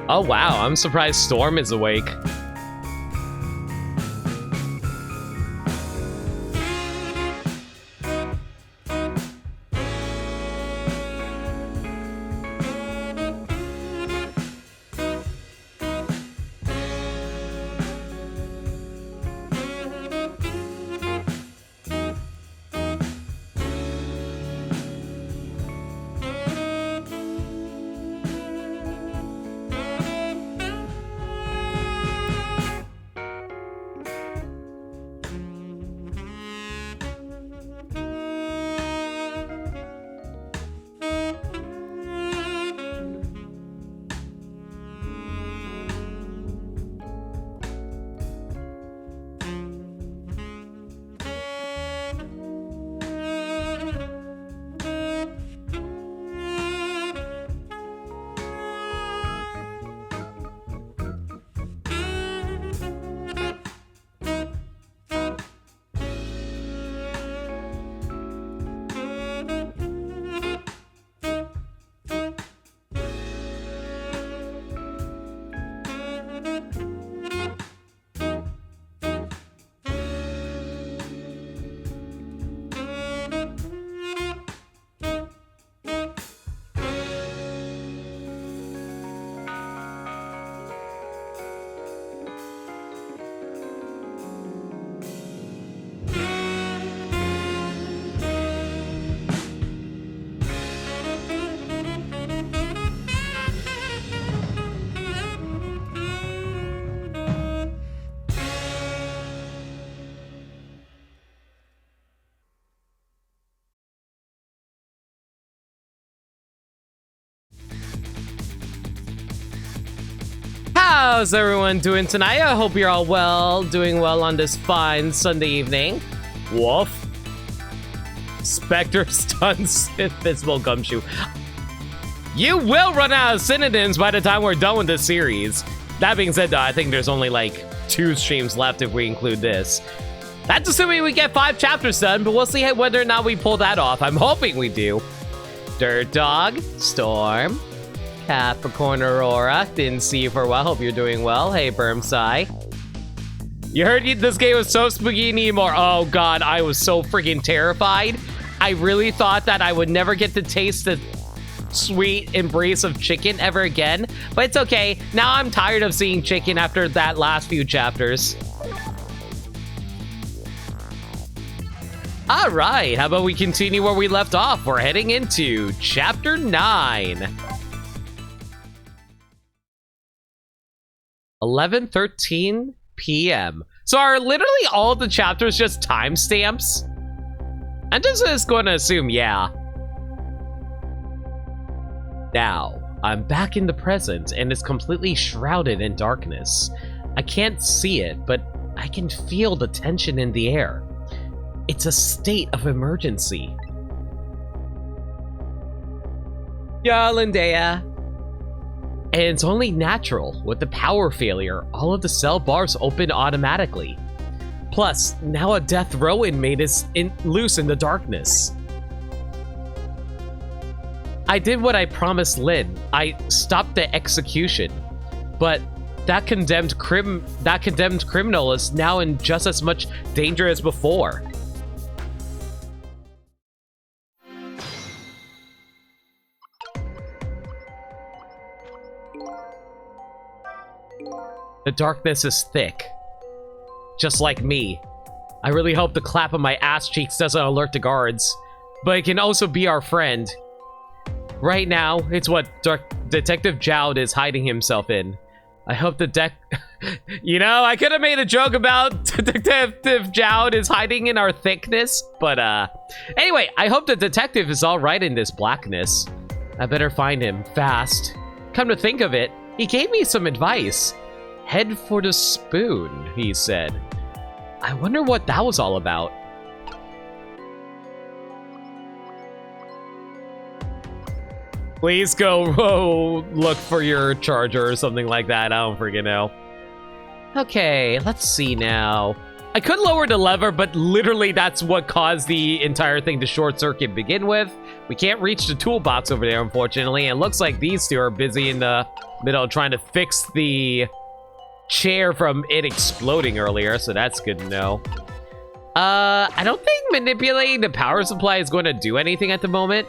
Oh wow, I'm surprised Storm is awake. How's everyone doing tonight? I hope you're all well, doing well on this fine Sunday evening. Wolf. Spectre stuns invisible gumshoe. You will run out of synonyms by the time we're done with this series. That being said, though, I think there's only like 2 streams left if we include this. That's assuming we get 5 chapters done, but we'll see whether or not we pull that off. I'm hoping we do. Dirt Dog, Storm, Capricorn Aurora, didn't see you for a while, hope you're doing well. Hey, Bermsai. You heard this game was so spooky anymore. Oh god, I was so freaking terrified. I really thought that I would never get to taste the sweet embrace of chicken ever again, but it's okay. Now I'm tired of seeing chicken after that last few chapters. All right, how about we continue where we left off? We're heading into chapter 9. 11:13 p.m. So are literally all the chapters just timestamps? I'm just going to assume, yeah. Now, I'm back in the present, and it's completely shrouded in darkness. I can't see it, but I can feel the tension in the air. It's a state of emergency. Yolanda. And it's only natural. With the power failure, all of the cell bars open automatically. Plus, now a death row inmate is loose in the darkness. I did what I promised Lynn. I stopped the execution. But that condemned criminal is now in just as much danger as before. The darkness is thick. Just like me. I really hope the clap on my ass cheeks doesn't alert the guards. But it can also be our friend. Right now, it's what Detective Jowd is hiding himself in. I hope the You know, I could have made a joke about Detective Jowd is hiding in our thickness, but anyway, I hope the detective is alright in this blackness. I better find him fast. Come to think of it, he gave me some advice. Head for the spoon, he said. I wonder what that was all about. Please go look for your charger or something like that. I don't freaking know. Okay, let's see now. I could lower the lever, but literally that's what caused the entire thing to short circuit begin with. We can't reach the toolbox over there, unfortunately. And it looks like these two are busy in the middle trying to fix the chair from it exploding earlier, so that's good to know. I don't think manipulating the power supply is going to do anything at the moment.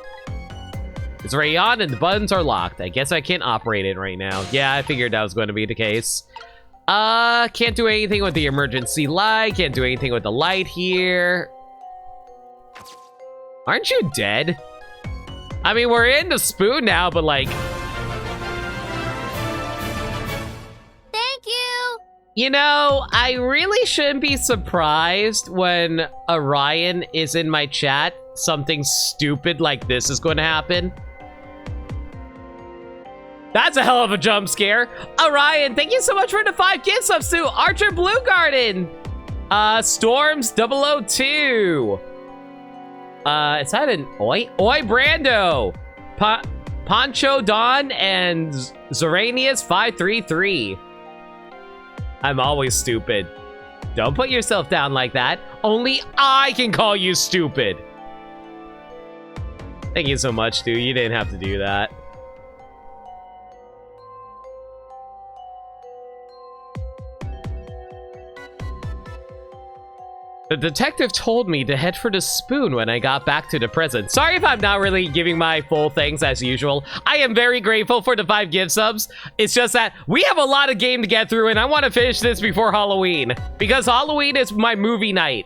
It's already on and the buttons are locked. I guess I can't operate it right now. Yeah, I figured that was going to be the case. Can't do anything with the emergency light. Can't do anything with the light here. Aren't you dead? I mean, we're in the spoon now, but like... Thank you! You know, I really shouldn't be surprised when Orion is in my chat. Something stupid like this is going to happen. That's a hell of a jump scare. Orion, thank you so much for the 5 gift subs to Archer Blue Garden. Storms 002. Is that an Oi Brando? Poncho Don and Zoranius 533. I'm always stupid. Don't put yourself down like that. Only I can call you stupid. Thank you so much, dude. You didn't have to do that. The detective told me to head for the spoon when I got back to the present. Sorry if I'm not really giving my full thanks as usual. I am very grateful for the 5 gift subs. It's just that we have a lot of game to get through and I want to finish this before Halloween. Because Halloween is my movie night.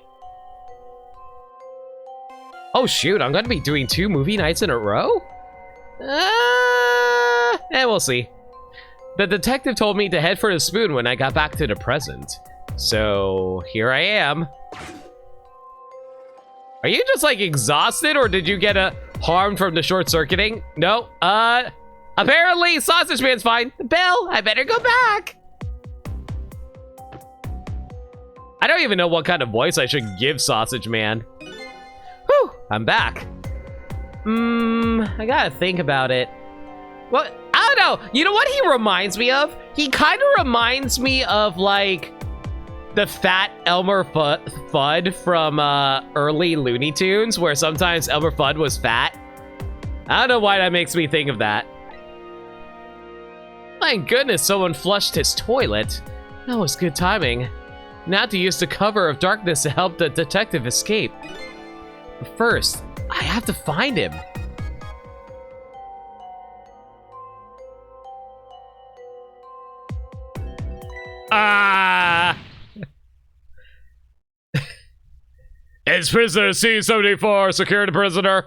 Oh shoot, I'm going to be doing 2 movie nights in a row? We'll see. The detective told me to head for the spoon when I got back to the present. So, here I am. Are you just, like, exhausted, or did you get harmed from the short-circuiting? No. Apparently, Sausage Man's fine. Bill, I better go back. I don't even know what kind of voice I should give Sausage Man. Whew, I'm back. I gotta think about it. Well, I don't know. You know what he reminds me of? He kind of reminds me of, like, the fat Elmer Fudd from early Looney Tunes, where sometimes Elmer Fudd was fat. I don't know why that makes me think of that. My goodness, someone flushed his toilet. That was good timing. Now to use the cover of darkness to help the detective escape. But first, I have to find him. It's prisoner C-74, secure the prisoner.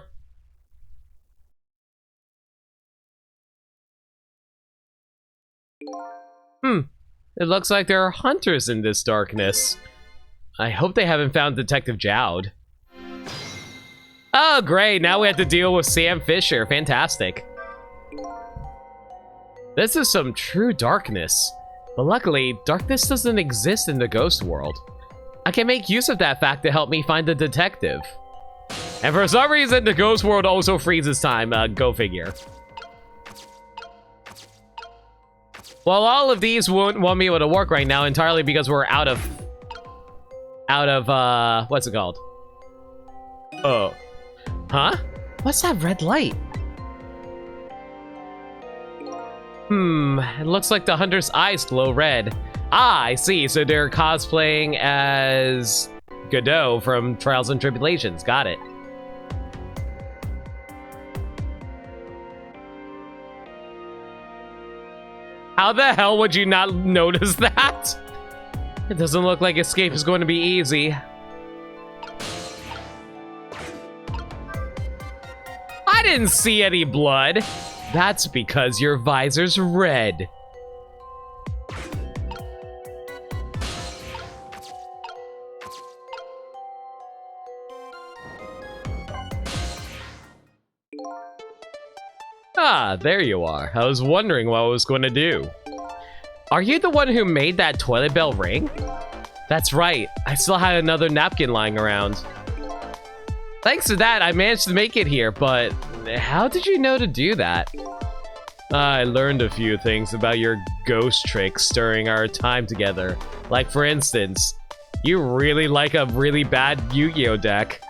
It looks like there are hunters in this darkness. I hope they haven't found Detective Jowd. Oh, great. Now we have to deal with Sam Fisher. Fantastic. This is some true darkness. But luckily, darkness doesn't exist in the ghost world. I can make use of that fact to help me find the detective. And for some reason, the ghost world also freezes time. Go figure. Well, all of these won't be able to work right now entirely because we're out of, what's it called? Oh. Huh? What's that red light? It looks like the hunter's eyes glow red. Ah, I see. So they're cosplaying as Godot from Trials and Tribulations. Got it. How the hell would you not notice that? It doesn't look like escape is going to be easy. I didn't see any blood. That's because your visor's red. Ah, there you are. I was wondering what I was going to do. Are you the one who made that toilet bell ring? That's right. I still had another napkin lying around. Thanks to that, I managed to make it here, but how did you know to do that? I learned a few things about your ghost tricks during our time together. Like, for instance, you really like a really bad Yu-Gi-Oh deck.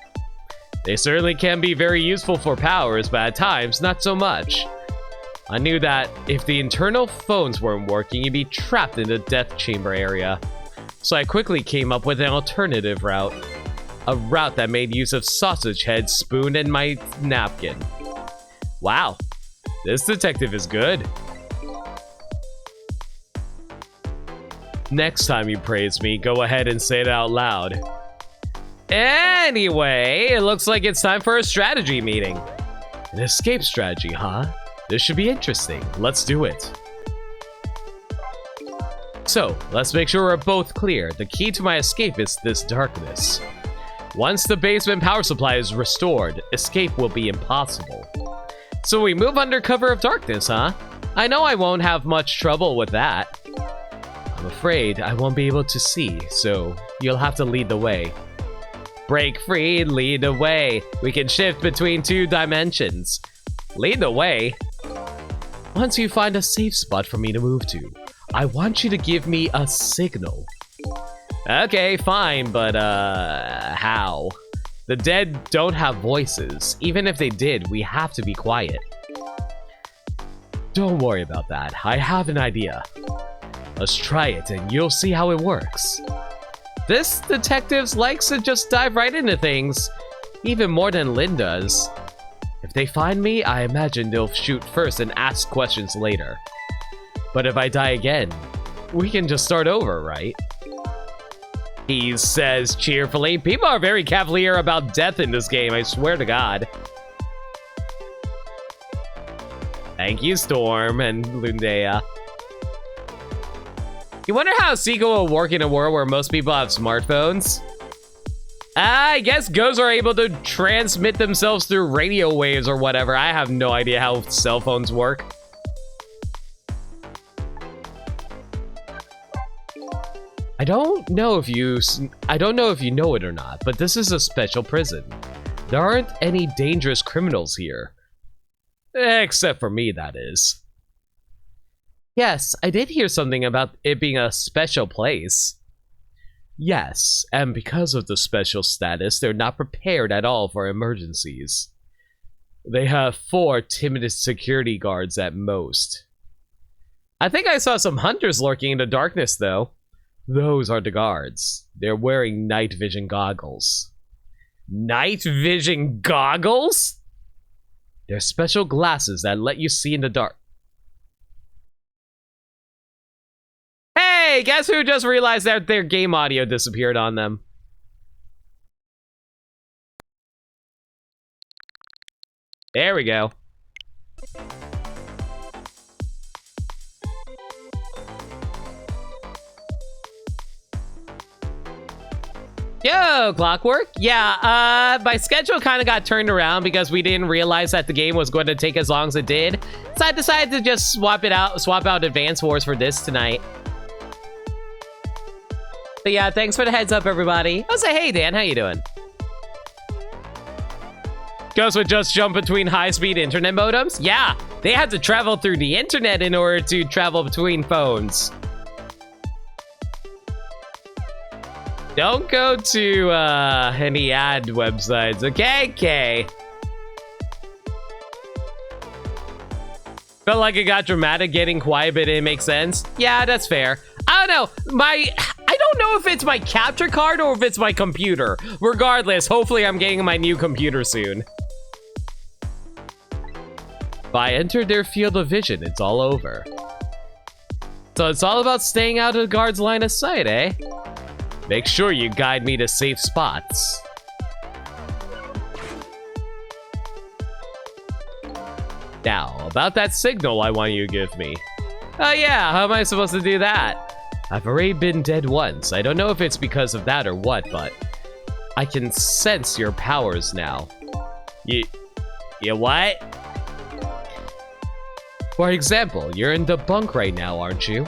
They certainly can be very useful for powers, but at times, not so much. I knew that if the internal phones weren't working, you'd be trapped in the death chamber area. So I quickly came up with an alternative route. A route that made use of sausage head, spoon, and my napkin. Wow, this detective is good. Next time you praise me, go ahead and say it out loud. Anyway, it looks like it's time for a strategy meeting. An escape strategy, huh? This should be interesting. Let's do it. So, let's make sure we're both clear. The key to my escape is this darkness. Once the basement power supply is restored, escape will be impossible. So we move under cover of darkness, huh? I know I won't have much trouble with that. I'm afraid I won't be able to see, so you'll have to lead the way. Break free, lead the way. We can shift between 2 dimensions. Lead the way? Once you find a safe spot for me to move to, I want you to give me a signal. Okay, fine, but how? The dead don't have voices. Even if they did, we have to be quiet. Don't worry about that. I have an idea. Let's try it and you'll see how it works. This detective likes to just dive right into things, even more than Lynn does. If they find me, I imagine they'll shoot first and ask questions later. But if I die again, we can just start over, right? He says cheerfully. People are very cavalier about death in this game, I swear to God. Thank you, Storm and Lundea. You wonder how a sequel will work in a world where most people have smartphones? I guess ghosts are able to transmit themselves through radio waves or whatever. I have no idea how cell phones work. I don't know if you know it or not, but this is a special prison. There aren't any dangerous criminals here. Except for me, that is. Yes, I did hear something about it being a special place. Yes, and because of the special status, they're not prepared at all for emergencies. They have 4 timid security guards at most. I think I saw some hunters lurking in the darkness, though. Those are the guards. They're wearing night vision goggles. Night vision goggles? They're special glasses that let you see in the dark. Hey, guess who just realized that their game audio disappeared on them? There we go. Yo, Clockwork. Yeah, my schedule kind of got turned around because we didn't realize that the game was going to take as long as it did. So I decided to just swap out Advance Wars for this tonight. But yeah, thanks for the heads up, everybody. I'll say, hey, Dan, how you doing? Ghost would just jump between high-speed internet modems? Yeah, they had to travel through the internet in order to travel between phones. Don't go to any ad websites, okay? Okay. Felt like it got dramatic getting quiet, but it didn't make sense. Yeah, that's fair. I don't know. I don't know if it's my capture card or if it's my computer. Regardless, hopefully I'm getting my new computer soon. If I enter their field of vision, it's all over. So it's all about staying out of the guard's line of sight, eh? Make sure you guide me to safe spots. Now, about that signal I want you to give me. Oh yeah, how am I supposed to do that? I've already been dead once. I don't know if it's because of that or what, but I can sense your powers now. You what? For example, you're in the bunk right now, aren't you?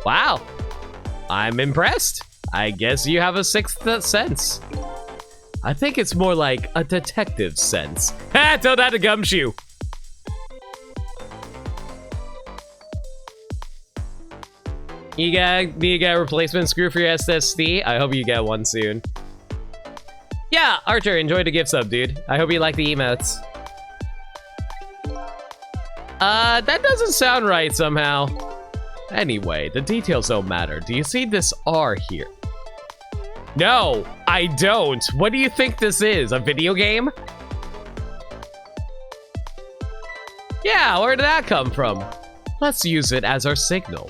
Wow. I'm impressed. I guess you have a 6th sense. I think it's more like a detective sense. Ha! Tell that to Gumshoe. You need to get a replacement screw for your SSD? I hope you get one soon. Yeah, Archer, enjoy the gift sub, dude. I hope you like the emotes. That doesn't sound right somehow. Anyway, the details don't matter. Do you see this R here? No, I don't. What do you think this is? A video game? Yeah, where did that come from? Let's use it as our signal.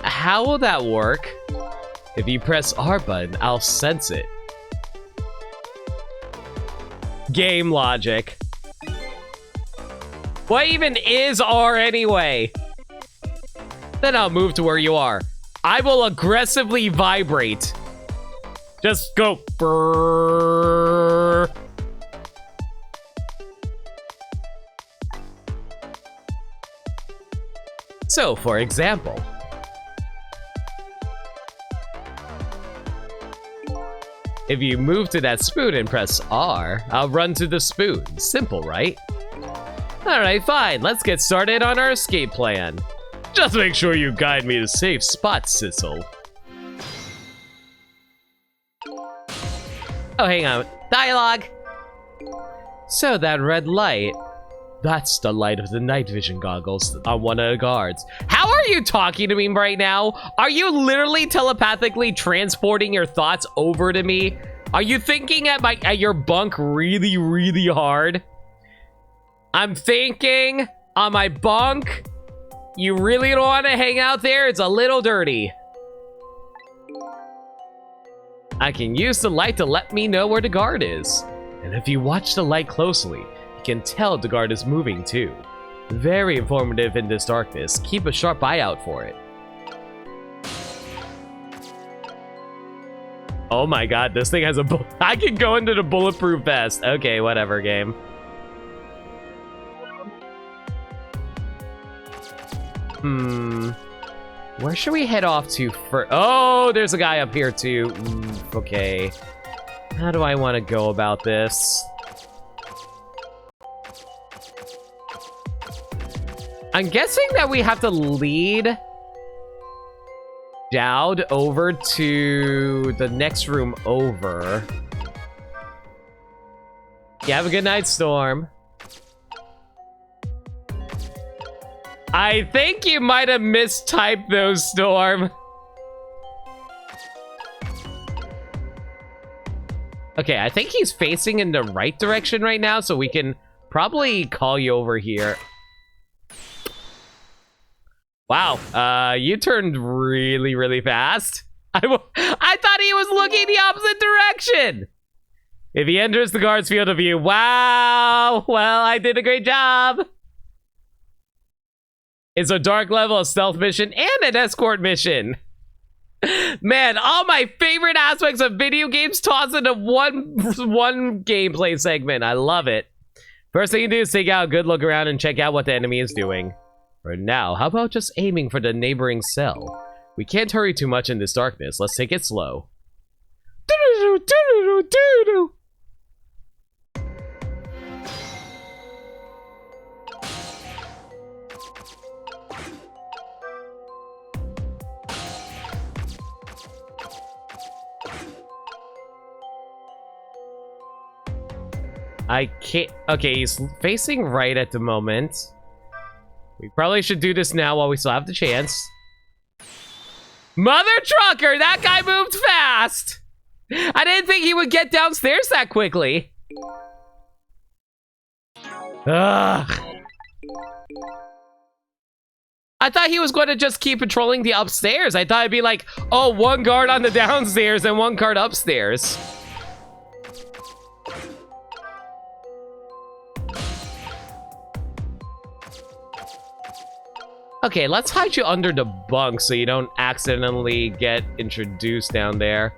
How will that work? If you press R button, I'll sense it. Game logic. What even is R anyway? Then I'll move to where you are. I will aggressively vibrate. Just go. Brrr. So, for example, if you move to that spoon and press R, I'll run to the spoon. Simple, right? Alright, fine. Let's get started on our escape plan. Just make sure you guide me to safe spots, Sissel. Oh, hang on. Dialogue! So that red light, that's the light of the night vision goggles on one of the guards. How are you talking to me right now? Are you literally telepathically transporting your thoughts over to me? Are you thinking at your bunk really, really hard? I'm thinking on my bunk. You really don't want to hang out there? It's a little dirty. I can use the light to let me know where the guard is. And if you watch the light closely, you can tell the guard is moving too. Very informative in this darkness. Keep a sharp eye out for it. Oh my god, this thing has a I can go into the bulletproof vest. Okay, whatever, game. Where should we head off to first? Oh, there's a guy up here too. Okay. How do I want to go about this? I'm guessing that we have to lead Dowd over to the next room over. Yeah, have a good night, Storm. I think you might have mistyped those, Storm. Okay, I think he's facing in the right direction right now, so we can probably call you over here. Wow, you turned really, really fast. I thought he was looking the opposite direction. If he enters the guard's field of view, wow. Well, I did a great job. It's a dark level, a stealth mission, and an escort mission. Man, all my favorite aspects of video games tossed into one gameplay segment. I love it. First thing you do is take out a good look around and check out what the enemy is doing. For now, how about just aiming for the neighboring cell? We can't hurry too much in this darkness. Let's take it slow. I can't... Okay, he's facing right at the moment. We probably should do this now while we still have the chance. Mother trucker! That guy moved fast! I didn't think he would get downstairs that quickly. Ugh. I thought he was going to just keep patrolling the upstairs. I thought it'd be like, oh, one guard on the downstairs and one guard upstairs. Okay, let's hide you under the bunk so you don't accidentally get introduced down there.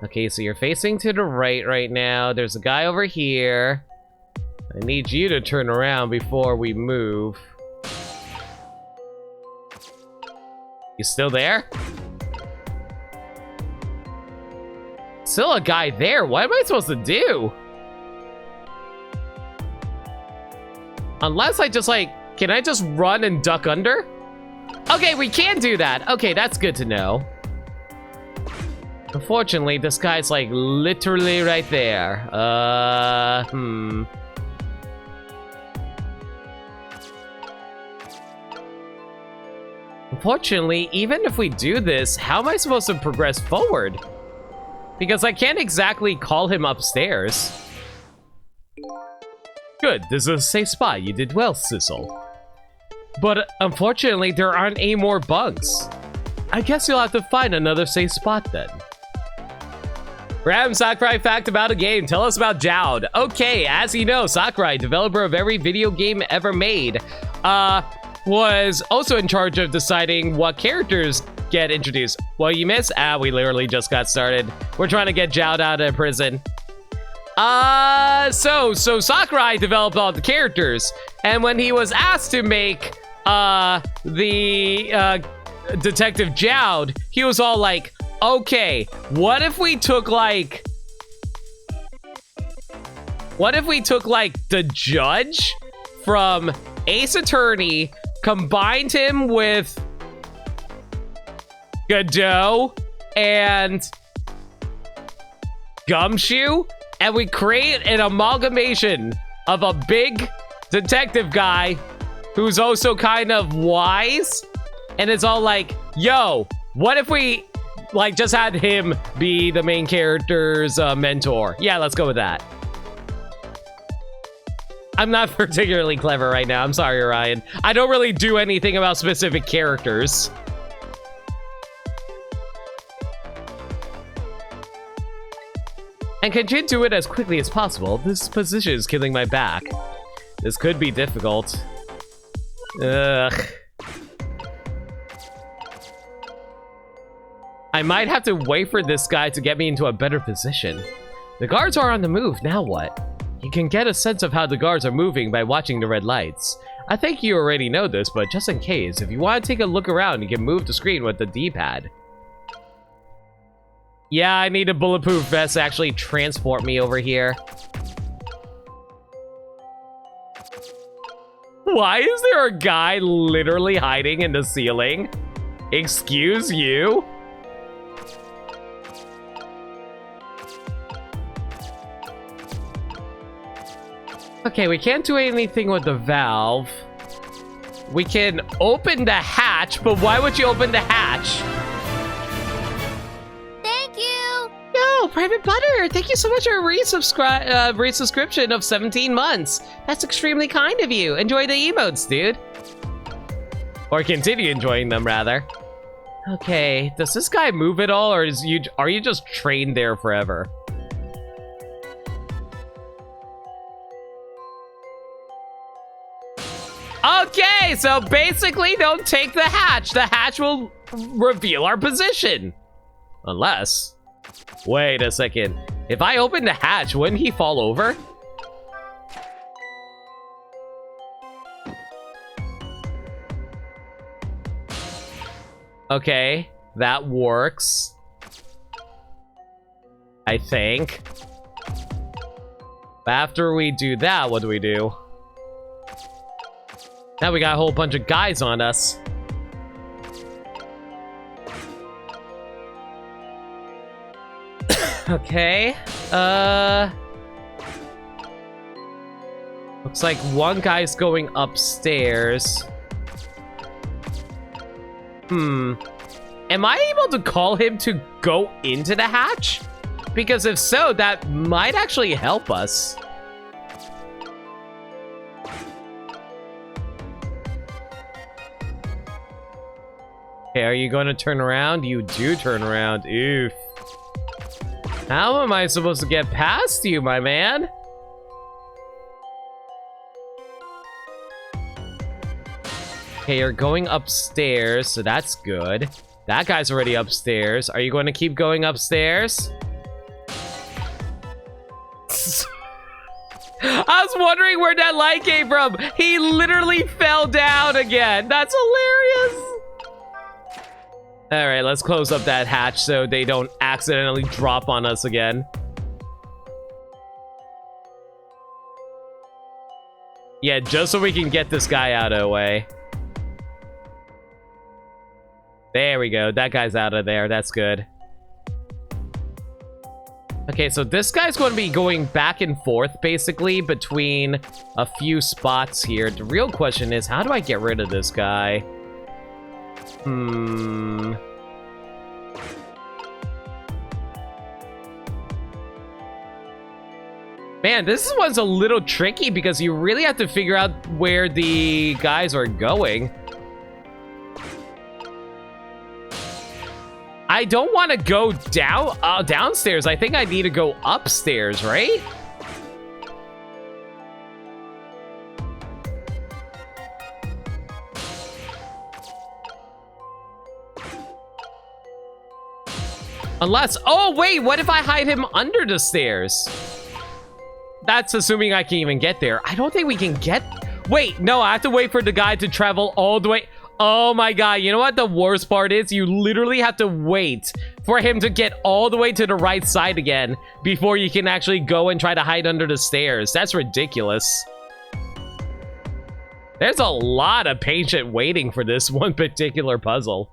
Okay, so you're facing to the right now. There's a guy over here. I need you to turn around before we move. You still there? Still a guy there. What am I supposed to do? Unless I just like, can I just run and duck under? Okay, we can do that. Okay, that's good to know. Unfortunately, this guy's like literally right there. Unfortunately, even if we do this, how am I supposed to progress forward? Because I can't exactly call him upstairs. Good, this is a safe spot. You did well, Sissel. But unfortunately, there aren't any more bunks. I guess you'll have to find another safe spot then. Random Sakurai fact about a game. Tell us about Jowd. Okay, as you know, Sakurai, developer of every video game ever made, was also in charge of deciding what characters get introduced. What you miss? We literally just got started. We're trying to get Jowd out of prison. So Sakurai developed all the characters, and when he was asked to make Detective Jowd, he was all like, okay, what if we took like the judge from Ace Attorney, combined him with Godot and Gumshoe, and we create an amalgamation of a big detective guy who's also kind of wise, and it's all like, yo, what if we like just had him be the main character's mentor? Yeah, let's go with that. I'm not particularly clever right now. I'm sorry, Ryan. I don't really do anything about specific characters. And continue to do it as quickly as possible. This position is killing my back. This could be difficult. Ugh. I might have to wait for this guy to get me into a better position. The guards are on the move. Now what? You can get a sense of how the guards are moving by watching the red lights. I think you already know this, but just in case, if you want to take a look around, you can move the screen with the D-pad. Yeah, I need a bulletproof vest to actually transport me over here. Why is there a guy literally hiding in the ceiling? Excuse you? Okay, we can't do anything with the valve. We can open the hatch, but why would you open the hatch? Thank you. Yo, Private Butter, thank you so much for a resubscription of 17 months. That's extremely kind of you. Enjoy the emotes, dude. Or continue enjoying them, rather. Okay, does this guy move at all, or are you just trained there forever? Okay, so basically don't take the hatch. The hatch will reveal our position. Unless... Wait a second. If I open the hatch, wouldn't he fall over? Okay, that works. I think. After we do that, what do we do? Now we got a whole bunch of guys on us. Okay. Looks like one guy's going upstairs. Am I able to call him to go into the hatch? Because if so, that might actually help us. Okay, are you going to turn around? You do turn around. Oof. How am I supposed to get past you, my man? Okay, you're going upstairs, so that's good. That guy's already upstairs. Are you going to keep going upstairs? I was wondering where that light came from. He literally fell down again. That's hilarious. All right, let's close up that hatch so they don't accidentally drop on us again. Yeah, just so we can get this guy out of the way. There we go. That guy's out of there. That's good. Okay, so this guy's going to be going back and forth, basically, between a few spots here. The real question is, how do I get rid of this guy? Man, this one's a little tricky because you really have to figure out where the guys are going. I don't want to go downstairs. I think I need to go upstairs, right? Unless... Oh, wait. What if I hide him under the stairs? That's assuming I can even get there. I don't think we can get... Wait, no. I have to wait for the guy to travel all the way... Oh my god, you know what the worst part is? You literally have to wait for him to get all the way to the right side again before you can actually go and try to hide under the stairs. That's ridiculous. There's a lot of patient waiting for this one particular puzzle.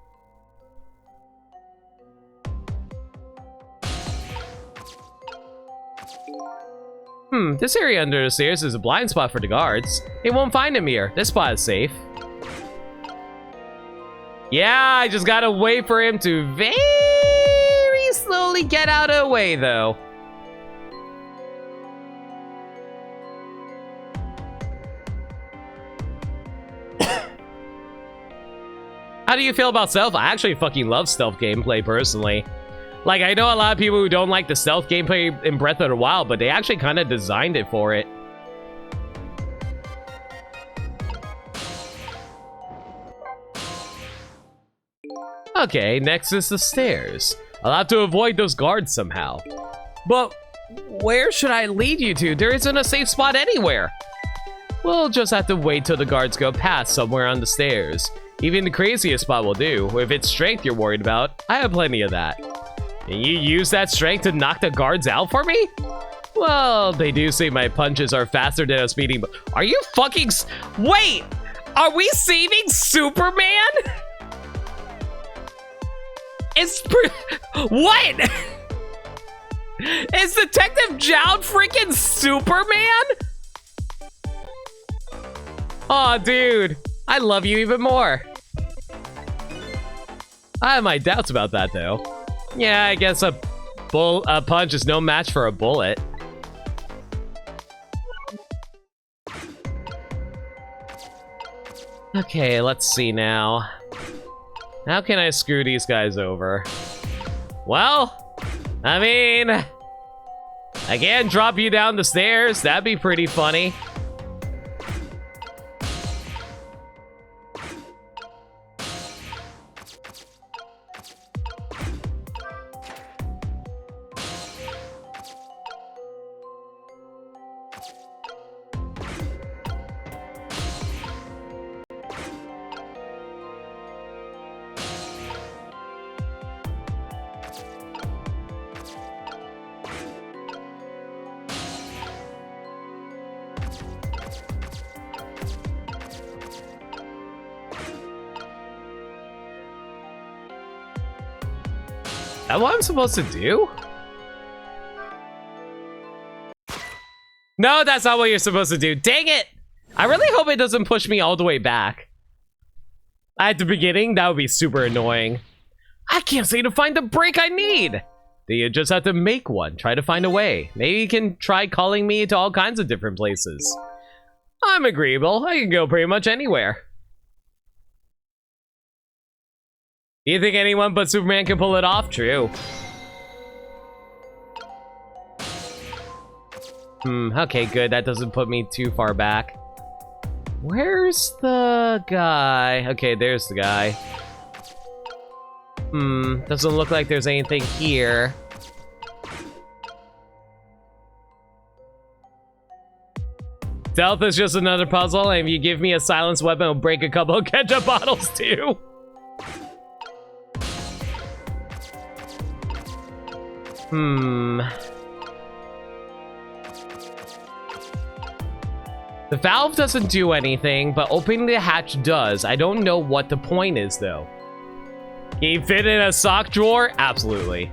This area under the stairs is a blind spot for the guards. They won't find him here. This spot is safe. Yeah, I just gotta wait for him to very slowly get out of the way, though. How do you feel about stealth? I actually fucking love stealth gameplay, personally. Like, I know a lot of people who don't like the stealth gameplay in Breath of the Wild, but they actually kind of designed it for it. Okay, next is the stairs. I'll have to avoid those guards somehow. But where should I lead you to? There isn't a safe spot anywhere. We'll just have to wait till the guards go past somewhere on the stairs. Even the craziest spot will do. If it's strength you're worried about, I have plenty of that. Can you use that strength to knock the guards out for me? Well, they do say my punches are faster than a speeding. Are you fucking... Wait! Are we saving Superman? What? Is Detective Jowd freaking Superman? Aw, dude. I love you even more. I have my doubts about that, though. Yeah, I guess a punch is no match for a bullet. Okay, let's see now. How can I screw these guys over? Well, I mean, I can't drop you down the stairs. That'd be pretty funny. Is that what I'm supposed to do? No, that's not what you're supposed to do. Dang it! I really hope it doesn't push me all the way back. At the beginning, that would be super annoying. I can't seem to find the break I need. Then you just have to make one. Try to find a way. Maybe you can try calling me to all kinds of different places. I'm agreeable. I can go pretty much anywhere. Do you think anyone but Superman can pull it off? True. Okay, good. That doesn't put me too far back. Where's the guy? Okay, there's the guy. Doesn't look like there's anything here. Stealth is just another puzzle, and if you give me a silenced weapon, it'll break a couple of ketchup bottles too. The valve doesn't do anything, but opening the hatch does. I don't know what the point is, though. Can you fit in a sock drawer? Absolutely.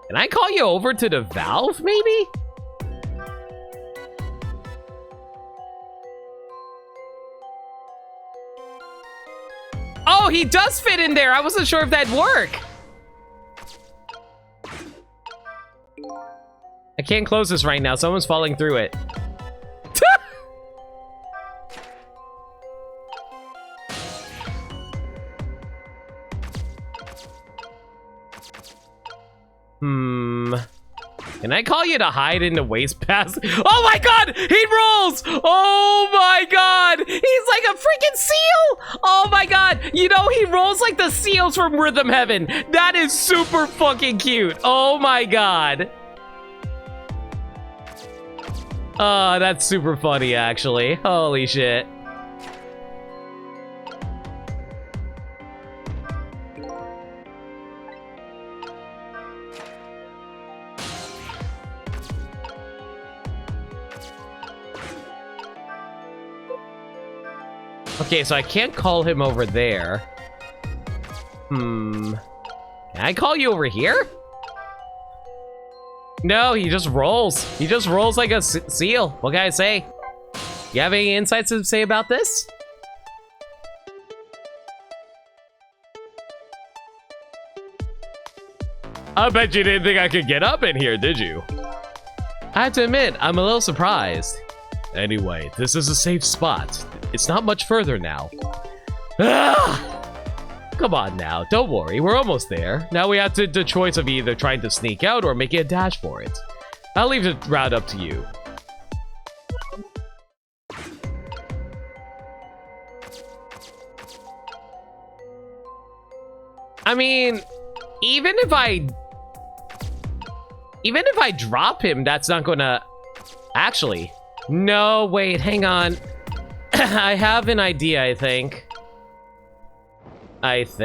Can I call you over to the valve, maybe? Oh, he does fit in there. I wasn't sure if that'd work. I can't close this right now. Someone's falling through it. Can I call you to hide in the waste pass? Oh my god! He rolls! Oh my god! He's like a freaking seal! Oh my god! You know, he rolls like the seals from Rhythm Heaven. That is super fucking cute. Oh my god. Oh, that's super funny, actually. Holy shit. Okay, so I can't call him over there. Can I call you over here? No, he just rolls. He just rolls like a seal. What can I say? You have any insights to say about this? I bet you didn't think I could get up in here, did you? I have to admit, I'm a little surprised. Anyway, this is a safe spot. It's not much further now. Come on now, don't worry, we're almost there. Now we have the choice of either trying to sneak out or making a dash for it. I'll leave the route up to you. I mean, even if I drop him, that's not gonna... Actually, no, wait, hang on. I have an idea, I think. Is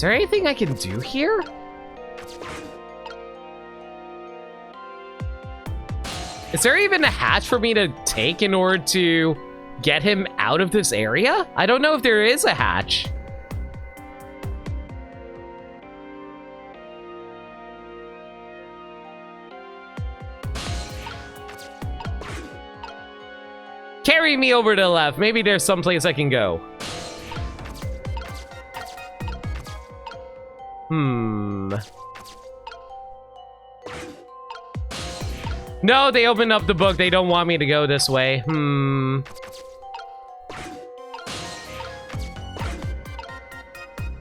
there anything I can do here? Is there even a hatch for me to take in order to get him out of this area? I don't know if there is a hatch. Carry me over to the left. Maybe there's someplace I can go. No, they opened up the book. They don't want me to go this way.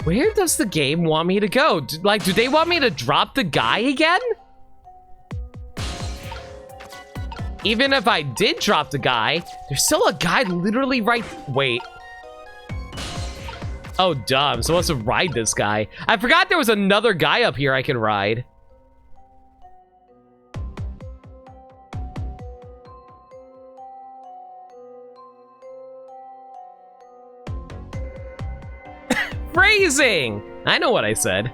Where does the game want me to go? Like, do they want me to drop the guy again? Even if I did drop the guy, there's still a guy literally right... Wait. Oh, duh. I'm supposed to ride this guy. I forgot there was another guy up here I can ride. Phrasing! I know what I said.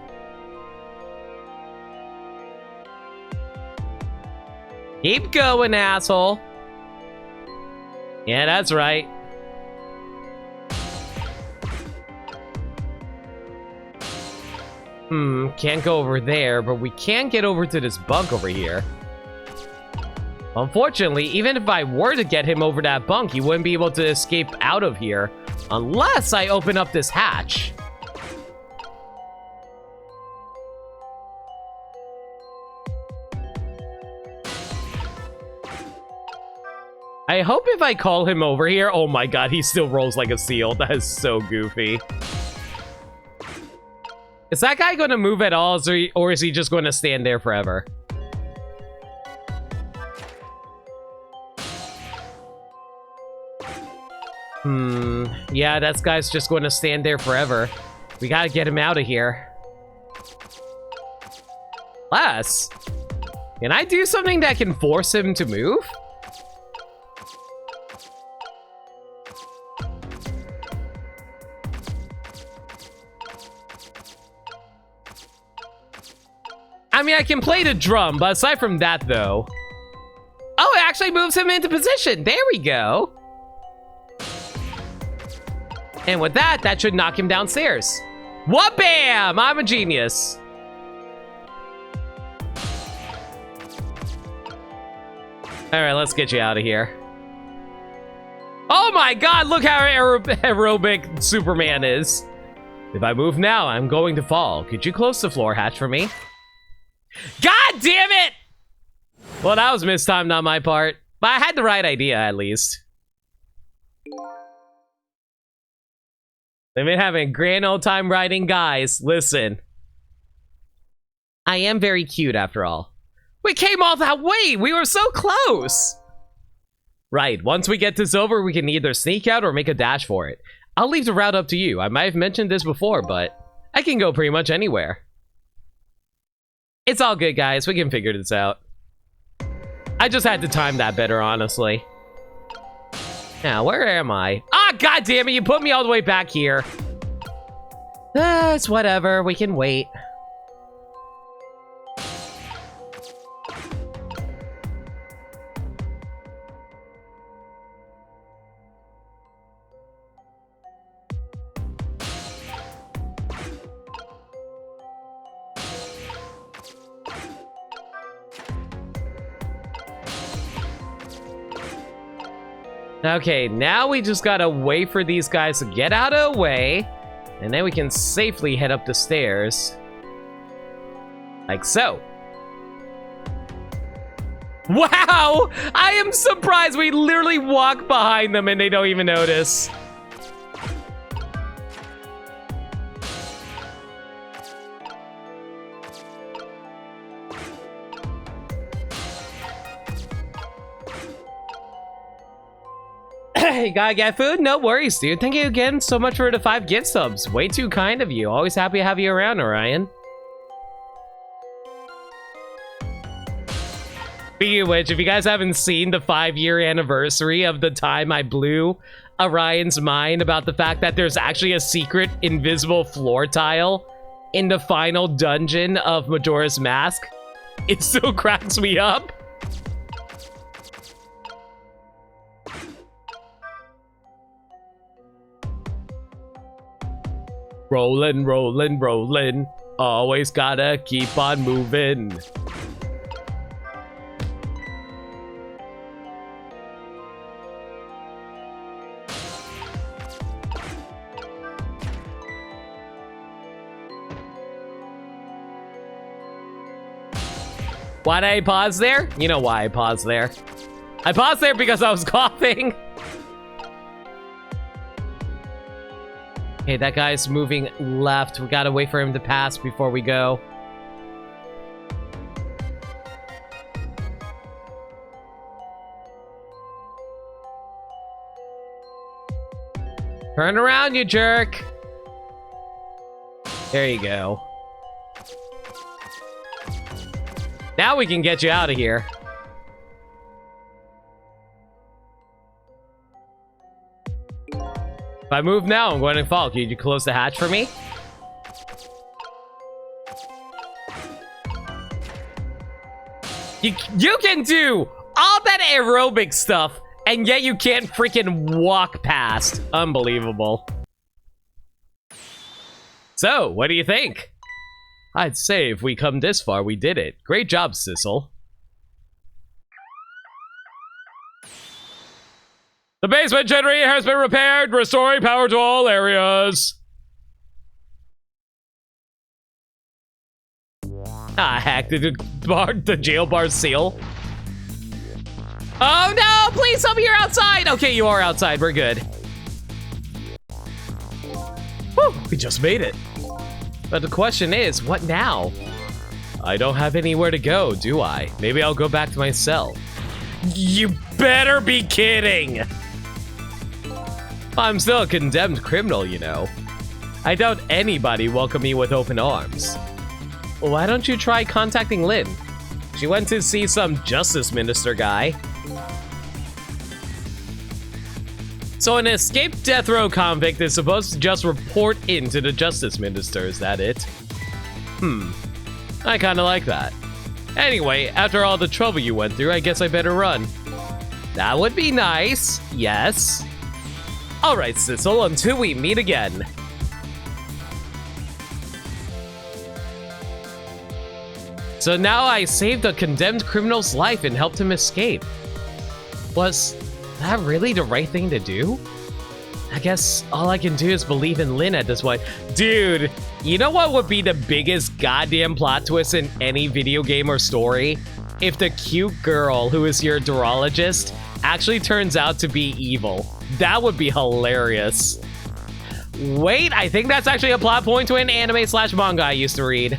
Keep going, asshole. Yeah, that's right. Can't go over there, but we can get over to this bunk over here. Unfortunately, even if I were to get him over that bunk, he wouldn't be able to escape out of here unless I open up this hatch. I hope if I call him over here... Oh my god, he still rolls like a seal. That is so goofy. Is that guy going to move at all, or is he just going to stand there forever? Yeah, that guy's just going to stand there forever. We got to get him out of here. Plus, can I do something that can force him to move? I mean, I can play the drum, but aside from that, though... Oh, it actually moves him into position. There we go. And with that, that should knock him downstairs. Wha-bam! I'm a genius. All right, let's get you out of here. Oh my god, look how aerobic Superman is. If I move now, I'm going to fall. Could you close the floor hatch for me? God damn it! Well, that was mistimed on my part. But I had the right idea, at least. They've been having a grand old time riding, guys. Listen. I am very cute, after all. We came all that way! We were so close! Right, once we get this over, we can either sneak out or make a dash for it. I'll leave the route up to you. I might have mentioned this before, but I can go pretty much anywhere. It's all good, guys. We can figure this out. I just had to time that better, honestly. Now, where am I? Ah, god damn it, you put me all the way back here. It's whatever. We can wait. Okay, now we just gotta wait for these guys to get out of the way, and then we can safely head up the stairs. Like so. Wow! I am surprised we literally walk behind them and they don't even notice. You gotta get food? No worries, dude. Thank you again so much for the 5 gift subs. Way too kind of you. Always happy to have you around, Orion. Speaking of which, if you guys haven't seen the 5-year anniversary of the time I blew Orion's mind about the fact that there's actually a secret invisible floor tile in the final dungeon of Majora's Mask, it still cracks me up. Rollin', rollin', rollin'. Always gotta keep on moving. Why did I pause there? You know why I paused there. I paused there because I was coughing. Okay, that guy's moving left. We gotta wait for him to pass before we go. Turn around, you jerk. There you go. Now we can get you out of here. If I move now, I'm going to fall. Can you close the hatch for me? You can do all that aerobic stuff, and yet you can't freaking walk past. Unbelievable. So, what do you think? I'd say if we come this far, we did it. Great job, Sissel. The basement generator has been repaired, restoring power to all areas. I hacked the jail bar seal. Oh no, please tell me you're outside. Okay, you are outside, we're good. Whew, we just made it. But the question is, what now? I don't have anywhere to go, do I? Maybe I'll go back to my cell. You better be kidding! I'm still a condemned criminal, you know. I doubt anybody welcome me with open arms. Why don't you try contacting Lynn? She went to see some justice minister guy. So an escaped death row convict is supposed to just report into the justice minister, is that it? I kinda like that. Anyway, after all the trouble you went through, I guess I better run. That would be nice, yes. Alright, Sissel, until we meet again. So now I saved a condemned criminal's life and helped him escape. Was that really the right thing to do? I guess all I can do is believe in Lynn at this point. Dude, you know what would be the biggest goddamn plot twist in any video game or story? If the cute girl who is your neurologist actually turns out to be evil. That would be hilarious. Wait, I think that's actually a plot point to an anime/manga I used to read.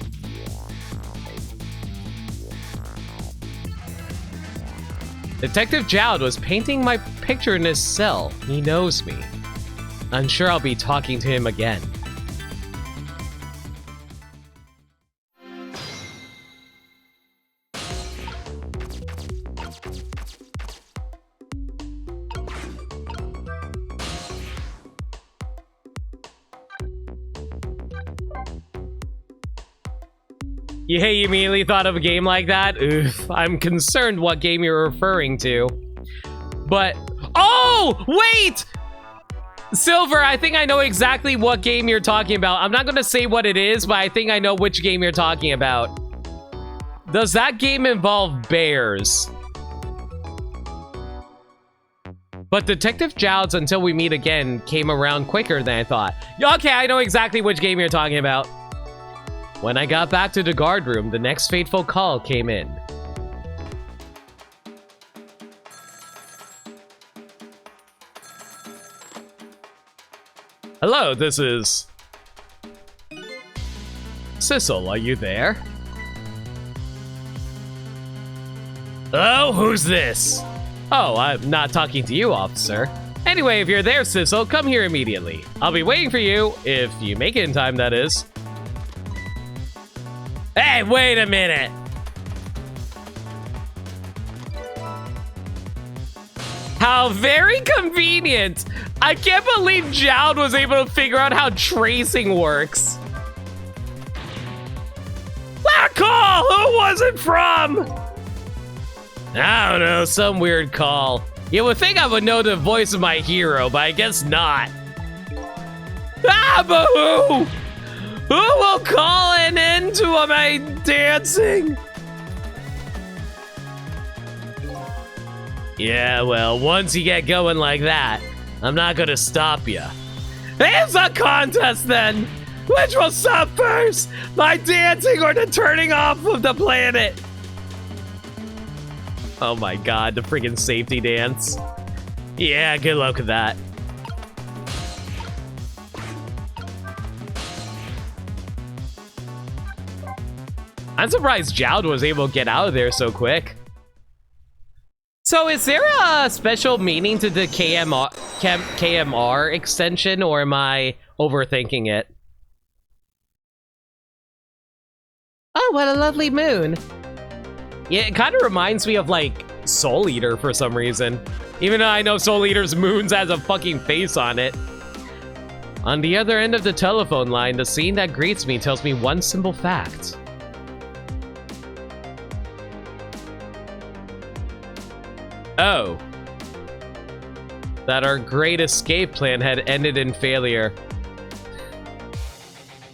Detective Jowd was painting my picture in his cell. He knows me. I'm sure I'll be talking to him again. You immediately thought of a game like that? Oof, I'm concerned what game you're referring to. But, oh, wait! Silver, I think I know exactly what game you're talking about. I'm not gonna say what it is, but I think I know which game you're talking about. Does that game involve bears? But Detective Jowd's Until We Meet Again came around quicker than I thought. Okay, I know exactly which game you're talking about. When I got back to the guard room, the next fateful call came in. Hello, this is... Sissel, are you there? Oh, who's this? Oh, I'm not talking to you, officer. Anyway, if you're there, Sissel, come here immediately. I'll be waiting for you, if you make it in time, that is. Hey, wait a minute! How very convenient! I can't believe Jowd was able to figure out how tracing works. That call! Who was it from? I don't know, some weird call. You would think I would know the voice of my hero, but I guess not. Ah, but who? Who will call an end to my dancing? Yeah, well, once you get going like that, I'm not gonna stop you. It's a contest then! Which will stop first? My dancing or the turning off of the planet? Oh my god, the freaking safety dance. Yeah, good luck with that. I'm surprised Jowd was able to get out of there so quick. So is there a special meaning to the KMR extension, or am I overthinking it? Oh, what a lovely moon. Yeah, it kind of reminds me of, like, Soul Eater for some reason. Even though I know Soul Eater's moons has a fucking face on it. On the other end of the telephone line, the scene that greets me tells me one simple fact. Oh. That our great escape plan had ended in failure.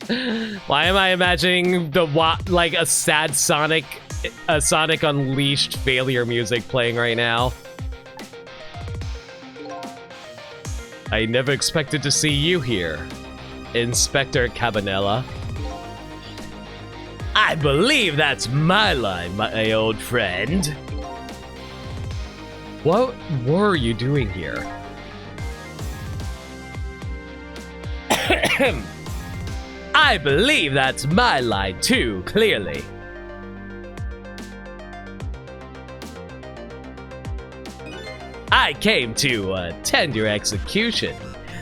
Why am I imagining like a sad Sonic Unleashed failure music playing right now? I never expected to see you here, Inspector Cabanela. I believe that's my line, my old friend. What were you doing here? I believe that's my line too, clearly. I came to attend your execution.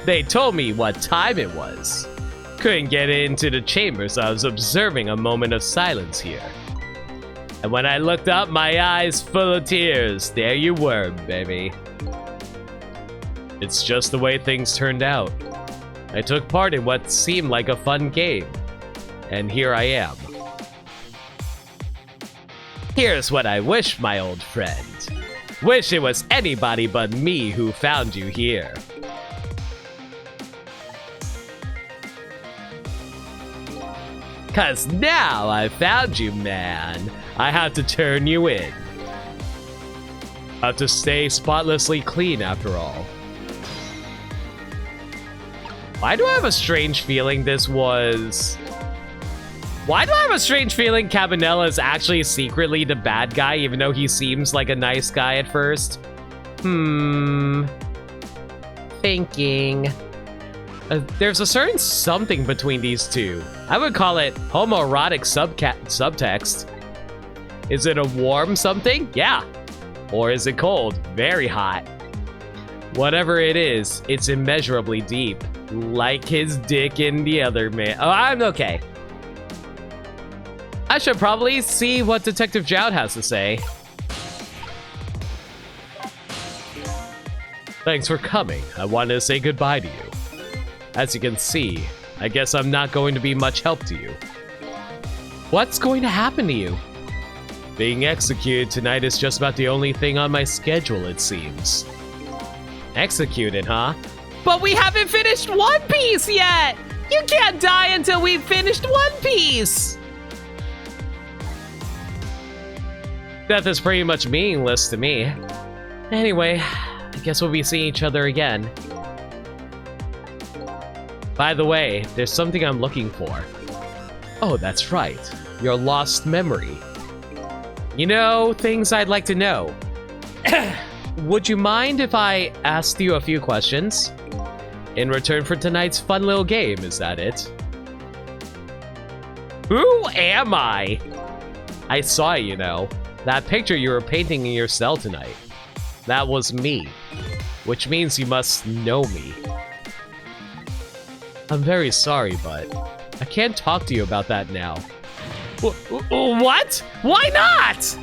They told me what time it was. Couldn't get into the chamber, so I was observing a moment of silence here. And when I looked up, my eyes full of tears, there you were, baby. It's just the way things turned out. I took part in what seemed like a fun game. And here I am. Here's what I wish, my old friend. Wish it was anybody but me who found you here. Cause now I found you, man. I have to turn you in. Have to stay spotlessly clean after all. Why do I have a strange feeling this was... Why do I have a strange feeling Cabanela is actually secretly the bad guy, even though he seems like a nice guy at first? Thinking. There's a certain something between these two. I would call it homoerotic subtext. Is it a warm something? Yeah. Or is it cold? Very hot. Whatever it is, it's immeasurably deep. Like his dick in the other man. Oh, I'm okay. I should probably see what Detective Jowd has to say. Thanks for coming. I wanted to say goodbye to you. As you can see, I guess I'm not going to be much help to you. What's going to happen to you? Being executed tonight is just about the only thing on my schedule, it seems. Executed, huh? But we haven't finished One Piece yet! You can't die until we've finished One Piece! Death is pretty much meaningless to me. Anyway, I guess we'll be seeing each other again. By the way, there's something I'm looking for. Oh, that's right. Your lost memory. You know, things I'd like to know. Would you mind if I asked you a few questions? In return for tonight's fun little game, is that it? Who am I? I saw you know. That picture you were painting in your cell tonight. That was me. which means you must know me. I'm very sorry, but I can't talk to you about that now. What? Why not?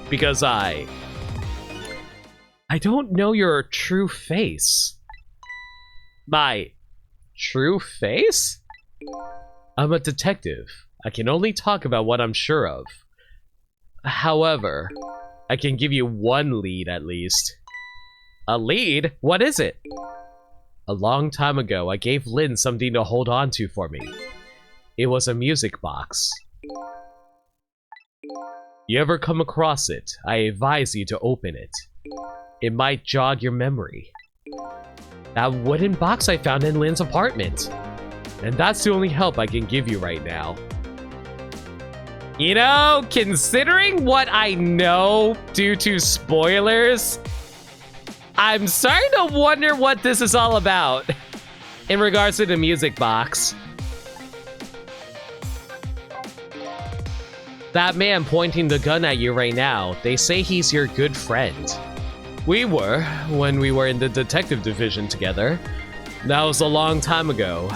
Because I don't know your true face. My true face? I'm a detective. I can only talk about what I'm sure of. However, I can give you one lead at least. A lead? What is it? A long time ago, I gave Lynn something to hold on to for me. It was a music box. You ever come across it, I advise you to open it. It might jog your memory. That wooden box I found in Lynn's apartment. And that's the only help I can give you right now. You know, considering what I know due to spoilers, I'm starting to wonder what this is all about in regards to the music box. That man pointing the gun at you right now, they say he's your good friend. We were, when we were in the detective division together. That was a long time ago.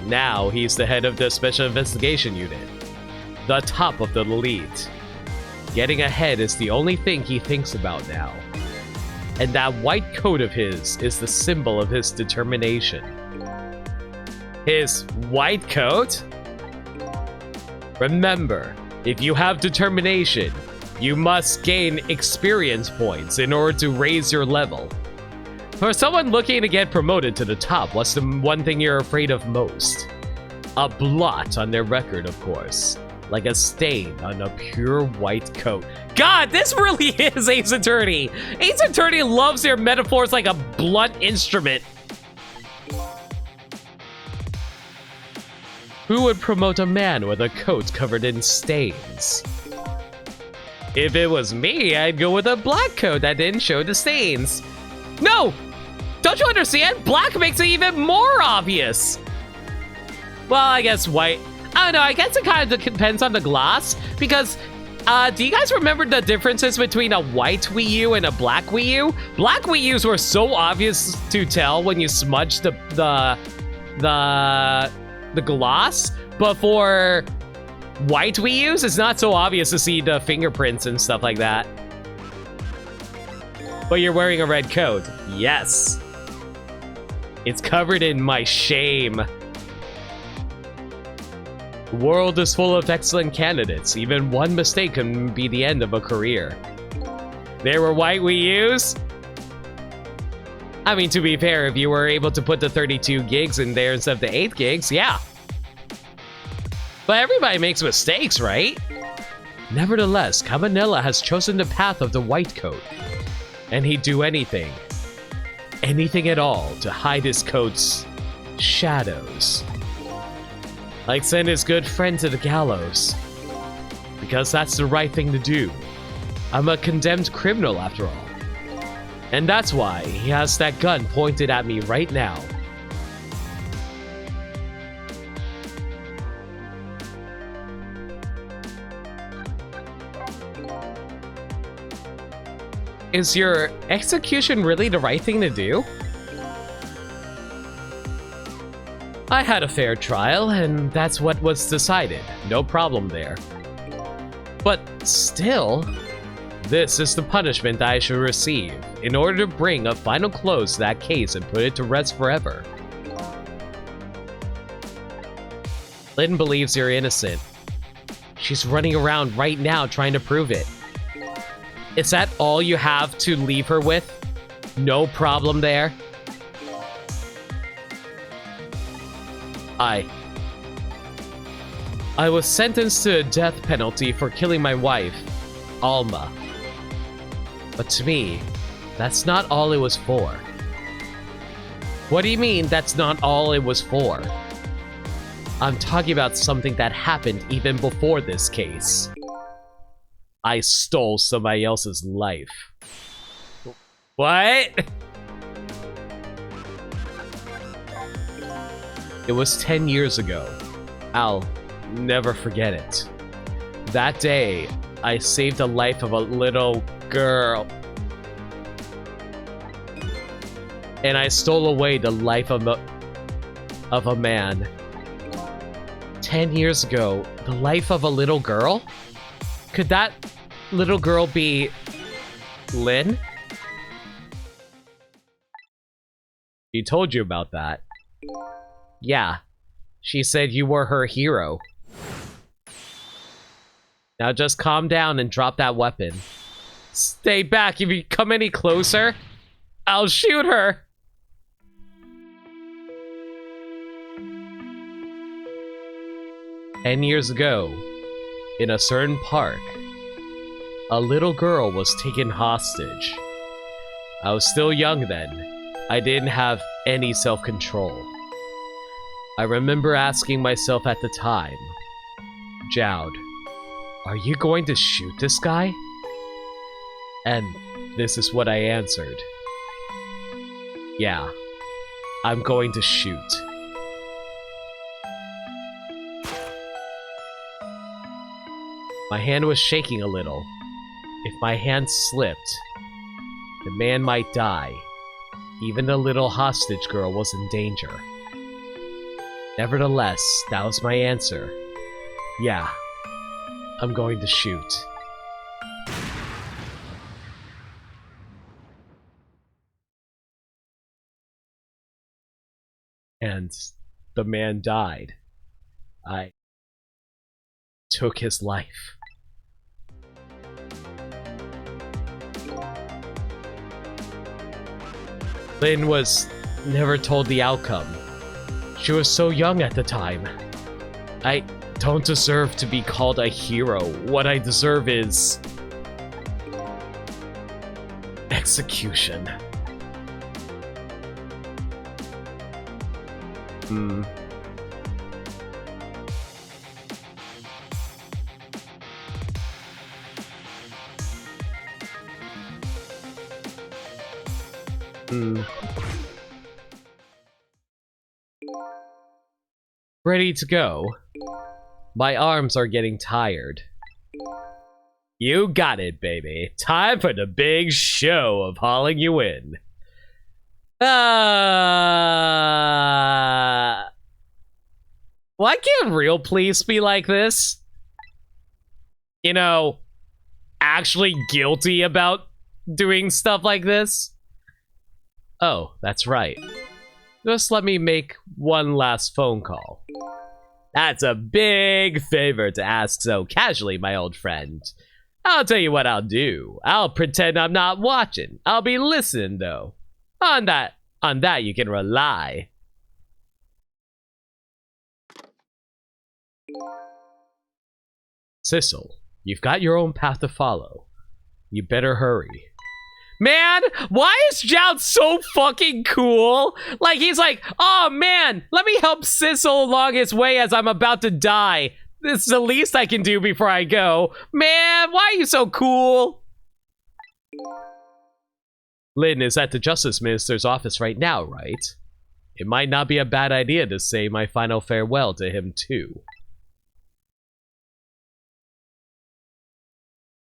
Now he's the head of the special investigation unit. The top of the elite. Getting ahead is the only thing he thinks about now. And that white coat of his is the symbol of his determination. His white coat? Remember, if you have determination, you must gain experience points in order to raise your level. For someone looking to get promoted to the top, what's the one thing you're afraid of most? A blot on their record, of course. Like a stain on a pure white coat. God, this really is Ace Attorney. Ace Attorney loves their metaphors like a blunt instrument. Who would promote a man with a coat covered in stains? If it was me, I'd go with a black coat that didn't show the stains. No! Don't you understand? Black makes it even more obvious. Well, I guess white. I don't know, I guess it kind of depends on the gloss. Because, do you guys remember the differences between a white Wii U and a black Wii U? Black Wii U's were so obvious to tell when you smudged the gloss. But for white Wii U's, it's not so obvious to see the fingerprints and stuff like that. But you're wearing a red coat. Yes. It's covered in my shame. The world is full of excellent candidates. Even one mistake can be the end of a career. There were white Wii U's? I mean, to be fair, if you were able to put the 32 gigs in there instead of the 8 gigs, yeah. But everybody makes mistakes, right? Nevertheless, Cabanela has chosen the path of the white coat. And he'd do anything at all to hide his coat's shadows. Like send his good friend to the gallows. Because that's the right thing to do. I'm a condemned criminal after all. And that's why he has that gun pointed at me right now. Is your execution really the right thing to do? I had a fair trial, and that's what was decided. No problem there. But still, this is the punishment that I should receive in order to bring a final close to that case and put it to rest forever. Lynn believes you're innocent. She's running around right now trying to prove it. Is that all you have to leave her with? No problem there? I was sentenced to a death penalty for killing my wife, Alma. But to me, that's not all it was for. What do you mean that's not all it was for? I'm talking about something that happened even before this case. I stole somebody else's life. What? It was 10 years ago. I'll never forget it. That day, I saved the life of a little girl. and I stole away the life of a man. 10 years ago, the life of a little girl? Could that little girl be Lynn? She told you about that. Yeah. She said you were her hero. Now just calm down and drop that weapon. Stay back. If you come any closer, I'll shoot her. "10 years ago, in a certain park, a little girl was taken hostage. I was still young then. I didn't have any self-control. I remember asking myself at the time, Jowd, are you going to shoot this guy? And this is what I answered. Yeah, I'm going to shoot. My hand was shaking a little. If my hand slipped, the man might die. Even the little hostage girl was in danger. Nevertheless, that was my answer. Yeah, I'm going to shoot. And the man died. I took his life. Lynn was never told the outcome. She was so young at the time. I don't deserve to be called a hero. What I deserve is execution. Ready to go. My arms are getting tired. You got it, baby. Time for the big show of hauling you in. Why can't real police be like this? You know, actually guilty about doing stuff like this? Oh, that's right. Just let me make one last phone call. That's a big favor to ask so casually, my old friend. I'll tell you what I'll do. I'll pretend I'm not watching. I'll be listening, though. On that you can rely. Sissel, you've got your own path to follow. You better hurry. Man, why is Jowd so fucking cool? Like, he's like, oh man, let me help Sissel along his way as I'm about to die. This is the least I can do before I go. Man, why are you so cool? Lynn is at the Justice Minister's office right now, right? It might not be a bad idea to say my final farewell to him, too.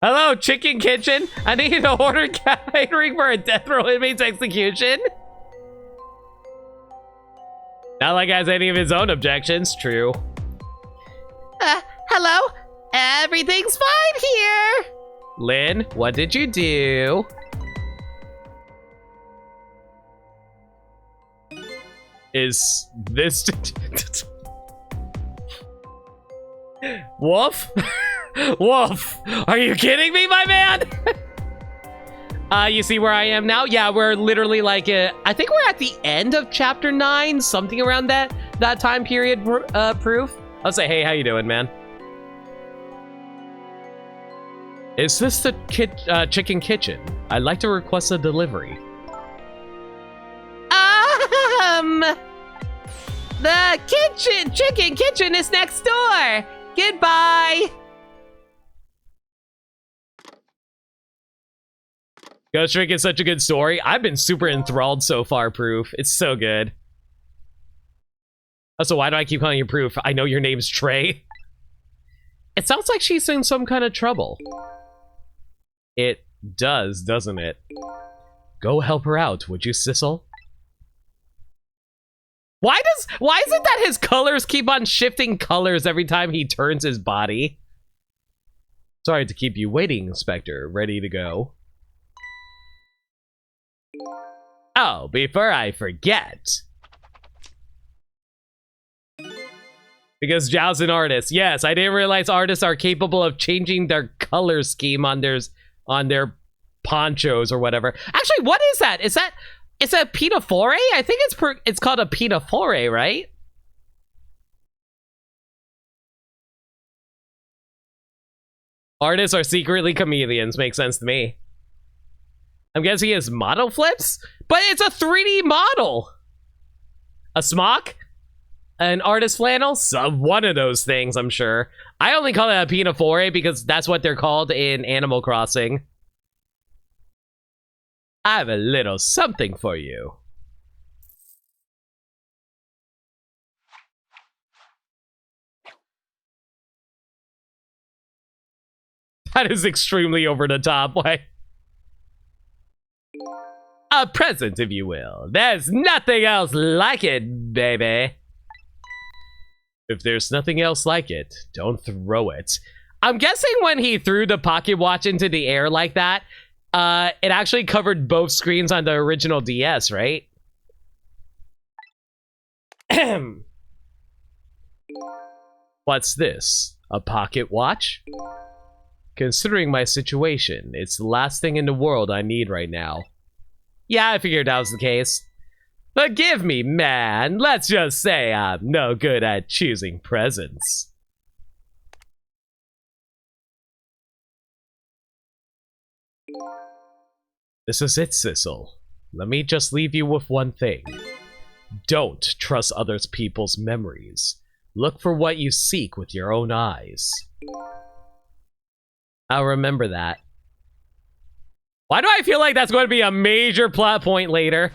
Hello, Chicken Kitchen. I need to order catering for a death row inmate's execution. Not like he has any of his own objections, true. Hello? Everything's fine here. Lynn, what did you do? Is this... Wolf? Wolf, are you kidding me, my man? You see where I am now? Yeah, we're literally like, I think we're at the end of chapter 9, something around that time period, Proof. I'll say, hey, how you doing, man? Is this the Chicken Kitchen? I'd like to request a delivery. The Chicken Kitchen is next door. Goodbye. Ghost Trick is such a good story. I've been super enthralled so far, Proof. It's so good. Also, why do I keep calling you Proof? I know your name's Trey. It sounds like she's in some kind of trouble. It does, doesn't it? Go help her out, would you, Sissel? Why is it that his colors keep on shifting colors every time he turns his body? Sorry to keep you waiting, Inspector. Ready to go. Oh, before I forget. Because Zhao's an artist. Yes, I didn't realize artists are capable of changing their color scheme on their ponchos or whatever. Actually, what is that? Is that pinafore? I think it's called a pinafore, right? Artists are secretly chameleons. Makes sense to me. I'm guessing his model flips, but it's a 3D model. A smock? An artist flannel? One of those things, I'm sure. I only call it a pinafore because that's what they're called in Animal Crossing. I have a little something for you. That is extremely over the top. Why? A present, if you will. There's nothing else like it, baby. If there's nothing else like it, don't throw it. I'm guessing when he threw the pocket watch into the air like that, it actually covered both screens on the original DS, right? What's this? A pocket watch? Considering my situation, it's the last thing in the world I need right now. Yeah, I figured that was the case. Forgive me, man. Let's just say I'm no good at choosing presents. This is it, Sissel. Let me just leave you with one thing. Don't trust other people's memories. Look for what you seek with your own eyes. I'll remember that. Why do I feel like that's going to be a major plot point later?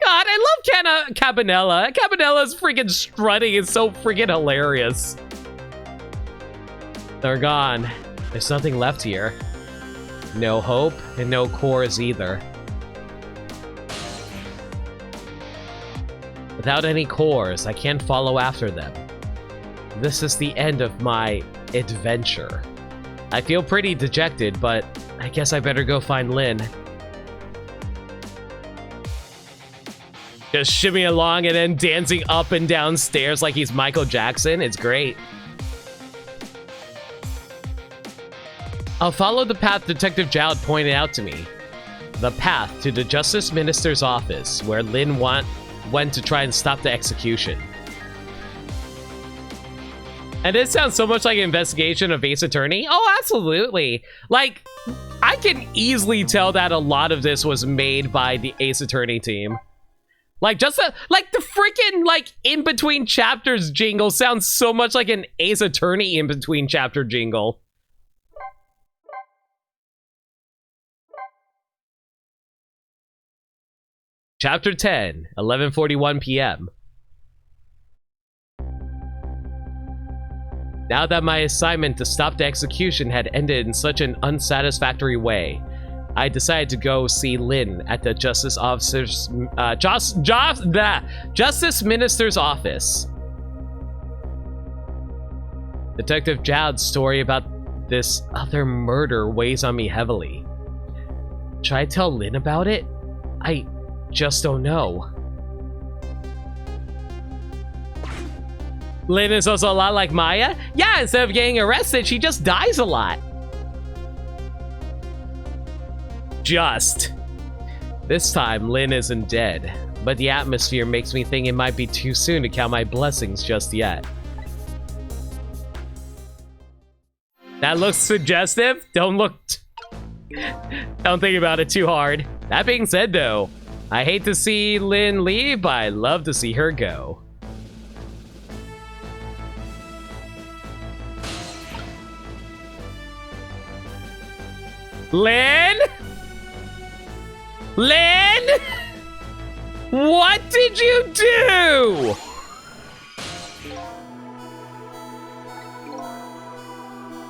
God, I love Cabanella. Cabanella's freaking strutting is so freaking hilarious. They're gone. There's nothing left here. No hope and no cores either. Without any cores, I can't follow after them. This is the end of my adventure. I feel pretty dejected, but I guess I better go find Lynn. Just shimmy along and then dancing up and down stairs like he's Michael Jackson. It's great. I'll follow the path Detective Jowd pointed out to me. The path to the Justice Minister's office, where Lynn went to try and stop the execution. And it sounds so much like an investigation of Ace Attorney. Oh, absolutely. Like, I can easily tell that a lot of this was made by the Ace Attorney team. Like, just the freaking, like, in-between chapters jingle sounds so much like an Ace Attorney in-between chapter jingle. Chapter 10, 11:41 p.m. Now that my assignment to stop the execution had ended in such an unsatisfactory way, I decided to go see Lynn at the Justice Minister's office. Detective Jowd's story about this other murder weighs on me heavily. Should I tell Lynn about it? I just don't know. Lynn is also a lot like Maya. Yeah, instead of getting arrested, she just dies a lot. Just. This time, Lynn isn't dead, but the atmosphere makes me think it might be too soon to count my blessings just yet. That looks suggestive. Don't think about it too hard. That being said, though, I hate to see Lynn leave, but I love to see her go. Lynn? Lynn? What did you do?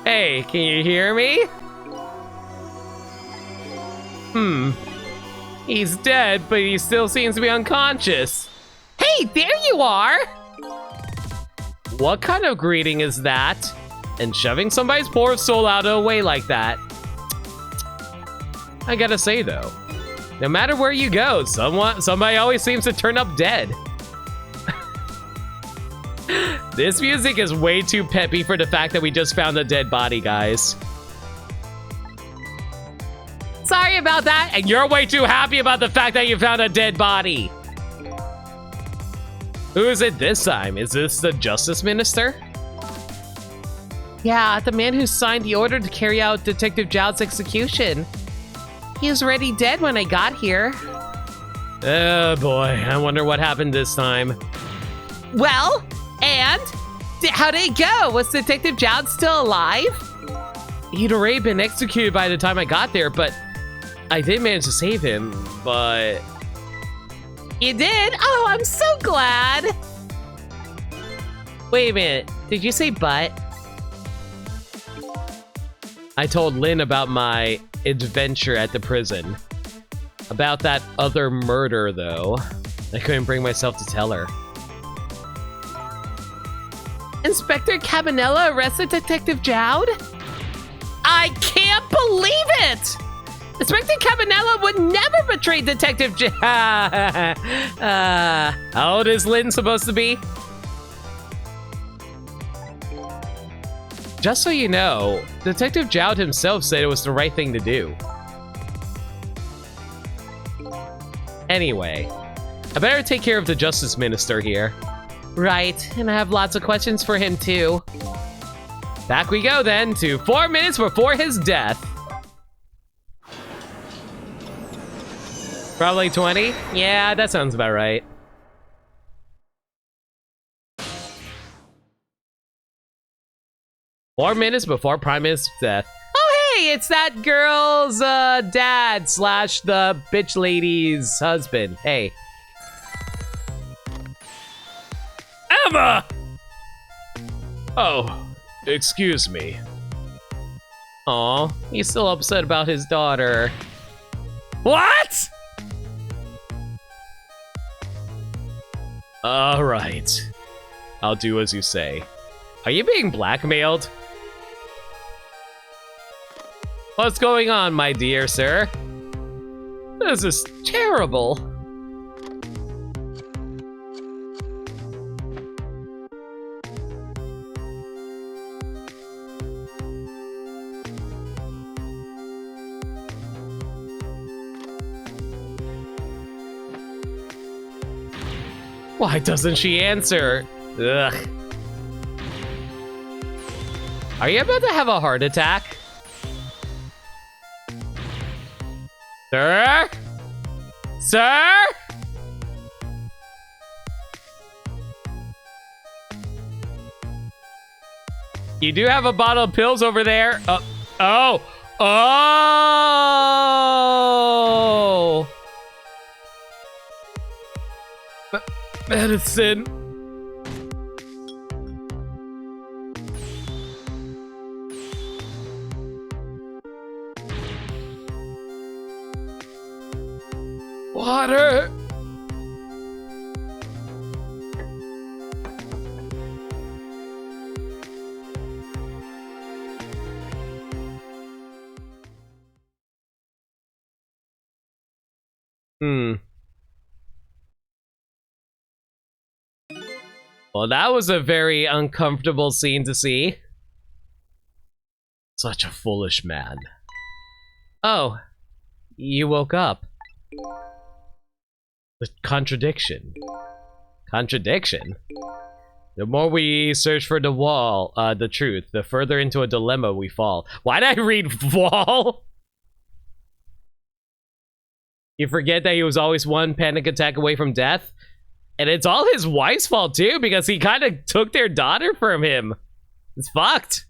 Hey, can you hear me? He's dead, but he still seems to be unconscious. Hey, there you are! What kind of greeting is that? And shoving somebody's poor soul out of the way like that. I gotta say though, no matter where you go, somebody always seems to turn up dead. This music is way too peppy for the fact that we just found a dead body, guys. Sorry about that. And you're way too happy about the fact that you found a dead body. Who is it this time? Is this the Justice Minister? Yeah, the man who signed the order to carry out Detective Zhao's execution. He was already dead when I got here. Oh boy, I wonder what happened this time. Well, and? How did it go? Was Detective Zhao still alive? He'd already been executed by the time I got there, but I did manage to save him, but... You did? Oh, I'm so glad. Wait a minute, did you say but? I told Lynn about my adventure at the prison. About that other murder, though. I couldn't bring myself to tell her. Inspector Cabanella arrested Detective Zhao? I can't believe it! Inspector Cabanella would never betray Detective Zhao. How old is Lynn supposed to be? Just so you know, Detective Zhao himself said it was the right thing to do. Anyway, I better take care of the Justice Minister here. Right, and I have lots of questions for him too. Back we go then to 4 minutes before his death. Probably 20? Yeah, that sounds about right. Four minutes before Prime Minister's death. Oh hey, it's that girl's dad slash the bitch lady's husband. Hey. Emma! Oh, excuse me. Aw, he's still upset about his daughter. What? Alright. I'll do as you say. Are you being blackmailed? What's going on, my dear sir? This is terrible. Why doesn't she answer? Ugh. Are you about to have a heart attack? Sir? Sir? You do have a bottle of pills over there. Oh! Medicine. Water. Well, that was a very uncomfortable scene to see. Such a foolish man. Oh, you woke up. The contradiction. Contradiction? The more we search for the truth, the further into a dilemma we fall. Why did I read wall? You forget that he was always one panic attack away from death? And it's all his wife's fault too, because he kind of took their daughter from him. It's fucked.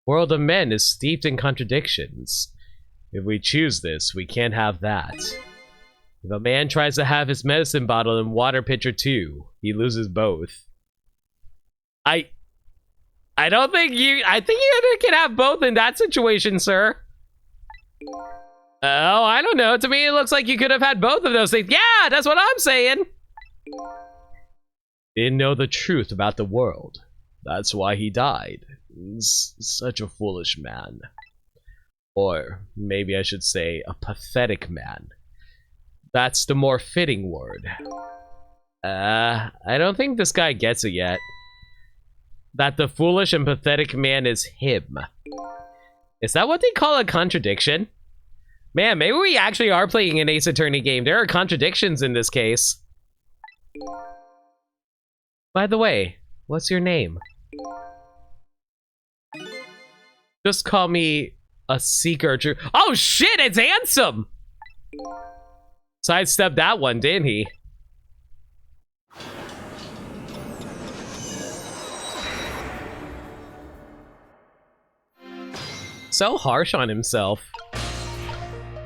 World of men is steeped in contradictions. If we choose this, we can't have that. If a man tries to have his medicine bottle and water pitcher too, he loses both. I don't think I think you can have both in that situation, sir. Oh, I don't know. To me, it looks like you could have had both of those things. Yeah, that's what I'm saying. Didn't know the truth about the world. That's why he died. He's such a foolish man. Or maybe I should say a pathetic man. That's the more fitting word. I don't think this guy gets it yet. That the foolish and pathetic man is him. Is that what they call a contradiction? Man, maybe we actually are playing an Ace Attorney game. There are contradictions in this case. By the way, what's your name? Just call me a seeker. Oh shit, it's Handsome! Sidestepped that one, didn't he? So harsh on himself.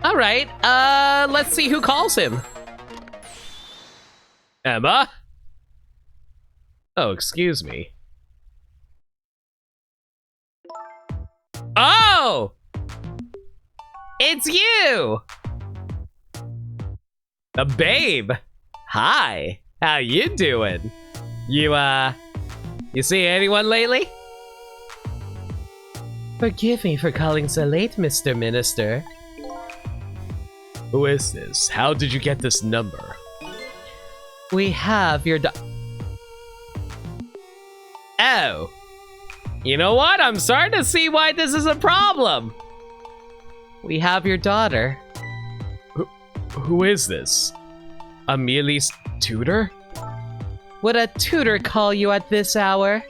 Alright, let's see who calls him. Emma? Oh, excuse me. Oh! It's you! A babe! Hi! How you doing? You see anyone lately? Forgive me for calling so late, Mr. Minister. Who is this? How did you get this number? We have your Oh! You know what? I'm starting to see why this is a problem! We have your daughter. Who is this? Amelia's tutor? Would a tutor call you at this hour?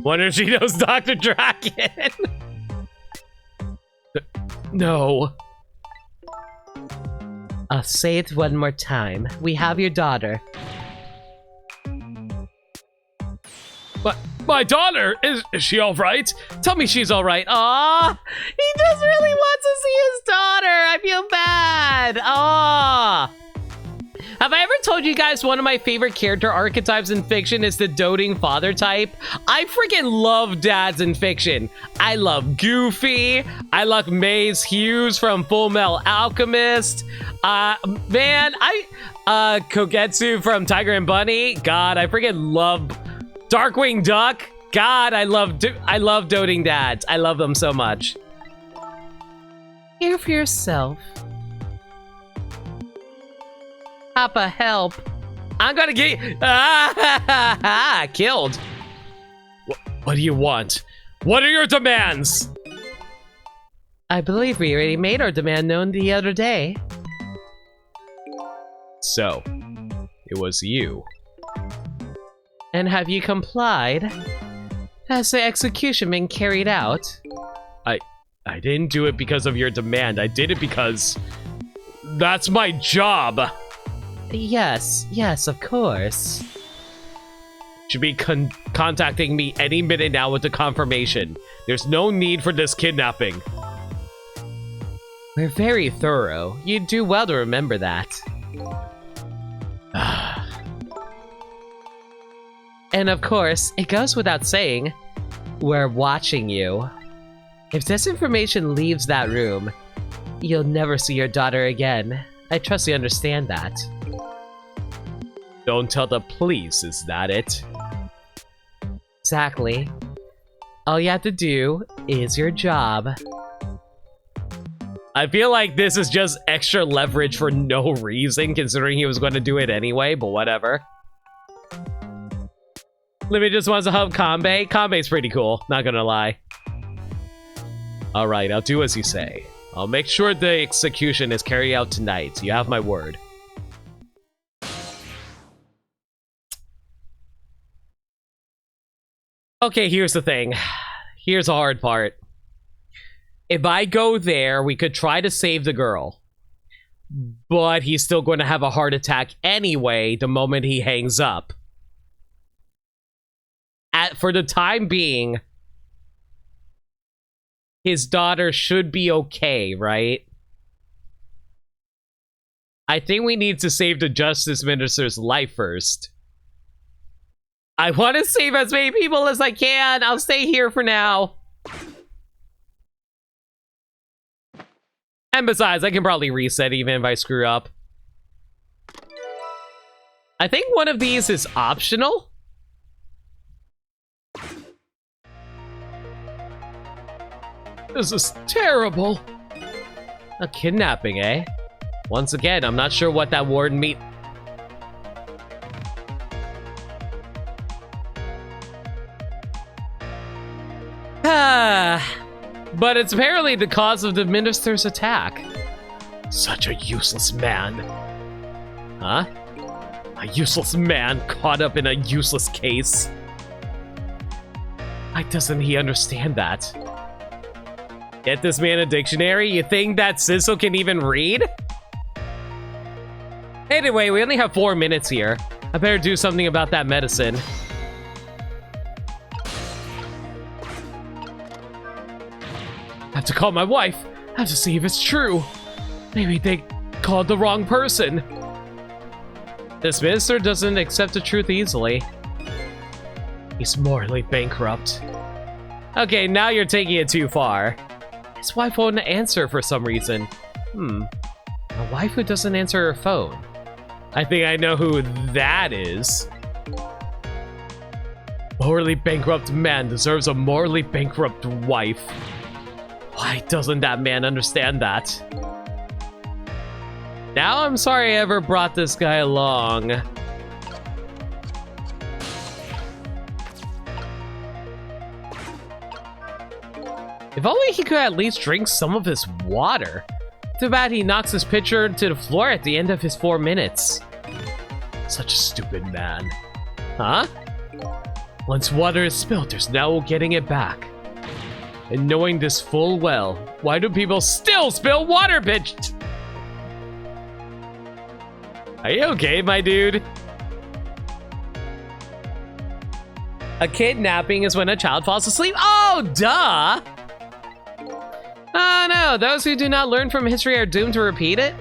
Wonder if she knows Dr. Draken. No. I'll say it one more time. We have your daughter. But my daughter, is she all right? Tell me she's all right. Aw, he just really wants to see his daughter. I feel bad. Aw. Have I ever told you guys one of my favorite character archetypes in fiction is the doting father type? I freaking love dads in fiction. I love Goofy. I love Maze Hughes from Full Metal Alchemist. Man, Kogetsu from Tiger and Bunny. God, I freaking love Darkwing Duck. God, I love doting dads. I love them so much. Hear for yourself. Papa, help. I'm gonna get killed. What do you want? What are your demands? I believe we already made our demand known the other day. So, it was you. And have you complied? Has the execution been carried out? I didn't do it because of your demand. I did it because that's my job. Yes, of course. Should be contacting me any minute now with the confirmation. There's no need for this kidnapping. We're very thorough. You'd do well to remember that. And of course, it goes without saying, we're watching you. If this information leaves that room, you'll never see your daughter again. I trust you understand that. Don't tell the police, is that it? Exactly. All you have to do is your job. I feel like this is just extra leverage for no reason, considering he was going to do it anyway, but whatever. Libby just wants to help Kanbei. Kanbei's pretty cool, not gonna lie. Alright, I'll do as you say. I'll make sure the execution is carried out tonight. You have my word. Okay, here's the thing. Here's the hard part. If I go there, we could try to save the girl. But he's still going to have a heart attack anyway the moment he hangs up. For the time being, his daughter should be okay, right? I think we need to save the Justice Minister's life first. I want to save as many people as I can. I'll stay here for now. And besides, I can probably reset even if I screw up. I think one of these is optional. This is terrible. A kidnapping, eh? Once again, I'm not sure what that warden mean. But it's apparently the cause of the minister's attack. Such a useless man. Huh? A useless man caught up in a useless case. Why doesn't he understand that? Get this man a dictionary? You think that Sizzle can even read? Anyway, we only have 4 minutes here. I better do something about that medicine. I have to call my wife. I have to see if it's true. Maybe they called the wrong person. This minister doesn't accept the truth easily. He's morally bankrupt. Okay, now you're taking it too far. His wife won't answer for some reason. A wife who doesn't answer her phone. I think I know who that is. Morally bankrupt man deserves a morally bankrupt wife. Why doesn't that man understand that? Now I'm sorry I ever brought this guy along. If only he could at least drink some of his water. Too bad he knocks his pitcher to the floor at the end of his 4 minutes. Such a stupid man. Huh? Once water is spilled, there's no getting it back. And knowing this full well, why do people still spill water, bitch? Are you okay, my dude? A kidnapping is when a child falls asleep. Oh, duh! Oh no, those who do not learn from history are doomed to repeat it?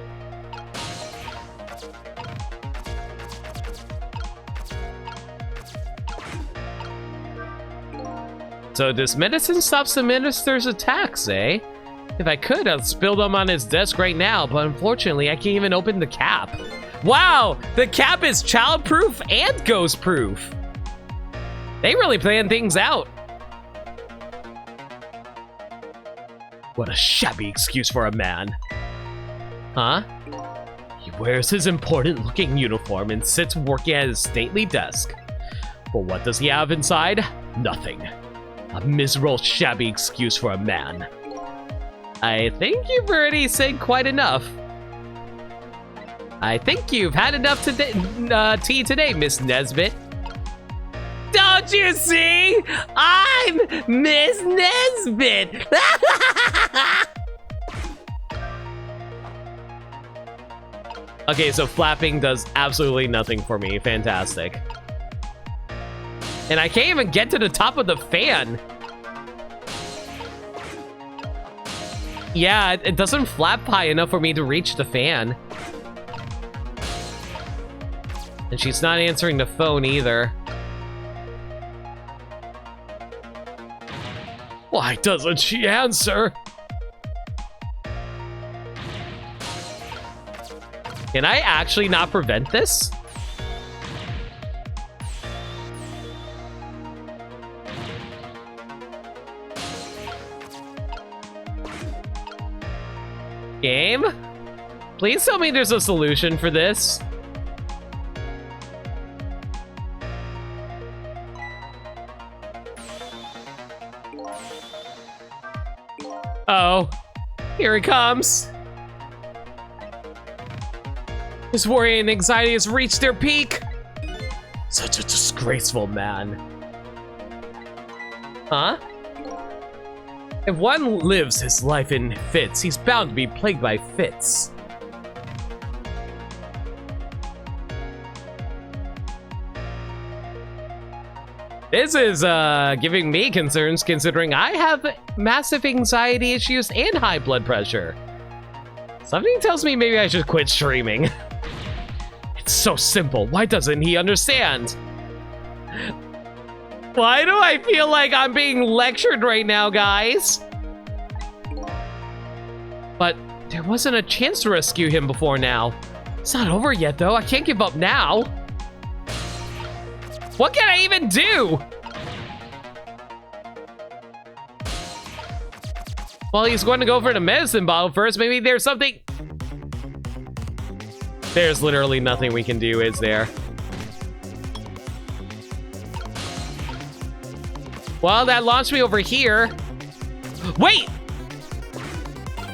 So this medicine stops the minister's attacks, eh? If I could, I'd spill them on his desk right now, but unfortunately I can't even open the cap. Wow, the cap is child-proof and ghost-proof. They really planned things out. What a shabby excuse for a man. Huh? He wears his important-looking uniform and sits working at his stately desk. But what does he have inside? Nothing. A miserable, shabby excuse for a man. I think you've already said quite enough. I think you've had enough tea today, Miss Nesbit. Don't you see? I'm Miss Nesbit! Okay, so flapping does absolutely nothing for me. Fantastic. And I can't even get to the top of the fan. Yeah, it doesn't flap high enough for me to reach the fan. And she's not answering the phone either. Why doesn't she answer? Can I actually not prevent this? Game? Please tell me there's a solution for this. Oh, here it comes. His worry and anxiety has reached their peak. Such a disgraceful man. Huh? If one lives his life in fits, he's bound to be plagued by fits. This is giving me concerns considering I have massive anxiety issues and high blood pressure. Something tells me maybe I should quit streaming. It's so simple. Why doesn't he understand? Why do I feel like I'm being lectured right now, guys? But There wasn't a chance to rescue him before now. It's not over yet, though. I can't give up now. What can I even do? Well, he's going to go for the medicine bottle first. Maybe there's something... There's literally nothing we can do, is there? Well, that launched me over here. Wait!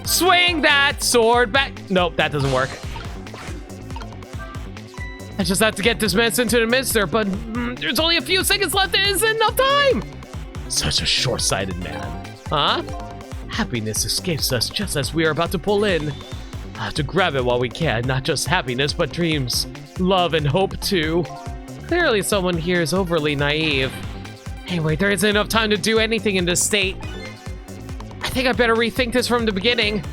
Swing that sword back. Nope, that doesn't work. I just have to get this medicine to the minister, but there's only a few seconds left. There isn't enough time. Such a short-sighted man. Huh? Happiness escapes us just as we are about to pull in. I have to grab it while we can. Not just happiness, but dreams, love, and hope too. Clearly someone here is overly naive. Anyway, there isn't enough time to do anything in this state. I think I better rethink this from the beginning.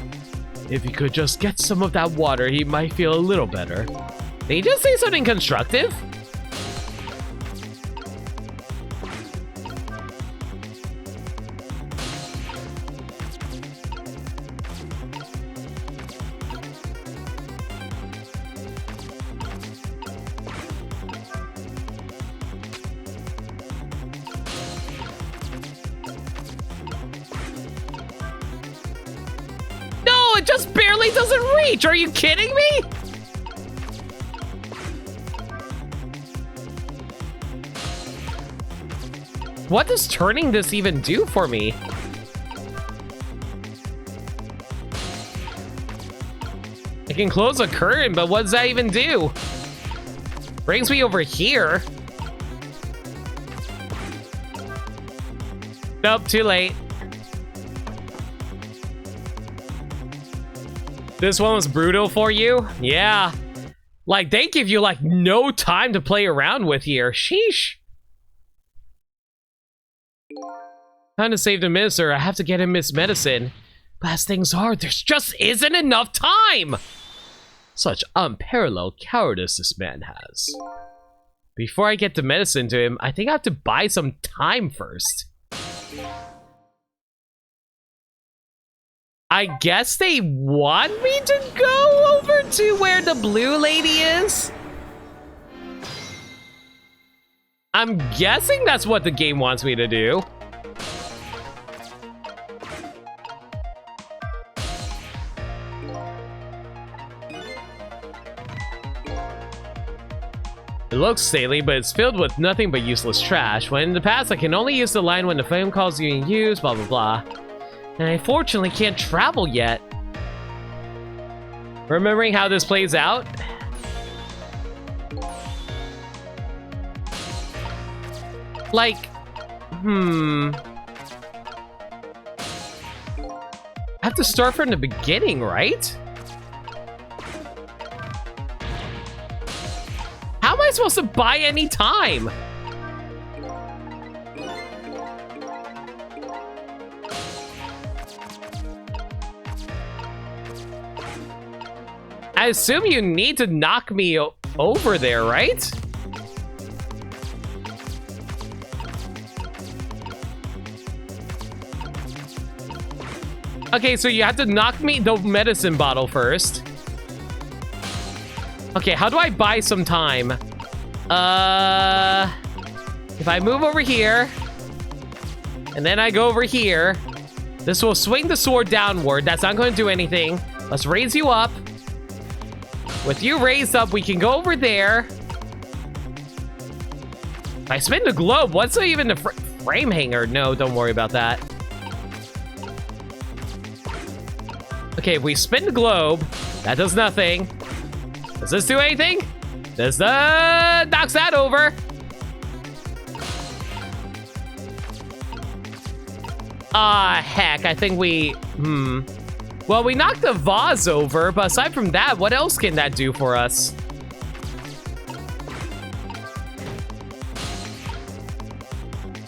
If he could just get some of that water, he might feel a little better. Did he just say something constructive? No, it just barely doesn't reach. Are you kidding me? What does turning this even do for me? I can close a curtain, but what does that even do? Brings me over here. Nope, too late. This one was brutal for you? Yeah. Like, they give you, like, no time to play around with here. Sheesh. Time to save the minister. I have to get him his medicine. But as things are, there just isn't enough time! Such unparalleled cowardice this man has. Before I get the medicine to him, I think I have to buy some time first. I guess they want me to go over to where the blue lady is? I'm guessing that's what the game wants me to do. It looks stately, but it's filled with nothing but useless trash. When in the past, I can only use the line when the phone calls you and use, blah, blah, blah. And I fortunately can't travel yet. Remembering how this plays out? Like, I have to start from the beginning, right? How am I supposed to buy any time? I assume you need to knock me over there, right? Okay, so you have to knock me the medicine bottle first. Okay, how do I buy some time? If I move over here, and then I go over here, this will swing the sword downward. That's not going to do anything. Let's raise you up. With you raised up, we can go over there. If I spin the globe, what's even the frame hanger? No, don't worry about that. Okay, if we spin the globe, that does nothing. Does this do anything? This knocks that over. Ah, heck, I think we... Well, we knocked the vase over, but aside from that, what else can that do for us?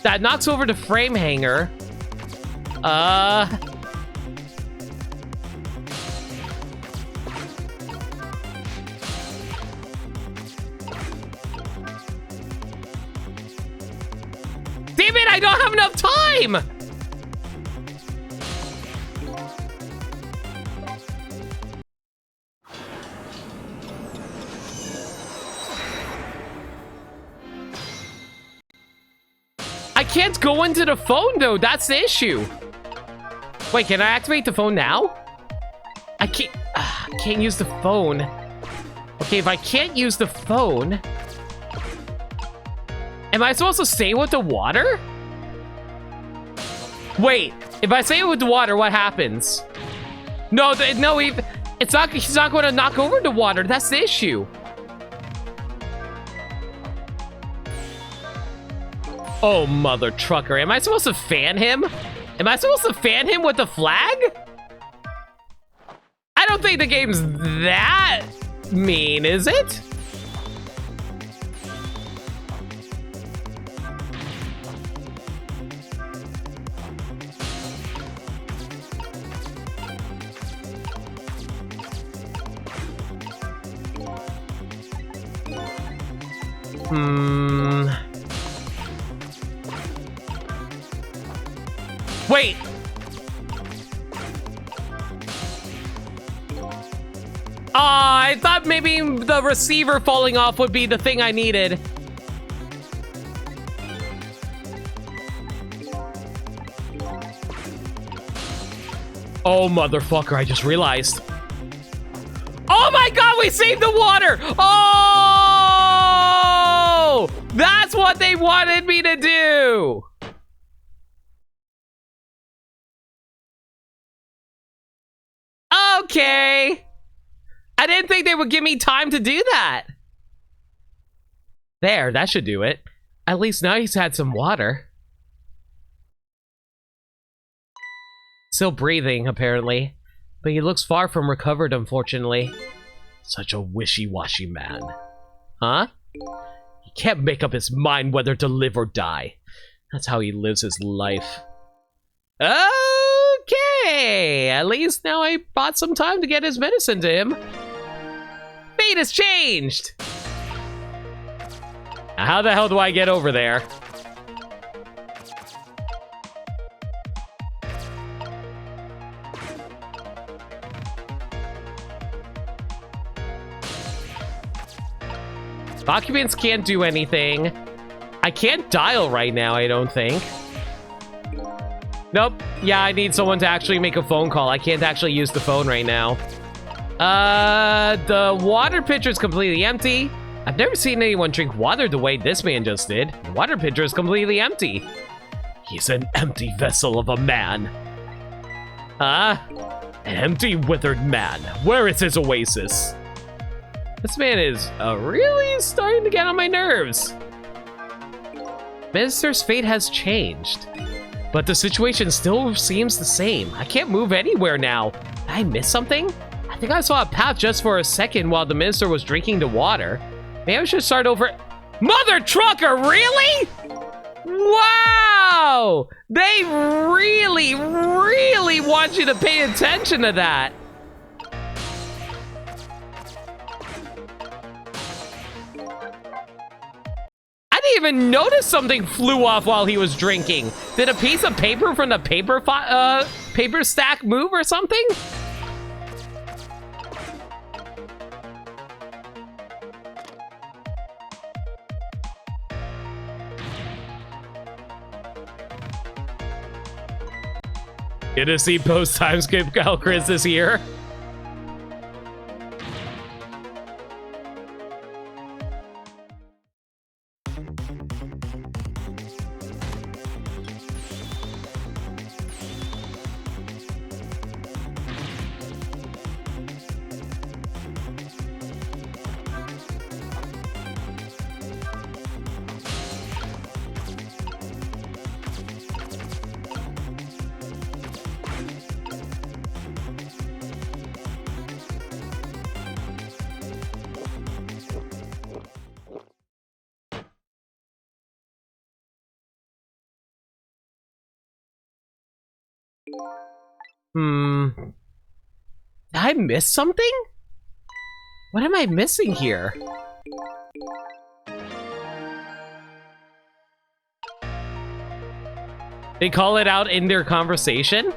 That knocks over the frame hanger. Damn it, I don't have enough time! can't go into the phone, though. That's the issue. Wait, can I activate the phone now? I can't use the phone. Okay, if I can't use the phone... Am I supposed to stay with the water? Wait, if I stay with the water, what happens? No, he's not going to knock over the water. That's the issue. Oh, mother trucker. Am I supposed to fan him? Am I supposed to fan him with the flag? I don't think the game's that mean, is it? Wait. I thought maybe the receiver falling off would be the thing I needed. Oh, motherfucker, I just realized. Oh my god, we saved the water! Oh! That's what they wanted me to do! Okay. I didn't think they would give me time to do that. There, that should do it. At least now he's had some water. Still breathing, apparently. But he looks far from recovered, unfortunately. Such a wishy-washy man. Huh? He can't make up his mind whether to live or die. That's how he lives his life. Okay! At least now I bought some time to get his medicine to him. Fate has changed! Now, how the hell do I get over there? Occupants can't do anything. I can't dial right now, I don't think. Nope. Yeah, I need someone to actually make a phone call. I can't actually use the phone right now. The water pitcher is completely empty. I've never seen anyone drink water the way this man just did. The water pitcher is completely empty. He's an empty vessel of a man. An empty, withered man. Where is his oasis? This man is really starting to get on my nerves. Minister's fate has changed, but the situation still seems the same. I can't move anywhere now. Did I miss something? I think I saw a path just for a second while the minister was drinking the water. Maybe I should start over. Mother trucker, really? Wow! They really, really want you to pay attention to that. I didn't even notice something flew off while he was drinking. Did a piece of paper from the paper stack move or something? Gonna see post time skip Cal Chris this year. Did I miss something? What am I missing here? They call it out in their conversation?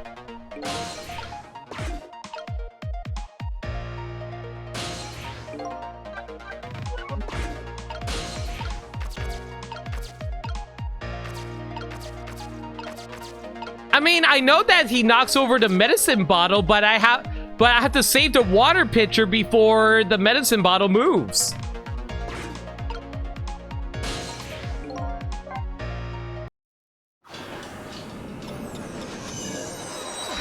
mean, I know that he knocks over the medicine bottle, but I have to save the water pitcher before the medicine bottle moves.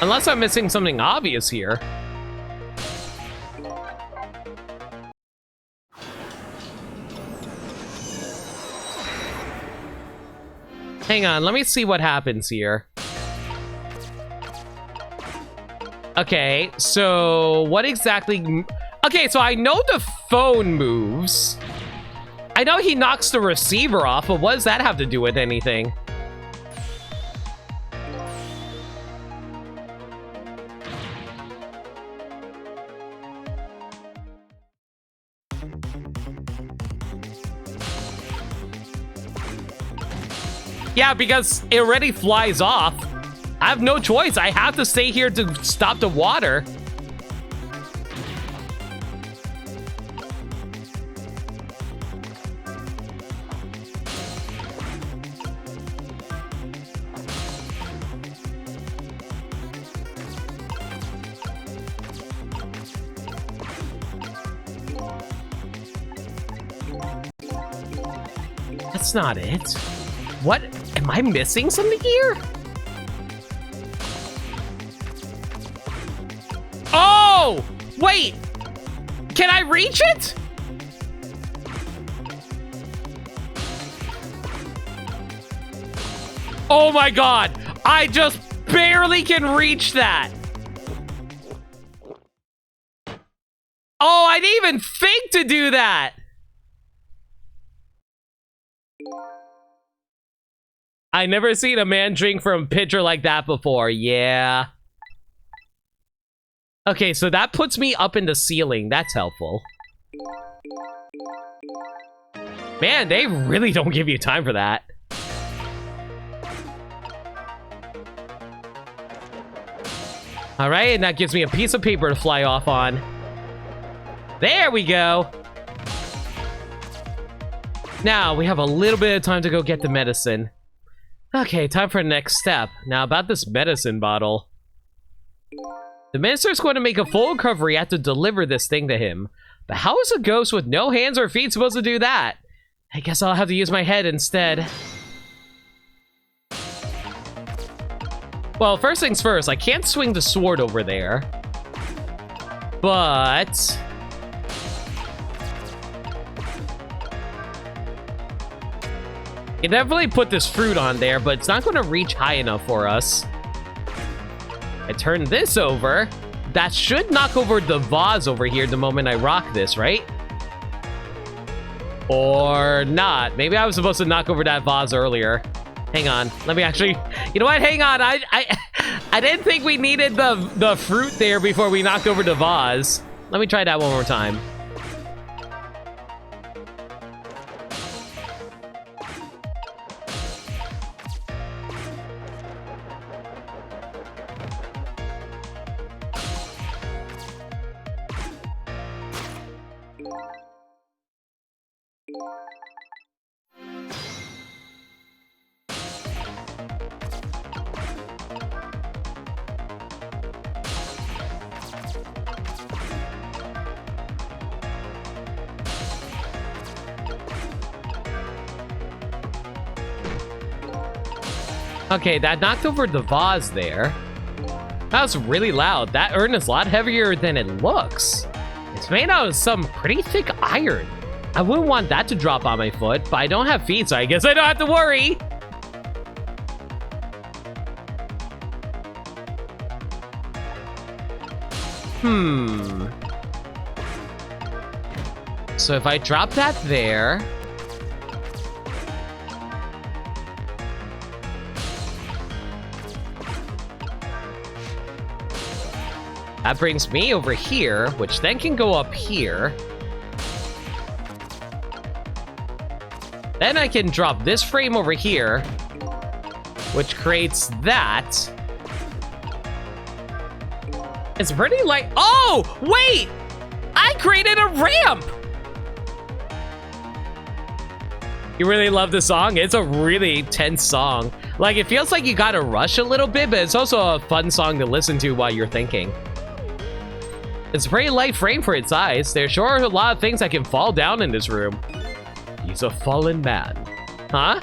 Unless I'm missing something obvious here. Hang on, let me see what happens here. Okay, so what exactly... Okay, so I know the phone moves. I know he knocks the receiver off, but what does that have to do with anything? Yeah, because it already flies off. I have no choice. I have to stay here to stop the water. That's not it. What? Am I missing something here? Oh! Wait! Can I reach it? Oh my god! I just barely can reach that! Oh, I didn't even think to do that! I never seen a man drink from a pitcher like that before. Yeah. Okay, so that puts me up in the ceiling. That's helpful. Man, they really don't give you time for that. Alright, and that gives me a piece of paper to fly off on. There we go. Now, we have a little bit of time to go get the medicine. Okay, time for the next step. Now, about this medicine bottle. The minister's going to make a full recovery. I have to deliver this thing to him. But how is a ghost with no hands or feet supposed to do that? I guess I'll have to use my head instead. Well, first things first, I can't swing the sword over there. But... you definitely put this fruit on there, but it's not going to reach high enough for us. I turn this over. That should knock over the vase over here the moment I rock this, right? Or not. Maybe I was supposed to knock over that vase earlier. Hang on. Let me actually... you know what? Hang on. I didn't think we needed the fruit there before we knocked over the vase. Let me try that one more time. Okay, that knocked over the vase there. That was really loud. That urn is a lot heavier than it looks. It's made out of some pretty thick iron. I wouldn't want that to drop on my foot, but I don't have feet, so I guess I don't have to worry. So if I drop that there... that brings me over here, which then can go up here. Then I can drop this frame over here, which creates that. It's pretty light. Oh, wait! I created a ramp! You really love the song? It's a really tense song. Like, it feels like you gotta rush a little bit, but it's also a fun song to listen to while you're thinking. It's a pretty light frame for its size. There sure are a lot of things that can fall down in this room. He's a fallen man. Huh?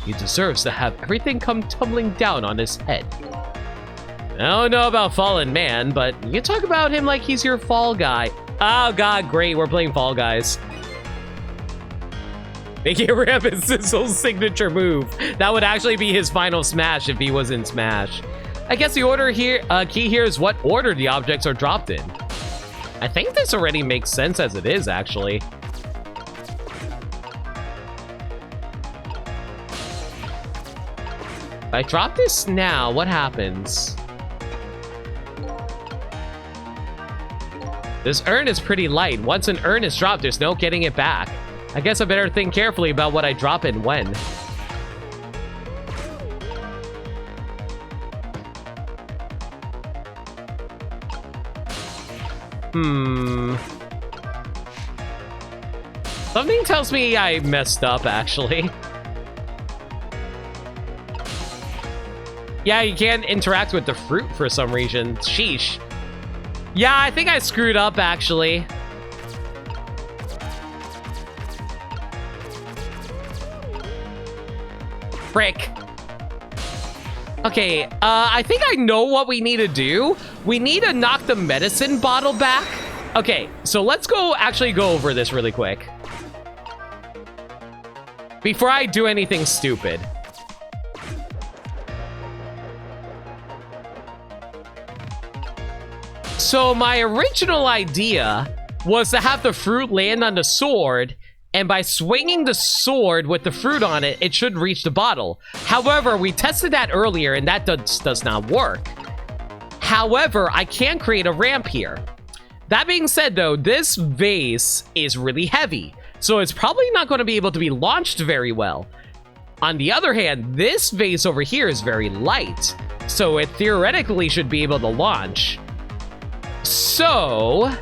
He deserves to have everything come tumbling down on his head. I don't know about fallen man, but you talk about him like he's your fall guy. Oh god, great, we're playing Fall Guys. Making Ramp is Sizzle's signature move. That would actually be his final smash if he was in Smash. I guess the order here, key here is what order the objects are dropped in. I think this already makes sense as it is, actually. If I drop this now, what happens? This urn is pretty light. Once an urn is dropped, there's no getting it back. I guess I better think carefully about what I drop and when. Something tells me I messed up, actually. Yeah, you can't interact with the fruit for some reason. Sheesh. Yeah, I think I screwed up, actually. Frick. Okay, I think I know what we need to do. We need to knock the medicine bottle back. Okay, so let's go over this really quick. Before I do anything stupid. So my original idea was to have the fruit land on the sword, and by swinging the sword with the fruit on it, it should reach the bottle. However, we tested that earlier, and that does not work. However, I can create a ramp here. That being said, though, this vase is really heavy, so it's probably not going to be able to be launched very well. On the other hand, this vase over here is very light, so it theoretically should be able to launch. So,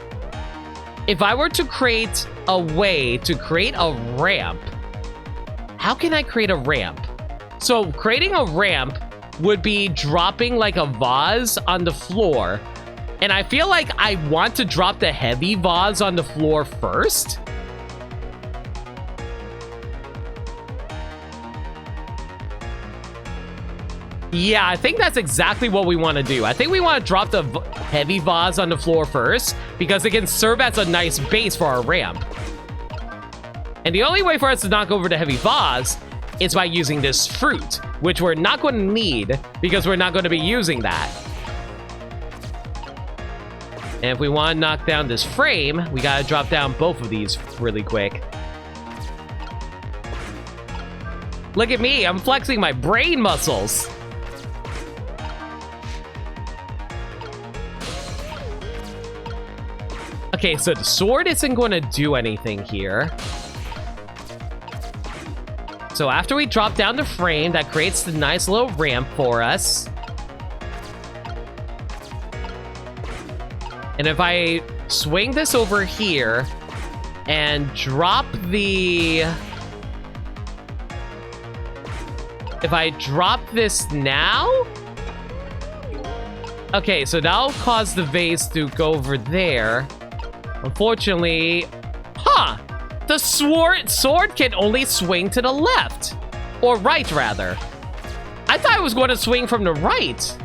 if I were to create a way to create a ramp, how can I create a ramp? So, creating a ramp would be dropping like a vase on the floor. And I feel like I want to drop the heavy vase on the floor first. Yeah, I think that's exactly what we want to do. I think we want to drop the heavy vase on the floor first because it can serve as a nice base for our ramp. And the only way for us to knock over the heavy vase is by using this fruit, which we're not going to need because we're not going to be using that. And if we want to knock down this frame, we got to drop down both of these really quick. Look at me, I'm flexing my brain muscles. Okay, so the sword isn't going to do anything here. So after we drop down the frame, that creates the nice little ramp for us. And if I swing this over here and drop the... If I drop this now... Okay, so that'll cause the vase to go over there. Unfortunately... Huh! The sword can only swing to the left. Or right, rather. I thought it was going to swing from the right.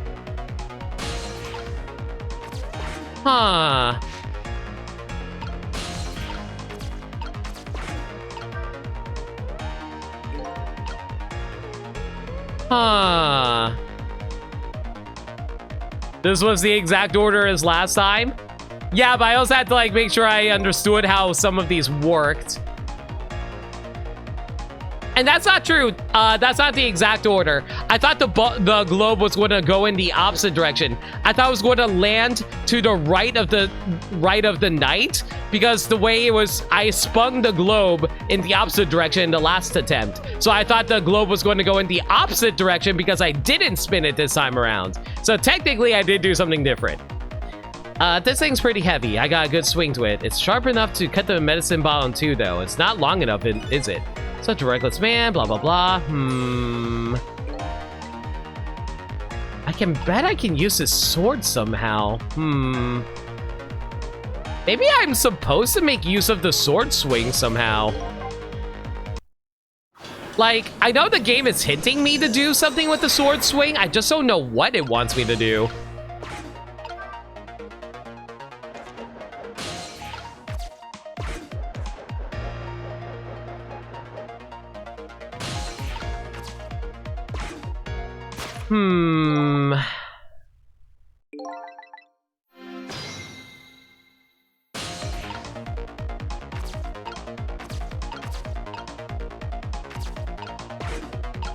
Huh. Huh. This was the exact order as last time? Yeah, but I also had to, like, make sure I understood how some of these worked. And that's not true. That's not the exact order. I thought the globe was going to go in the opposite direction. I thought it was going to land to the right of the knight, because the way it was, I spun the globe in the opposite direction in the last attempt. So I thought the globe was going to go in the opposite direction because I didn't spin it this time around. So technically, I did do something different. This thing's pretty heavy. I got a good swing to it. It's sharp enough to cut the medicine bottle in two, though. It's not long enough, is it? Such a reckless man, blah, blah, blah. can bet I can use this sword somehow. Maybe I'm supposed to make use of the sword swing somehow. Like, I know the game is hinting me to do something with the sword swing. I just don't know what it wants me to do.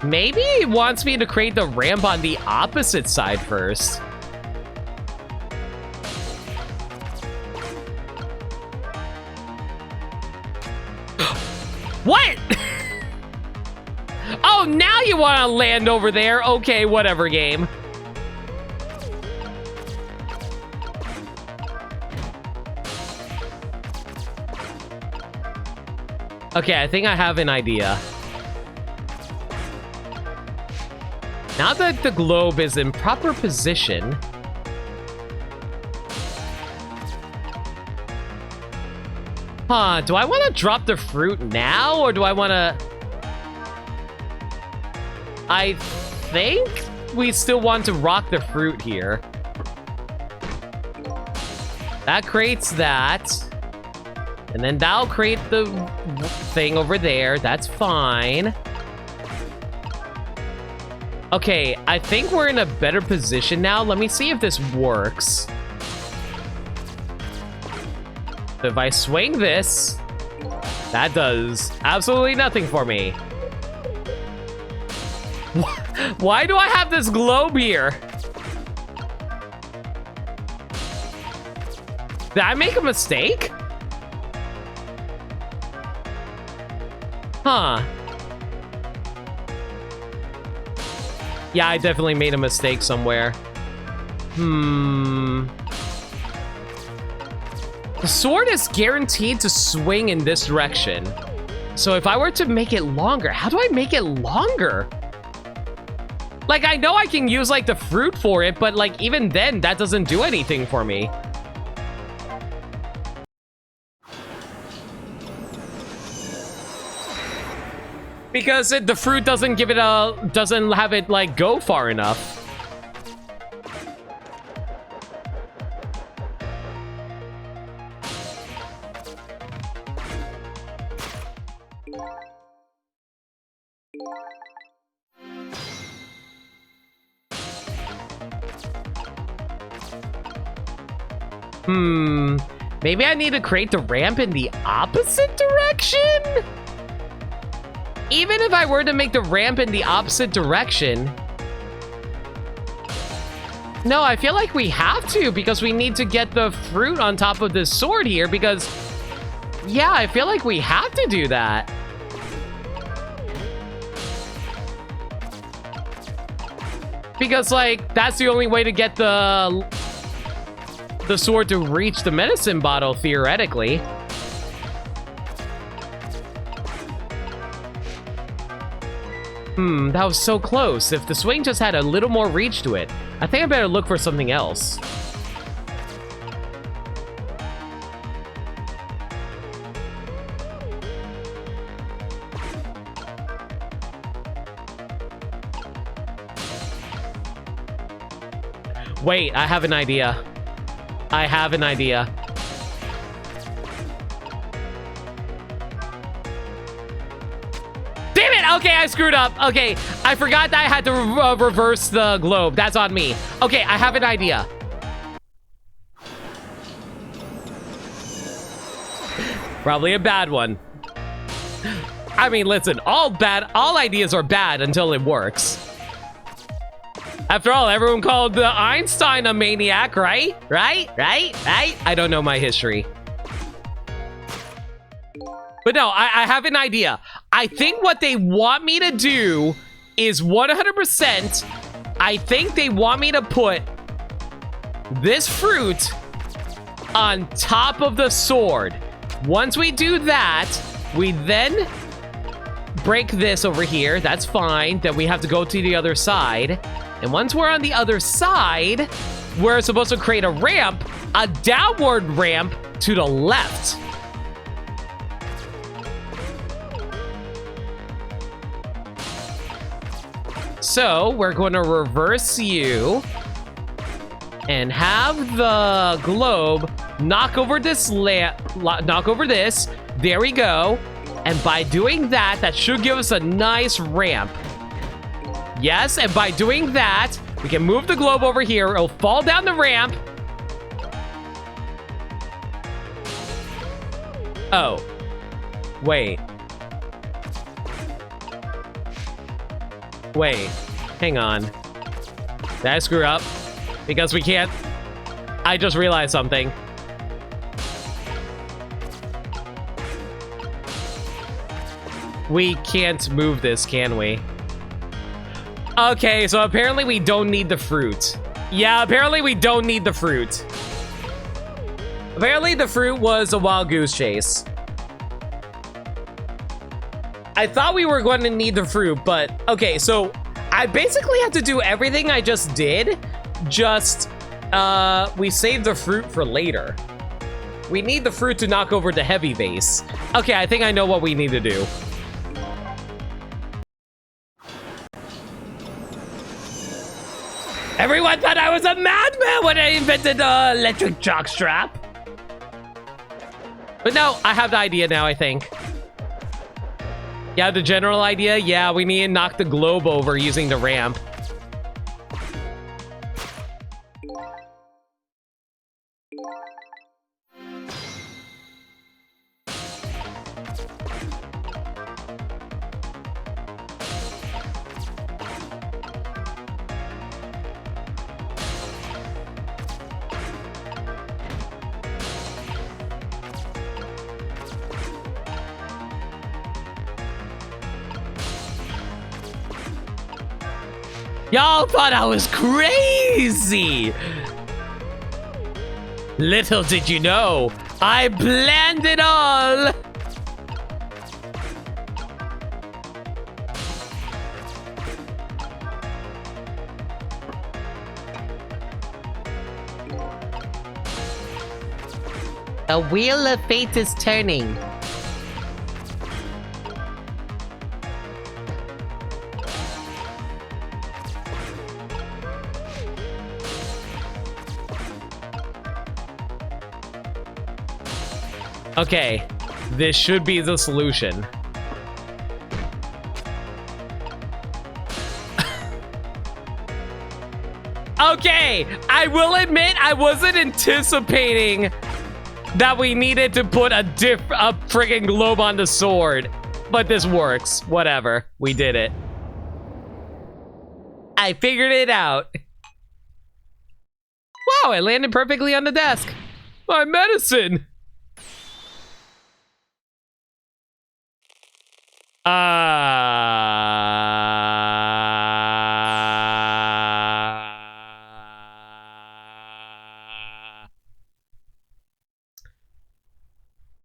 Maybe it wants me to create the ramp on the opposite side first. What? Oh, now you want to land over there? Okay, whatever, game. Okay, I think I have an idea. Now that the globe is in proper position, do I want to drop the fruit now, or do I want to... I think we still want to rock the fruit here. That creates that. And then that'll create the thing over there. That's fine. Okay, I think we're in a better position now. Let me see if this works. So if I swing this, that does absolutely nothing for me. Why do I have this globe here? Did I make a mistake? Huh. Yeah, I definitely made a mistake somewhere. The sword is guaranteed to swing in this direction. So if I were to make it longer, how do I make it longer? Like, I know I can use, like, the fruit for it, but, like, even then, that doesn't do anything for me. Because the fruit doesn't give it a... doesn't have it, like, go far enough. Maybe I need to create the ramp in the opposite direction? Even if I were to make the ramp in the opposite direction... No, I feel like we have to, because we need to get the fruit on top of this sword here, because... Yeah, I feel like we have to do that. Because, like, that's the only way to get the sword to reach the medicine bottle, theoretically. That was so close. If the swing just had a little more reach to it, I think I better look for something else. Wait, I have an idea. I have an idea. Damn it! Okay, I screwed up. Okay, I forgot that I had to reverse the globe. That's on me. Okay, I have an idea. Probably a bad one. I mean, listen, all ideas are bad until it works. After all, everyone called Einstein a maniac, right? Right? I don't know my history. But no, I have an idea. I think what they want me to do is 100%, I think they want me to put this fruit on top of the sword. Once we do that, we then break this over here. That's fine. Then we have to go to the other side. And once we're on the other side, we're supposed to create a ramp, a downward ramp to the left. So we're going to reverse you and have the globe knock over this knock over this. There we go. And by doing that, that should give us a nice ramp. Yes, and by doing that, we can move the globe over here. It'll fall down the ramp. Oh. Wait. Wait. Hang on. Did I screw up? Because we can't... I just realized something. We can't move this, can we? Okay, so apparently we don't need the fruit. Yeah, apparently we don't need the fruit. Apparently the fruit was a wild goose chase. I thought we were going to need the fruit, but... Okay, so I basically had to do everything I just did. Just, we saved the fruit for later. We need the fruit to knock over the heavy base. Okay, I think I know what we need to do. Everyone thought I was a madman when I invented the electric jockstrap. But no, I have the idea now, I think. Yeah, the general idea? Yeah, we need to knock the globe over using the ramp. Y'all thought I was crazy! Little did you know, I planned it all! The wheel of fate is turning. Okay, this should be the solution. Okay, I will admit I wasn't anticipating that we needed to put a friggin' globe on the sword. But this works. Whatever. We did it. I figured it out. Wow, I landed perfectly on the desk. My medicine!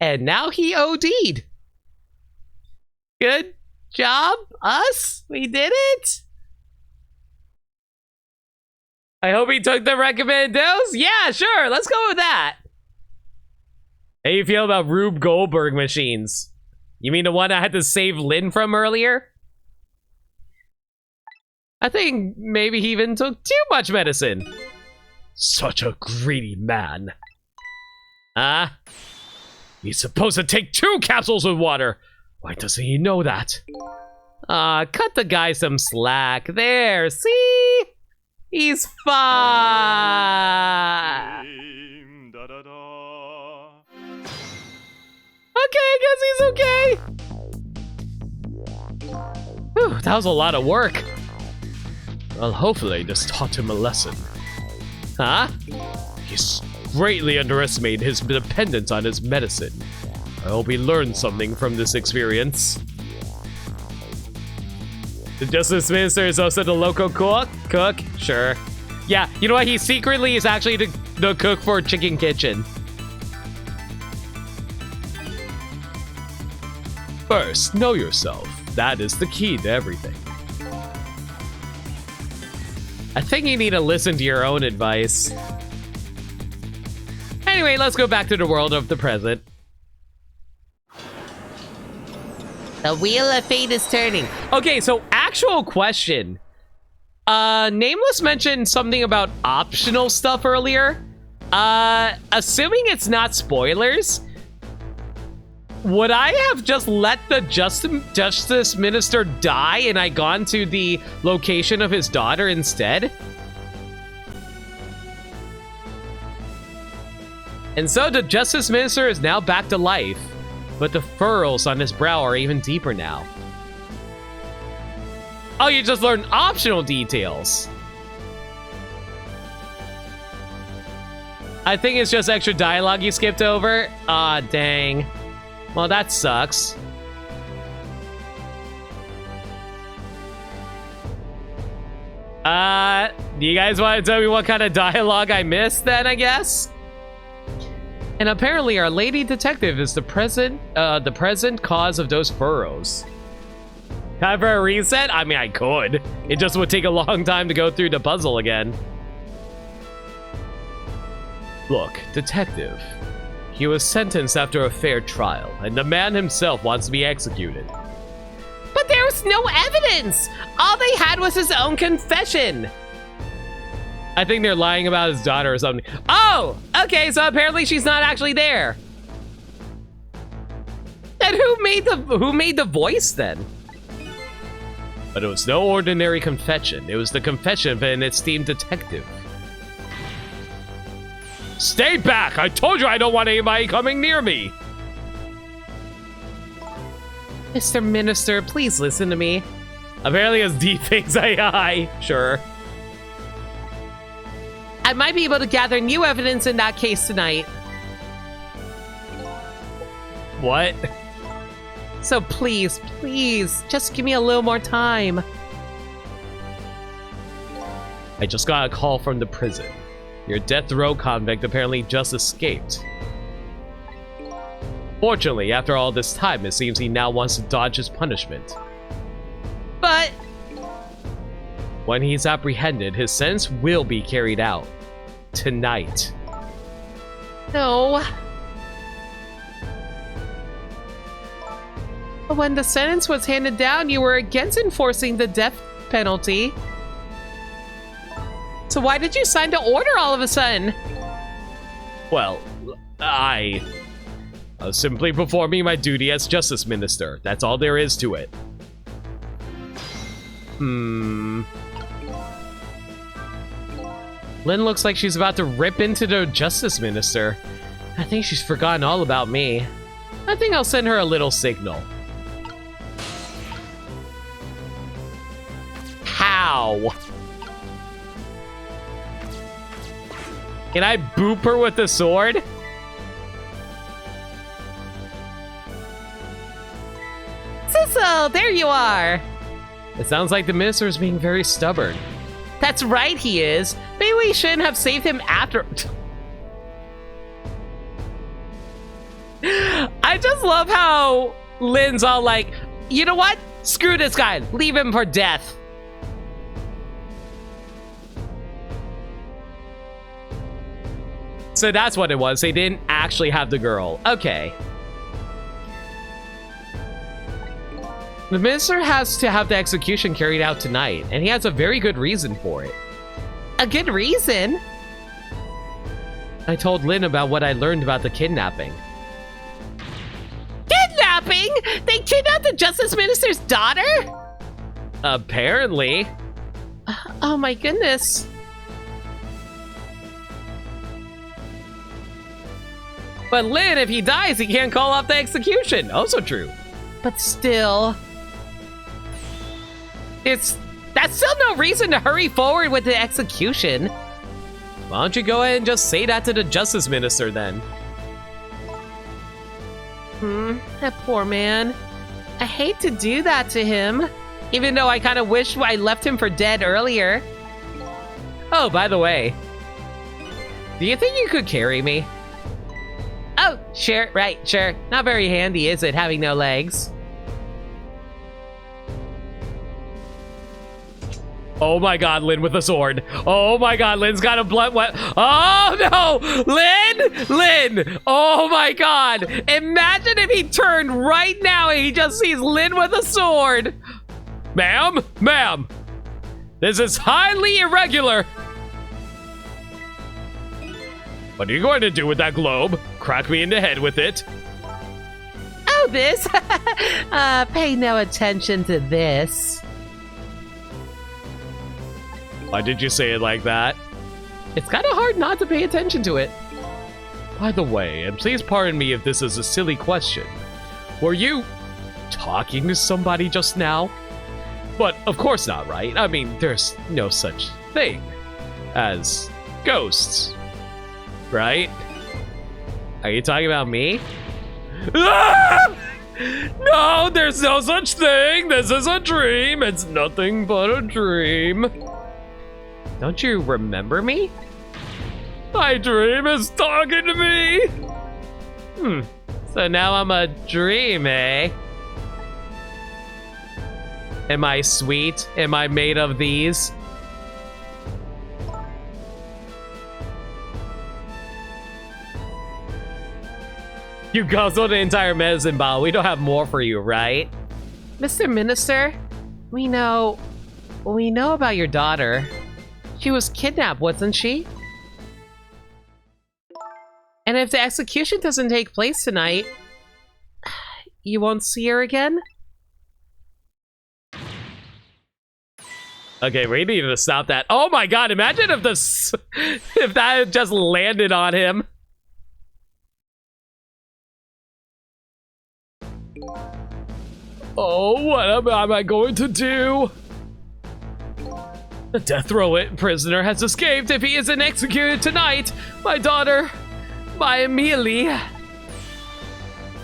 And now he OD'd. Good job, us. We did it. I hope he took the recommended dose. Yeah, sure. Let's go with that. How you feel about Rube Goldberg machines? You mean the one I had to save Lynn from earlier? I think maybe he even took too much medicine. Such a greedy man. He's supposed to take 2 capsules of water. Why doesn't he know that? Cut the guy some slack. There, see? He's fine. Okay, I guess he's okay. Whew, that was a lot of work. Well, hopefully this taught him a lesson. Huh? He's greatly underestimated his dependence on his medicine. I hope he learned something from this experience. The Justice Minister is also the local cook? Sure. Yeah, you know what? He secretly is actually the cook for Chicken Kitchen. First, know yourself. That is the key to everything. I think you need to listen to your own advice. Anyway, let's go back to the world of the present. The wheel of fate is turning. Okay, so actual question. Nameless mentioned something about optional stuff earlier. Assuming it's not spoilers, would I have just let the Justice Minister die and I gone to the location of his daughter instead? And so the Justice Minister is now back to life, but the furrows on his brow are even deeper now. Oh, you just learned optional details. I think it's just extra dialogue you skipped over. Aw, dang. Well, that sucks. Do you guys want to tell me what kind of dialogue I missed then, I guess? And apparently our lady detective is the present cause of those furrows. Time for a reset? I mean, I could. It just would take a long time to go through the puzzle again. Look, detective. He was sentenced after a fair trial, and the man himself wants to be executed. But there was no evidence! All they had was his own confession! I think they're lying about his daughter or something. Oh! Okay, so apparently she's not actually there. Then who made the voice then? But it was no ordinary confession. It was the confession of an esteemed detective. Stay back! I told you I don't want anybody coming near me! Mr. Minister, please listen to me. Apparently it's deepfakes AI. Sure. I might be able to gather new evidence in that case tonight. What? So please, just give me a little more time. I just got a call from the prison. Your death row convict apparently just escaped. Fortunately, after all this time, it seems he now wants to dodge his punishment. But when he's apprehended, his sentence will be carried out. Tonight. no. But when the sentence was handed down, you were against enforcing the death penalty. So why did you sign the order all of a sudden? Well, I was simply performing my duty as Justice Minister. That's all there is to it. Lynn looks like she's about to rip into the Justice Minister. I think she's forgotten all about me. I think I'll send her a little signal. How? Can I boop her with the sword? Sissel, there you are. It sounds like the minister is being very stubborn. That's right, he is. Maybe we shouldn't have saved him after. I just love how Lynn's all like, you know what? Screw this guy. Leave him for death. So that's what it was. They didn't actually have the girl. Okay. The minister has to have the execution carried out tonight, and he has a very good reason for it. A good reason? I told Lynn about what I learned about the kidnapping. Kidnapping? They kidnapped the Justice Minister's daughter? Apparently. Oh my goodness. But Lynn, if he dies, he can't call off the execution. Also true. But still... That's still no reason to hurry forward with the execution. Why don't you go ahead and just say that to the Justice Minister then? That poor man. I hate to do that to him. Even though I kind of wish I left him for dead earlier. Oh, by the way. Do you think you could carry me? Oh, sure, right, sure. Not very handy, is it, having no legs? Oh my god, Lynn with a sword. Oh my god, Lynn's got a blood wet. Oh no! Lynn! Oh my god! Imagine if he turned right now and he just sees Lynn with a sword. Ma'am! This is highly irregular. What are you going to do with that globe? Crack me in the head with it. Oh, this? Pay no attention to this. Why did you say it like that? It's kind of hard not to pay attention to it. By the way, and please pardon me if this is a silly question, were you talking to somebody just now? But of course not, right? I mean, there's no such thing as ghosts, right? Are you talking about me? Ah! No, there's no such thing. This is a dream. It's nothing but a dream. Don't you remember me? My dream is talking to me. So now I'm a dream, eh? Am I sweet? Am I made of these? You guzzled the entire medicine bottle. We don't have more for you, right? Mr. Minister, we know about your daughter. She was kidnapped, wasn't she? And if the execution doesn't take place tonight, you won't see her again? Okay, we need to stop that. Oh my god, imagine if if that just landed on him. Oh, what am I going to do? The death row prisoner has escaped. If he isn't executed tonight, my daughter, my Amelie.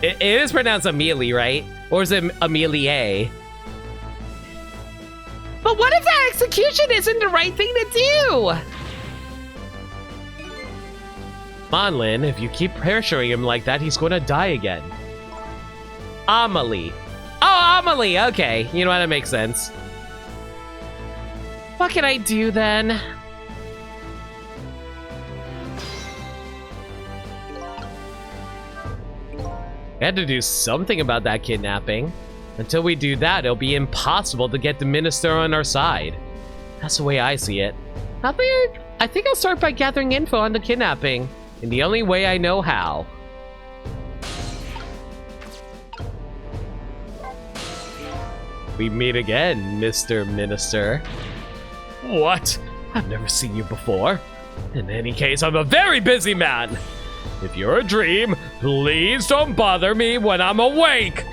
It is pronounced Amelie, right? Or is it Amelie? But what if that execution isn't the right thing to do? Come on, Lynn. If you keep pressuring him like that, he's going to die again. Amelie. Oh, Amelie. Okay. You know what? That makes sense. What can I do then? We had to do something about that kidnapping. Until we do that, it'll be impossible to get the minister on our side. That's the way I see it. I think I'll start by gathering info on the kidnapping, in the only way I know how. We meet again, Mr. Minister. What? I've never seen you before. In any case, I'm a very busy man. If you're a dream, please don't bother me when I'm awake.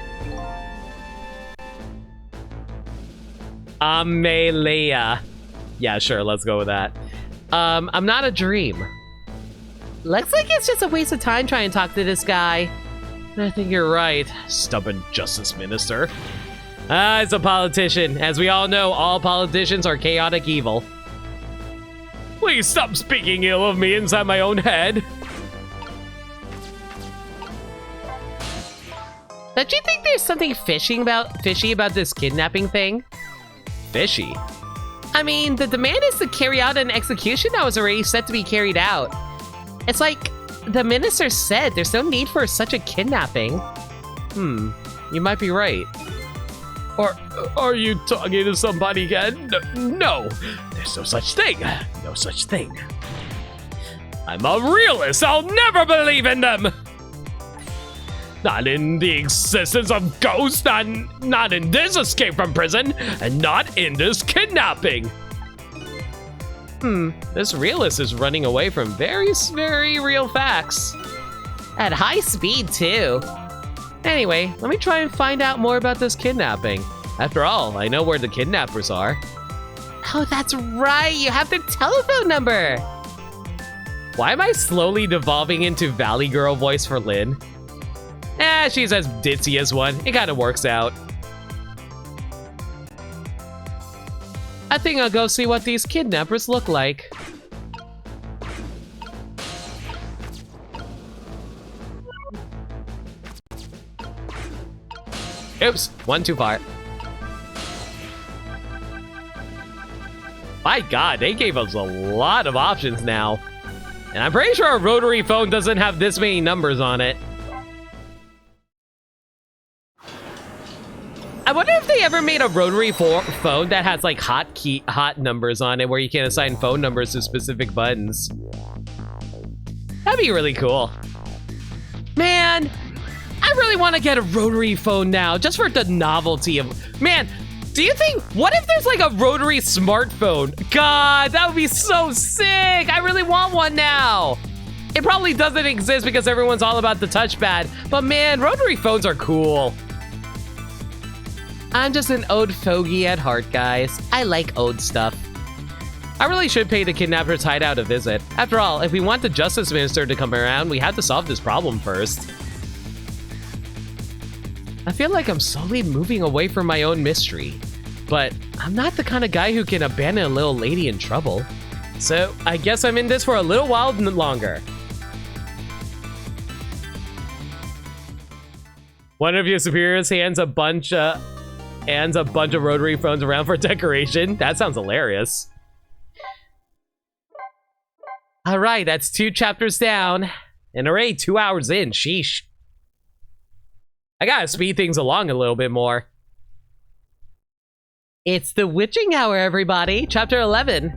Amelia. Yeah, sure, let's go with that. I'm not a dream. Looks like it's just a waste of time trying to talk to this guy. I think you're right, stubborn justice minister. It's a politician. As we all know, all politicians are chaotic evil. Please stop speaking ill of me inside my own head. Don't you think there's something fishy about this kidnapping thing? Fishy? I mean, the demand is to carry out an execution that was already set to be carried out. It's like the minister said, there's no need for such a kidnapping. You might be right. Or are you talking to somebody again? No, there's no such thing. No such thing. I'm a realist. I'll never believe in them. Not in the existence of ghosts, not in this escape from prison, and not in this kidnapping. This realist is running away from very, very real facts. At high speed, too. Anyway, let me try and find out more about this kidnapping. After all, I know where the kidnappers are. Oh, that's right. You have their telephone number. Why am I slowly devolving into Valley Girl voice for Lynn? She's as ditzy as one. It kind of works out. I think I'll go see what these kidnappers look like. Oops, one too far. My God, they gave us a lot of options now. And I'm pretty sure a rotary phone doesn't have this many numbers on it. I wonder if they ever made a rotary phone that has like hot numbers on it where you can assign phone numbers to specific buttons. That'd be really cool. Man, I really want to get a rotary phone now just for the novelty of... Man, do you think... What if there's like a rotary smartphone? God, that would be so sick. I really want one now. It probably doesn't exist because everyone's all about the touchpad. But man, rotary phones are cool. I'm just an ode fogey at heart, guys. I like ode stuff. I really should pay the kidnapper's hideout a visit. After all, if we want the justice minister to come around, we have to solve this problem first. I feel like I'm slowly moving away from my own mystery, but I'm not the kind of guy who can abandon a little lady in trouble. So I guess I'm in this for a little while longer. One of your superiors hands a bunch of rotary phones around for decoration. That sounds hilarious. All right, that's 2 chapters down. And already 2 hours in, sheesh. I gotta speed things along a little bit more. It's the witching hour, everybody. Chapter 11.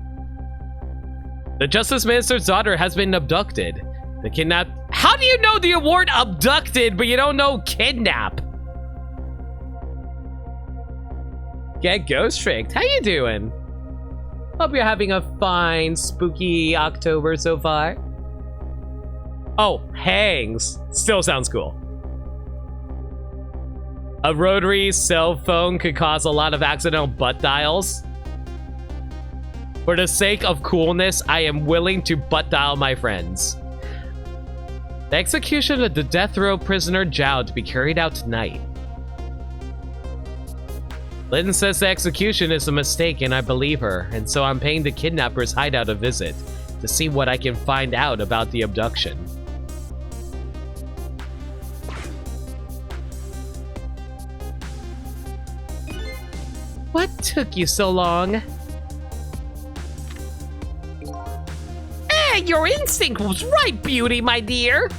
The Justice Minister's daughter has been abducted. The kidnap... How do you know the word abducted, but you don't know kidnap? Get ghost tricked. How you doing? Hope you're having a fine, spooky October so far. Oh, hangs. Still sounds cool. A rotary cell phone could cause a lot of accidental butt dials. For the sake of coolness, I am willing to butt dial my friends. The execution of the death row prisoner Zhao to be carried out tonight. Lynn says the execution is a mistake and I believe her, and so I'm paying the kidnapper's hideout a visit to see what I can find out about the abduction. What took you so long? Hey, your instinct was right, Beauty, my dear.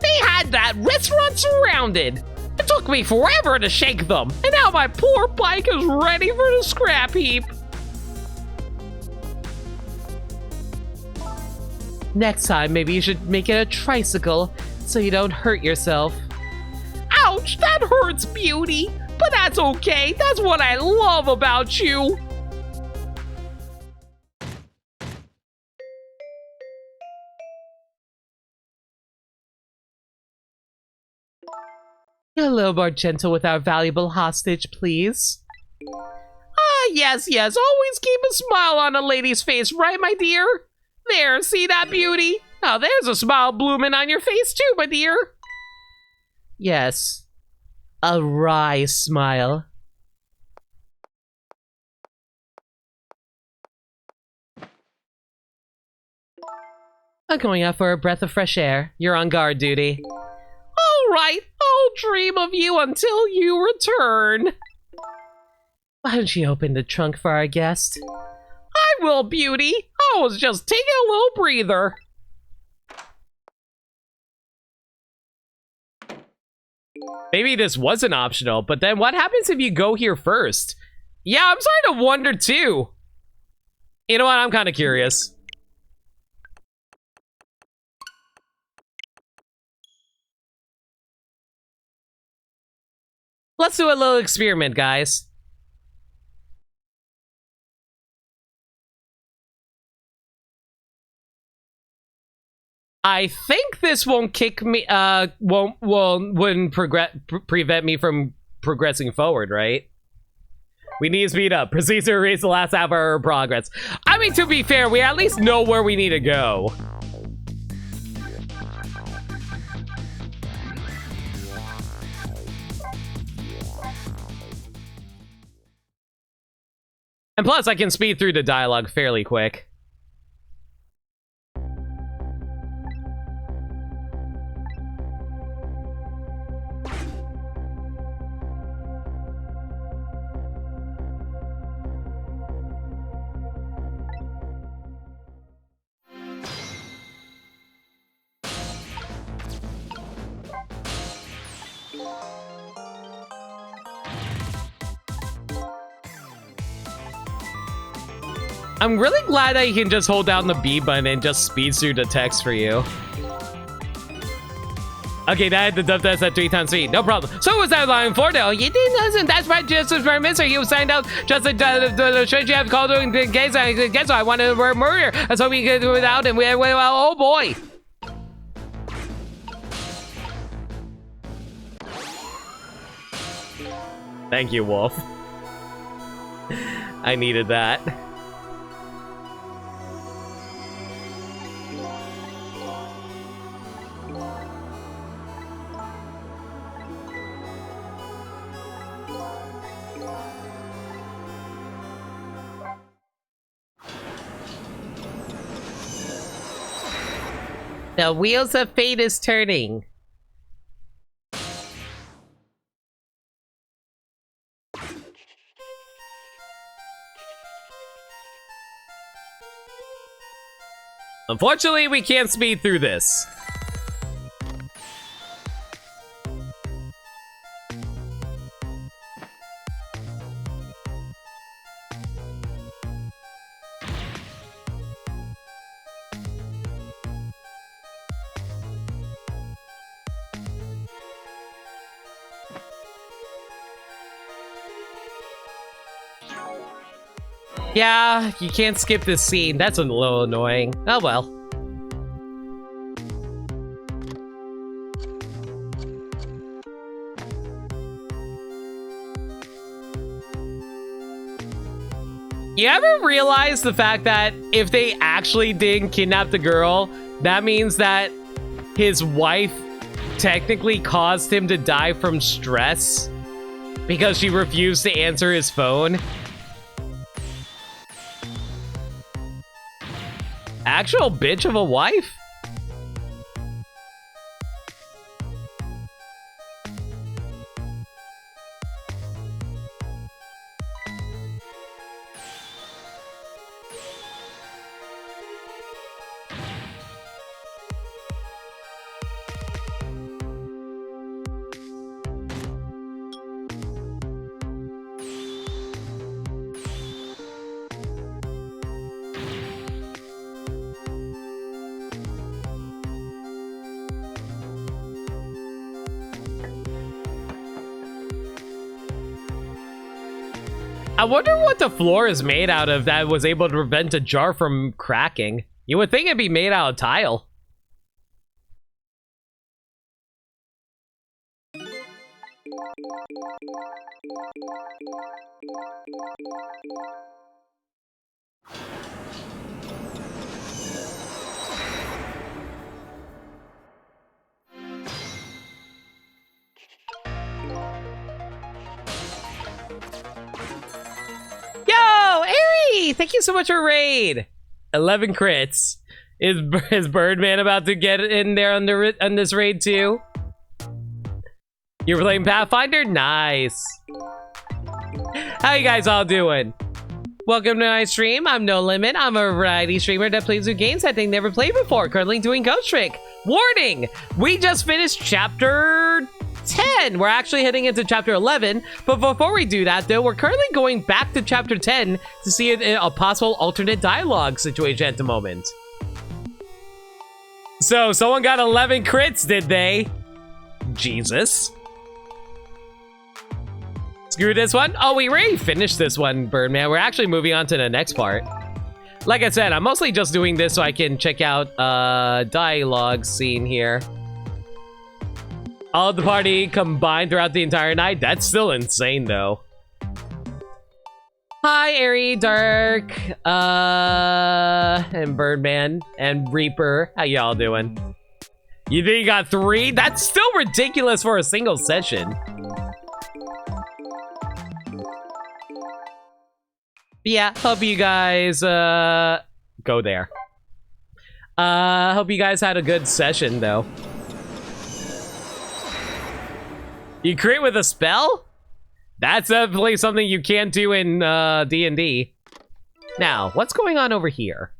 They had that restaurant surrounded. It took me forever to shake them, and now my poor bike is ready for the scrap heap. Next time, maybe you should make it a tricycle so you don't hurt yourself. Ouch, that hurts, Beauty, but that's okay. That's what I love about you. A little more gentle with our valuable hostage, please. Ah, yes, yes. Always keep a smile on a lady's face, right, my dear? There, see that, Beauty? Now there's a smile blooming on your face too, my dear. Yes. A wry smile. I'm going out for a breath of fresh air. You're on guard duty. All right, I'll dream of you until you return. Why don't you open the trunk for our guest? I will, Beauty. I was just taking a little breather. Maybe this wasn't optional, but then what happens if you go here first? Yeah, I'm starting to wonder too. You know what? I'm kind of curious. Let's do a little experiment, guys. I think this won't kick me, wouldn't prevent me from progressing forward, right? We need to speed up. Proceed to erase the last half of our progress. I mean, to be fair, we at least know where we need to go. And plus, I can speed through the dialogue fairly quick. I'm really glad that you can just hold down the B button and just speeds through the text for you. Okay, that had the dub test at 3 times speed. No problem. So was that line for though? You didn't listen. That's right, just as Mr. You signed out just the should you have called in case I wanted to murder. So we could do it out and oh boy. Thank you, Wolf. I needed that. The wheels of fate is turning. Unfortunately, we can't speed through this. Yeah, you can't skip this scene. That's a little annoying. Oh well. You ever realize the fact that if they actually didn't kidnap the girl, that means that his wife technically caused him to die from stress because she refused to answer his phone? Actual bitch of a wife? I wonder what the floor is made out of that was able to prevent a jar from cracking. You would think it'd be made out of tile. Yo, Ari! Thank you so much for raid. 11 crits. Is Birdman about to get in there on this raid too? You're playing Pathfinder? Nice. How you guys all doing? Welcome to my stream. I'm No Limit. I'm a variety streamer that plays with games that they never played before. Currently doing Ghost Trick. Warning! We just finished chapter 10. We're actually heading into chapter 11. But before we do that, though, we're currently going back to chapter 10 to see a possible alternate dialogue situation at the moment. So, someone got 11 crits, did they? Jesus. Screw this one. Oh, we already finished this one, Birdman. We're actually moving on to the next part. Like I said, I'm mostly just doing this so I can check out dialogue scene here. All of the party combined throughout the entire night. That's still insane, though. Hi, Airy, Dark, and Birdman, and Reaper. How y'all doing? You think you got 3? That's still ridiculous for a single session. Yeah, hope you guys, go there. Hope you guys had a good session, though. You crit with a spell? That's definitely something you can't do in, D&D. Now, what's going on over here?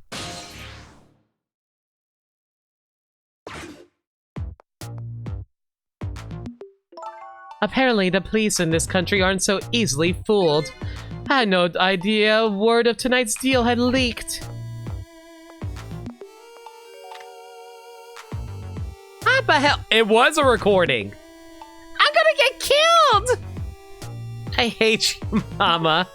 Apparently, the police in this country aren't so easily fooled. I had no idea word of tonight's deal had leaked. What the hell? It was a recording. I'm gonna get killed! I hate you, Mama.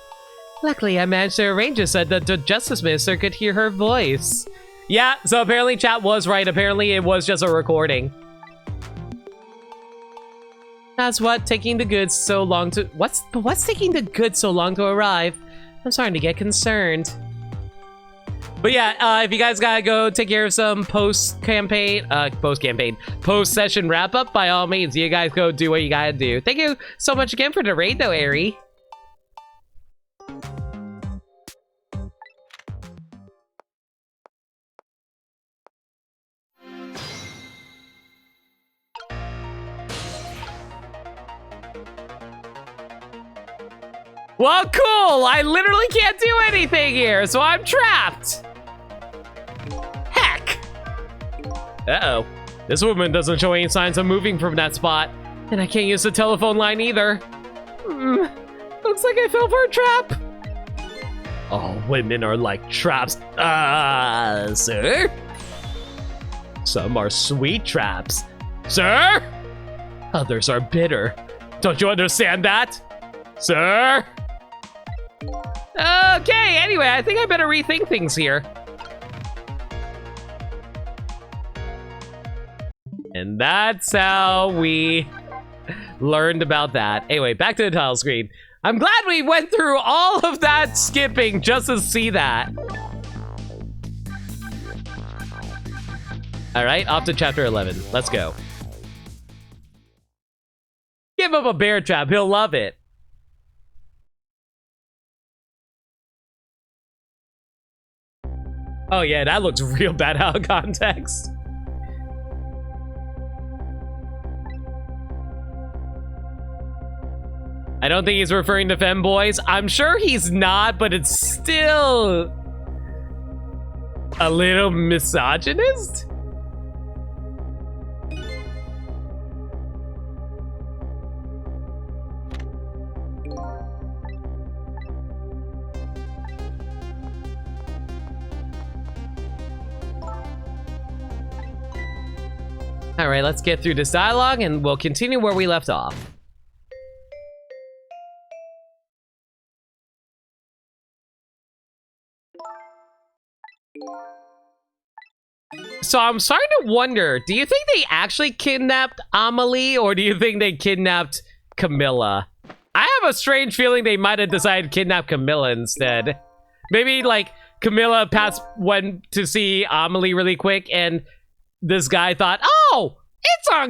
Luckily, I managed to arrange it so that the Justice Minister could hear her voice. Yeah, so apparently chat was right. Apparently it was just a recording. That's what taking the goods so long to... What's taking the goods so long to arrive? I'm starting to get concerned. But yeah, if you guys gotta go take care of some post-session wrap-up, by all means, you guys go do what you gotta do. Thank you so much again for the raid, though, Aerie. Well, cool! I literally can't do anything here, so I'm trapped! Heck! Uh-oh. This woman doesn't show any signs of moving from that spot. And I can't use the telephone line either. Looks like I fell for a trap. Oh, women are like traps. Sir? Some are sweet traps. Sir? Others are bitter. Don't you understand that? Sir? Okay, anyway, I think I better rethink things here. And that's how we learned about that. Anyway, back to the title screen. I'm glad we went through all of that skipping just to see that. All right, off to chapter 11. Let's go. Give him a bear trap. He'll love it. Oh yeah, that looks real bad out of context. I don't think he's referring to femboys. I'm sure he's not, but it's still a little misogynist. All right, let's get through this dialogue and we'll continue where we left off. So I'm starting to wonder, do you think they actually kidnapped Amelie or do you think they kidnapped Camilla? I have a strange feeling they might have decided to kidnap Camilla instead. Maybe like Camilla went to see Amelie really quick and this guy thought, oh, it's a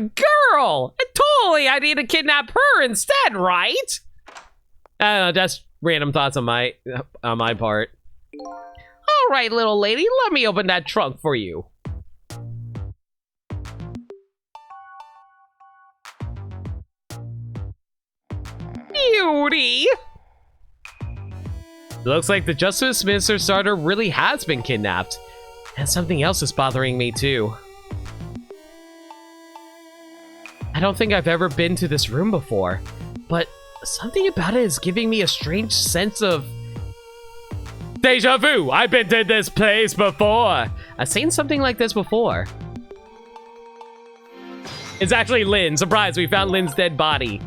girl! Totally, I need to kidnap her instead, right? I don't know, just random thoughts on my part. All right, little lady, let me open that trunk for you. Beauty! Looks like the Justice Minister's daughter really has been kidnapped. And something else is bothering me too. I don't think I've ever been to this room before, but something about it is giving me a strange sense of deja vu. I've been to this place before. I've seen something like this before. It's actually Lynn. Surprise, we found Lynn's dead body.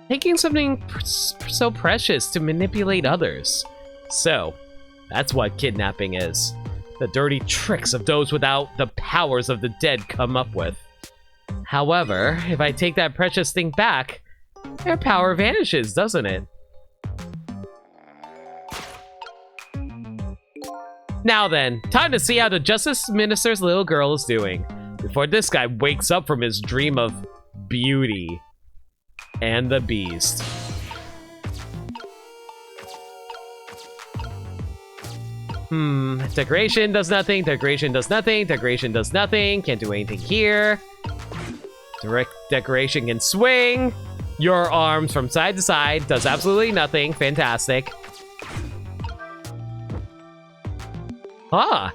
Taking something so precious to manipulate others. So, that's what kidnapping is. The dirty tricks of those without the powers of the dead come up with. However, if I take that precious thing back, their power vanishes, doesn't it? Now then, time to see how the Justice Minister's little girl is doing, before this guy wakes up from his dream of Beauty and the Beast. Decoration does nothing, decoration does nothing, decoration does nothing, can't do anything here. Direct decoration can swing. Your arms from side to side, does absolutely nothing, fantastic. Ah.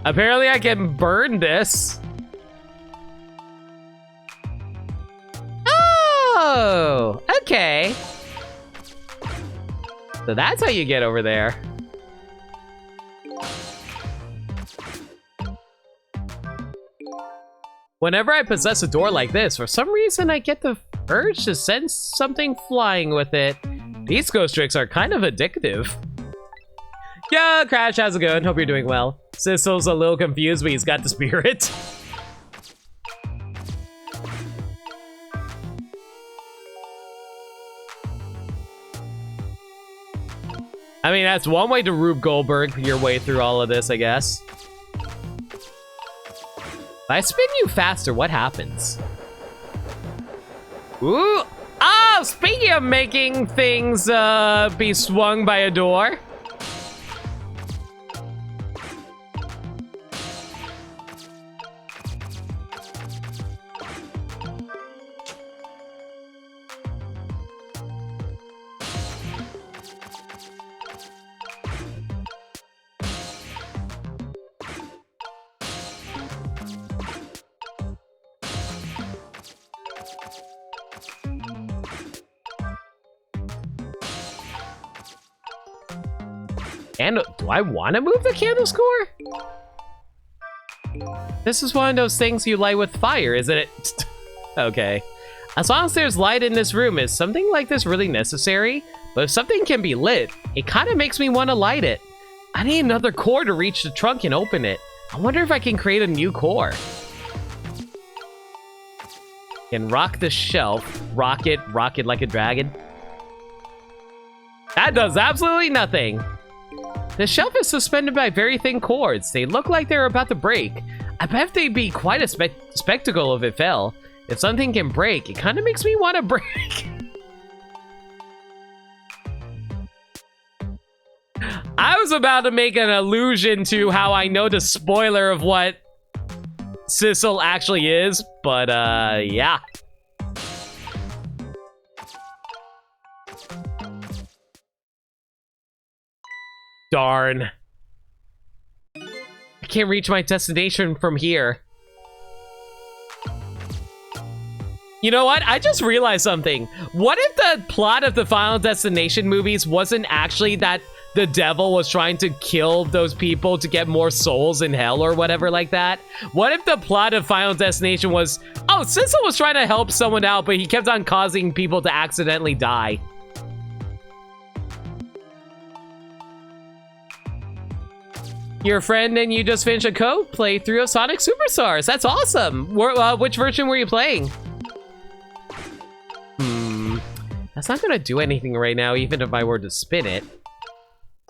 Apparently I can burn this. Oh, okay. So that's how you get over there. Whenever I possess a door like this, for some reason I get the urge to send something flying with it. These ghost tricks are kind of addictive. Yo, Crash, how's it going? Hope you're doing well. Sissel's a little confused, but he's got the spirit. I mean, that's one way to Rube Goldberg your way through all of this, I guess. If I spin you faster, what happens? Ooh! Oh, speaking of making things be swung by a door. And do I want to move the candle score? This is one of those things you light with fire, isn't it? Okay. As long as there's light in this room, is something like this really necessary? But if something can be lit, it kind of makes me want to light it. I need another core to reach the trunk and open it. I wonder if I can create a new core. Can rock the shelf. Rock it like a dragon. That does absolutely nothing. The shelf is suspended by very thin cords. They look like they're about to break. I bet they'd be quite a spectacle if it fell. If something can break, it kind of makes me want to break. I was about to make an allusion to how I know the spoiler of what Sissel actually is, but yeah. Darn. I can't reach my destination from here. You know what? I just realized something. What if the plot of the Final Destination movies wasn't actually that the devil was trying to kill those people to get more souls in hell or whatever like that? What if the plot of Final Destination was, oh, Sissel was trying to help someone out, but he kept on causing people to accidentally die? Your friend and you just finished a playthrough of Sonic Superstars. That's awesome. Which version were you playing? That's not gonna do anything right now, even if I were to spin it.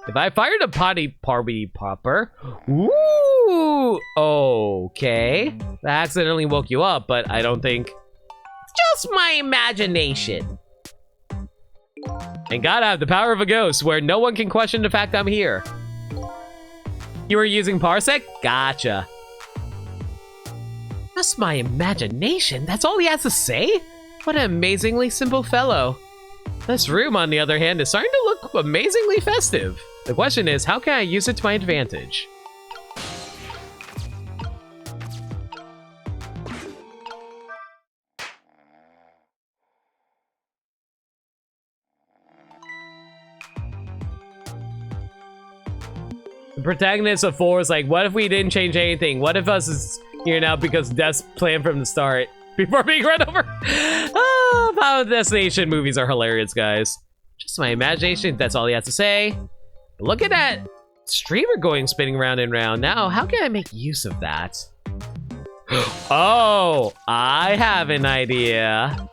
If I fired a party popper. Ooh, okay. That accidentally woke you up, but I don't think. It's just my imagination. And God, I have the power of a ghost, where no one can question the fact I'm here. You were using Parsec? Gotcha. Just my imagination? That's all he has to say? What an amazingly simple fellow. This room, on the other hand, is starting to look amazingly festive. The question is, how can I use it to my advantage? The protagonist of 4 is like, what if we didn't change anything? What if us is here now because Death's planned from the start? Before being run over. Oh, Final Destination movies are hilarious, guys. Just my imagination, that's all he has to say. But look at that streamer spinning round and round. Now, how can I make use of that? Oh, I have an idea.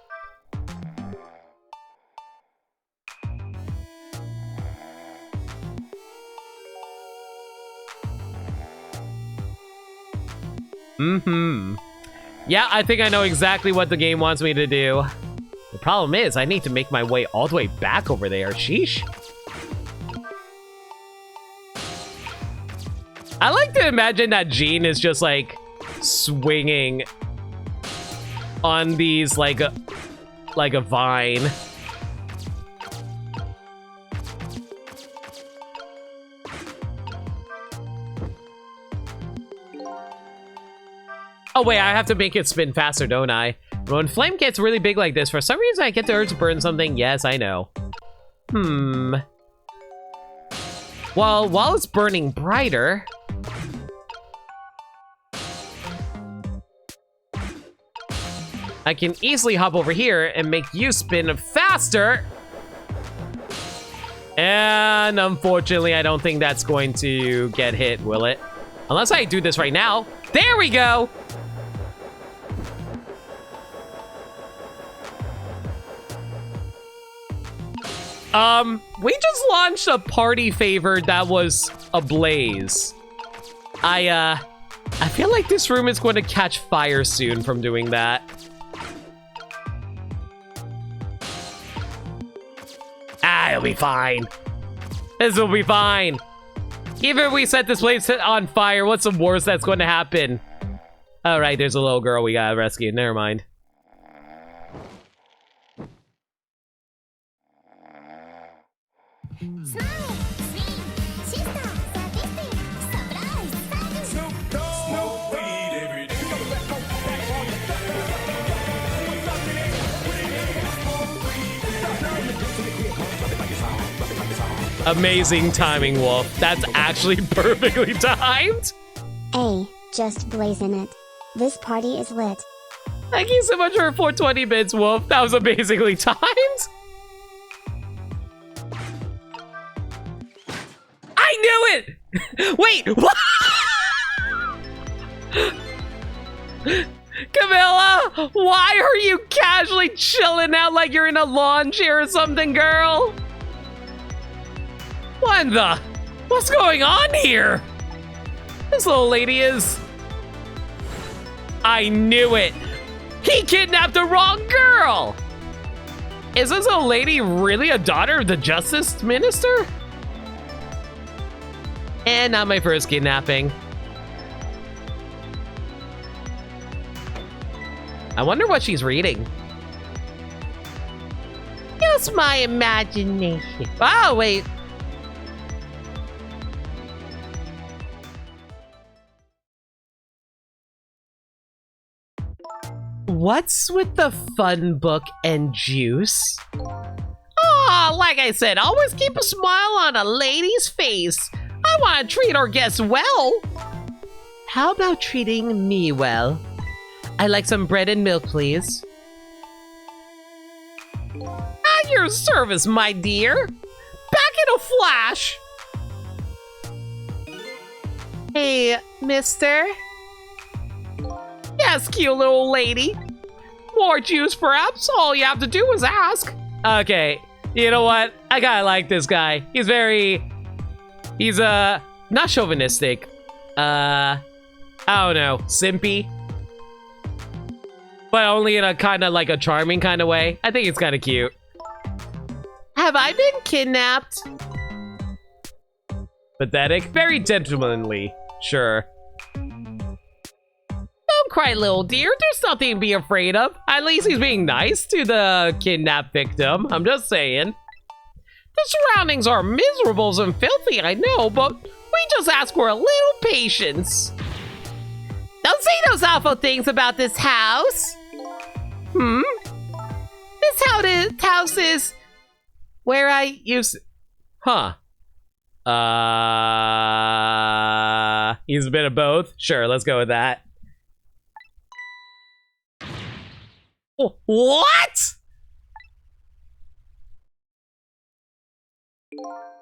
Yeah, I think I know exactly what the game wants me to do. The problem is, I need to make my way all the way back over there. Sheesh. I like to imagine that Gene is just like swinging on these like a vine. Oh wait, I have to make it spin faster, don't I? When flame gets really big like this, for some reason I get the urge to burn something. Yes, I know. Well, while it's burning brighter... I can easily hop over here and make you spin faster. And unfortunately, I don't think that's going to get hit, will it? Unless I do this right now. There we go! We just launched a party favor that was ablaze. I feel like this room is going to catch fire soon from doing that. It'll be fine. This will be fine. Even if we set this place on fire, what's the worst that's going to happen? All right, there's a little girl we gotta rescue. Never mind. Amazing timing, Wolf. That's actually perfectly timed. Hey, just blazing it. This party is lit. Thank you so much for 420 bits, Wolf. That was amazingly timed. I knew it! Wait, what? Camilla, why are you casually chilling out like you're in a lawn chair or something, girl? What in the? What's going on here? This little lady is... I knew it. He kidnapped the wrong girl. Is this old lady really a daughter of the Justice Minister? And not my first kidnapping. I wonder what she's reading. Just my imagination. Oh, wait. What's with the fun book and juice? Oh, like I said, always keep a smile on a lady's face. I want to treat our guests well. How about treating me well? I'd like some bread and milk, please. At your service, my dear. Back in a flash. Hey, mister. Yes, cute little lady. More juice, perhaps? All you have to do is ask. Okay, you know what? I kinda like this guy. He's not chauvinistic. I don't know, simpy. But only in a kind of like a charming kind of way. I think it's kind of cute. Have I been kidnapped? Pathetic. Very gentlemanly. Sure. Don't cry, little dear. There's nothing to be afraid of. At least he's being nice to the kidnapped victim. I'm just saying. The surroundings are miserable and filthy, I know, but we just ask for a little patience. Don't say those awful things about this house. This house is where I used... Huh. He's a bit of both. Sure, let's go with that. Oh, what?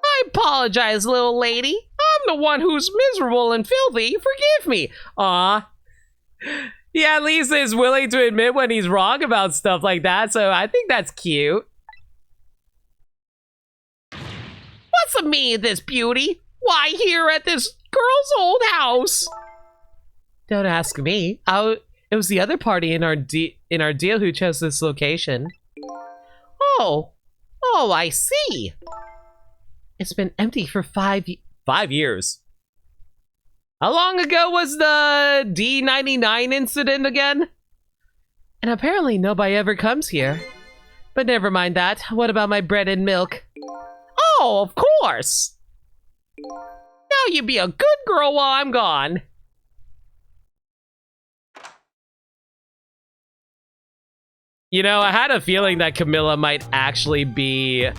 I apologize, little lady. I'm the one who's miserable and filthy. Forgive me. Aw. Yeah, at least he's willing to admit when he's wrong about stuff like that, so I think that's cute. What's the meaning of this, beauty? Why here at this girl's old house? Don't ask me. It was the other party in our deal who chose this location. Oh, I see. It's been empty for 5 years. How long ago was the D99 incident again? And apparently nobody ever comes here. But never mind that. What about my bread and milk? Oh, of course. Now you be a good girl while I'm gone. You know, I had a feeling that Camilla might actually be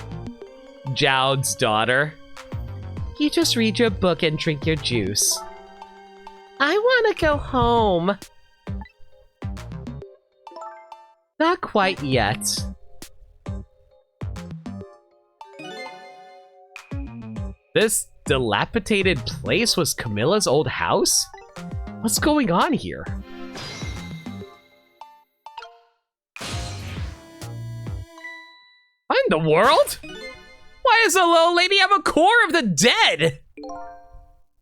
Jowd's daughter. You just read your book and drink your juice. I want to go home. Not quite yet. This dilapidated place was Camilla's old house? What's going on here? What in the world? Why does the little lady have a core of the dead?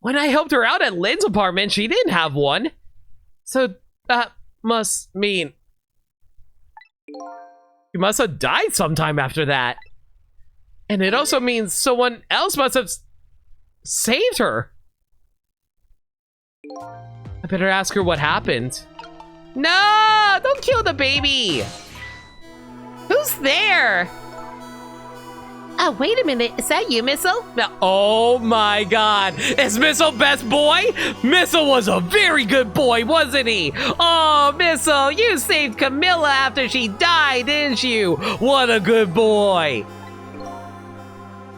When I helped her out at Lynn's apartment, she didn't have one. So that must mean she must have died sometime after that. And it also means someone else must have saved her. I better ask her what happened. No! Don't kill the baby! Who's there? Oh, wait a minute. Is that you, Missile? Now, oh my god. Is Missile best boy? Missile was a very good boy, wasn't he? Oh, Missile, you saved Camilla after she died, didn't you? What a good boy.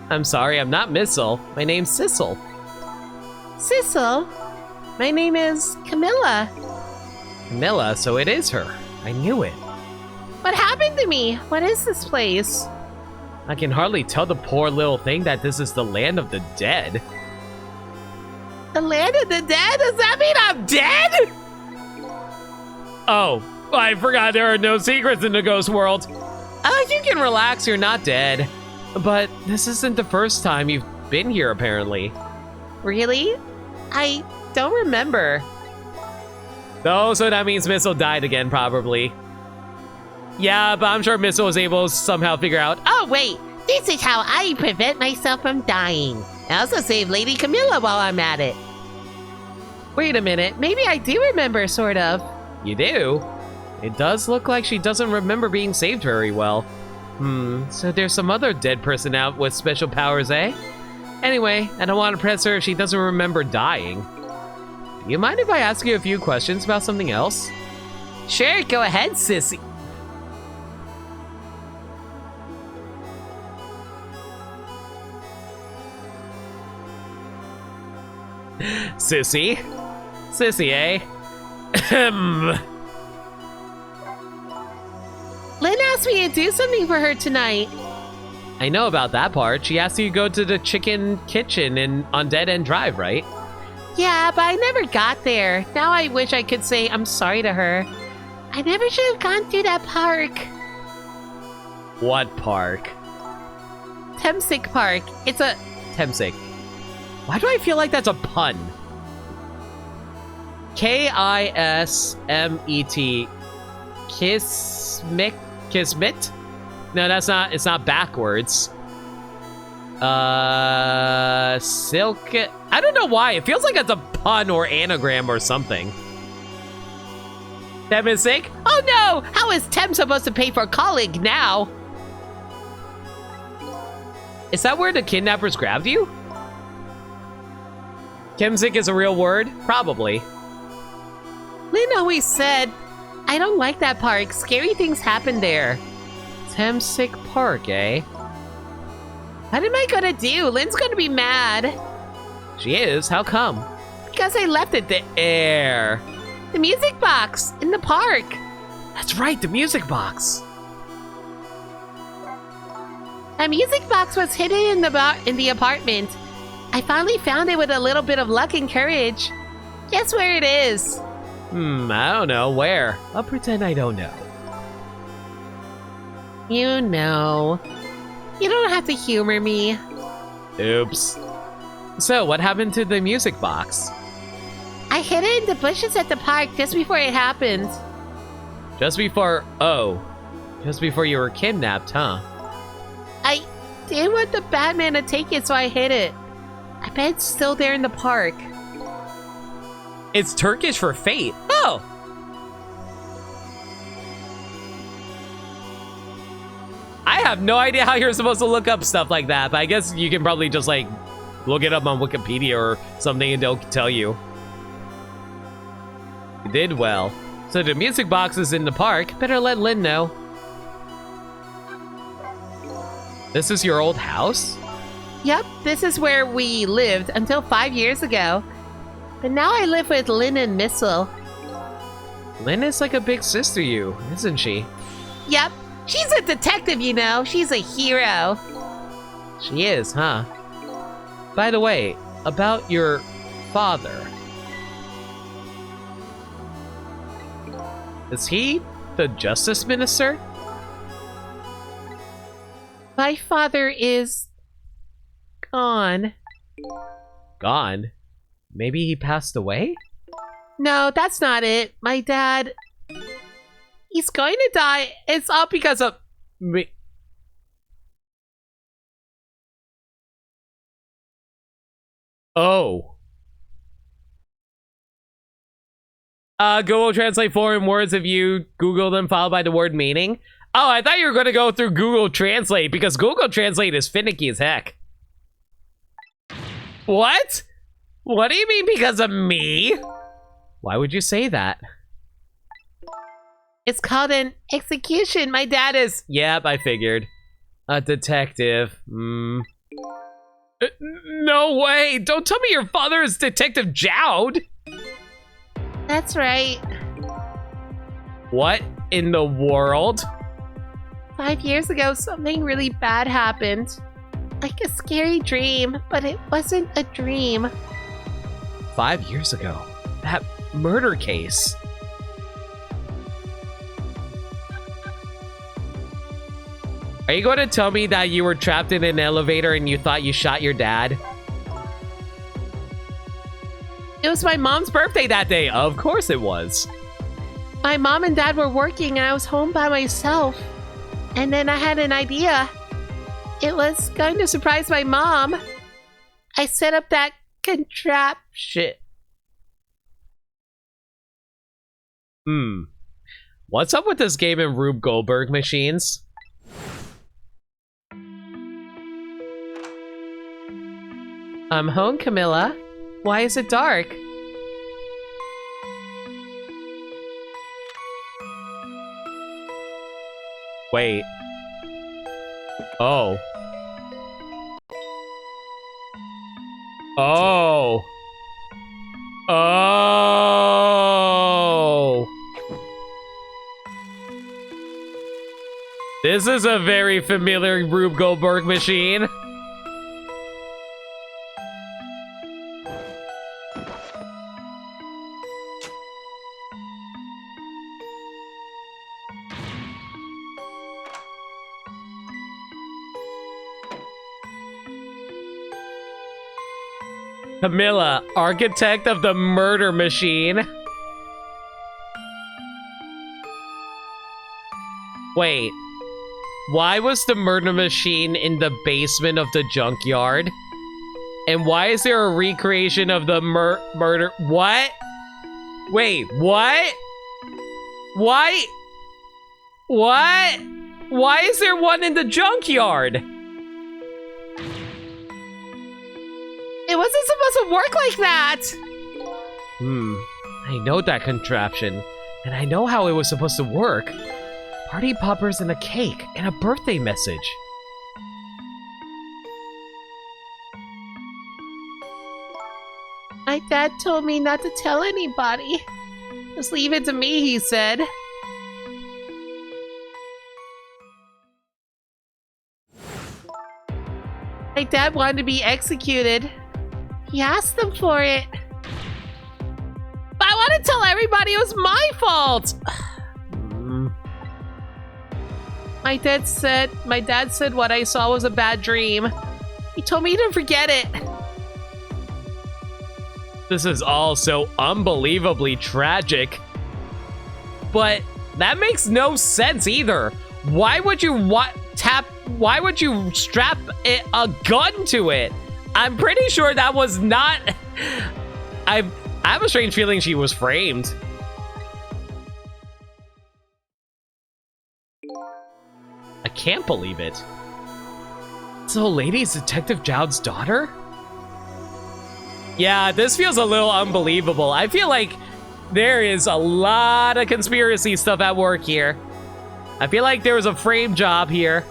I'm sorry, I'm not Missile. My name's Sissel. Sissel? My name is Camilla. Camilla, so it is her. I knew it. What happened to me? What is this place? I can hardly tell the poor little thing that this is the land of the dead. The land of the dead? Does that mean I'm dead? Oh, I forgot there are no secrets in the ghost world. You can relax, you're not dead. But this isn't the first time you've been here, apparently. Really? I don't remember. Oh, so that means Missile died again, probably. Yeah, but I'm sure Missile was able to somehow figure out. Oh, wait. This is how I prevent myself from dying. I also save Lady Camilla while I'm at it. Wait a minute. Maybe I do remember, sort of. You do? It does look like she doesn't remember being saved very well. So there's some other dead person out with special powers, eh? Anyway, I don't want to press her if she doesn't remember dying. Do you mind if I ask you a few questions about something else? Sure, go ahead, sissy. Sissy? Sissy, eh? Lynn asked me to do something for her tonight. I know about that part. She asked you to go to the chicken kitchen on Dead End Drive, right? Yeah, but I never got there. Now I wish I could say I'm sorry to her. I never should have gone through that park. What park? Temsic Park. It's a... Temsic. Why do I feel like that's a pun? Kismet. Kismet? No, that's not. It's not backwards. Silk. I don't know why. It feels like it's a pun or anagram or something. Temsic? Oh no! How is Tem supposed to pay for college now? Is that where the kidnappers grabbed you? Temsic is a real word? Probably. Lynn always said, I don't like that park. Scary things happen there. Temsic Park, eh? What am I gonna do? Lynn's gonna be mad. She is? How come? Because I left it there. The music box in the park. That's right, the music box. A music box was hidden in the apartment. I finally found it with a little bit of luck and courage. Guess where it is? I don't know. Where? I'll pretend I don't know. You know. You don't have to humor me. Oops. So, what happened to the music box? I hid it in the bushes at the park just before it happened. Just before... Oh. Just before you were kidnapped, huh? I didn't want the Batman to take it, so I hid it. I bet it's still there in the park. It's Turkish for fate. Oh! I have no idea how you're supposed to look up stuff like that, but I guess you can probably just, like, look it up on Wikipedia or something and they'll tell you. You did well. So the music box is in the park. Better let Lynn know. This is your old house? Yep, this is where we lived until 5 years ago. But now I live with Lynn and Missile. Lynn is like a big sister to you, isn't she? Yep, she's a detective, you know. She's a hero. She is, huh? By the way, about your father. Is he the justice minister? My father is gone. Gone? Maybe he passed away? No, that's not it. My dad... He's going to die. It's all because of Me. Oh. Google Translate foreign words if you Google them followed by the word meaning. Oh, I thought you were going to go through Google Translate because Google Translate is finicky as heck. What? What do you mean because of me? Why would you say that? It's called an execution. My dad is... Yep, I figured. A detective. No way! Don't tell me your father is Detective Jowd! That's right. What in the world? 5 years ago, something really bad happened. Like a scary dream, but it wasn't a dream. 5 years ago? That murder case. Are you going to tell me that you were trapped in an elevator and you thought you shot your dad? It was my mom's birthday that day. Of course it was. My mom and dad were working and I was home by myself. And then I had an idea. It was going to surprise my mom. I set up that contraption. What's up with this game in Rube Goldberg machines? I'm home, Camilla. Why is it dark? Wait. Oh. Oh. Oh. This is a very familiar Rube Goldberg machine. Camilla, architect of the murder machine. Wait, why was the murder machine in the basement of the junkyard? And why is there a recreation of the murder? What? Wait, what? Why? What? Why is there one in the junkyard? It wasn't supposed to work like that! I know that contraption, and I know how it was supposed to work. Party poppers and a cake, and a birthday message. My dad told me not to tell anybody. Just leave it to me, he said. My dad wanted to be executed. He asked them for it. But I want to tell everybody it was my fault. My dad said what I saw was a bad dream. He told me to forget it. This is all so unbelievably tragic. But that makes no sense either. Why would you why would you strap a gun to it? I'm pretty sure that was not... I have a strange feeling she was framed. I can't believe it. So lady's Detective Jowd's daughter? Yeah, this feels a little unbelievable. I feel like there is a lot of conspiracy stuff at work here. I feel like there was a frame job here.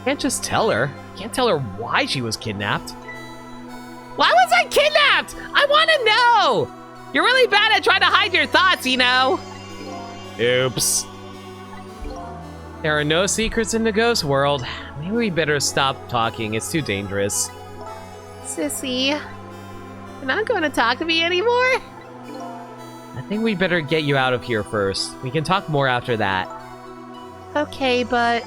Can't just tell her. Can't tell her why she was kidnapped. Why was I kidnapped? I want to know. You're really bad at trying to hide your thoughts, you know. Oops. There are no secrets in the ghost world. Maybe we better stop talking. It's too dangerous. Sissy, you're not going to talk to me anymore? I think we better get you out of here first. We can talk more after that. Okay, but...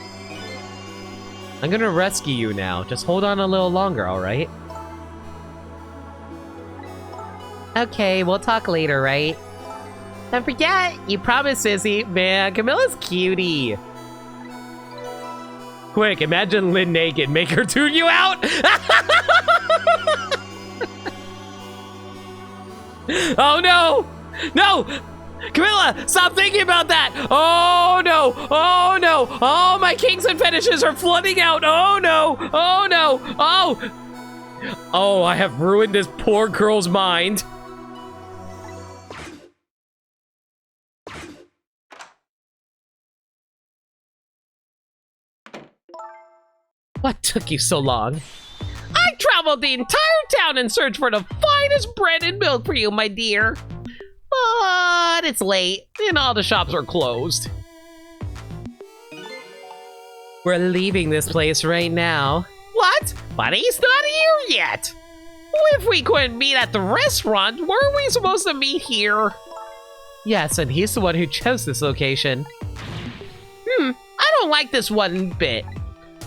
I'm gonna rescue you now. Just hold on a little longer, alright? Okay, we'll talk later, right? Don't forget, you promised, Sissy. Man, Camilla's cutie. Quick, imagine Lynn naked. Make her tune you out. Oh no! No! Camilla, stop thinking about that! Oh no! Oh no! Oh, my kinks and fetishes are flooding out! Oh no! Oh no! Oh! Oh, I have ruined this poor girl's mind. What took you so long? I traveled the entire town in search for the finest bread and milk for you, my dear. But it's late, and all the shops are closed. We're leaving this place right now. What? But he's not here yet. If we couldn't meet at the restaurant, weren't we supposed to meet here? Yes, and he's the one who chose this location. I don't like this one bit.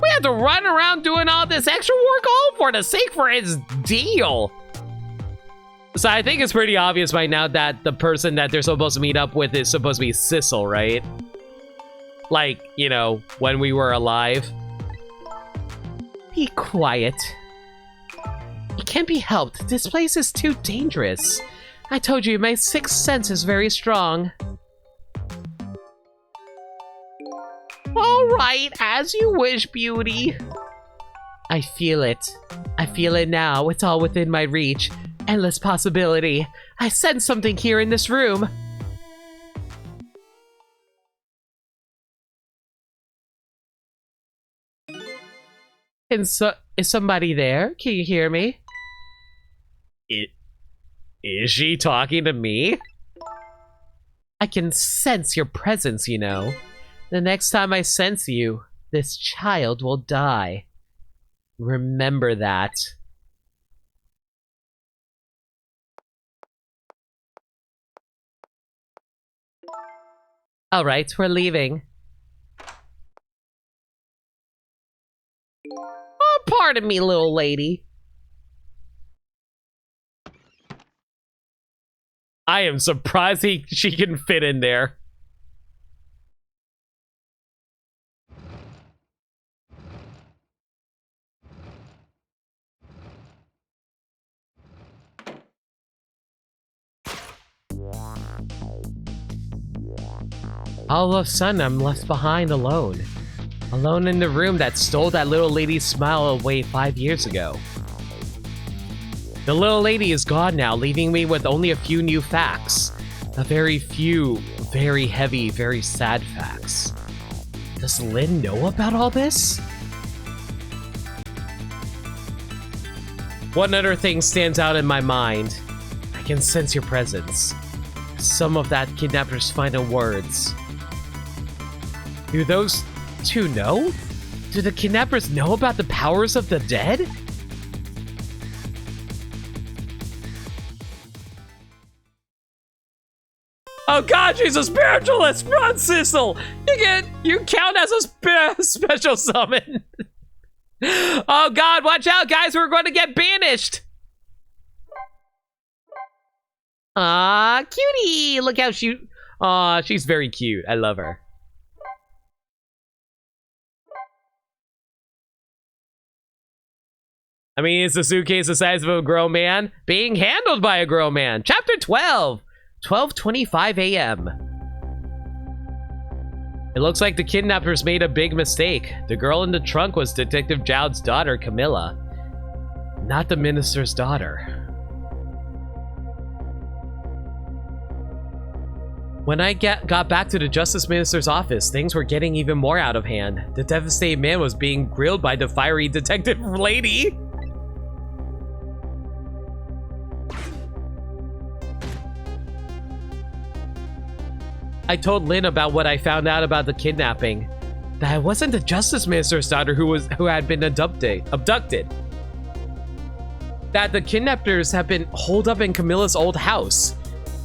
We have to run around doing all this extra work all for the sake for his deal. So I think it's pretty obvious by now that the person that they're supposed to meet up with is supposed to be Sissel, right? Like, you know, when we were alive. Be quiet. It can't be helped. This place is too dangerous. I told you, my sixth sense is very strong. All right, as you wish, beauty. I feel it. I feel it now. It's all within my reach. Endless possibility. I sense something here in this room. And so, is somebody there? Can you hear me? Is she talking to me? I can sense your presence, you know. The next time I sense you, this child will die. Remember that. All right, we're leaving. Oh, pardon me, little lady. I am surprised she can fit in there. All of a sudden, I'm left behind alone. Alone in the room that stole that little lady's smile away 5 years ago. The little lady is gone now, leaving me with only a few new facts. A very few, very heavy, very sad facts. Does Lynn know about all this? One other thing stands out in my mind. I can sense your presence. Some of that kidnapper's final words. Do those two know? Do the kidnappers know about the powers of the dead? Oh god, she's a spiritualist! Run, Sissel! You count as a special summon! Oh god, watch out, guys! We're going to get banished! Aw, cutie! Look how she... Aw, she's very cute. I love her. I mean, it's a suitcase the size of a grown man being handled by a grown man. Chapter 12. 12:25 a.m. It looks like the kidnappers made a big mistake. The girl in the trunk was Detective Jowd's daughter, Camilla. Not the minister's daughter. When I got back to the Justice Minister's office, things were getting even more out of hand. The devastated man was being grilled by the fiery detective lady. I told Lynn about what I found out about the kidnapping. That it wasn't the Justice Minister's daughter who had been abducted. That the kidnappers have been holed up in Camilla's old house.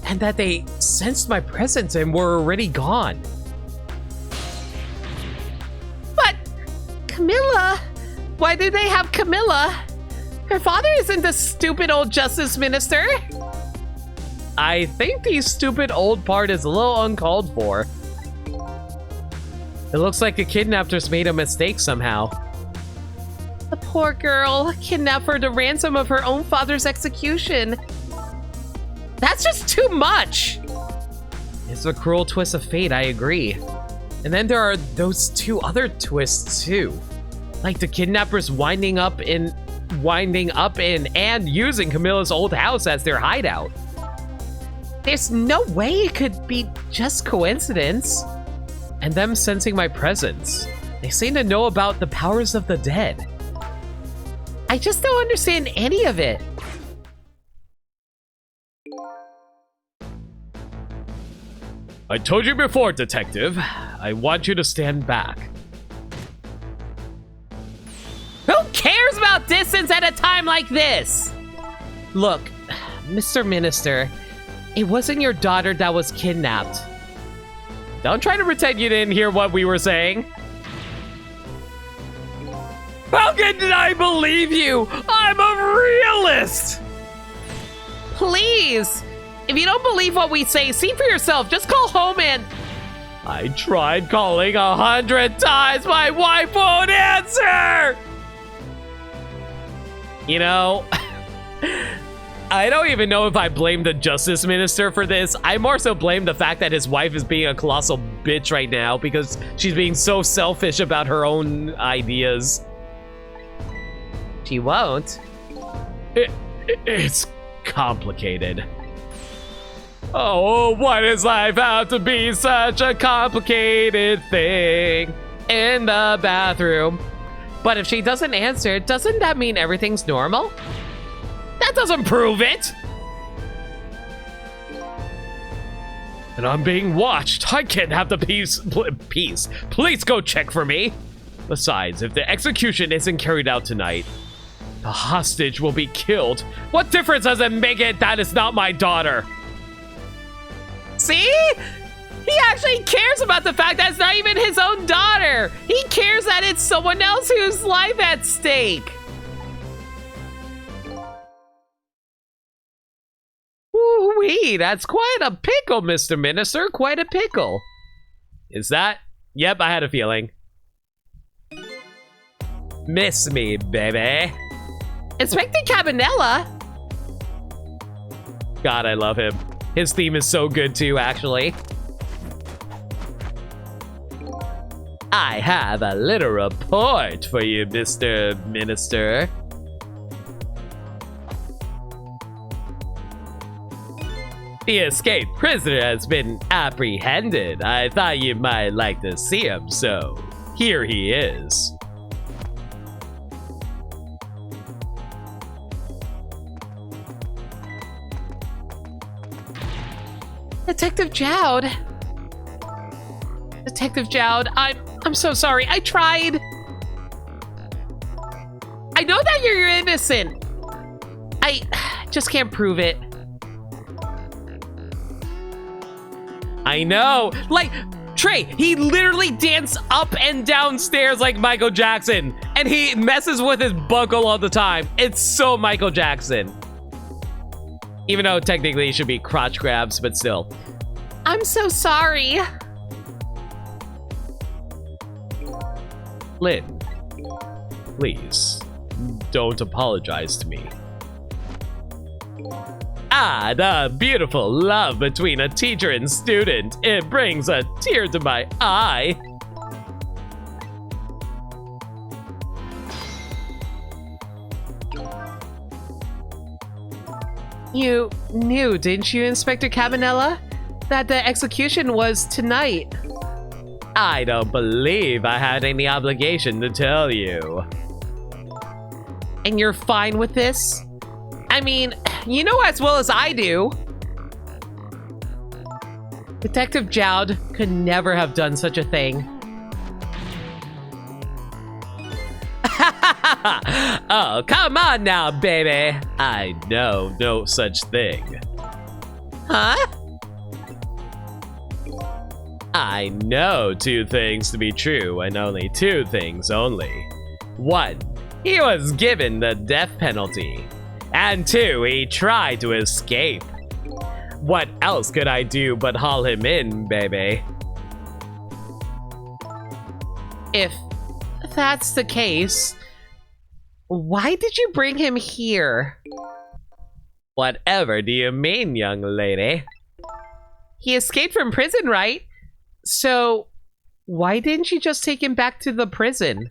And that they sensed my presence and were already gone. But Camilla? Why do they have Camilla? Her father isn't the stupid old Justice Minister. I think the stupid old part is a little uncalled for. It looks like the kidnappers made a mistake somehow. The poor girl, kidnapped for the ransom of her own father's execution. That's just too much! It's a cruel twist of fate, I agree. And then there are those two other twists too. Like the kidnappers winding up in and using Camilla's old house as their hideout. There's no way it could be just coincidence. And them sensing my presence. They seem to know about the powers of the dead. I just don't understand any of it. I told you before, Detective. I want you to stand back. Who cares about distance at a time like this? Look, Mr. Minister, it wasn't your daughter that was kidnapped. Don't try to pretend you didn't hear what we were saying. How can I believe you? I'm a realist! Please! If you don't believe what we say, see for yourself. Just call home and... I tried calling 100 times. My wife won't answer! You know, I don't even know if I blame the Justice Minister for this. I more so blame the fact that his wife is being a colossal bitch right now because she's being so selfish about her own ideas. She won't. It's complicated. Oh, why does life have to be such a complicated thing? In the bathroom. But if she doesn't answer, doesn't that mean everything's normal? That doesn't prove it! And I'm being watched. I can't have the peace. Please go check for me. Besides, if the execution isn't carried out tonight, the hostage will be killed. What difference does it make it that it's not my daughter? See? He actually cares about the fact that it's not even his own daughter. He cares that it's someone else whose life at stake. Woo-wee, that's quite a pickle, Mr. Minister. Quite a pickle. Is that? Yep, I had a feeling. Miss me, baby. Inspector Cabanella? God, I love him. His theme is so good too, actually. I have a little report for you, Mr. Minister. The escaped prisoner has been apprehended. I thought you might like to see him, so here he is. Detective Jowd. Detective Jowd, I'm so sorry. I tried. I know that you're innocent. I just can't prove it. I know. Like, Trey, he literally danced up and down stairs like Michael Jackson. And he messes with his buckle all the time. It's so Michael Jackson. Even though technically it should be crotch grabs, but still. I'm so sorry. Lynn, please, don't apologize to me. Ah, the beautiful love between a teacher and student. It brings a tear to my eye. You knew, didn't you, Inspector Cabanella? that the execution was tonight. I don't believe I had any obligation to tell you. And you're fine with this? I mean, you know as well as I do. Detective Jowd could never have done such a thing. Oh, come on now, baby. I know no such thing. Huh? I know two things to be true and only two things only. One, he was given the death penalty. And two, he tried to escape. What else could I do but haul him in, baby? If that's the case, why did you bring him here? Whatever do you mean, young lady? He escaped from prison, right? So, why didn't you just take him back to the prison?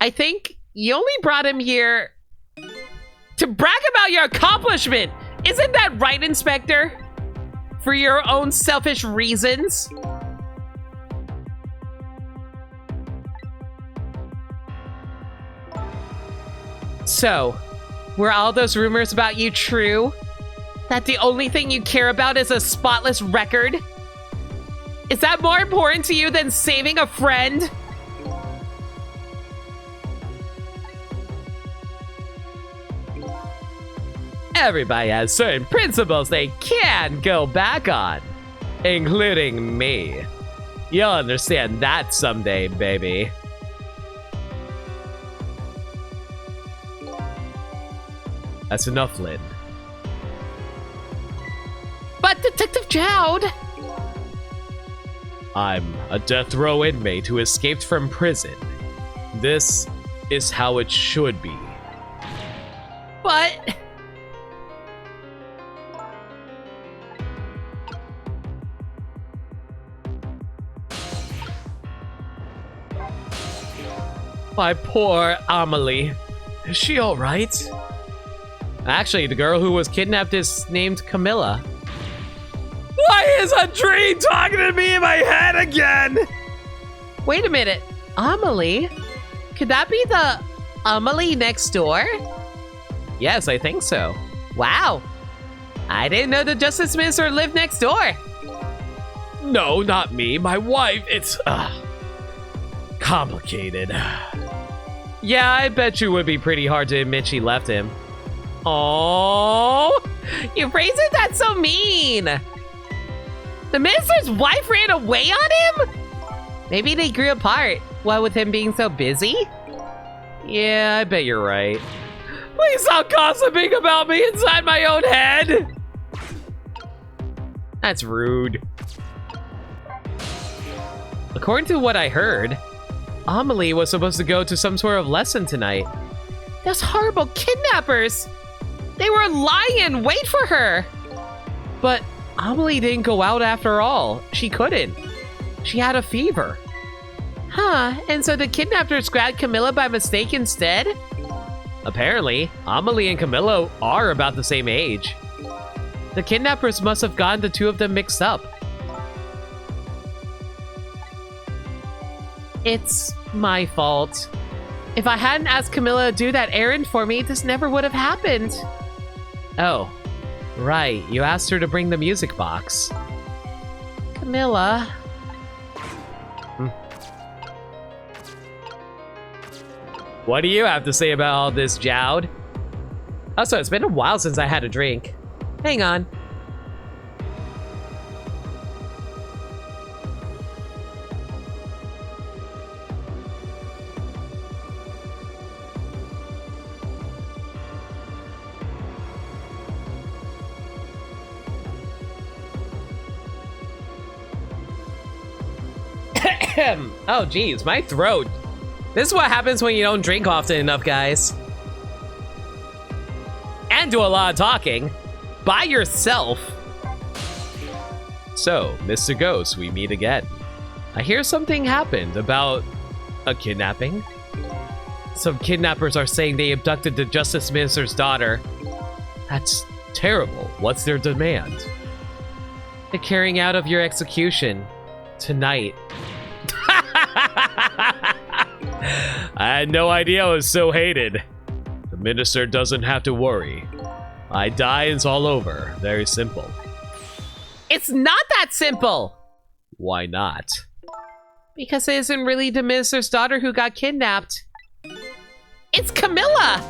I think you only brought him here to brag about your accomplishment. Isn't that right, Inspector? For your own selfish reasons? So, were all those rumors about you true? That the only thing you care about is a spotless record? Is that more important to you than saving a friend? Everybody has certain principles they can't go back on, including me. You'll understand that someday, baby. That's enough, Lynn. But Detective Jowd! I'm a death row inmate who escaped from prison. This is how it should be. But... My poor Amelie. Is she alright? Actually, the girl who was kidnapped is named Camilla. Why is a dream talking to me in my head again? Wait a minute. Amelie? Could that be the Amelie next door? Yes, I think so. Wow. I didn't know the Justice Minister lived next door. No, not me. My wife. It's complicated. Yeah, I bet you would be pretty hard to admit she left him. Oh, you phrased it that so mean. The minister's wife ran away on him? Maybe they grew apart, what with him being so busy? Yeah, I bet you're right. Please stop gossiping about me inside my own head. That's rude. According to what I heard, Amelie was supposed to go to some sort of lesson tonight. Those horrible kidnappers. They were lying in wait for her. But Amelie didn't go out after all. She couldn't. She had a fever. Huh, and so the kidnappers grabbed Camilla by mistake instead? Apparently, Amelie and Camilla are about the same age. The kidnappers must have gotten the two of them mixed up. It's my fault. If I hadn't asked Camilla to do that errand for me, this never would have happened. Oh, right. You asked her to bring the music box. Camilla. What do you have to say about all this, Jowd? Also, it's been a while since I had a drink. Hang on. Oh, geez, my throat. This is what happens when you don't drink often enough, guys. And do a lot of talking. By yourself. So, Mr. Ghost, we meet again. I hear something happened about a kidnapping. Some kidnappers are saying they abducted the Justice Minister's daughter. That's terrible. What's their demand? The carrying out of your execution tonight. I had no idea I was so hated. The minister doesn't have to worry. I die and it's all over. Very simple. It's not that simple! Why not? Because it isn't really the minister's daughter who got kidnapped. It's Camilla!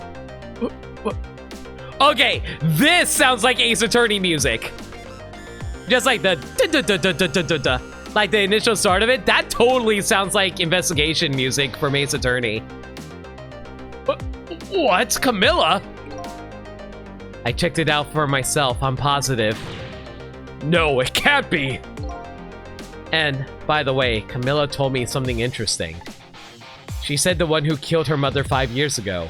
Okay, this sounds like Ace Attorney music. Just like the da-da-da-da-da-da-da. Like the initial start of it, that totally sounds like investigation music from Ace Attorney. What? Camilla? I checked it out for myself, I'm positive. No, it can't be. And, by the way, Camilla told me something interesting. She said the one who killed her mother 5 years ago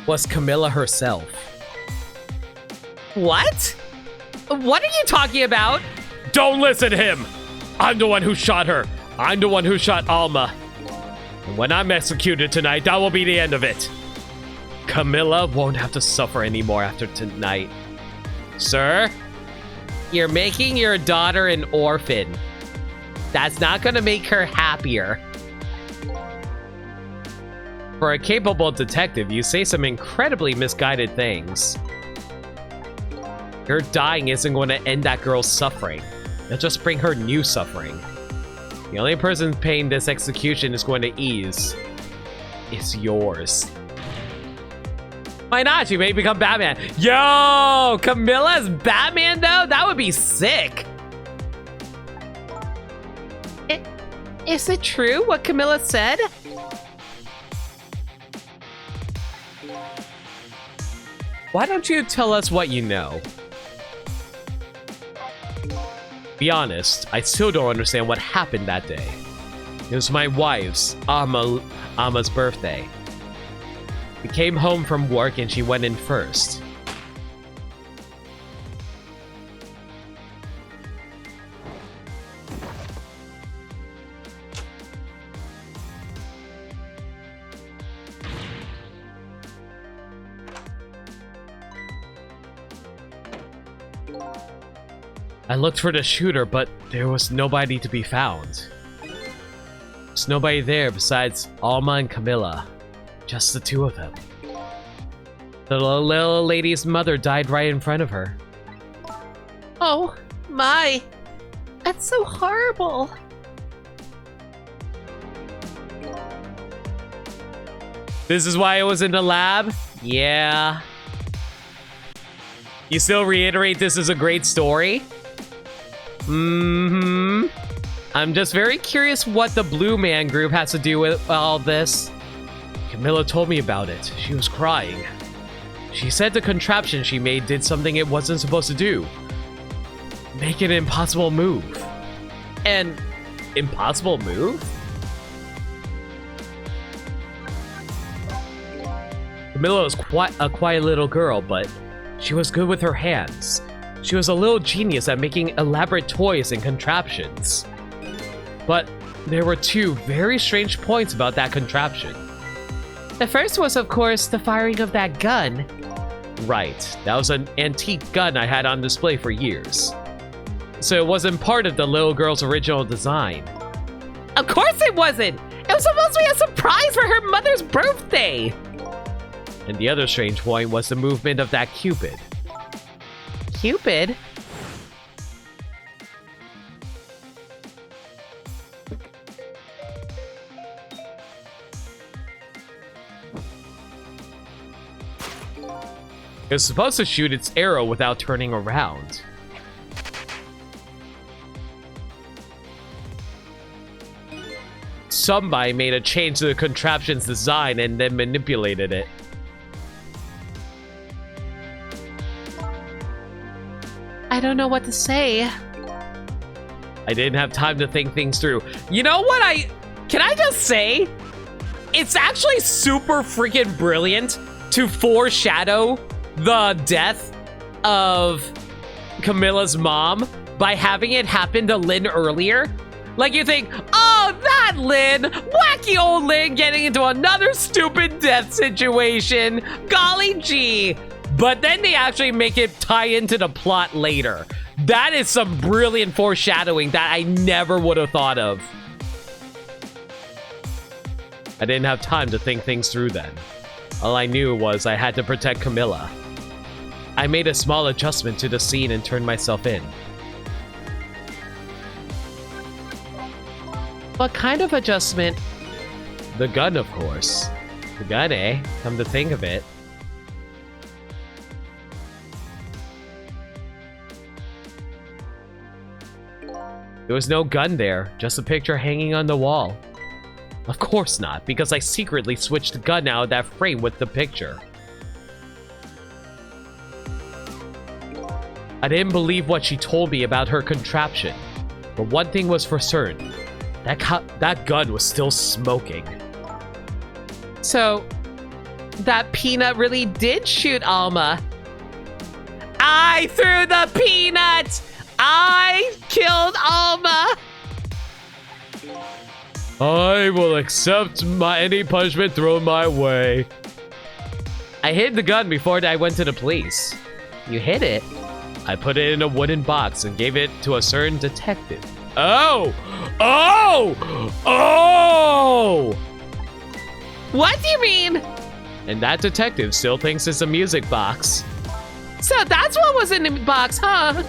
was Camilla herself. What? What are you talking about? Don't listen to him! I'm the one who shot her. I'm the one who shot Alma. And when I'm executed tonight, that will be the end of it. Camilla won't have to suffer anymore after tonight. Sir, you're making your daughter an orphan. That's not gonna make her happier. For a capable detective, you say some incredibly misguided things. Her dying isn't going to end that girl's suffering. It'll just bring her new suffering. The only person's pain this execution is going to ease is yours. Why not? She may become Batman. Yo! Camilla's Batman, though? That would be sick. Is it true what Camilla said? Why don't you tell us what you know? Be honest, I still don't understand what happened that day. It was my wife's, Alma's birthday. We came home from work and she went in first. I looked for the shooter, but there was nobody to be found. There's nobody there besides Alma and Camilla. Just the two of them. The little lady's mother died right in front of her. Oh, my. That's so horrible. This is why I was in the lab? Yeah. You still reiterate this is a great story? Mm-hmm. I'm just very curious what the Blue Man Group has to do with all this. Camilla told me about it. She was crying. She said the contraption she made did something it wasn't supposed to do. Make an impossible move. An impossible move? Camilla was a quiet little girl, but she was good with her hands. She was a little genius at making elaborate toys and contraptions. But there were two very strange points about that contraption. The first was, of course, the firing of that gun. Right, that was an antique gun I had on display for years. So it wasn't part of the little girl's original design. Of course it wasn't! It was supposed to be a surprise for her mother's birthday! And the other strange point was the movement of that Cupid. Cupid? It was supposed to shoot its arrow without turning around. Somebody made a change to the contraption's design and then manipulated it. I don't know what to say. I didn't have time to think things through. You know what can I just say? It's actually super freaking brilliant to foreshadow the death of Camilla's mom by having it happen to Lynn earlier. Like you think, oh, that Lynn, wacky old Lynn getting into another stupid death situation. Golly gee. but then they actually make it tie into the plot later. That is some brilliant foreshadowing that I never would have thought of. I didn't have time to think things through then. All I knew was I had to protect Camilla. I made a small adjustment to the scene and turned myself in. What kind of adjustment? The gun, of course. The gun, eh? Come to think of it. There was no gun there, just a picture hanging on the wall. Of course not, because I secretly switched the gun out of that frame with the picture. I didn't believe what she told me about her contraption, but one thing was for certain. That gun was still smoking. So, that peanut really did shoot Alma. I threw the peanut! I killed Alma! I will accept any punishment thrown my way. I hid the gun before I went to the police. You hid it? I put it in a wooden box and gave it to a certain detective. Oh! Oh! Oh! What do you mean? And that detective still thinks it's a music box. So that's what was in the box, huh?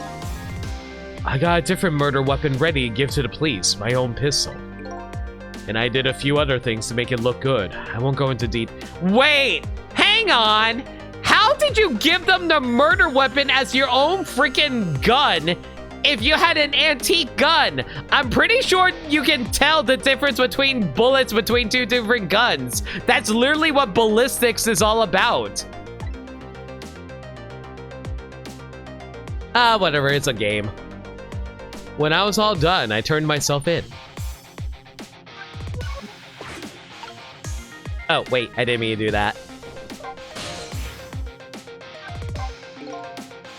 I got a different murder weapon ready to give to the police, my own pistol. And I did a few other things to make it look good. I won't go into deep. Wait, hang on. How did you give them the murder weapon as your own freaking gun if you had an antique gun? I'm pretty sure you can tell the difference between bullets between two different guns. That's literally what ballistics is all about. Whatever, it's a game. When I was all done, I turned myself in. Oh, wait, I didn't mean to do that.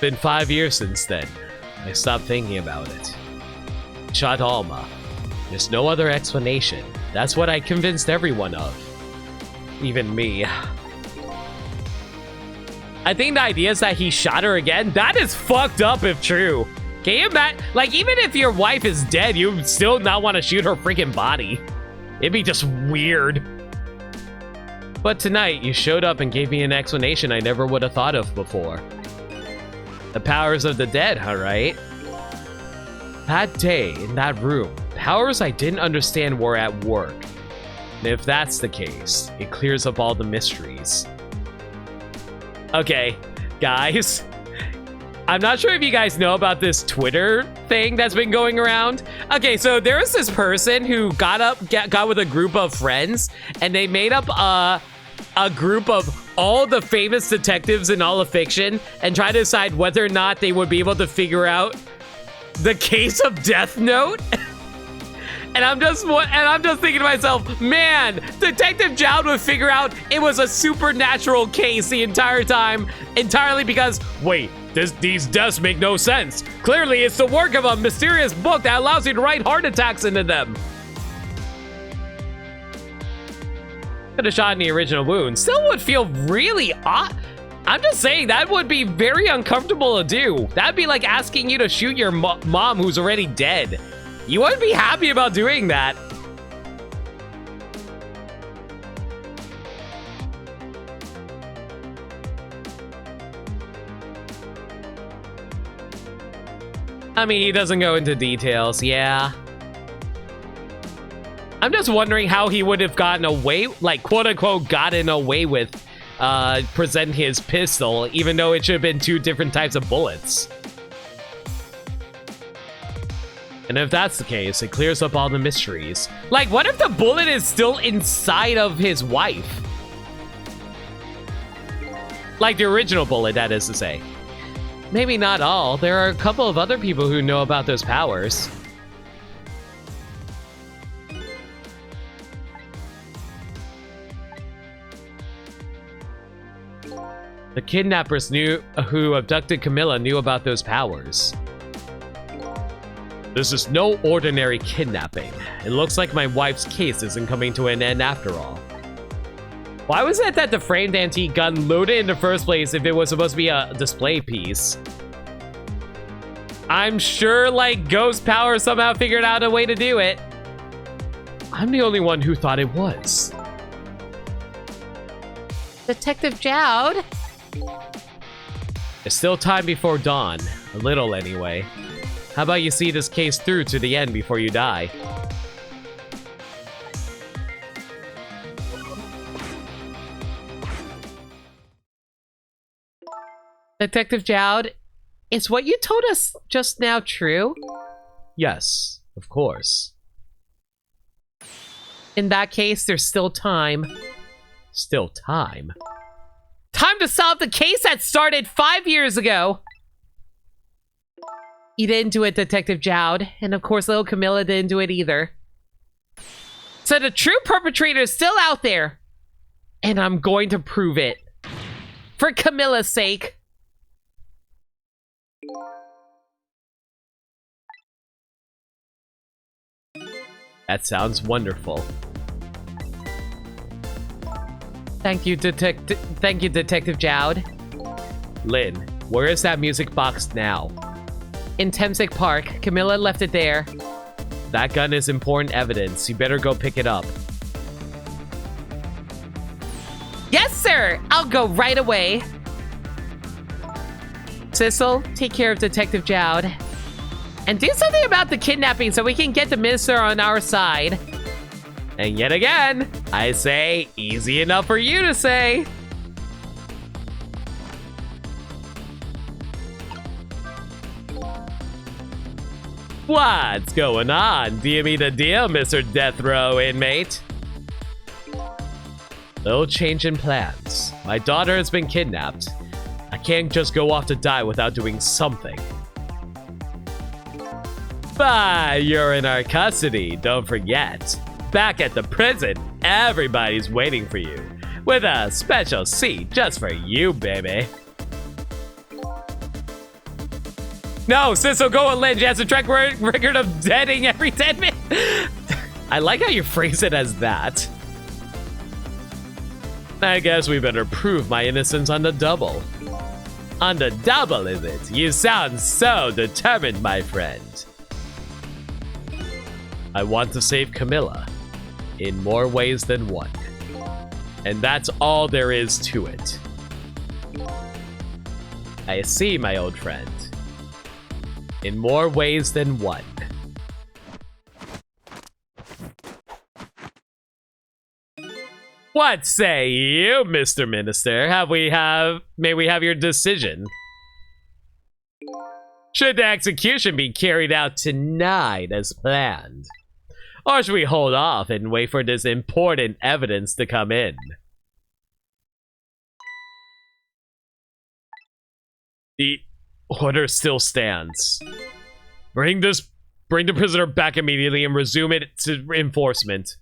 Been 5 years since then. I stopped thinking about it. Shot Alma. There's no other explanation. That's what I convinced everyone of. Even me. I think the idea is that he shot her again. That is fucked up if true. Can you imagine? Like, even if your wife is dead, you would still not want to shoot her freaking body. It'd be just weird. But tonight, you showed up and gave me an explanation I never would have thought of before. The powers of the dead, huh, right? That day, in that room, powers I didn't understand were at work. And if that's the case, it clears up all the mysteries. Okay, guys. I'm not sure if you guys know about this Twitter thing that's been going around. Okay, so there was this person who got with a group of friends, and they made up a group of all the famous detectives in all of fiction and try to decide whether or not they would be able to figure out the case of Death Note. And I'm just thinking to myself, man, Detective Jowd would figure out it was a supernatural case the entire time, entirely because, wait, these deaths make no sense. Clearly, it's the work of a mysterious book that allows you to write heart attacks into them. Could have shot in the original wound. Still would feel really odd. I'm just saying that would be very uncomfortable to do. That'd be like asking you to shoot your mom who's already dead. You wouldn't be happy about doing that. I mean, he doesn't go into details, yeah. I'm just wondering how he would have gotten away, like, quote-unquote, gotten away with presenting his pistol, even though it should have been two different types of bullets. And if that's the case, it clears up all the mysteries. Like, what if the bullet is still inside of his wife? Like the original bullet, that is to say. Maybe not all. There are a couple of other people who know about those powers. The kidnappers who abducted Camilla knew about those powers. This is no ordinary kidnapping. It looks like my wife's case isn't coming to an end after all. Why was it that the framed antique gun loaded in the first place if it was supposed to be a display piece? I'm sure, like, Ghost Power somehow figured out a way to do it. I'm the only one who thought it was. Detective Jowd? There's still time before dawn. A little, anyway. How about you see this case through to the end before you die? Detective Jowd, is what you told us just now true? Yes, of course. In that case, there's still time. Still time? Time to solve the case that started 5 years ago! You didn't do it, Detective Jowd. And of course, little Camilla didn't do it either. So the true perpetrator is still out there. And I'm going to prove it. For Camilla's sake. That sounds wonderful. Thank you, Detective Jowd. Lynn, where is that music box now? In Temsic Park. Camilla left it there. That gun is important evidence. You better go pick it up. Yes, sir! I'll go right away. Sissel, take care of Detective Jowd. And do something about the kidnapping so we can get the minister on our side. And yet again, I say, easy enough for you to say. What's going on? Do you mean a deal, Mr. Death Row inmate? No change in plans. My daughter has been kidnapped. I can't just go off to die without doing something. But you're in our custody, don't forget. Back at the prison, everybody's waiting for you. With a special seat just for you, baby. No, Sissel, go on Lynn. She has a track record of deading every 10 minutes. I like how you phrase it as that. I guess we better prove my innocence on the double. On the double, is it? You sound so determined, my friend. I want to save Camilla. In more ways than one. And that's all there is to it. I see, my old friend. In more ways than one. What say you, Mr. Minister? May we have your decision? Should the execution be carried out tonight as planned? Or should we hold off and wait for this important evidence to come in? The order still stands. Bring the prisoner back immediately and resume it to enforcement.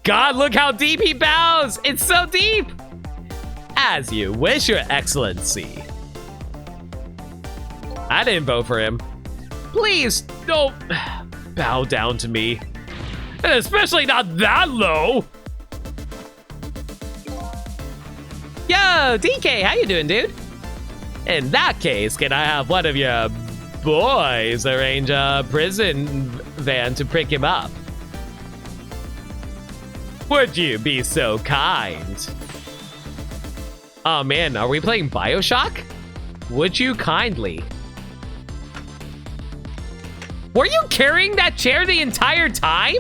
God, look how deep he bows! It's so deep! As you wish, Your Excellency. I didn't vote for him. Please don't bow down to me. And especially not that low. Yo, DK, how you doing, dude? In that case, can I have one of your boys arrange a prison van to pick him up? Would you be so kind? Oh man, are we playing BioShock? Would you kindly? Were you carrying that chair the entire time?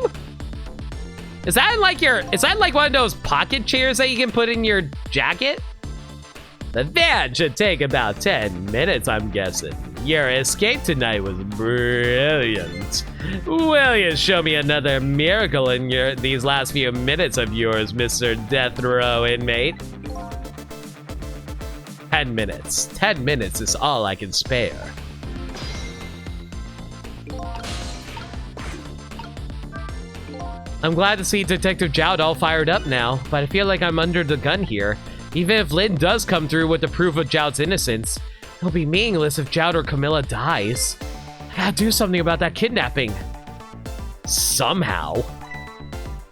Is that like one of those pocket chairs that you can put in your jacket? The van should take about 10 minutes, I'm guessing. Your escape tonight was brilliant. Will you show me another miracle in these last few minutes of yours, Mr. Death Row inmate? 10 minutes. 10 minutes is all I can spare. I'm glad to see Detective Jowd all fired up now, but I feel like I'm under the gun here. Even if Lynn does come through with the proof of Jowd's innocence, it'll be meaningless if Jowd or Camilla dies. I gotta do something about that kidnapping. Somehow.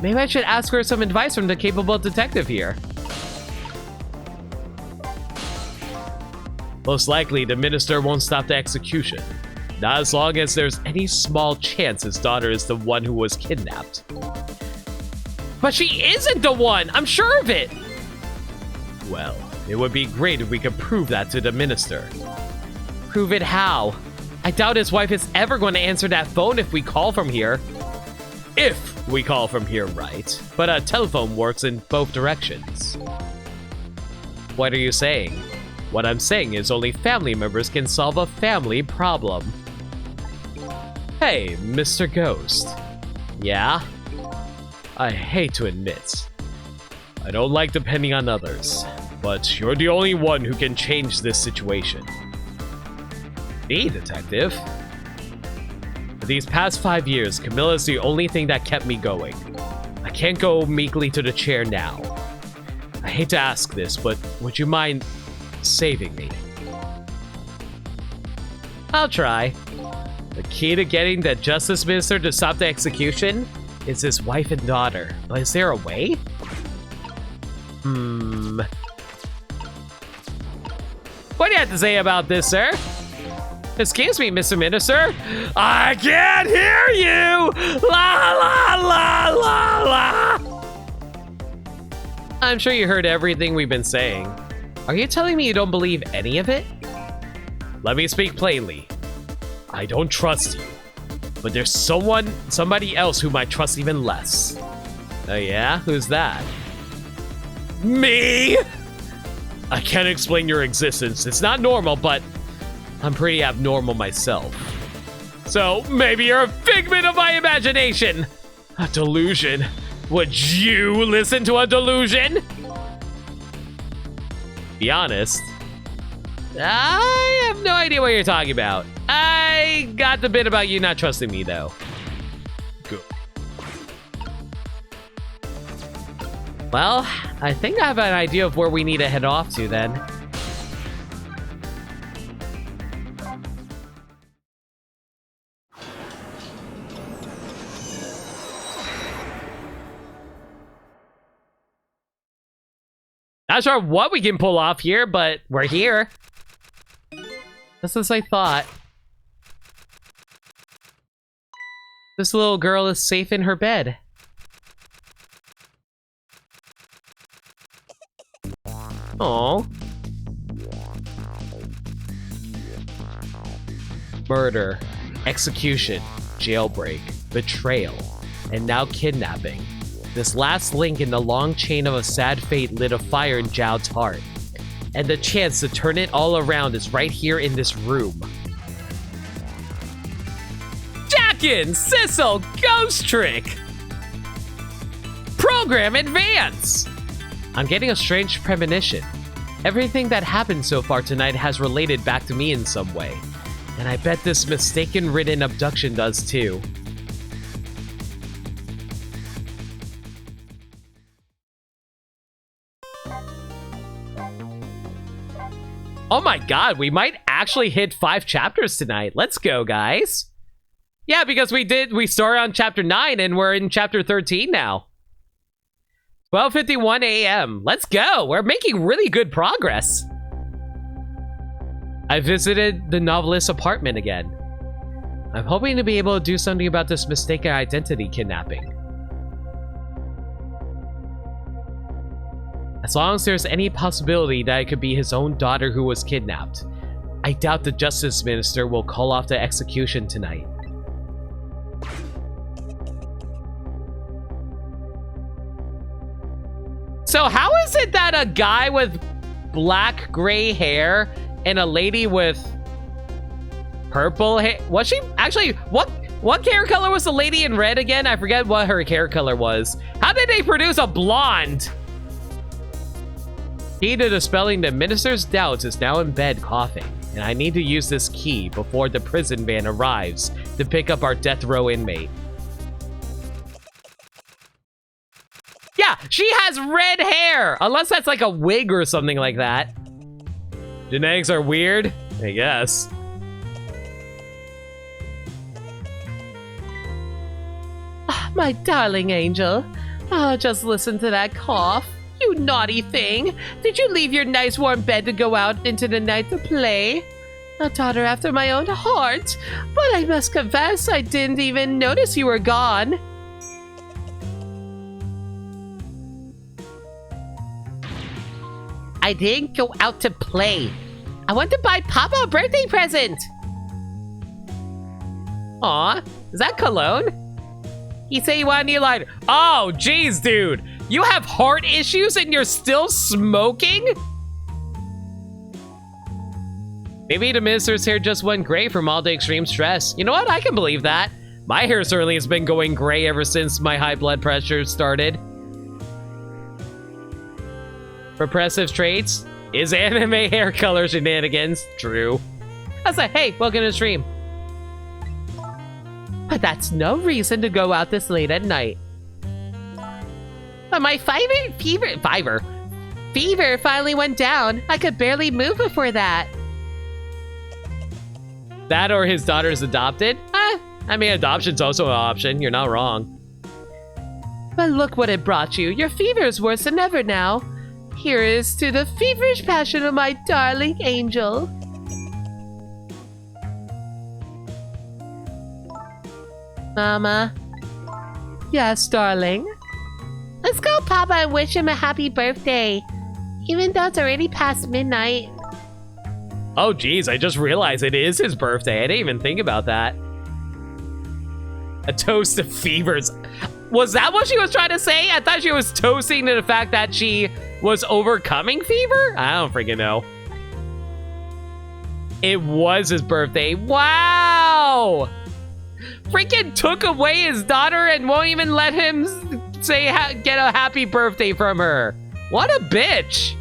Maybe I should ask her some advice from the capable detective here. Most likely, the minister won't stop the execution. Not as long as there's any small chance his daughter is the one who was kidnapped. But she isn't the one! I'm sure of it! Well, it would be great if we could prove that to the minister. Prove it how? I doubt his wife is ever going to answer that phone if we call from here. If we call from here, right? But a telephone works in both directions. What are you saying? What I'm saying is only family members can solve a family problem. Hey, Mr. Ghost. Yeah? I hate to admit, I don't like depending on others, but you're the only one who can change this situation. Me, detective? For these past 5 years, Camilla's the only thing that kept me going. I can't go meekly to the chair now. I hate to ask this, but would you mind saving me? I'll try. The key to getting the justice minister to stop the execution is his wife and daughter. But is there a way? What do you have to say about this, sir? Excuse me, Mr. Minister. I can't hear you! La la la la la! I'm sure you heard everything we've been saying. Are you telling me you don't believe any of it? Let me speak plainly. I don't trust you. But there's somebody else whom I trust even less. Oh yeah? Who's that? Me! I can't explain your existence. It's not normal, but I'm pretty abnormal myself. So maybe you're a figment of my imagination. A delusion. Would you listen to a delusion? Be honest. I have no idea what you're talking about. I got the bit about you not trusting me, though. Good. Well, I think I have an idea of where we need to head off to, then. Not sure what we can pull off here, but we're here. Just as I thought. This little girl is safe in her bed. Aww. Murder, execution, jailbreak, betrayal, and now kidnapping. This last link in the long chain of a sad fate lit a fire in Zhao's heart. And the chance to turn it all around is right here in this room. Jackin! Sissel! Ghost Trick! Program Advance! I'm getting a strange premonition. Everything that happened so far tonight has related back to me in some way. And I bet this mistaken-ridden abduction does too. Oh my god, we might actually hit 5 chapters tonight. Let's go, guys. Yeah, because we started on chapter 9 and we're in chapter 13 now. 12:51 a.m. Let's go. We're making really good progress. I visited the novelist's apartment again. I'm hoping to be able to do something about this mistaken identity kidnapping. As long as there's any possibility that it could be his own daughter who was kidnapped. I doubt the justice minister will call off the execution tonight. So how is it that a guy with black gray hair and a lady with purple hair, was she actually, what hair color was the lady in red again? I forget what her hair color was. How did they produce a blonde? Key to dispelling the minister's doubts is now in bed coughing, and I need to use this key before the prison van arrives to pick up our death row inmate. Yeah, she has red hair, unless that's like a wig or something like that. Genetics are weird, I guess. My darling angel, Oh, just listen to that cough. You naughty thing. Did you leave your nice warm bed to go out into the night to play? A daughter after my own heart. But I must confess, I didn't even notice you were gone. I didn't go out to play. I went to buy Papa a birthday present. Aw, is that cologne? He said you want a new lighter. Oh, jeez, dude. You have heart issues and you're still smoking? Maybe the minister's hair just went gray from all the extreme stress. You know what? I can believe that. My hair certainly has been going gray ever since my high blood pressure started. Repressive traits is anime hair color shenanigans. True. I was like, hey, welcome to the stream. But that's no reason to go out this late at night. But my fever finally went down. I could barely move before that. That or his daughter's adopted? I mean, adoption's also an option. You're not wrong. But look what it brought you. Your fever is worse than ever now. Here is to the feverish passion of my darling angel. Mama. Yes, darling. Let's go, Papa, and wish him a happy birthday. Even though it's already past midnight. Oh, geez, I just realized it is his birthday. I didn't even think about that. A toast to fevers. Was that what she was trying to say? I thought she was toasting to the fact that she was overcoming fever? I don't freaking know. It was his birthday. Wow! Freaking took away his daughter and won't even let him say get a happy birthday from her. What a bitch.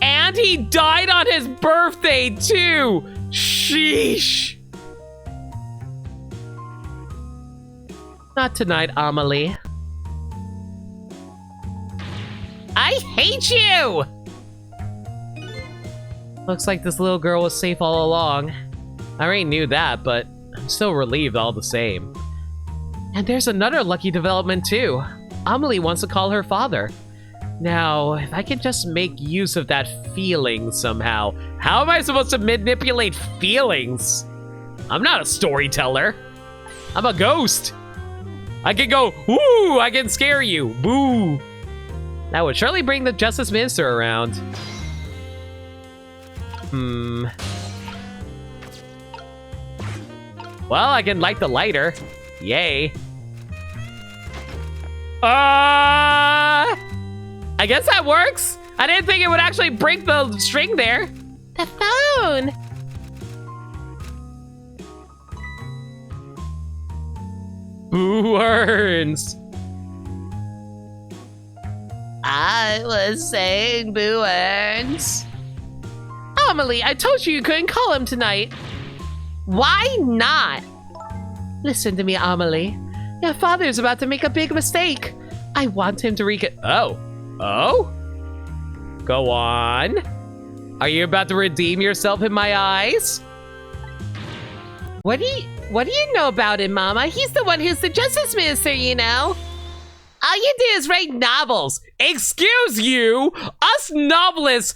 And he died on his birthday too. Sheesh. Not tonight, Amelie. I hate you! Looks like this little girl was safe all along. I already knew that, but I'm still relieved all the same. And there's another lucky development too. Amelie wants to call her father. Now, if I can just make use of that feeling somehow. How am I supposed to manipulate feelings? I'm not a storyteller. I'm a ghost. I can go, ooh, I can scare you, boo. That would surely bring the Justice Minister around. Well, I can light the lighter. Yay. I guess that works. I didn't think it would actually break the string there. The phone! Boo earns. I was saying Boo earns. Amelie, I told you couldn't call him tonight. Why not? Listen to me, Amelie. Your father's about to make a big mistake. I want him to Oh? Go on. Are you about to redeem yourself in my eyes? What do you know about him, Mama? He's the one who's the Justice Minister, you know. All you do is write novels. Excuse you? Us novelists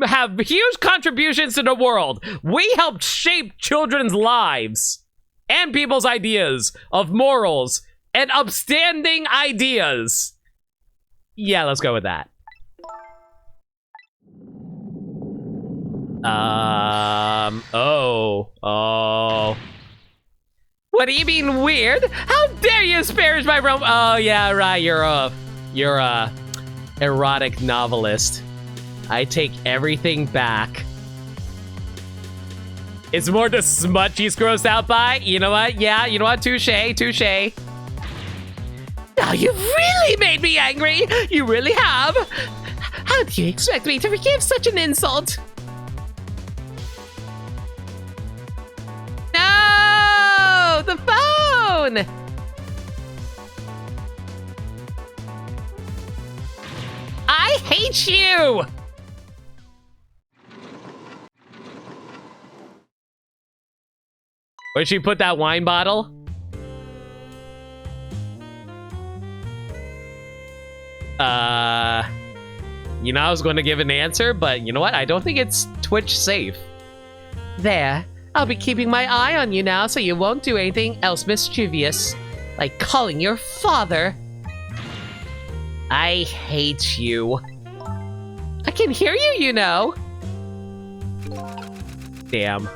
have huge contributions to the world. We help shape children's lives and people's ideas of morals and upstanding ideas. Yeah, let's go with that. Oh. What do you mean weird? How dare you disparage my Oh yeah, right. You're a erotic novelist. I take everything back. It's more the smut she's grossed out by. You know what? Yeah, you know what? Touche. Now you really made me angry. You really have. How do you expect me to forgive such an insult? No! The phone! I hate you! Where'd she put that wine bottle? You know, I was going to give an answer, but you know what? I don't think it's Twitch safe. There. I'll be keeping my eye on you now so you won't do anything else mischievous. Like calling your father. I hate you. I can hear you, you know. Damn.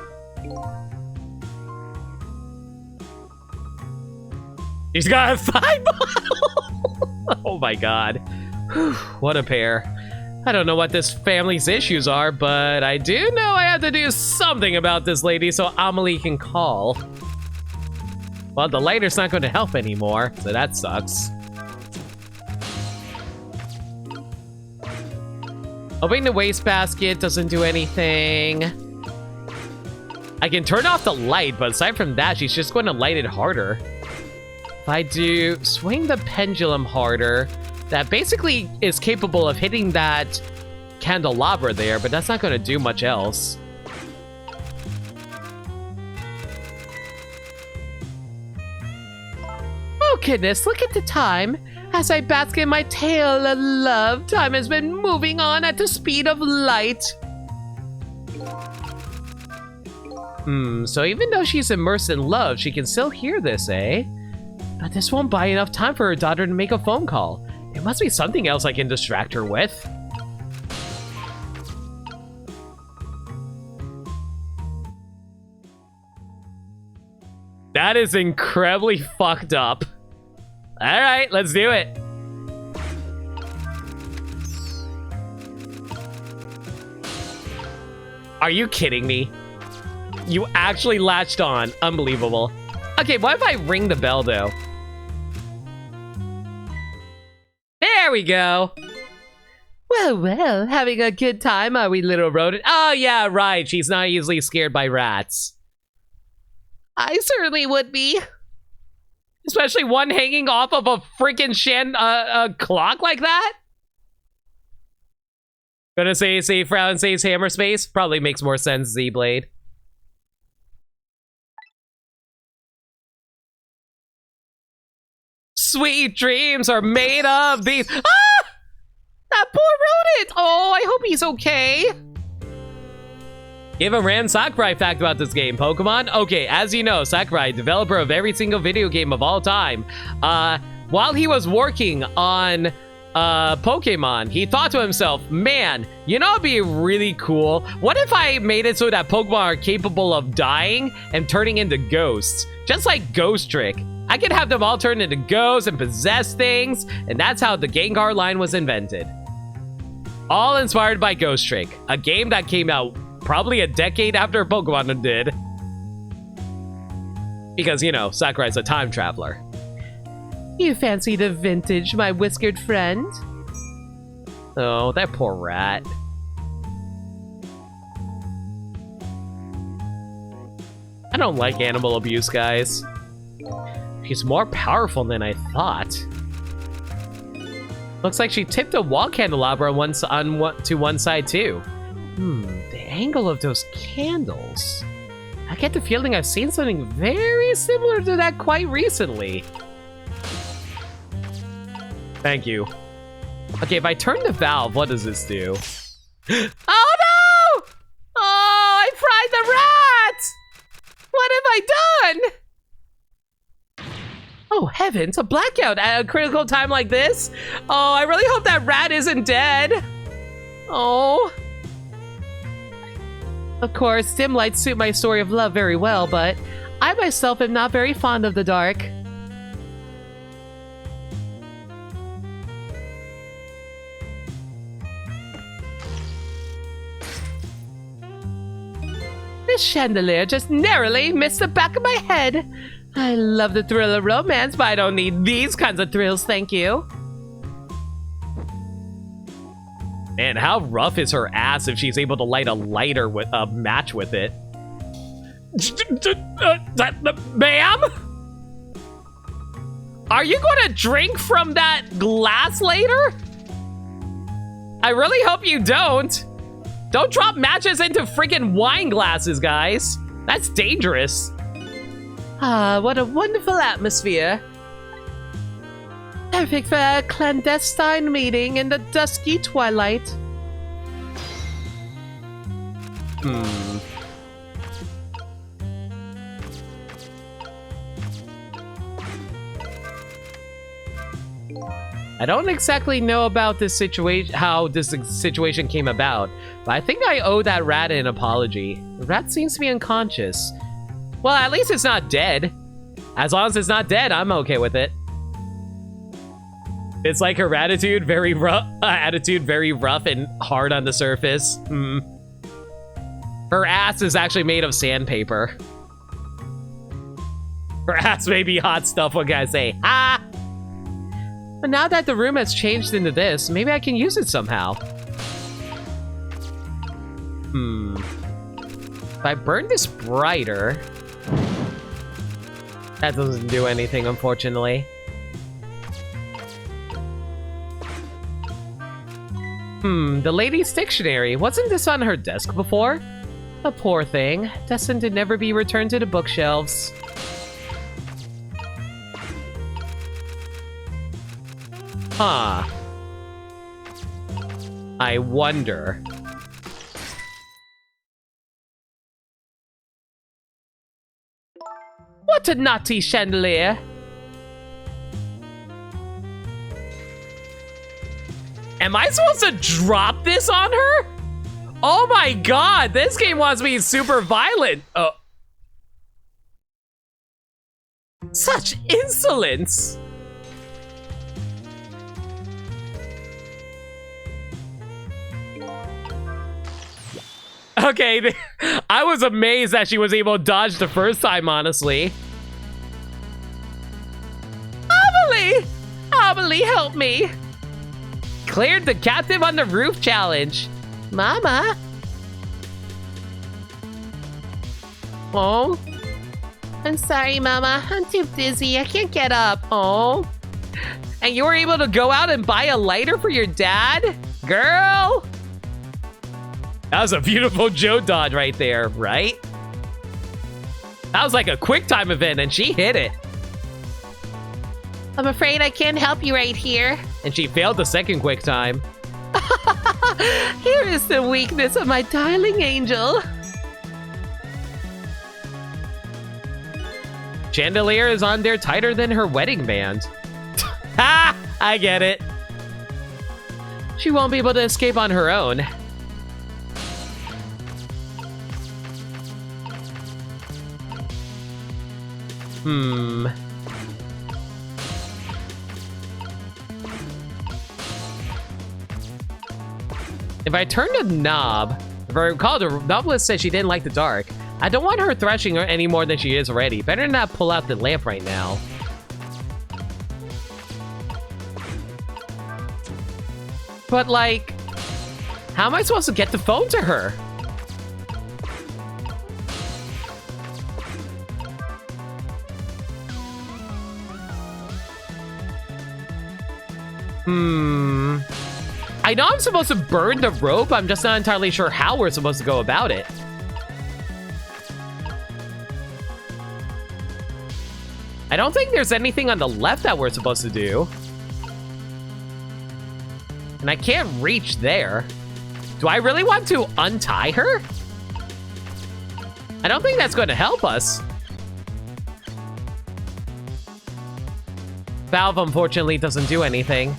He's got a thigh bottle! Oh my god. Whew, what a pair. I don't know what this family's issues are, but I do know I have to do something about this lady so Amelie can call. Well, the lighter's not going to help anymore, so that sucks. Opening the wastebasket doesn't do anything. I can turn off the light, but aside from that, she's just going to light it harder. If I do swing the pendulum harder, that basically is capable of hitting that candelabra there, but that's not going to do much else. Oh goodness, look at the time. As I bask in my tale of love, time has been moving on at the speed of light. So even though she's immersed in love, she can still hear this, eh? But this won't buy enough time for her daughter to make a phone call. There must be something else I can distract her with. That is incredibly fucked up. Alright, let's do it. Are you kidding me? You actually latched on. Unbelievable. Okay, what if I ring the bell, though? There we go. Well, well, having a good time, are we, little rodent? Oh, yeah, right. She's not easily scared by rats. I certainly would be. Especially one hanging off of a freaking clock like that? Gonna say Frown says hammer space? Probably makes more sense, Z-Blade. Sweet dreams are made of these. Ah! That poor rodent! Oh, I hope he's okay. Give a random Sakurai fact about this game, Pokemon. Okay, as you know, Sakurai, developer of every single video game of all time, while he was working on Pokemon, he thought to himself, man, you know, it'd be really cool. What if I made it so that Pokemon are capable of dying and turning into ghosts? Just like Ghost Trick. I could have them all turn into ghosts and possess things, and that's how the Gengar line was invented. All inspired by Ghost Trick, a game that came out probably a decade after Pokemon did. Because, you know, Sakurai's a time traveler. You fancy the vintage, my whiskered friend? Oh, that poor rat. I don't like animal abuse, guys. She's more powerful than I thought. Looks like she tipped a wall candelabra to one side, too. The angle of those candles. I get the feeling I've seen something very similar to that quite recently. Thank you. Okay, if I turn the valve, what does this do? Oh no! Oh, I fried the rat! What have I done? Oh heavens, a blackout at a critical time like this? Oh, I really hope that rat isn't dead. Oh. Of course, dim lights suit my story of love very well, but I myself am not very fond of the dark. This chandelier just narrowly missed the back of my head. I love the thrill of romance, but I don't need these kinds of thrills, thank you. Man, how rough is her ass if she's able to light a lighter with a match with it? Ma'am? Are you going to drink from that glass later? I really hope you don't. Don't drop matches into freaking wine glasses, guys. That's dangerous. Ah, what a wonderful atmosphere. Perfect for a clandestine meeting in the dusky twilight. I don't exactly know about this situation, how this situation came about, but I think I owe that rat an apology. The rat seems to be unconscious. Well, at least it's not dead. As long as it's not dead, I'm okay with it. It's like her attitude, very rough and hard on the surface. Her ass is actually made of sandpaper. Her ass may be hot stuff, what can I say? Ah! But now that the room has changed into this, maybe I can use it somehow. If I burn this brighter... That doesn't do anything, unfortunately. The lady's dictionary. Wasn't this on her desk before? A poor thing, destined to never be returned to the bookshelves. Huh. I wonder. What a naughty chandelier! Am I supposed to drop this on her? Oh my god, this game wants me super violent. Oh. Such insolence! Okay, I was amazed that she was able to dodge the first time, honestly. Amelie! Amelie, help me! Cleared the captive on the roof challenge. Mama? Oh. I'm sorry, Mama. I'm too dizzy. I can't get up. Oh. And you were able to go out and buy a lighter for your dad? Girl! That was a beautiful Joe dodge right there, right? That was like a quick time event and she hit it. I'm afraid I can't help you right here. And she failed the second quick time. Here is the weakness of my darling angel. Chandelier is on there tighter than her wedding band. Ha! I get it. She won't be able to escape on her own. If I turn the knob, if I recall, the novelist said she didn't like the dark. I don't want her thrashing her any more than she is already. Better not pull out the lamp right now. But like, how am I supposed to get the phone to her? I know I'm supposed to burn the rope, I'm just not entirely sure how we're supposed to go about it. I don't think there's anything on the left that we're supposed to do. And I can't reach there. Do I really want to untie her? I don't think that's going to help us. Valve, unfortunately, doesn't do anything.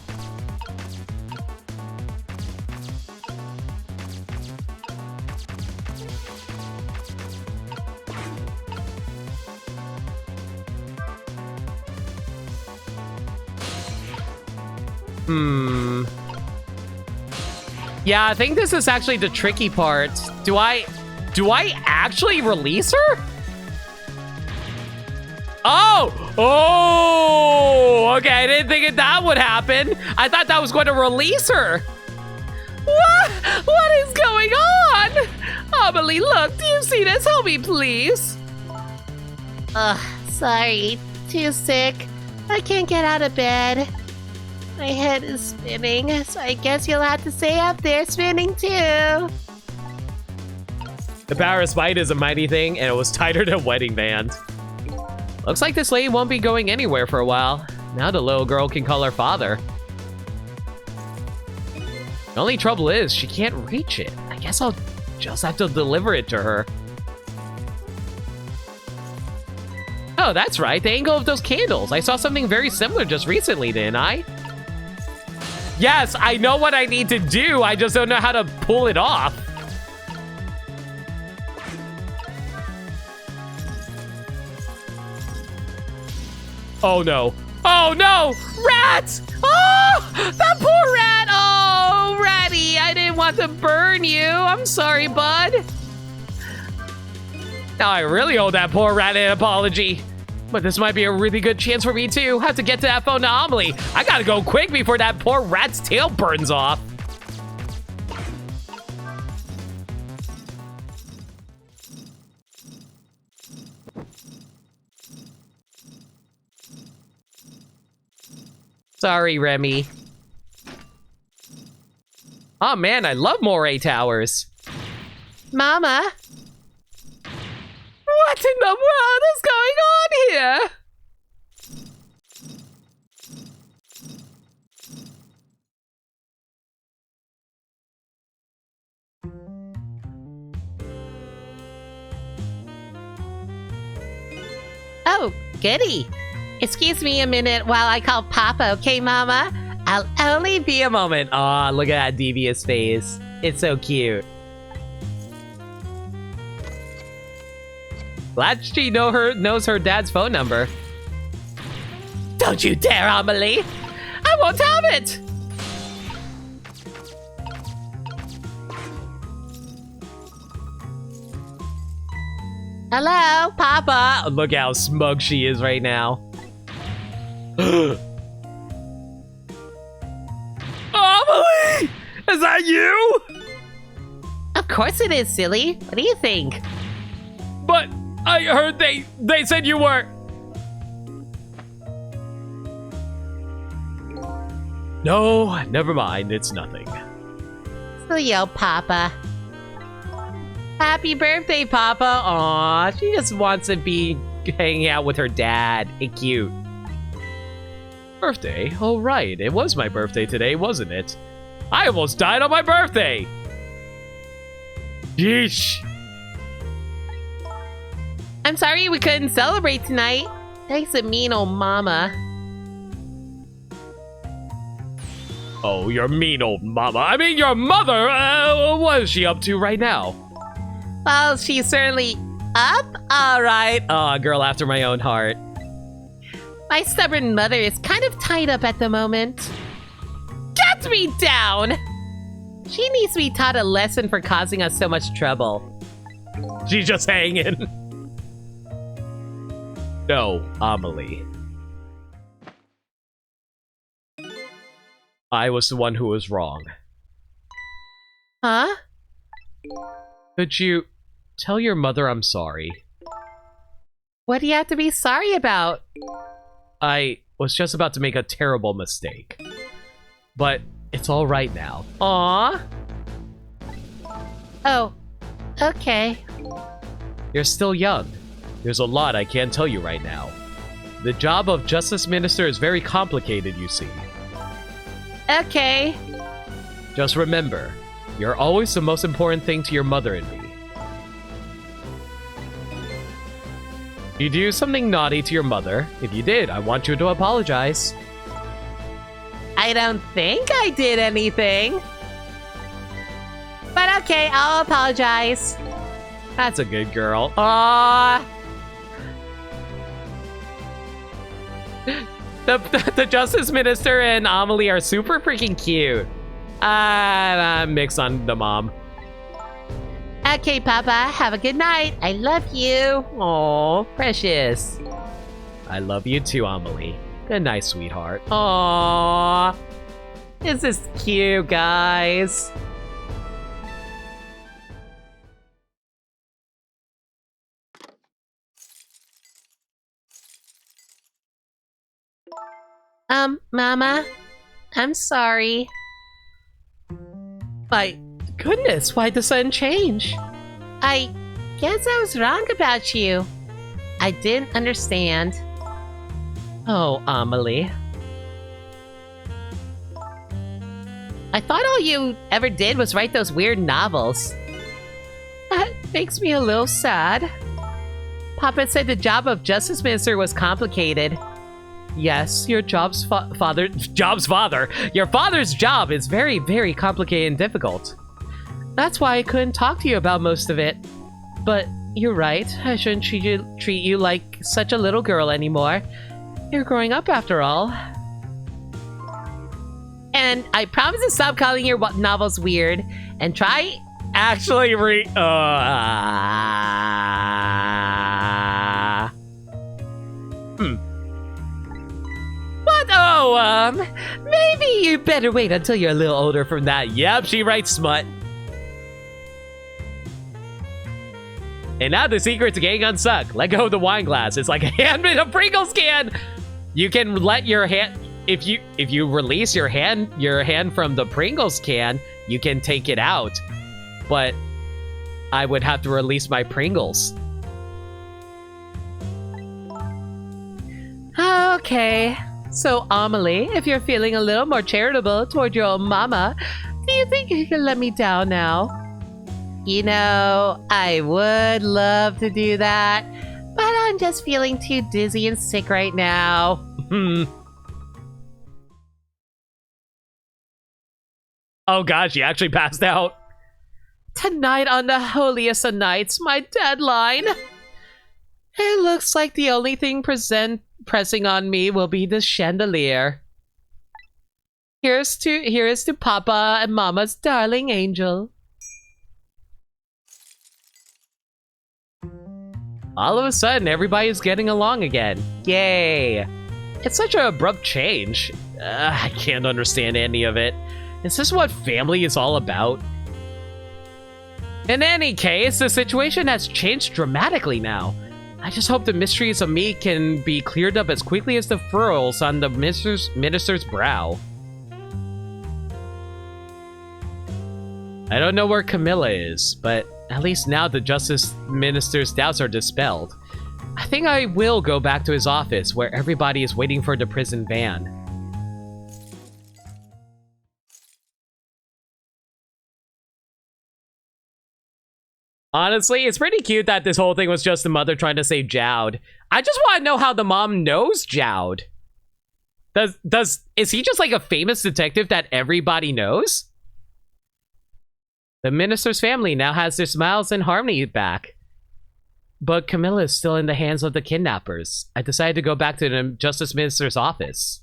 Yeah, I think this is actually the tricky part. Do I actually release her? Oh, okay, I didn't think that would happen. I thought that was going to release her. What is going on? Amelie, look, do you see this? Help me, please. Sorry. Too sick. I can't get out of bed. My head is spinning, so I guess you'll have to stay up there spinning too. The power of spite is a mighty thing, and it was tighter than wedding band. Looks like this lady won't be going anywhere for a while. Now the little girl can call her father. The only trouble is, she can't reach it. I guess I'll just have to deliver it to her. Oh, that's right, the angle of those candles. I saw something very similar just recently, didn't I? Yes, I know what I need to do. I just don't know how to pull it off. Oh no. Oh no! Rats! Oh! That poor rat! Oh, Ratty, I didn't want to burn you. I'm sorry, bud. Now I really owe that poor rat an apology. But this might be a really good chance for me too. Have to get to that phone to Amelie. I gotta go quick before that poor rat's tail burns off. Sorry, Remy. Oh man, I love Moray Towers. Mama? What in the world is going on here? Oh, goody. Excuse me a minute while I call Papa, okay, Mama? I'll only be a moment. Aw, look at that devious face. It's so cute. Glad she knows her dad's phone number. Don't you dare, Amelie! I won't have it! Hello, Papa? Look how smug she is right now. Amelie! Is that you? Of course it is, silly. What do you think? But I heard they said you were... No, never mind. It's nothing. So yo, Papa. Happy birthday, Papa. Aw, she just wants to be hanging out with her dad. It's cute. Birthday? Oh, right. It was my birthday today, wasn't it? I almost died on my birthday! Yeesh. I'm sorry we couldn't celebrate tonight. Thanks to mean old Mama. Oh, your mean old mama. I mean, your mother. What is she up to right now? Well, she's certainly up, all right. Aw, girl after my own heart. My stubborn mother is kind of tied up at the moment. Get me down! She needs to be taught a lesson for causing us so much trouble. She's just hanging. No, Amelie. I was the one who was wrong. Huh? Could you tell your mother I'm sorry? What do you have to be sorry about? I was just about to make a terrible mistake. But it's all right now. Aw. Oh, okay. You're still young. There's a lot I can't tell you right now. The job of Justice Minister is very complicated, you see. Okay. Just remember, you're always the most important thing to your mother and me. You do something naughty to your mother. If you did, I want you to apologize. I don't think I did anything. But okay, I'll apologize. That's a good girl. Aww. The Justice Minister and Amelie are super freaking cute. I'm mixed on the mom. Okay, Papa, have a good night. I love you. Aw, precious. I love you too, Amelie. Good night, sweetheart. Aww. This is cute, guys. Mama, I'm sorry. My goodness, why'd the sun change? I guess I was wrong about you. I didn't understand. Oh, Amelie, I thought all you ever did was write those weird novels. That makes me a little sad. Papa said the job of Justice Minister was complicated. Yes, your Your father's job is very, very complicated and difficult. That's why I couldn't talk to you about most of it. But you're right. I shouldn't treat you like such a little girl anymore. You're growing up after all. And I promise to stop calling your novels weird and try actually What? Oh, maybe you better wait until you're a little older from that. Yep, she writes smut. And now the secret to getting unstuck. Let go of the wine glass. It's like a hand in a Pringles can. You can let your hand, if you release your hand from the Pringles can, you can take it out. But I would have to release my Pringles. Okay. So, Amelie, if you're feeling a little more charitable toward your own mama, do you think you can let me down now? You know, I would love to do that, but I'm just feeling too dizzy and sick right now. Oh god, she actually passed out. Tonight on the holiest of nights, my deadline. It looks like the only thing pressing on me will be the chandelier. Here is to Papa and Mama's darling angel. All of a sudden, everybody's getting along again. Yay! It's such an abrupt change. I can't understand any of it. Is this what family is all about? In any case, the situation has changed dramatically now. I just hope the mysteries of me can be cleared up as quickly as the furrows on the minister's brow. I don't know where Camilla is, but at least now the Justice Minister's doubts are dispelled. I think I will go back to his office where everybody is waiting for the prison van. Honestly, it's pretty cute that this whole thing was just the mother trying to save Jowd. I just want to know how the mom knows Jowd. Is he just like a famous detective that everybody knows? The minister's family now has their smiles and harmony back. But Camilla is still in the hands of the kidnappers. I decided to go back to the Justice Minister's office.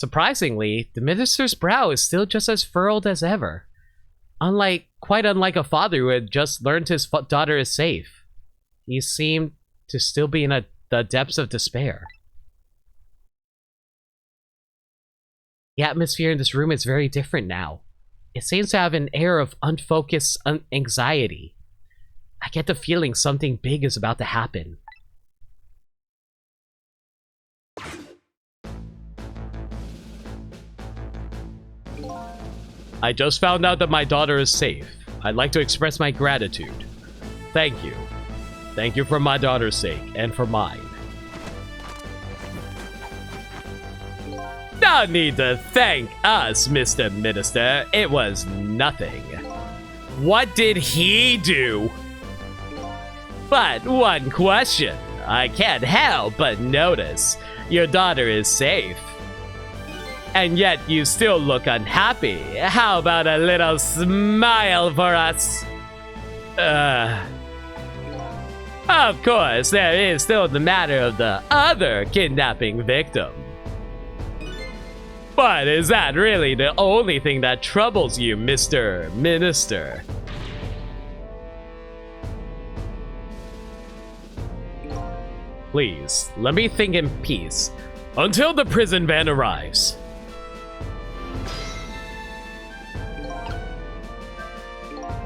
Surprisingly, the minister's brow is still just as furrowed as ever. Quite unlike a father who had just learned his daughter is safe. He seemed to still be in the depths of despair. The atmosphere in this room is very different now. It seems to have an air of unfocused anxiety. I get the feeling something big is about to happen. I just found out that my daughter is safe. I'd like to express my gratitude. Thank you. Thank you for my daughter's sake and for mine. No need to thank us, Mr. Minister. It was nothing. What did he do? But one question. I can't help but notice. Your daughter is safe. And yet you still look unhappy. How about a little smile for us? Of course, there is still the matter of the other kidnapping victim. But is that really the only thing that troubles you, Mr. Minister? Please, let me think in peace until the prison van arrives.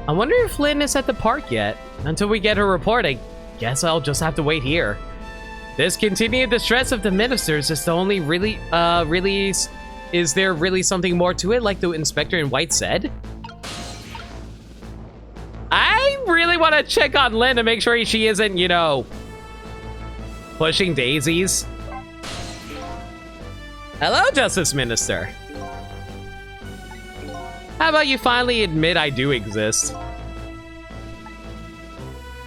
I wonder if Lynn is at the park yet. Until we get her report, I guess I'll just have to wait here. This continued distress of the ministers is the only is there really something more to it, like the inspector in white said? I really want to check on Lynn to make sure she isn't, you know, pushing daisies. Hello, Justice Minister. How about you finally admit I do exist?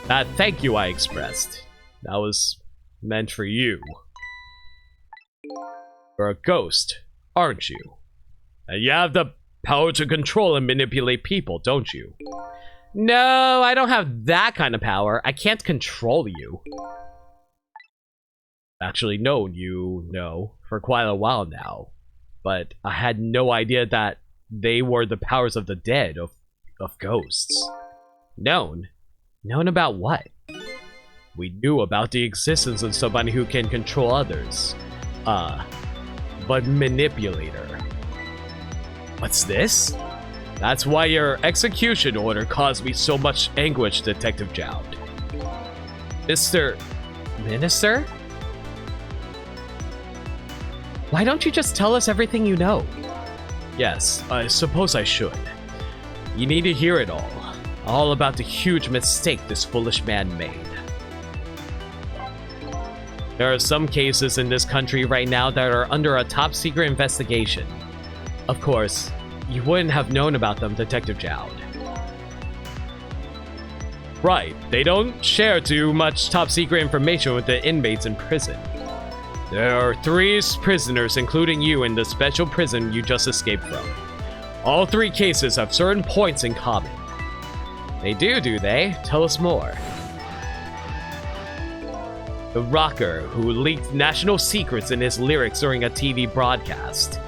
That thank you I expressed. That was meant for you. You're a ghost, aren't you? And you have the power to control and manipulate people, don't you? No, I don't have that kind of power. I can't control you. Actually known you know for quite a while now, but I had no idea that they were the powers of the dead, of ghosts. Known? Known about what? We knew about the existence of somebody who can control others. But manipulator. What's this? That's why your execution order caused me so much anguish, Detective Jowd. Mr. Minister? Why don't you just tell us everything you know? Yes, I suppose I should. You need to hear it all. All about the huge mistake this foolish man made. There are some cases in this country right now that are under a top-secret investigation. Of course, you wouldn't have known about them, Detective Jowd. Right, they don't share too much top-secret information with the inmates in prison. There are 3 prisoners, including you, in the special prison you just escaped from. All 3 cases have certain points in common. They do they? Tell us more. The rocker who leaked national secrets in his lyrics during a TV broadcast.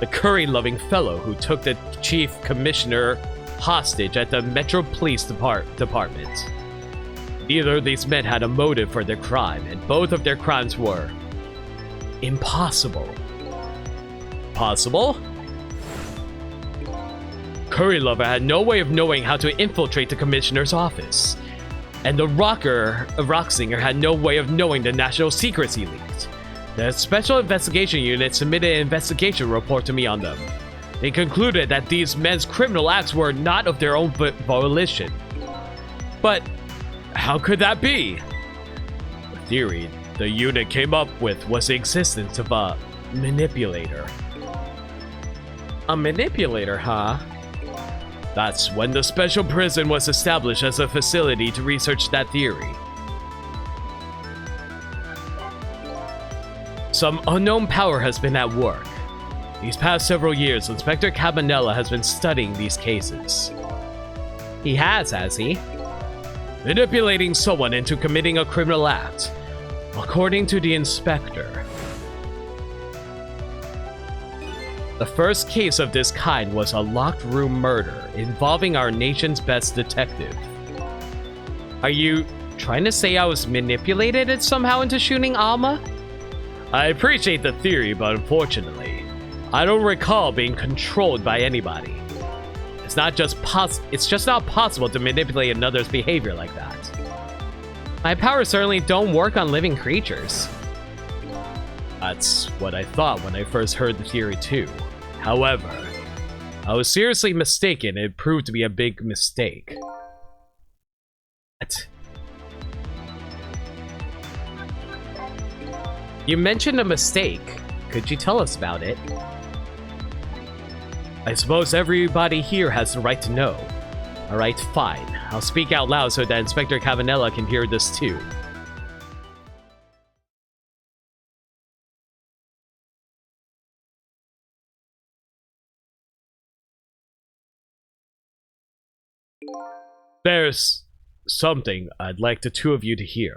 The curry-loving fellow who took the chief commissioner hostage at the Metro Police Department. Neither of these men had a motive for their crime, and both of their crimes were impossible. Possible? Curry Lover had no way of knowing how to infiltrate the commissioner's office. And the rock singer had no way of knowing the national secrets he leaked. The Special Investigation Unit submitted an investigation report to me on them. They concluded that these men's criminal acts were not of their own volition. But how could that be? The theory the unit came up with was the existence of a manipulator. A manipulator, huh? That's when the special prison was established as a facility to research that theory. Some unknown power has been at work. These past several years, Inspector Cabanella has been studying these cases. He has he? Manipulating someone into committing a criminal act. According to the inspector, the first case of this kind was a locked room murder involving our nation's best detective. Are you trying to say I was manipulated somehow into shooting Alma? I appreciate the theory, but unfortunately, I don't recall being controlled by anybody. It's just not possible to manipulate another's behavior like that. My powers certainly don't work on living creatures. That's what I thought when I first heard the theory too. However, I was seriously mistaken. It proved to be a big mistake. What? You mentioned a mistake. Could you tell us about it? I suppose everybody here has the right to know. Alright, fine. I'll speak out loud so that Inspector Cavanella can hear this too. There's something I'd like the 2 of you to hear.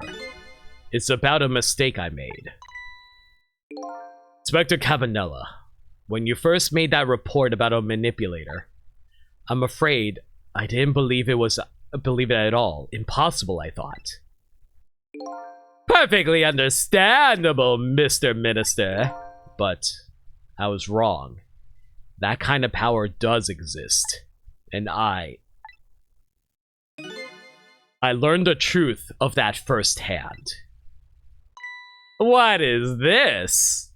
It's about a mistake I made. Inspector Cavanella, when you first made that report about a manipulator, I'm afraid I didn't believe it at all. Impossible, I thought. Perfectly understandable, Mr. Minister. But I was wrong. That kind of power does exist. And I learned the truth of that firsthand. What is this?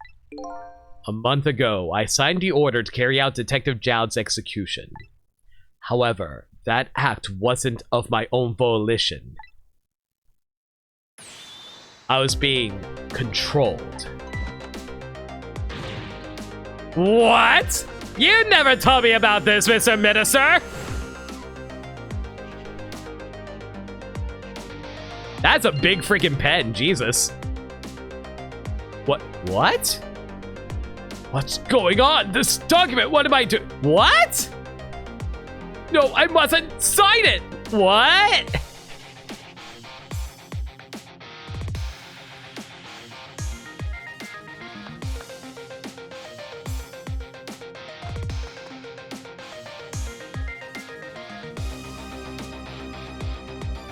A month ago, I signed the order to carry out Detective Jowd's execution. However, that act wasn't of my own volition. I was being controlled. What? You never told me about this, Mr. Minister! That's a big freaking pen, Jesus. What? What's going on? This document, what am I doing? What? No, I mustn't sign it! What?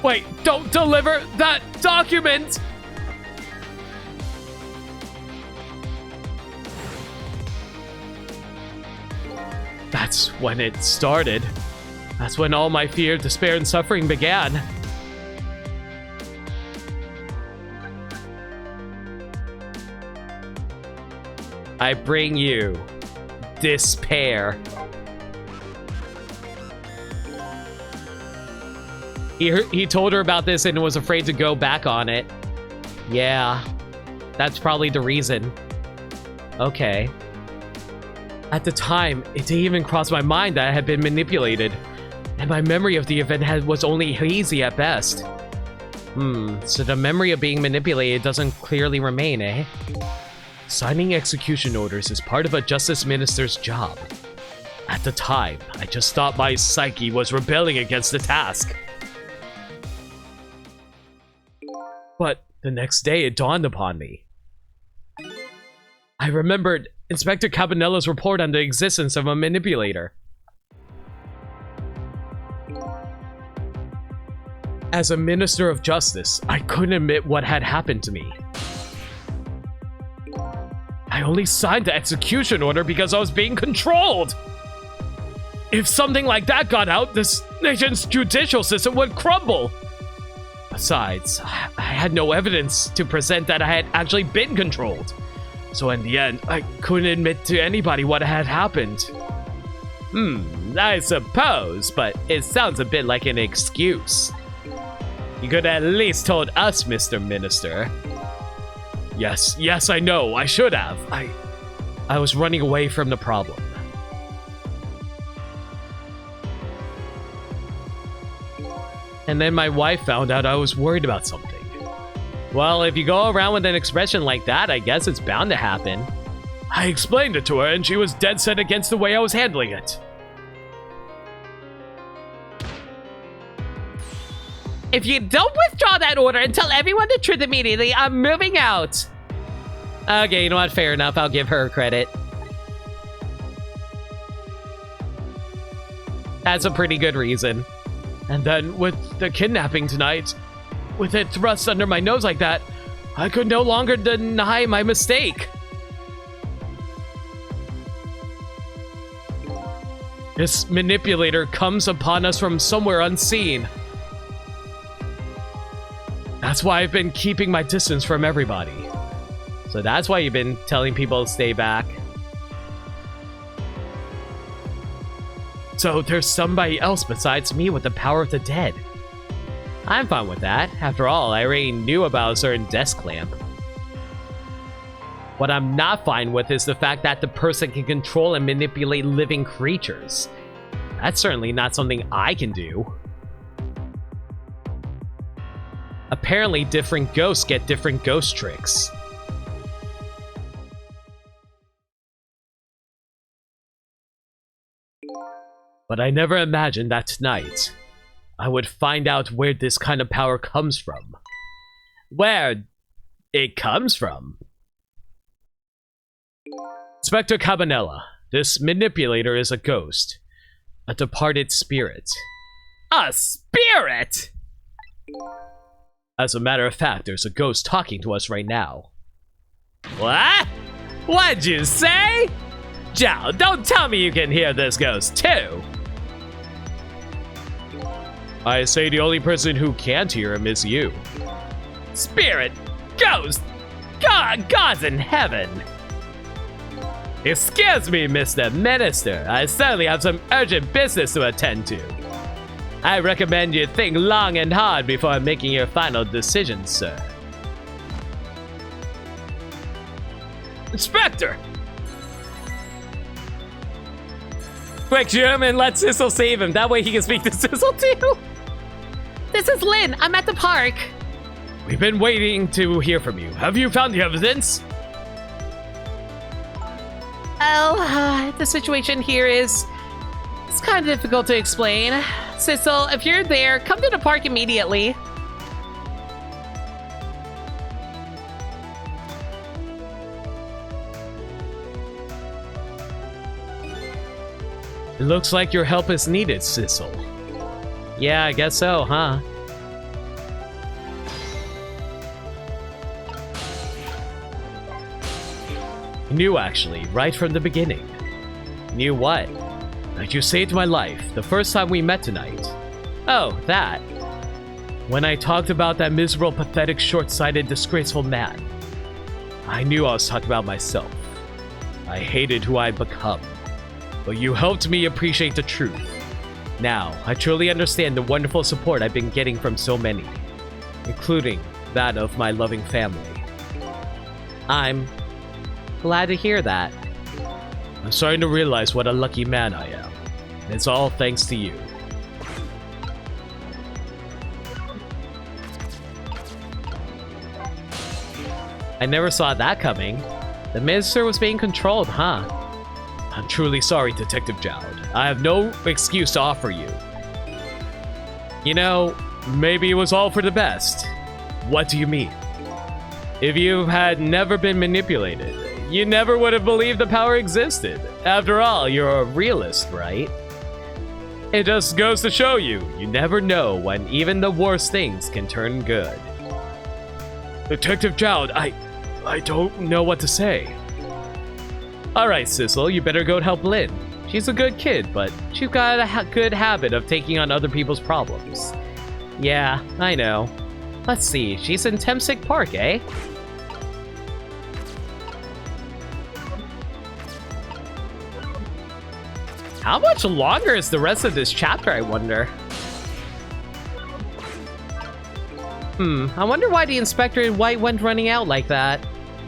Wait, don't deliver that document! That's when it started. That's when all my fear, despair, and suffering began. I bring you despair. He told her about this and was afraid to go back on it. Yeah, that's probably the reason. Okay. At the time, it didn't even cross my mind that I had been manipulated, and my memory of the event was only hazy at best. So the memory of being manipulated doesn't clearly remain, eh? Signing execution orders is part of a justice minister's job. At the time, I just thought my psyche was rebelling against the task. But the next day, it dawned upon me. I remembered Inspector Cabanella's report on the existence of a manipulator. As a minister of justice, I couldn't admit what had happened to me. I only signed the execution order because I was being controlled. If something like that got out, this nation's judicial system would crumble. Besides, I had no evidence to present that I had actually been controlled. So in the end, I couldn't admit to anybody what had happened. I suppose, but it sounds a bit like an excuse. You could at least told us, Mr. Minister. Yes, I know, I should have. I was running away from the problem. And then my wife found out I was worried about something. Well, if you go around with an expression like that, I guess it's bound to happen. I explained it to her, and she was dead set against the way I was handling it. If you don't withdraw that order and tell everyone the truth immediately, I'm moving out. Okay, you know what? Fair enough. I'll give her credit. That's a pretty good reason. And then, with the kidnapping tonight, with it thrust under my nose like that, I could no longer deny my mistake. This manipulator comes upon us from somewhere unseen. That's why I've been keeping my distance from everybody. So that's why you've been telling people to stay back. So there's somebody else besides me with the power of the dead. I'm fine with that. After all, I already knew about a certain desk clamp. What I'm not fine with is the fact that the person can control and manipulate living creatures. That's certainly not something I can do. Apparently, different ghosts get different ghost tricks. But I never imagined that tonight I would find out where this kind of power comes from. Where it comes from. Inspector Cabanella, this manipulator is a ghost. A departed spirit. A spirit?! As a matter of fact, there's a ghost talking to us right now. What? What'd you say? Joe, don't tell me you can hear this ghost too! I say the only person who can't hear him is you. Spirit! Ghost! God's in heaven! Excuse me, Mr. Minister. I certainly have some urgent business to attend to. I recommend you think long and hard before making your final decision, sir. Inspector! Quick, Jim, and let Sissel save him. That way he can speak to Sissel too. This is Lynn. I'm at the park. We've been waiting to hear from you. Have you found the evidence? Well, the situation here is... It's kind of difficult to explain. Sissel, if you're there, come to the park immediately. It looks like your help is needed, Sissel. Yeah, I guess so, huh? I knew, actually, right from the beginning. Knew what? That you saved my life the first time we met tonight. Oh, that. When I talked about that miserable, pathetic, short-sighted, disgraceful man. I knew I was talking about myself. I hated who I'd become. But you helped me appreciate the truth. Now, I truly understand the wonderful support I've been getting from so many, including that of my loving family. I'm glad to hear that. I'm starting to realize what a lucky man I am. And it's all thanks to you. I never saw that coming. The minister was being controlled, huh? I'm truly sorry, Detective Jowd. I have no excuse to offer you. You know, maybe it was all for the best. What do you mean? If you had never been manipulated, you never would have believed the power existed. After all, you're a realist, right? It just goes to show you, you never know when even the worst things can turn good. Detective Jowd, I don't know what to say. Alright, Sissel, you better go help Lynn. She's a good kid, but she's got a good habit of taking on other people's problems. Yeah, I know. Let's see, she's in Temsic Park, eh? How much longer is the rest of this chapter, I wonder? I wonder why the inspector in white went running out like that.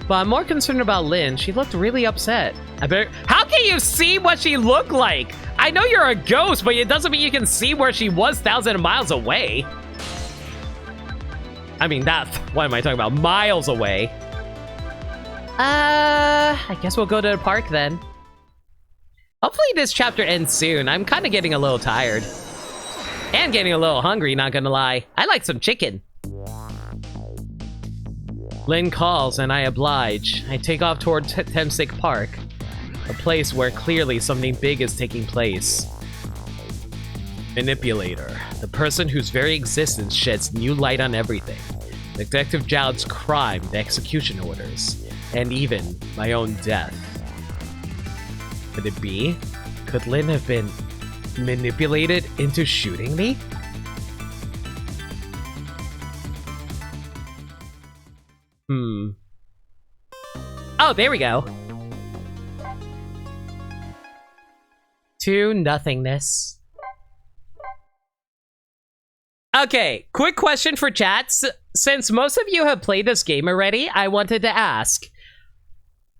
But I'm more concerned about Lynn. She looked really upset. How can you see what she looked like? I know you're a ghost, but it doesn't mean you can see where she was thousands of miles away. I mean, what am I talking about? Miles away. I guess we'll go to the park then. Hopefully this chapter ends soon. I'm kind of getting a little tired. And getting a little hungry, not gonna lie. I like some chicken. Lynn calls and I oblige. I take off toward Temsic Park, a place where clearly something big is taking place. Manipulator, the person whose very existence sheds new light on everything. Detective Jowd's crime, the execution orders, and even my own death. Could it be? Could Lynn have been manipulated into shooting me? Oh, there we go. To nothingness. Okay, quick question for chats. Since most of you have played this game already, I wanted to ask.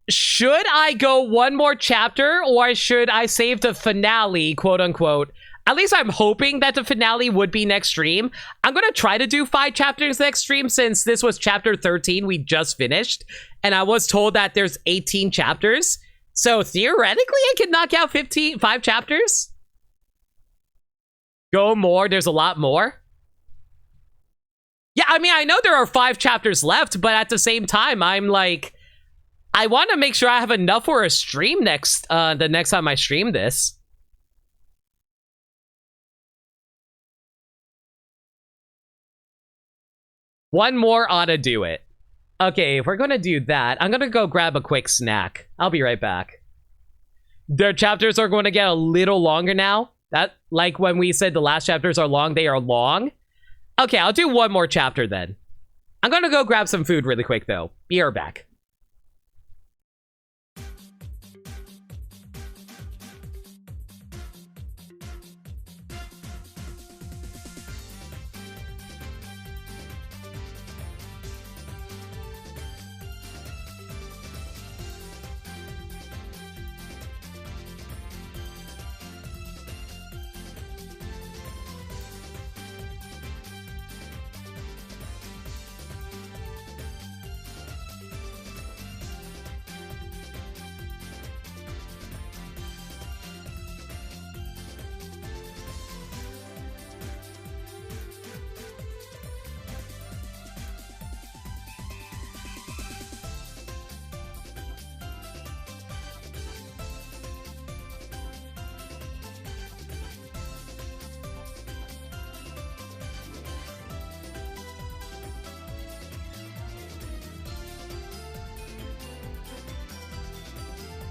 Should I go one more chapter, or should I save the finale, quote unquote? At least I'm hoping that the finale would be next stream. I'm going to try to do 5 chapters next stream since this was chapter 13 we just finished. And I was told that there's 18 chapters. So theoretically, I could knock out 5 chapters. Go more, there's a lot more. Yeah, I mean, I know there are 5 chapters left, but at the same time, I'm like... I want to make sure I have enough for a stream the next time I stream this. One more ought to do it. Okay, if we're going to do that, I'm going to go grab a quick snack. I'll be right back. Their chapters are going to get a little longer now. Like when we said the last chapters are long, they are long. Okay, I'll do one more chapter then. I'm going to go grab some food really quick though. Be right back.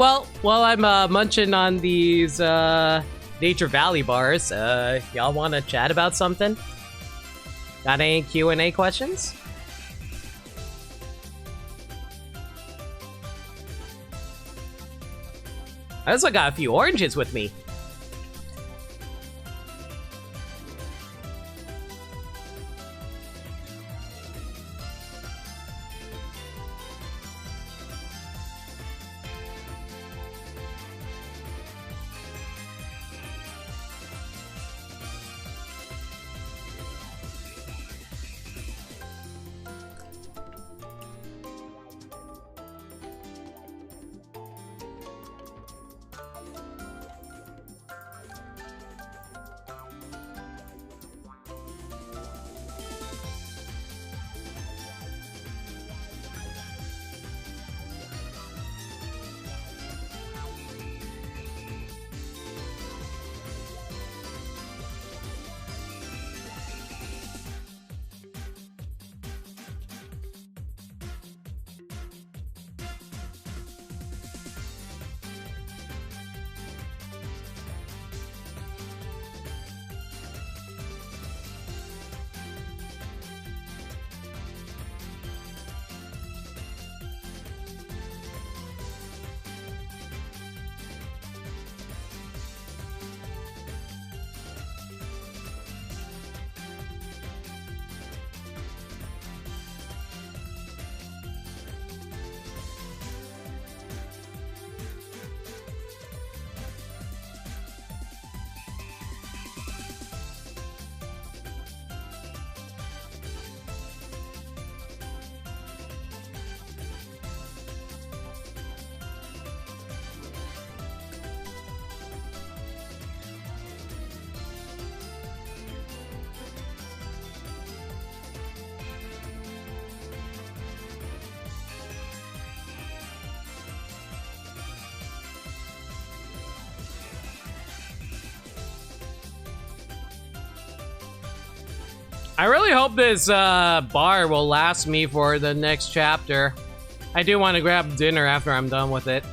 Well, while I'm munching on these Nature Valley bars, y'all want to chat about something? Got any Q&A questions? I also got a few oranges with me. I really hope this bar will last me for the next chapter. I do want to grab dinner after I'm done with it.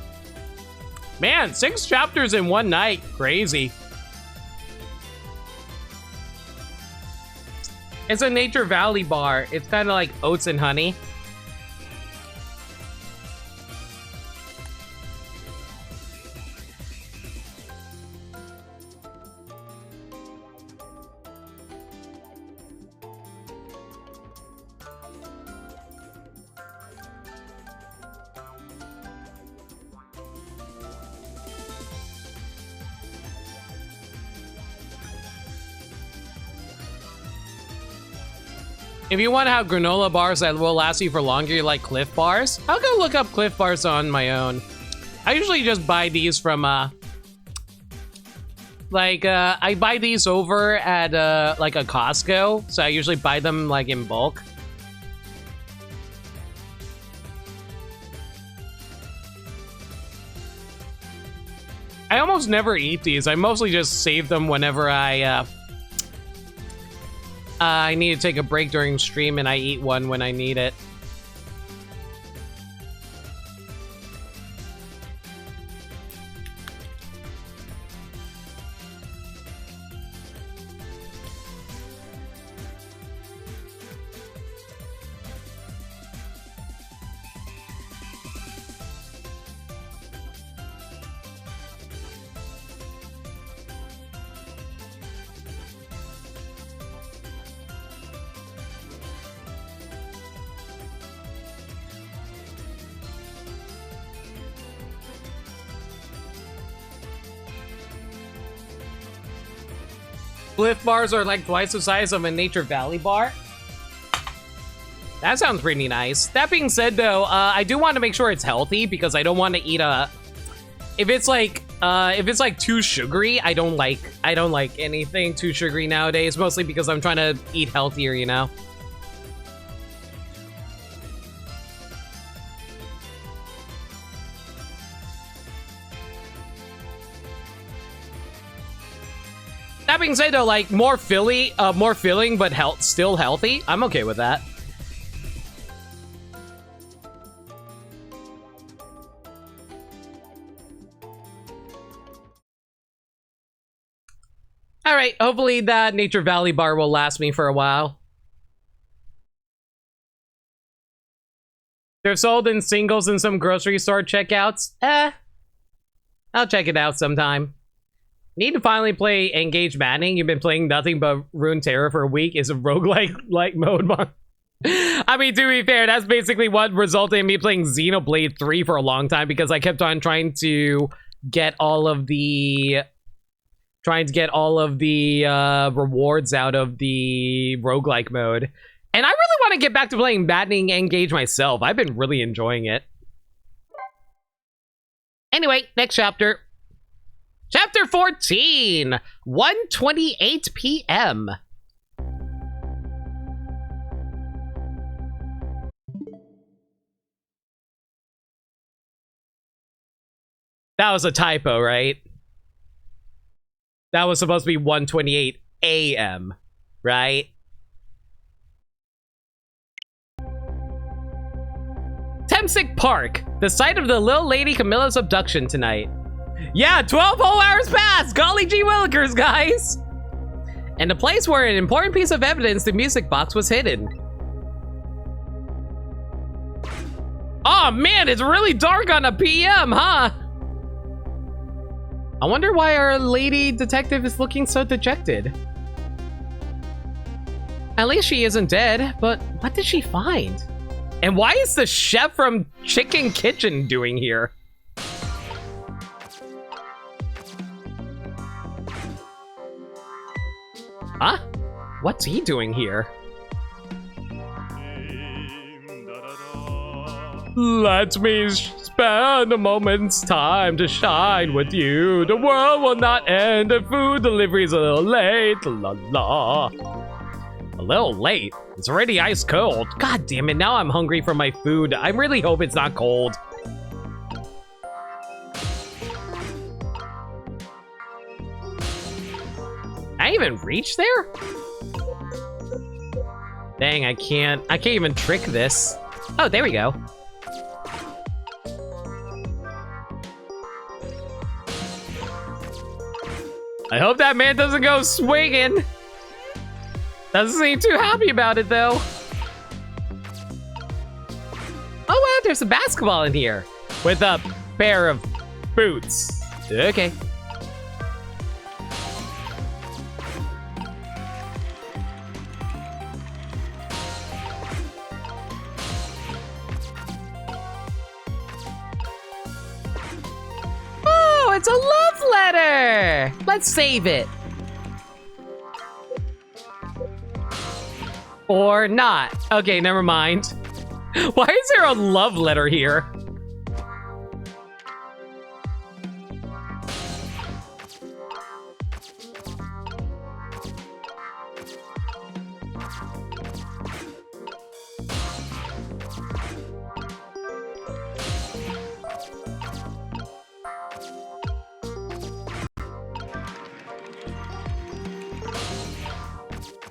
Man, 6 chapters in one night. Crazy. It's a Nature Valley bar. It's kind of like oats and honey. If you want to have granola bars that will last you for longer, you like Cliff Bars, I'll go look up Cliff Bars on my own. I usually just buy these from, I buy these over at, like a Costco, so I usually buy them, like, in bulk. I almost never eat these. I mostly just save them whenever I need to take a break during stream, and I eat one when I need it. Cliff Bars are like twice the size of a Nature Valley bar. That sounds pretty nice. That being said, though, I do want to make sure it's healthy because I don't want to eat a. If it's like too sugary, I don't like anything too sugary nowadays. Mostly because I'm trying to eat healthier, you know. That being said, though, like more filling, but still healthy. I'm okay with that. All right, hopefully that Nature Valley bar will last me for a while. They're sold in singles in some grocery store checkouts. I'll check it out sometime. Need to finally play Engage Manning. You've been playing nothing but Runeterra for a week. Is a roguelike mode. I mean, to be fair, that's basically what resulted in me playing Xenoblade 3 for a long time, because I kept on trying to get all of the rewards out of the roguelike mode. And I really want to get back to playing Maddening Engage myself. I've been really enjoying it. Anyway, next chapter. Chapter 14, 1:28 p.m. That was a typo, right? That was supposed to be 1:28 a.m., right? Temsic Park, the site of the little lady Camilla's abduction tonight. Yeah, 12 whole hours passed! Golly gee willikers, guys! And the place where an important piece of evidence, the music box, was hidden. Oh man, it's really dark on a PM, huh? I wonder why our lady detective is looking so dejected. At least she isn't dead, but what did she find? And why is the chef from Chicken Kitchen doing here? Huh? What's he doing here? Let me spend a moment's time to shine with you. The world will not end. The food delivery's a little late. La la. A little late? It's already ice cold. God damn it, now I'm hungry for my food. I really hope it's not cold. I even reach there? Dang, I can't even trick this. Oh, there we go. I hope that man doesn't go swinging. Doesn't seem too happy about it, though. Oh, wow, there's a basketball in here. With a pair of boots. Okay. Oh, it's a love letter. Let's save it. Or not. Okay, never mind. Why is there a love letter here?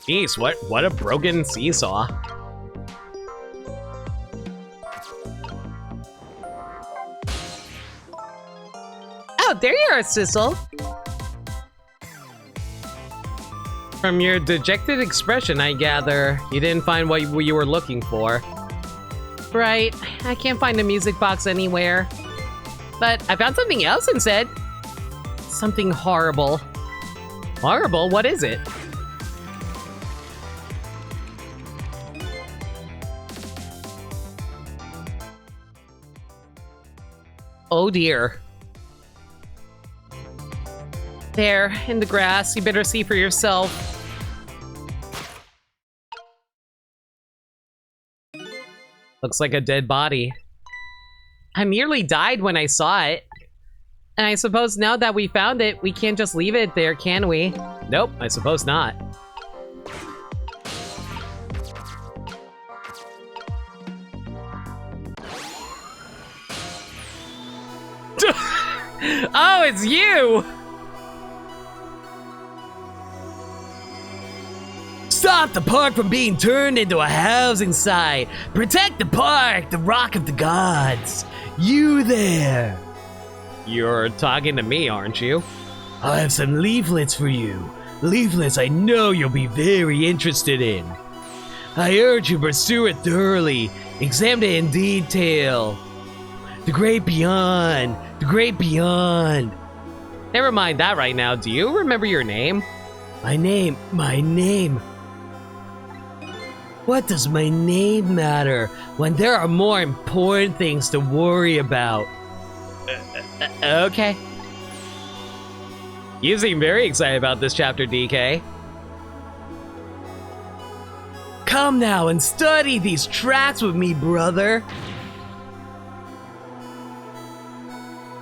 Jeez, what a broken seesaw. Oh, there you are, Sissel. From your dejected expression, I gather you didn't find what you were looking for. Right, I can't find the music box anywhere. But I found something else instead. Something horrible. Horrible? What is it? Oh dear. There, in the grass, you better see for yourself. Looks like a dead body. I nearly died when I saw it. And I suppose now that we found it, we can't just leave it there, can we? Nope, I suppose not. Oh, it's you! Stop the park from being turned into a housing site. Protect the park, the rock of the gods. You there. You're talking to me, aren't you? I have some leaflets for you. leaflets I know you'll be very interested in. I urge you pursue it thoroughly, examine it in detail. The great beyond, the great beyond. Never mind that right now. Do you remember your name? My name. What does my name matter when there are more important things to worry about? Okay. You seem very excited about this chapter, DK. Come now and study these tracks with me, brother.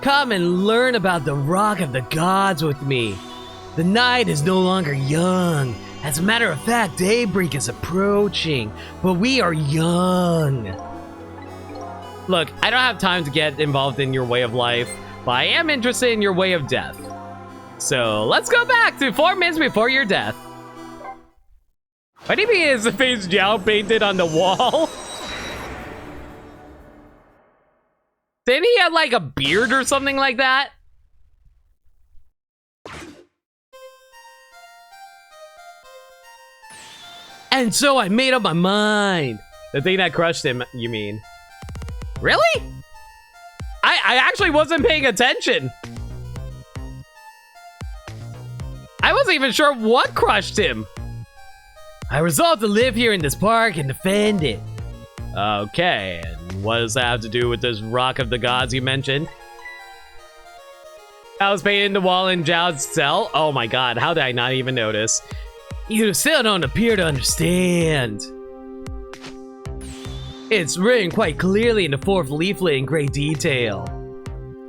Come and learn about the Rock of the Gods with me. The night is no longer young. As a matter of fact, daybreak is approaching, but we are young. Look, I don't have time to get involved in your way of life, but I am interested in your way of death. So let's go back to 4 minutes before your death. Why do you mean his face Jiao painted on the wall? Didn't he have like a beard or something like that? And so I made up my mind. The thing that crushed him, you mean? Really? I actually wasn't paying attention. I wasn't even sure what crushed him. I resolved to live here in this park and defend it. Okay, and what does that have to do with this Rock of the Gods you mentioned? I was painting the wall in Zhao's cell? Oh my god, how did I not even notice? You still don't appear to understand. It's written quite clearly in the 4th leaflet in great detail.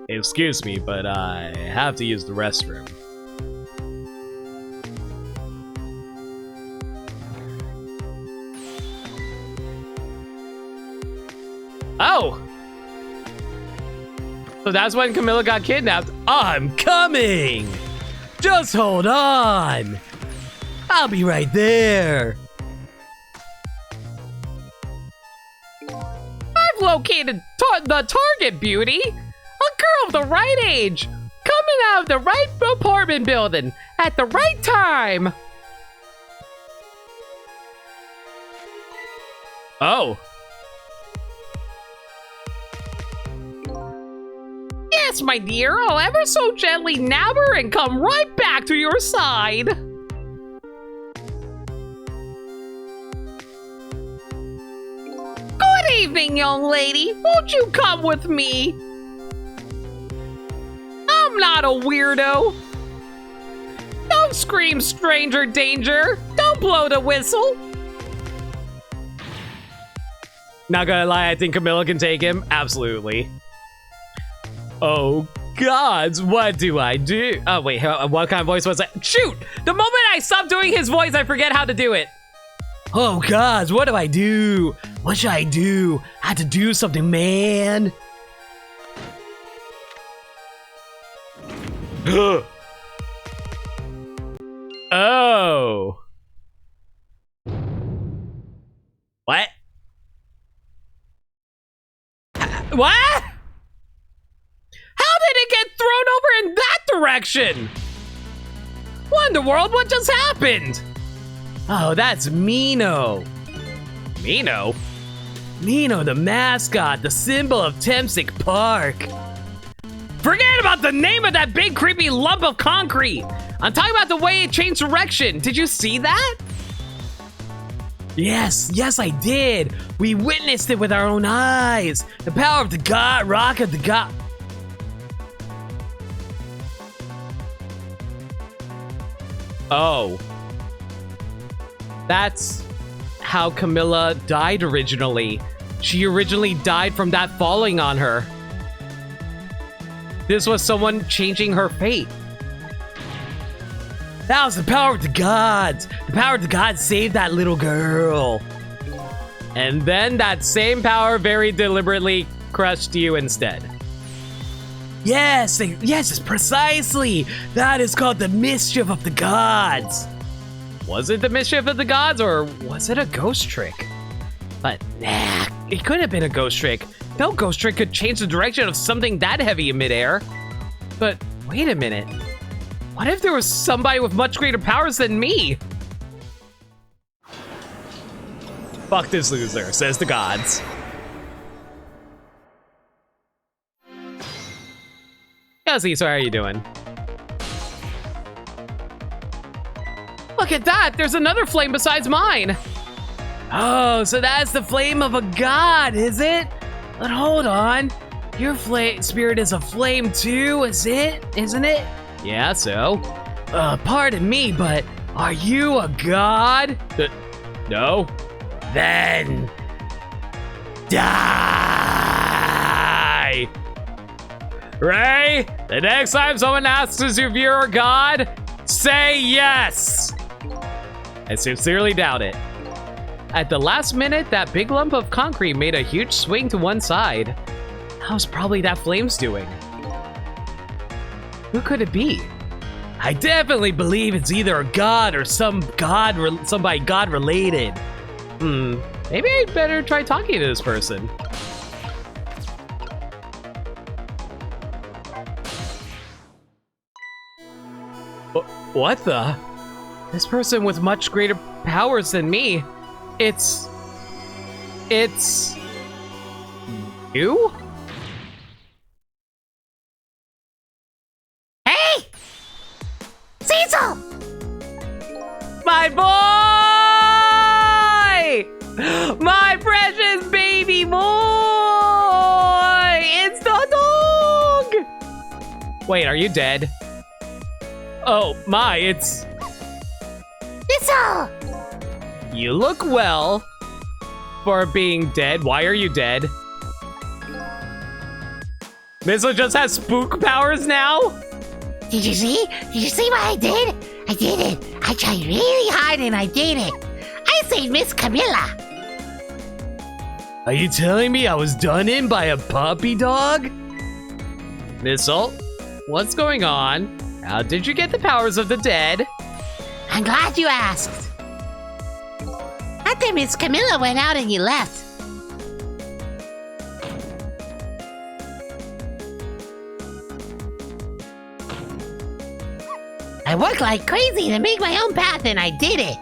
Excuse me, but I have to use the restroom. Oh! So that's when Camilla got kidnapped. I'm coming! Just hold on! I'll be right there. I've located the target, beauty. A girl of the right age, coming out of the right apartment building at the right time. Oh. Yes, my dear, I'll ever so gently nab her and come right back to your side. Good evening, young lady. Won't you come with me? I'm not a weirdo. Don't scream stranger danger. Don't blow the whistle. Not gonna lie, I think Camilla can take him. Absolutely. Oh, gods, what do I do? Oh, wait, what kind of voice was that? Shoot! The moment I stop doing his voice, I forget how to do it. Oh, gods, what do I do? What should I do? I have to do something, man. Oh. What? What? How did it get thrown over in that direction? Wonderworld, what just happened? Oh, that's Mino. Mino? Mino, the mascot, the symbol of Temsic Park. Forget about the name of that big creepy lump of concrete. I'm talking about the way it changed direction. Did you see that? Yes, I did. We witnessed it with our own eyes. The power of the god, Rock of the God. Oh. That's how Camilla died originally. She originally died from that falling on her. This was someone changing her fate. That was the power of the gods. The power of the gods saved that little girl. And then that same power very deliberately crushed you instead. Yes, precisely. That is called the mischief of the gods. Was it the mischief of the gods, or was it a ghost trick? But nah, it couldn't have been a ghost trick. No ghost trick could change the direction of something that heavy in midair. But wait a minute. What if there was somebody with much greater powers than me? Fuck this loser, says the gods. Kelsey, so how are you doing? Look at that! There's another flame besides mine! Oh, so that's the flame of a god, is it? But hold on. Your spirit is a flame too, isn't it? Yeah, so. Pardon me, but are you a god? No. Then die! Ray, the next time someone asks us if you're a god, say yes! I sincerely doubt it. At the last minute, that big lump of concrete made a huge swing to one side. How's probably that flame's doing? Who could it be? I definitely believe it's either a god or somebody god related. Maybe I'd better try talking to this person. What the? This person with much greater powers than me. It's you? Hey! Cecil! My boy! My precious baby boy! It's the dog! Wait, are you dead? Oh my, it's... Cecil! You look well for being dead. Why are you dead? Missile just has spook powers now? Did you see? Did you see what I did? I did it. I tried really hard and I did it. I saved Miss Camilla. Are you telling me I was done in by a puppy dog? Missile, what's going on? How did you get the powers of the dead? I'm glad you asked. After Miss Camilla went out and you left, I worked like crazy to make my own path and I did it.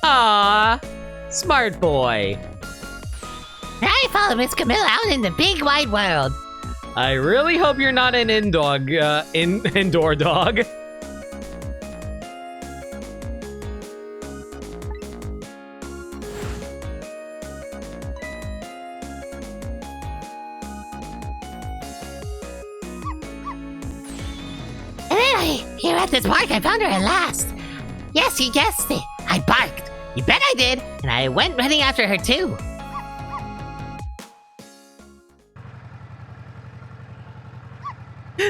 Ah, smart boy. I followed Miss Camilla out in the big wide world. I really hope you're not an indoor dog. And then here at this park, I found her at last. Yes, you guessed it. I barked. You bet I did. And I went running after her too. No!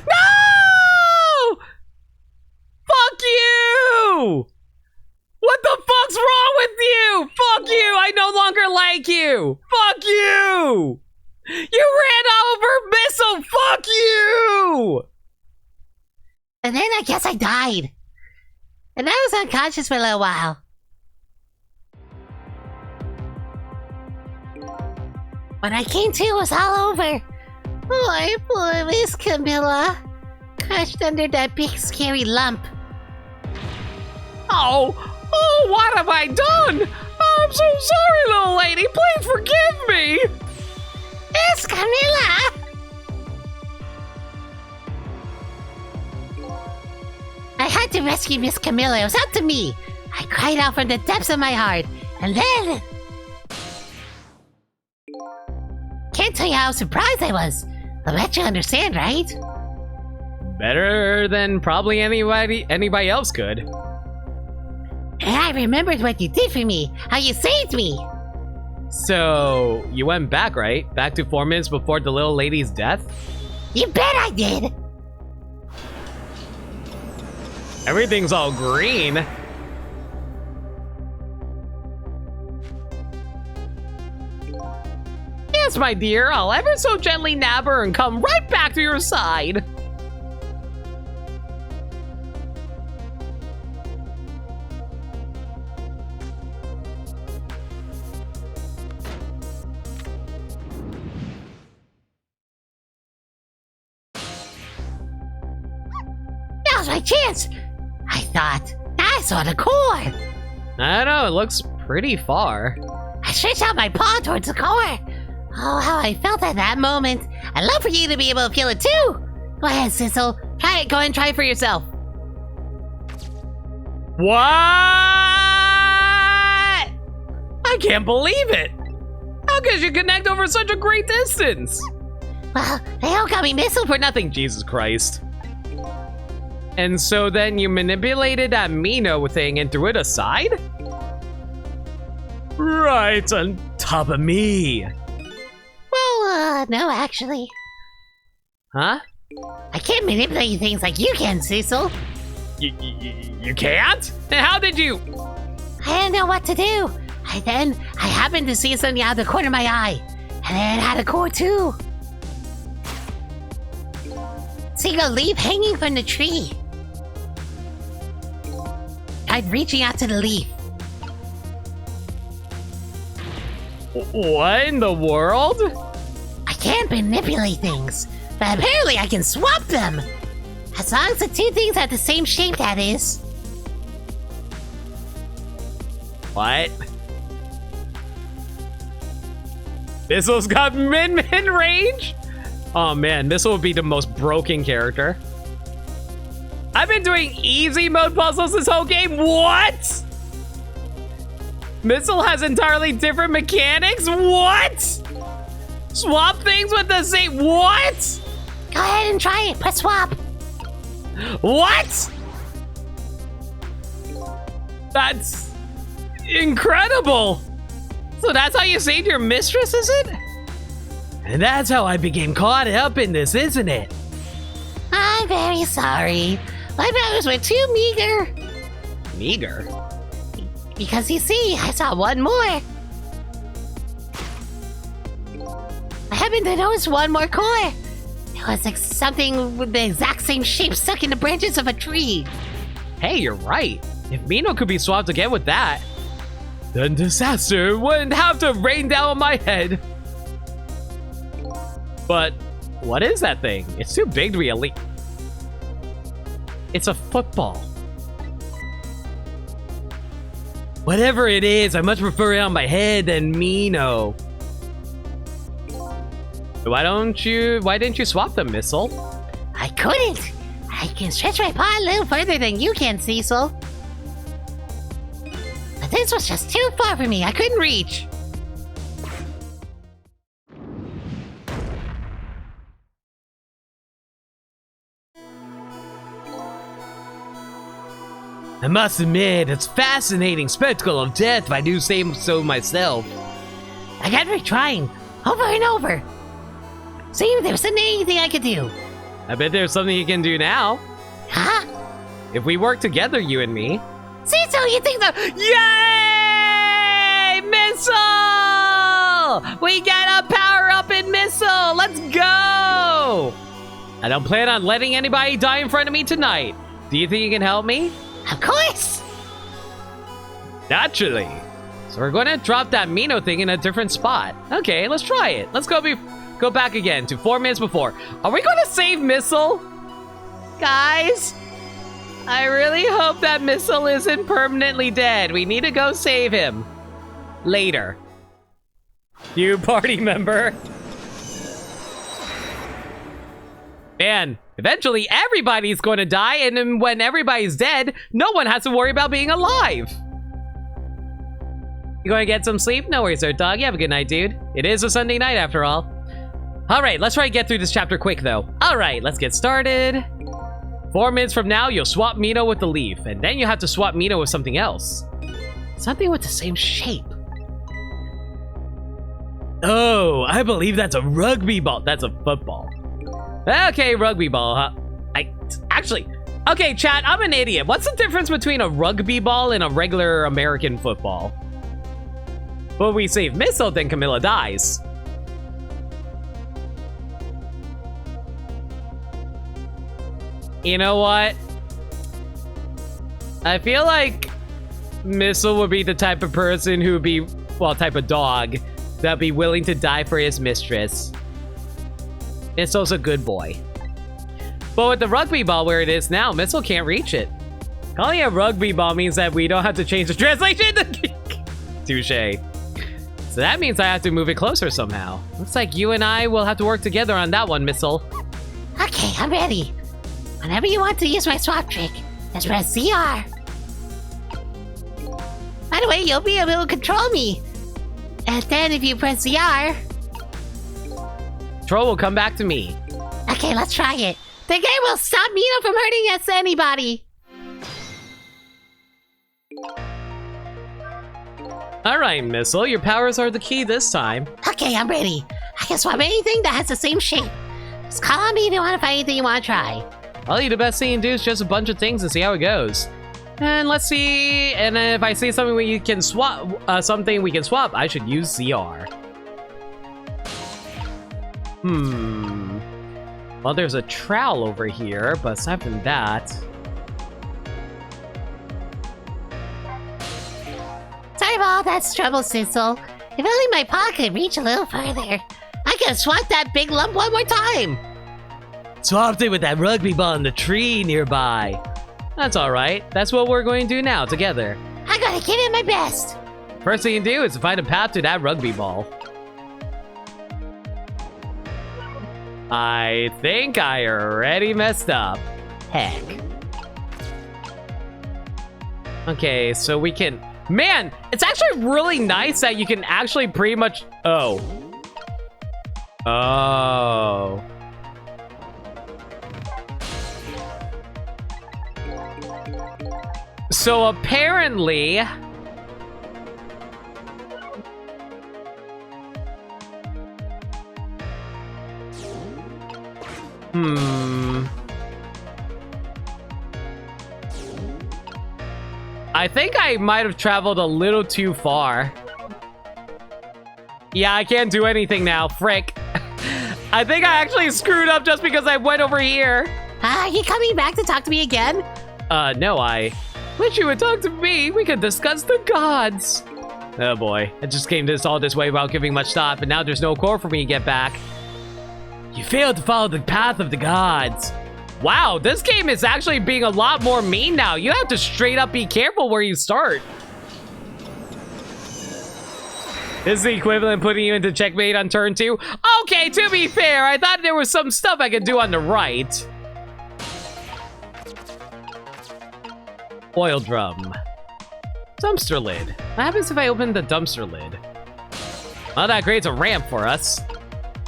Fuck you! What the fuck's wrong with you? Fuck you! I no longer like you! Fuck you! You ran over Missile! Fuck you! And then I guess I died. And I was unconscious for a little while. When I came to, it was all over. Poor Miss Camilla. Crushed under that big scary lump. Oh, what have I done? I'm so sorry, little lady. Please forgive me. Miss Camilla! I had to rescue Miss Camilla. It was up to me. I cried out from the depths of my heart. And then... Can't tell you how surprised I was. I'll let you understand, right? Better than probably anybody else could. And I remembered what you did for me. How you saved me. So, you went back, right? Back to 4 minutes before the little lady's death? You bet I did. Everything's all green. Yes, my dear, I'll ever so gently nab her and come right back to your side. now's my chance. I thought, I saw the core. I don't know, it looks pretty far. I stretched out my paw towards the core. Oh, how I felt at that moment. I'd love for you to be able to feel it too. Go ahead, Sissel. Try it. Go ahead and try it for yourself. What? I can't believe it. How could you connect over such a great distance? Well, they all got me missile for nothing. Jesus Christ. And so then you manipulated that Mino thing and threw it aside? Right on top of me. Well, no, actually. Huh? I can't manipulate things like you can, Cecil. You can't? Then how did you? I didn't know what to do. I happened to see something out of the corner of my eye. And then it had a core too. See a leaf hanging from the tree. Tried reaching out to the leaf. What in the world? I can't manipulate things, but apparently I can swap them. As long as the two things have the same shape, that is. What? Missile's got min range? Oh man, Missile would be the most broken character. I've been doing easy mode puzzles this whole game. What? Missile has entirely different mechanics? What? Swap things with the same... What? Go ahead and try it. Press swap. What? That's incredible. So that's how you saved your mistress, is it? And that's how I became caught up in this, isn't it? I'm very sorry. My powers were too meager. Meager? Because you see, I saw one more. I happened to notice one more core. It was like something with the exact same shape stuck in the branches of a tree. Hey, you're right. If Mino could be swapped again with that, then disaster wouldn't have to rain down on my head. But what is that thing? It's too big to be a leaf. It's a football. Whatever it is, I much prefer it on my head than Mino. Why didn't you swap them, Missile? I couldn't. I can stretch my paw a little further than you can, Cecil. But this was just too far for me. I couldn't reach. I must admit, it's a fascinating spectacle of death if I do say so myself. I kept retrying over and over. See if there was anything I could do. I bet there's something you can do now. Huh? If we work together, you and me. Cecil, you think so? Yay! Missile! We got a power-up in Missile! Let's go! I don't plan on letting anybody die in front of me tonight. Do you think you can help me? Of course! Naturally. So we're going to drop that Mino thing in a different spot. Okay, let's try it. Let's go back again to 4 minutes before. Are we going to save Missile? Guys, I really hope that Missile isn't permanently dead. We need to go save him. Later. You party member. Man, eventually everybody's going to die, and then when everybody's dead, no one has to worry about being alive. You going to get some sleep? No worries, Earth Dog. You have a good night, dude. It is a Sunday night after all. All right, let's try to get through this chapter quick, though. All right, let's get started. 4 minutes from now, you'll swap Mino with the leaf, and then you have to swap Mino with something else. Something with the same shape. Oh, I believe that's a rugby ball. That's a football. Okay, rugby ball, huh? Okay, chat, I'm an idiot. What's the difference between a rugby ball and a regular American football? Well, we save Missile, then Camilla dies. You know what? I feel like Missile would be the type of person who would be, well, type of dog that'd be willing to die for his mistress. Missile's a good boy. But with the rugby ball where it is now, Missile can't reach it. Calling it a rugby ball means that we don't have to change the translation. Touche. So that means I have to move it closer somehow. Looks like you and I will have to work together on that one, Missile. Okay, I'm ready. Whenever you want to use my swap trick, just press CR. By the way, you'll be able to control me. And then if you press CR... Control will come back to me. Okay, let's try it. The game will stop Mina from hurting us anybody. Alright, Missile, your powers are the key this time. Okay, I'm ready. I can swap anything that has the same shape. Just call on me if you want to find anything you want to try. Probably the best thing to do is just a bunch of things and see how it goes. And let's see. And if I see something we can swap, I should use ZR. Well, there's a trowel over here, but aside from that, sorry for all that trouble, Sissel. If only my paw could reach a little further, I could swat that big lump one more time. swapped it with that rugby ball in the tree nearby. That's alright. That's what we're going to do now, together. I gotta give it my best. First thing you do is find a path to that rugby ball. I think I already messed up. Heck. Okay, so we can... Man, it's actually really nice that you can actually pretty much... Oh. Oh. So apparently... I think I might have traveled a little too far. Yeah, I can't do anything now. Frick. I think I actually screwed up just because I went over here. Are you coming back to talk to me again? No, I wish you would talk to me. We could discuss the gods. Oh boy, I just came all this way without giving much thought, but now there's no core for me to get back. You failed to follow the path of the gods. Wow, this game is actually being a lot more mean now. You have to straight up be careful where you start. This is the equivalent of putting you into checkmate on turn 2. Okay, to be fair, I thought there was some stuff I could do on the right. Oil drum. Dumpster lid. What happens if I open the dumpster lid? Well, that creates a ramp for us.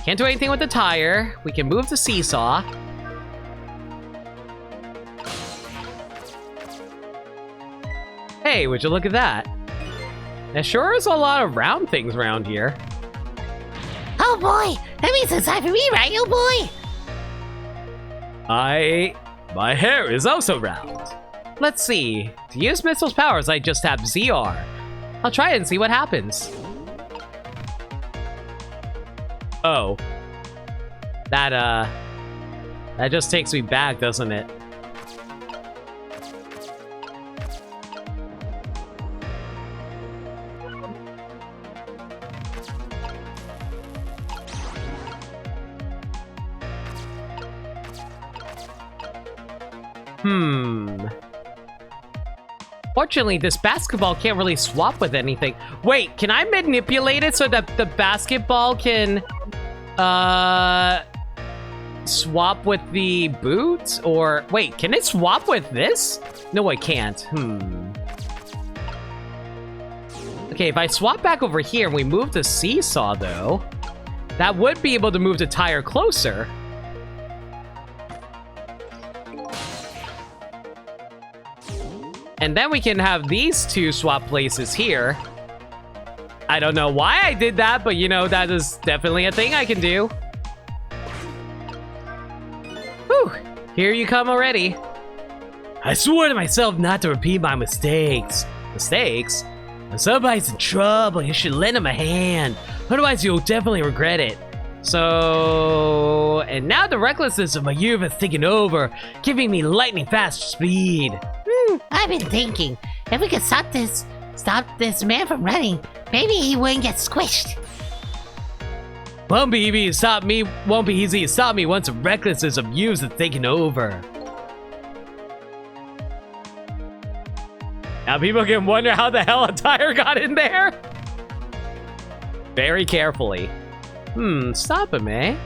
Can't do anything with the tire. We can move the seesaw. Hey, would you look at that? There sure is a lot of round things around here. Oh boy, that means it's time for me, right, oh boy? My hair is also round. Let's see. To use Missile's powers, I just have ZR. I'll try it and see what happens. Oh. That just takes me back, doesn't it? Fortunately, this basketball can't really swap with anything. Wait, can I manipulate it so that the basketball can swap with the boot? Or wait, can it swap with this? No, I can't. Okay, if I swap back over here and we move the seesaw though, that would be able to move the tire closer. And then we can have these two swap places here. I don't know why I did that, but you know, that is definitely a thing I can do. Whew, here you come already. I swore to myself not to repeat my mistakes. Mistakes? When somebody's in trouble, you should lend him a hand. Otherwise, you'll definitely regret it. So... And now the recklessness of my youth has taken over, giving me lightning fast speed. I've been thinking, if we could stop this man from running, maybe he wouldn't get squished. Won't be easy to stop me once the recklessness of youth has taken over. Now people can wonder how the hell a tire got in there. Very carefully. Stop him, eh?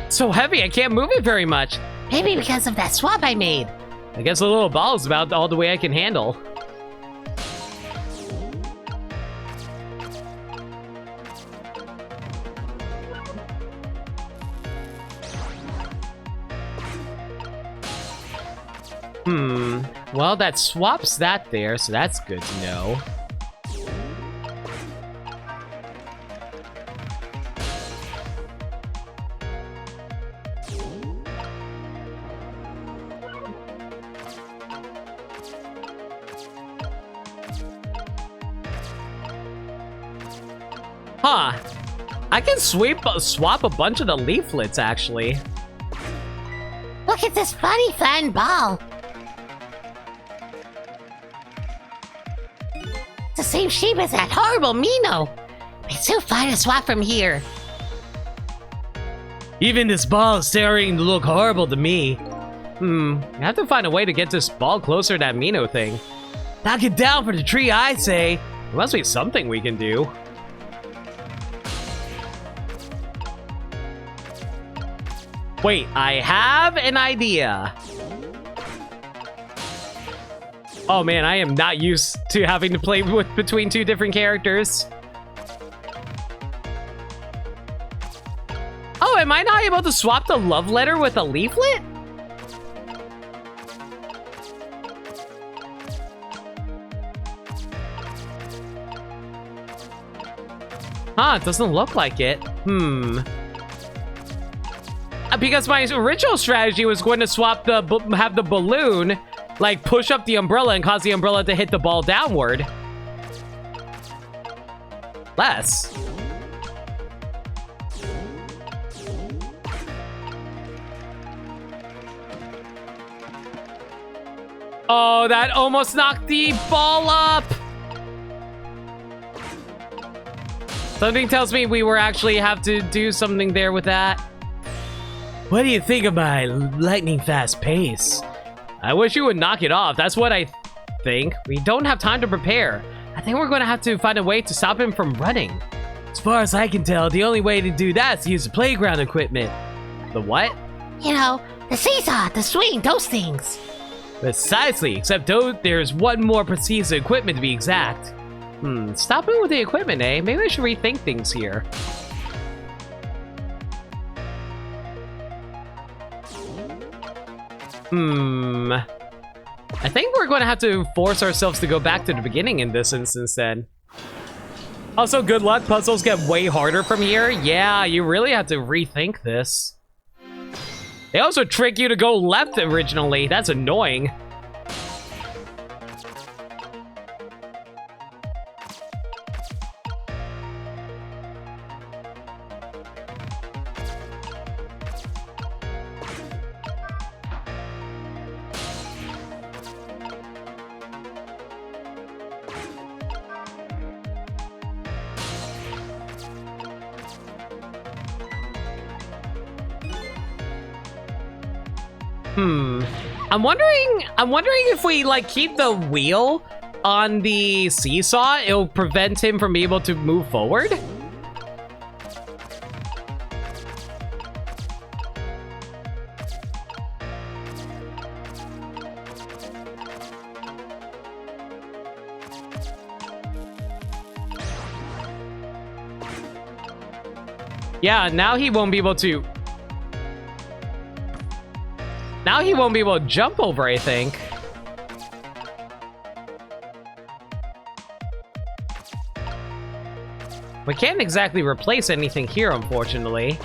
So heavy, I can't move it very much. Maybe because of that swap I made. I guess a little ball is about all the way I can handle. Well, that swaps that there, so that's good to know. Huh. I can swap a bunch of the leaflets, actually. Look at this funny fun ball. It's the same shape as that horrible Mino. It's so fun to swap from here. Even this ball is starting to look horrible to me. I have to find a way to get this ball closer to that Mino thing. Knock it down for the tree, I say. There must be something we can do. Wait, I have an idea. Oh man, I am not used to having to play between two different characters. Oh, am I not able to swap the love letter with a leaflet? Huh, it doesn't look like it. Because my original strategy was going to swap have the balloon, like, push up the umbrella and cause the umbrella to hit the ball downward. Less. Oh, that almost knocked the ball up. Something tells me we were actually have to do something there with that. What do you think of my lightning fast pace? I wish you would knock it off. That's what I think. We don't have time to prepare. I think we're going to have to find a way to stop him from running. As far as I can tell, the only way to do that is to use the playground equipment. The what? You know, the seesaw, the swing, those things. Precisely, except there's one more piece of equipment to be exact. Stop it with the equipment, eh? Maybe I should rethink things here. I think we're going to have to force ourselves to go back to the beginning in this instance then. Also, good luck. Puzzles get way harder from here. Yeah, you really have to rethink this. They also trick you to go left originally. That's annoying. I'm wondering if we, like, keep the wheel on the seesaw, it'll prevent him from being able to move forward? Yeah, now he won't be able to... Now he won't be able to jump over, I think. We can't exactly replace anything here, unfortunately.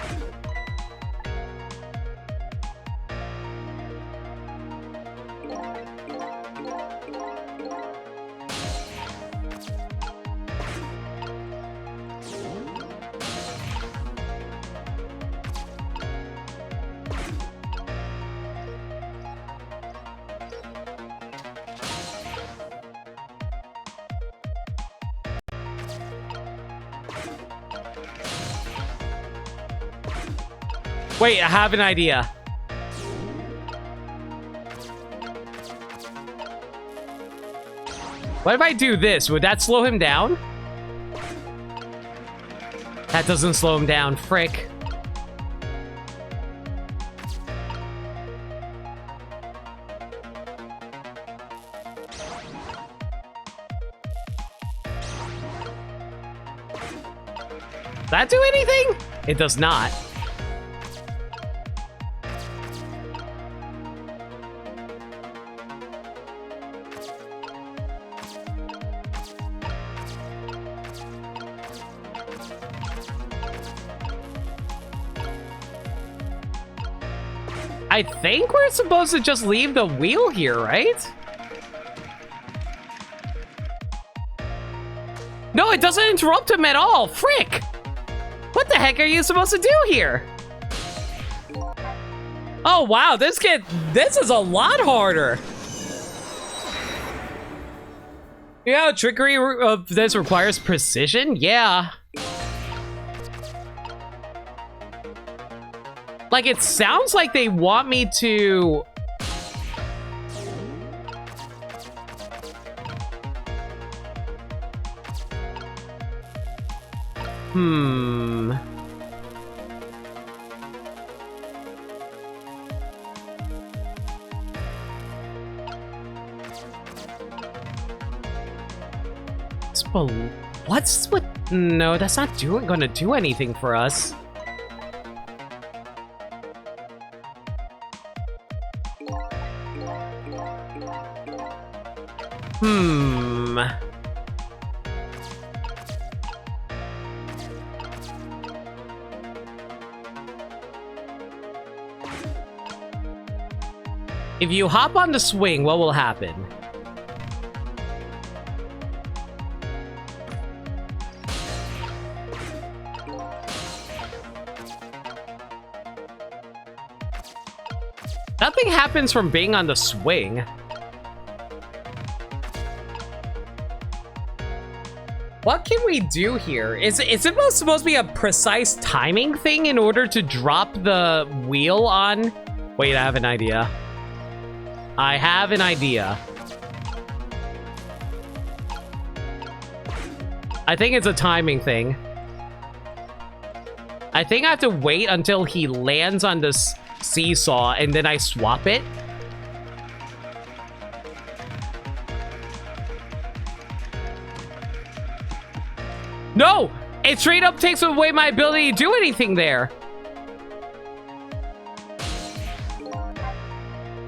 Wait, I have an idea. What if I do this? Would that slow him down? That doesn't slow him down. Frick. Does that do anything? It does not. I think we're supposed to just leave the wheel here, right? No, it doesn't interrupt him at all. Frick! What the heck are you supposed to do here? Oh wow, this is a lot harder. You know, trickery of this requires precision? Yeah. Like, it sounds like they want me to... What's what? No, that's not gonna do anything for us. If you hop on the swing, what will happen? Nothing happens from being on the swing. What can we do here? Is it supposed to be a precise timing thing in order to drop the wheel on? Wait, I have an idea. I have an idea. I think it's a timing thing. I think I have to wait until he lands on this seesaw and then I swap it. No! It straight up takes away my ability to do anything there.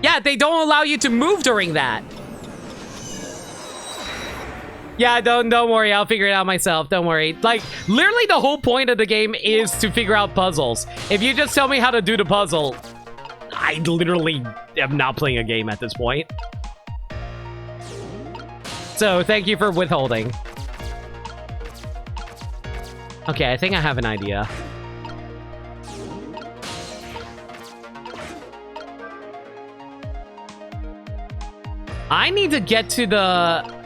Yeah, they don't allow you to move during that. Yeah, don't worry, I'll figure it out myself. Don't worry. Like, literally the whole point of the game is to figure out puzzles. If you just tell me how to do the puzzle, I literally am not playing a game at this point. So, thank you for withholding. Okay, I think I have an idea. I need to get to the...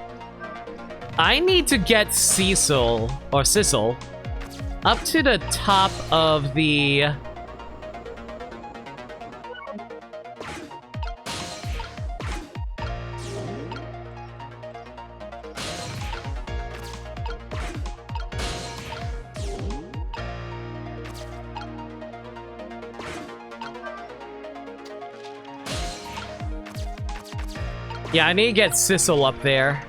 I need to get Cecil, or Sissel, up to the top of the... Yeah, I need to get Sissel up there.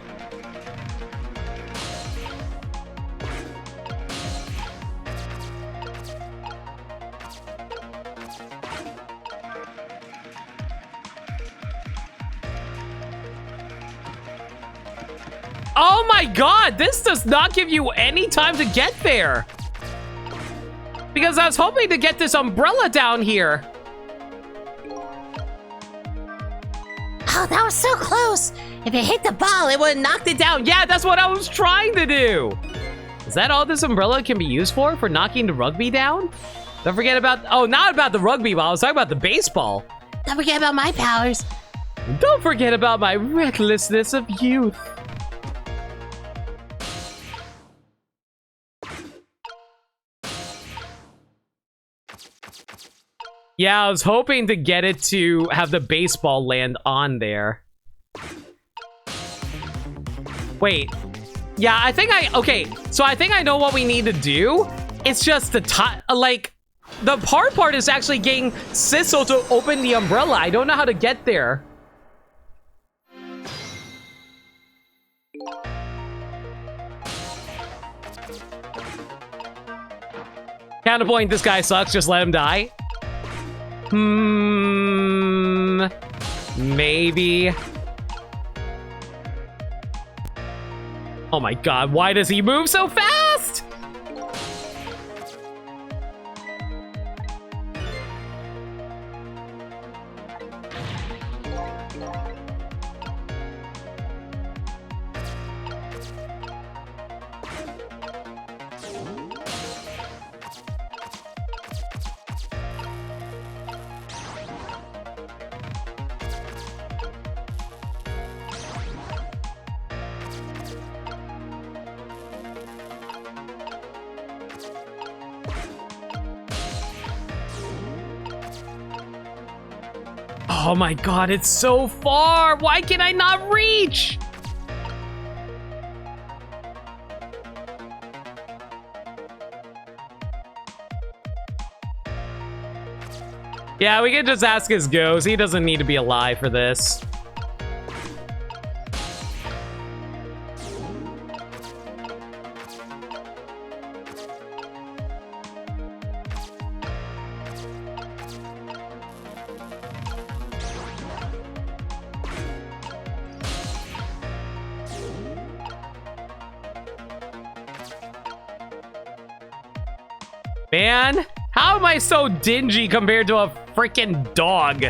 Oh my god, this does not give you any time to get there. Because I was hoping to get this umbrella down here. Oh, that was so close. If it hit the ball, it would have knocked it down. Yeah, that's what I was trying to do. Is that all this umbrella can be used for knocking the rugby down? Don't forget about... Oh, not about the rugby ball. I was talking about the baseball. Don't forget about my powers. Don't forget about my recklessness of youth. Yeah, I was hoping to get it to have the baseball land on there. Wait. Yeah, I think okay, so I think I know what we need to do. It's just the the hard part is actually getting Sissel to open the umbrella. I don't know how to get there. Counterpoint, this guy sucks, just let him die. Maybe. Oh my god, why does he move so fast? Oh my god, it's so far! Why can I not reach? Yeah, we can just ask his ghost. He doesn't need to be alive for this. Man, how am I so dingy compared to a freaking dog?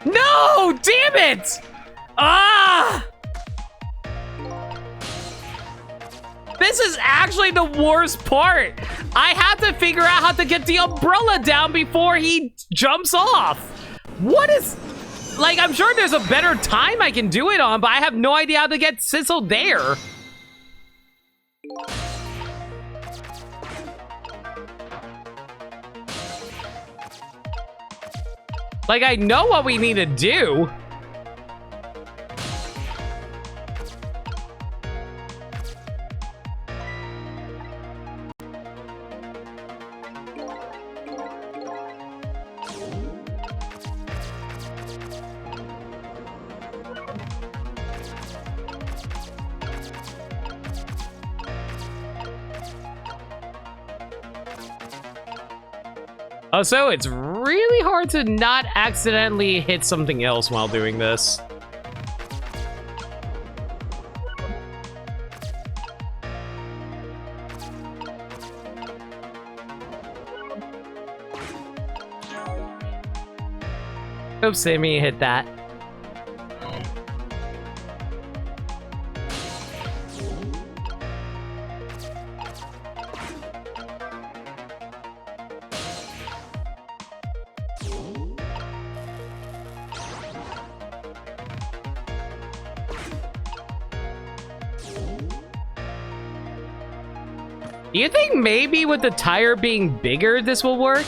No! Damn it! Ah! This is actually the worst part. I have to figure out how to get the umbrella down before he jumps off. What is... Like, I'm sure there's a better time I can do it on, but I have no idea how to get Sissel there. Like, I know what we need to do. Also, it's really hard to not accidentally hit something else while doing this. Hope Sammy hit that. Do you think maybe with the tire being bigger, this will work?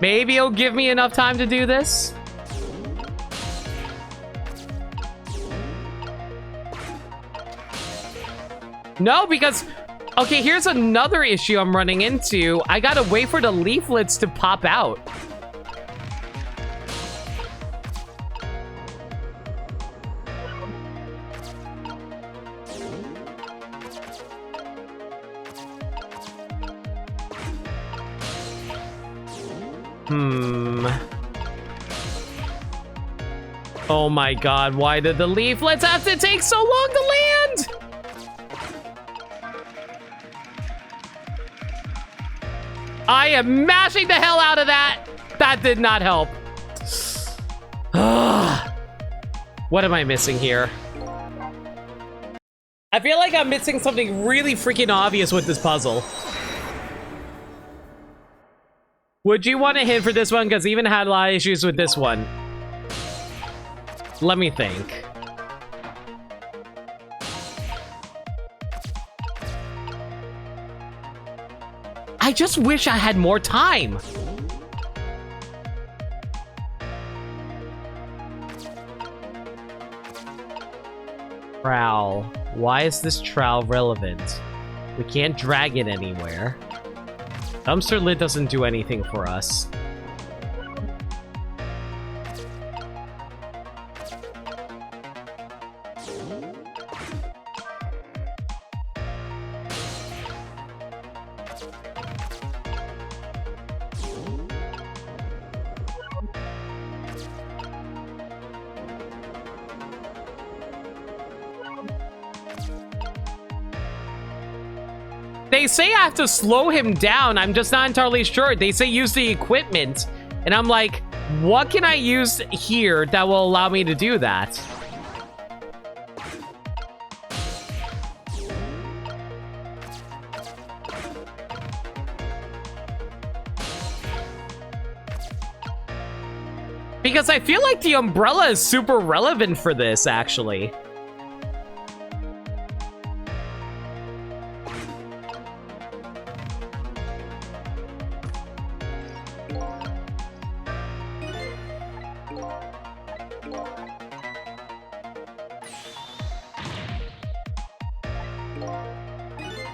Maybe it'll give me enough time to do this? No, because... Okay, here's another issue I'm running into. I gotta wait for the leaflets to pop out. Oh my god, why did the leaflets have to take so long to land? I am mashing the hell out of that. That did not help. What am I missing here? I feel like I'm missing something really freaking obvious with this puzzle. Would you want a hint for this one? Because I even had a lot of issues with this one. Let me think. I just wish I had more time. Trowel. Why is this trowel relevant? We can't drag it anywhere. Dumpster lid doesn't do anything for us. They say I have to slow him down. I'm just not entirely sure. They say use the equipment. And I'm like, what can I use here that will allow me to do that? Because I feel like the umbrella is super relevant for this, actually.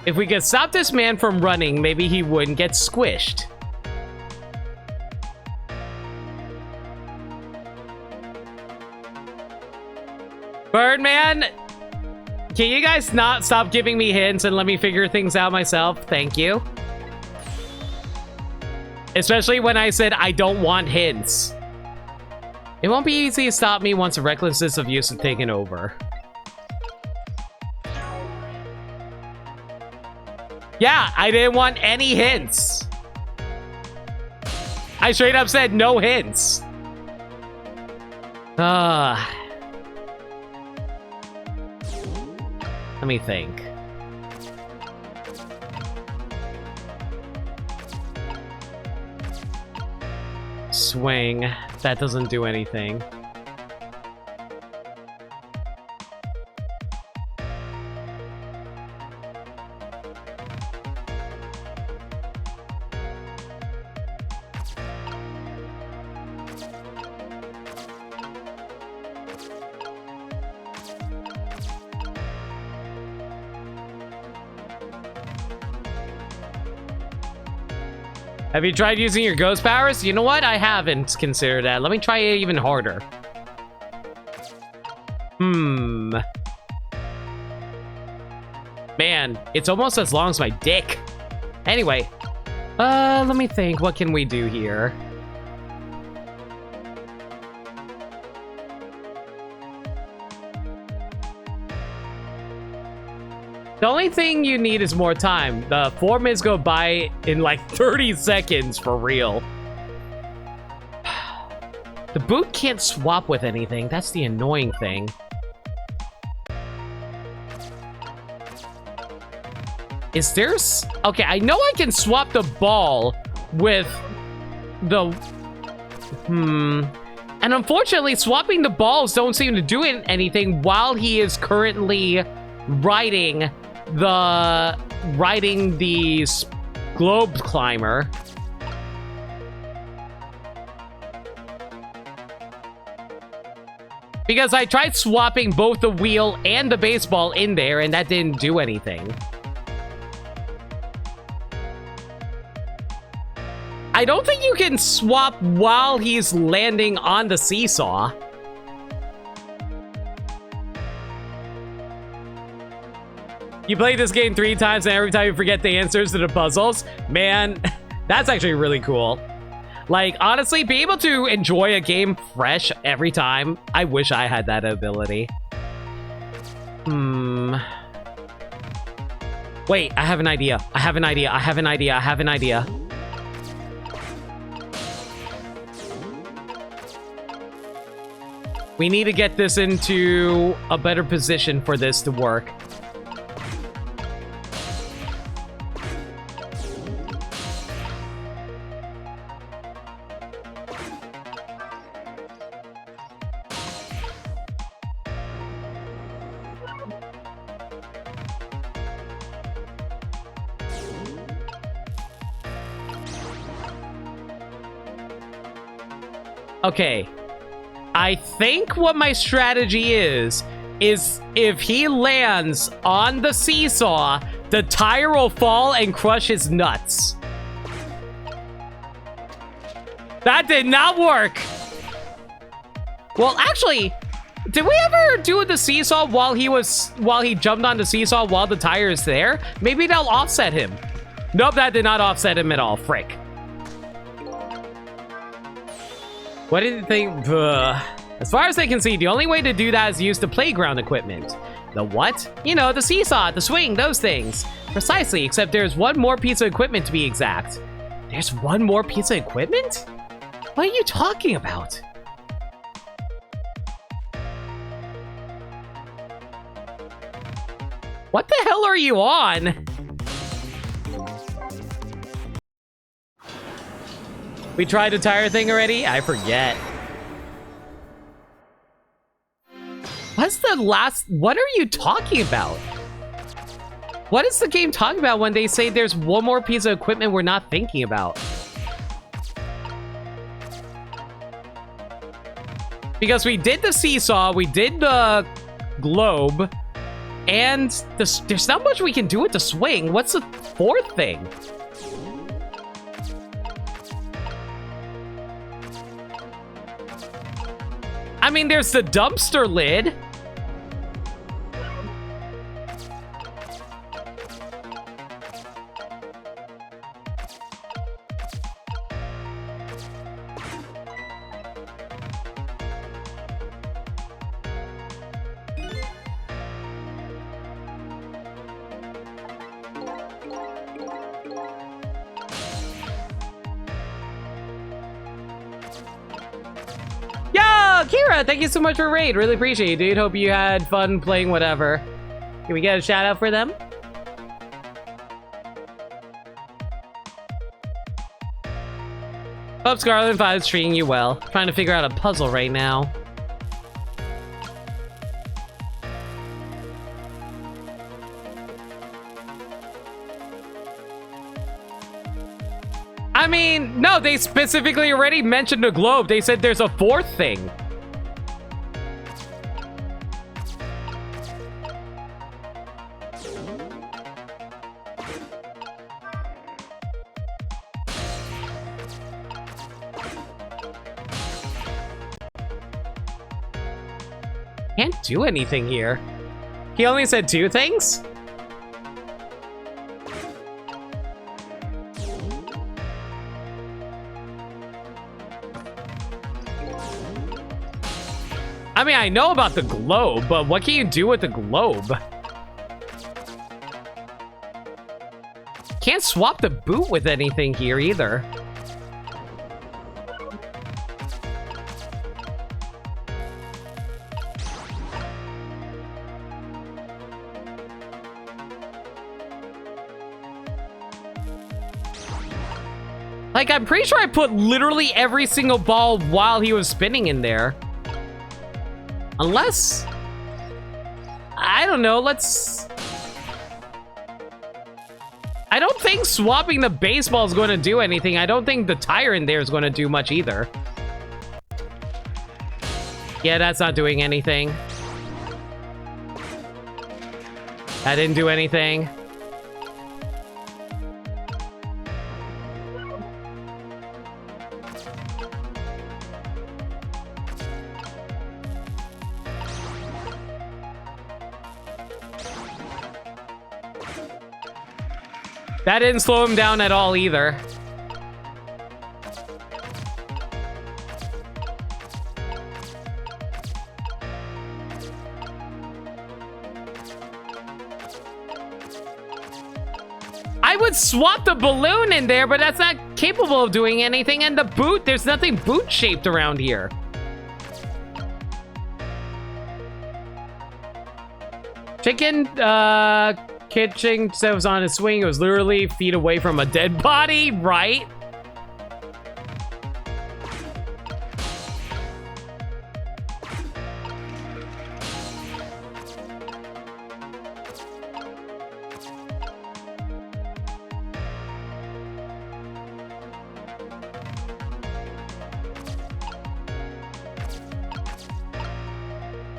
If we could stop this man from running, maybe he wouldn't get squished. Birdman, can you guys not stop giving me hints and let me figure things out myself? Thank you. Especially when I said I don't want hints. It won't be easy to stop me once the recklessness of use has taken over. Yeah, I didn't want any hints. I straight up said no hints. Let me think. Swing. That doesn't do anything. Have you tried using your ghost powers? You know what? I haven't considered that. Let me try it even harder. Man, it's almost as long as my dick. Anyway, let me think. What can we do here? The only thing you need is more time. The 4 minutes go by in like 30 seconds for real. The boot can't swap with anything. That's the annoying thing. Is there... Okay, I know I can swap the ball with the... And unfortunately, swapping the balls don't seem to do anything while he is currently riding the globe climber. Because I tried swapping both the wheel and the baseball in there and that didn't do anything. I don't think you can swap while he's landing on the seesaw. You play this game 3 times and every time you forget the answers to the puzzles? Man, that's actually really cool. Like, honestly, be able to enjoy a game fresh every time. I wish I had that ability. Wait, I have an idea. I have an idea. I have an idea. I have an idea. We need to get this into a better position for this to work. Okay. I think what my strategy is if he lands on the seesaw, the tire will fall and crush his nuts. That did not work. Well, actually, did we ever do the seesaw while he jumped on the seesaw while the tire is there? Maybe they'll offset him. Nope, that did not offset him at all. Frick. What did you think? As far as they can see, the only way to do that is use the playground equipment. The what? You know, the seesaw, the swing, those things. Precisely, except there's one more piece of equipment to be exact. There's one more piece of equipment? What are you talking about? What the hell are you on? We tried the tire thing already? I forget. What's the last... What are you talking about? What is the game talking about when they say there's one more piece of equipment we're not thinking about? Because we did the seesaw, we did the globe, and there's not much we can do with the swing. What's the fourth thing? I mean, there's the dumpster lid. Kira, thank you so much for raid. Really appreciate it, dude. Hope you had fun playing whatever. Can we get a shout out for them? Hope Scarlet 5 is treating you well. Trying to figure out a puzzle right now. I mean, no, they specifically already mentioned the globe. They said there's a fourth thing. Can't do anything here. He only said two things? I mean, I know about the globe, but what can you do with the globe? Can't swap the boot with anything here either. Like, I'm pretty sure I put literally every single ball while he was spinning in there. Unless... I don't know, let's... I don't think swapping the baseball is going to do anything. I don't think the tire in there is going to do much either. Yeah, that's not doing anything. That didn't do anything. That didn't slow him down at all either. I would swap the balloon in there, but that's not capable of doing anything. And the boot, there's nothing boot-shaped around here. Chicken, kitchen said it was on a swing. It was literally feet away from a dead body, right?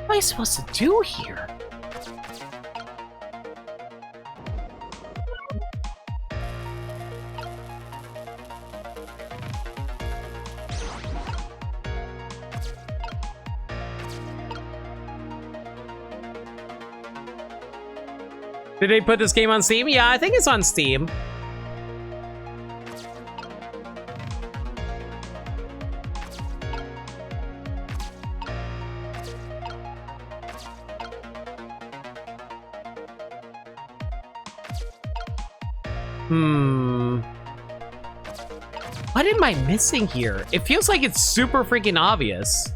What am I supposed to do here? Did they put this game on Steam? Yeah, I think it's on Steam. What am I missing here? It feels like it's super freaking obvious.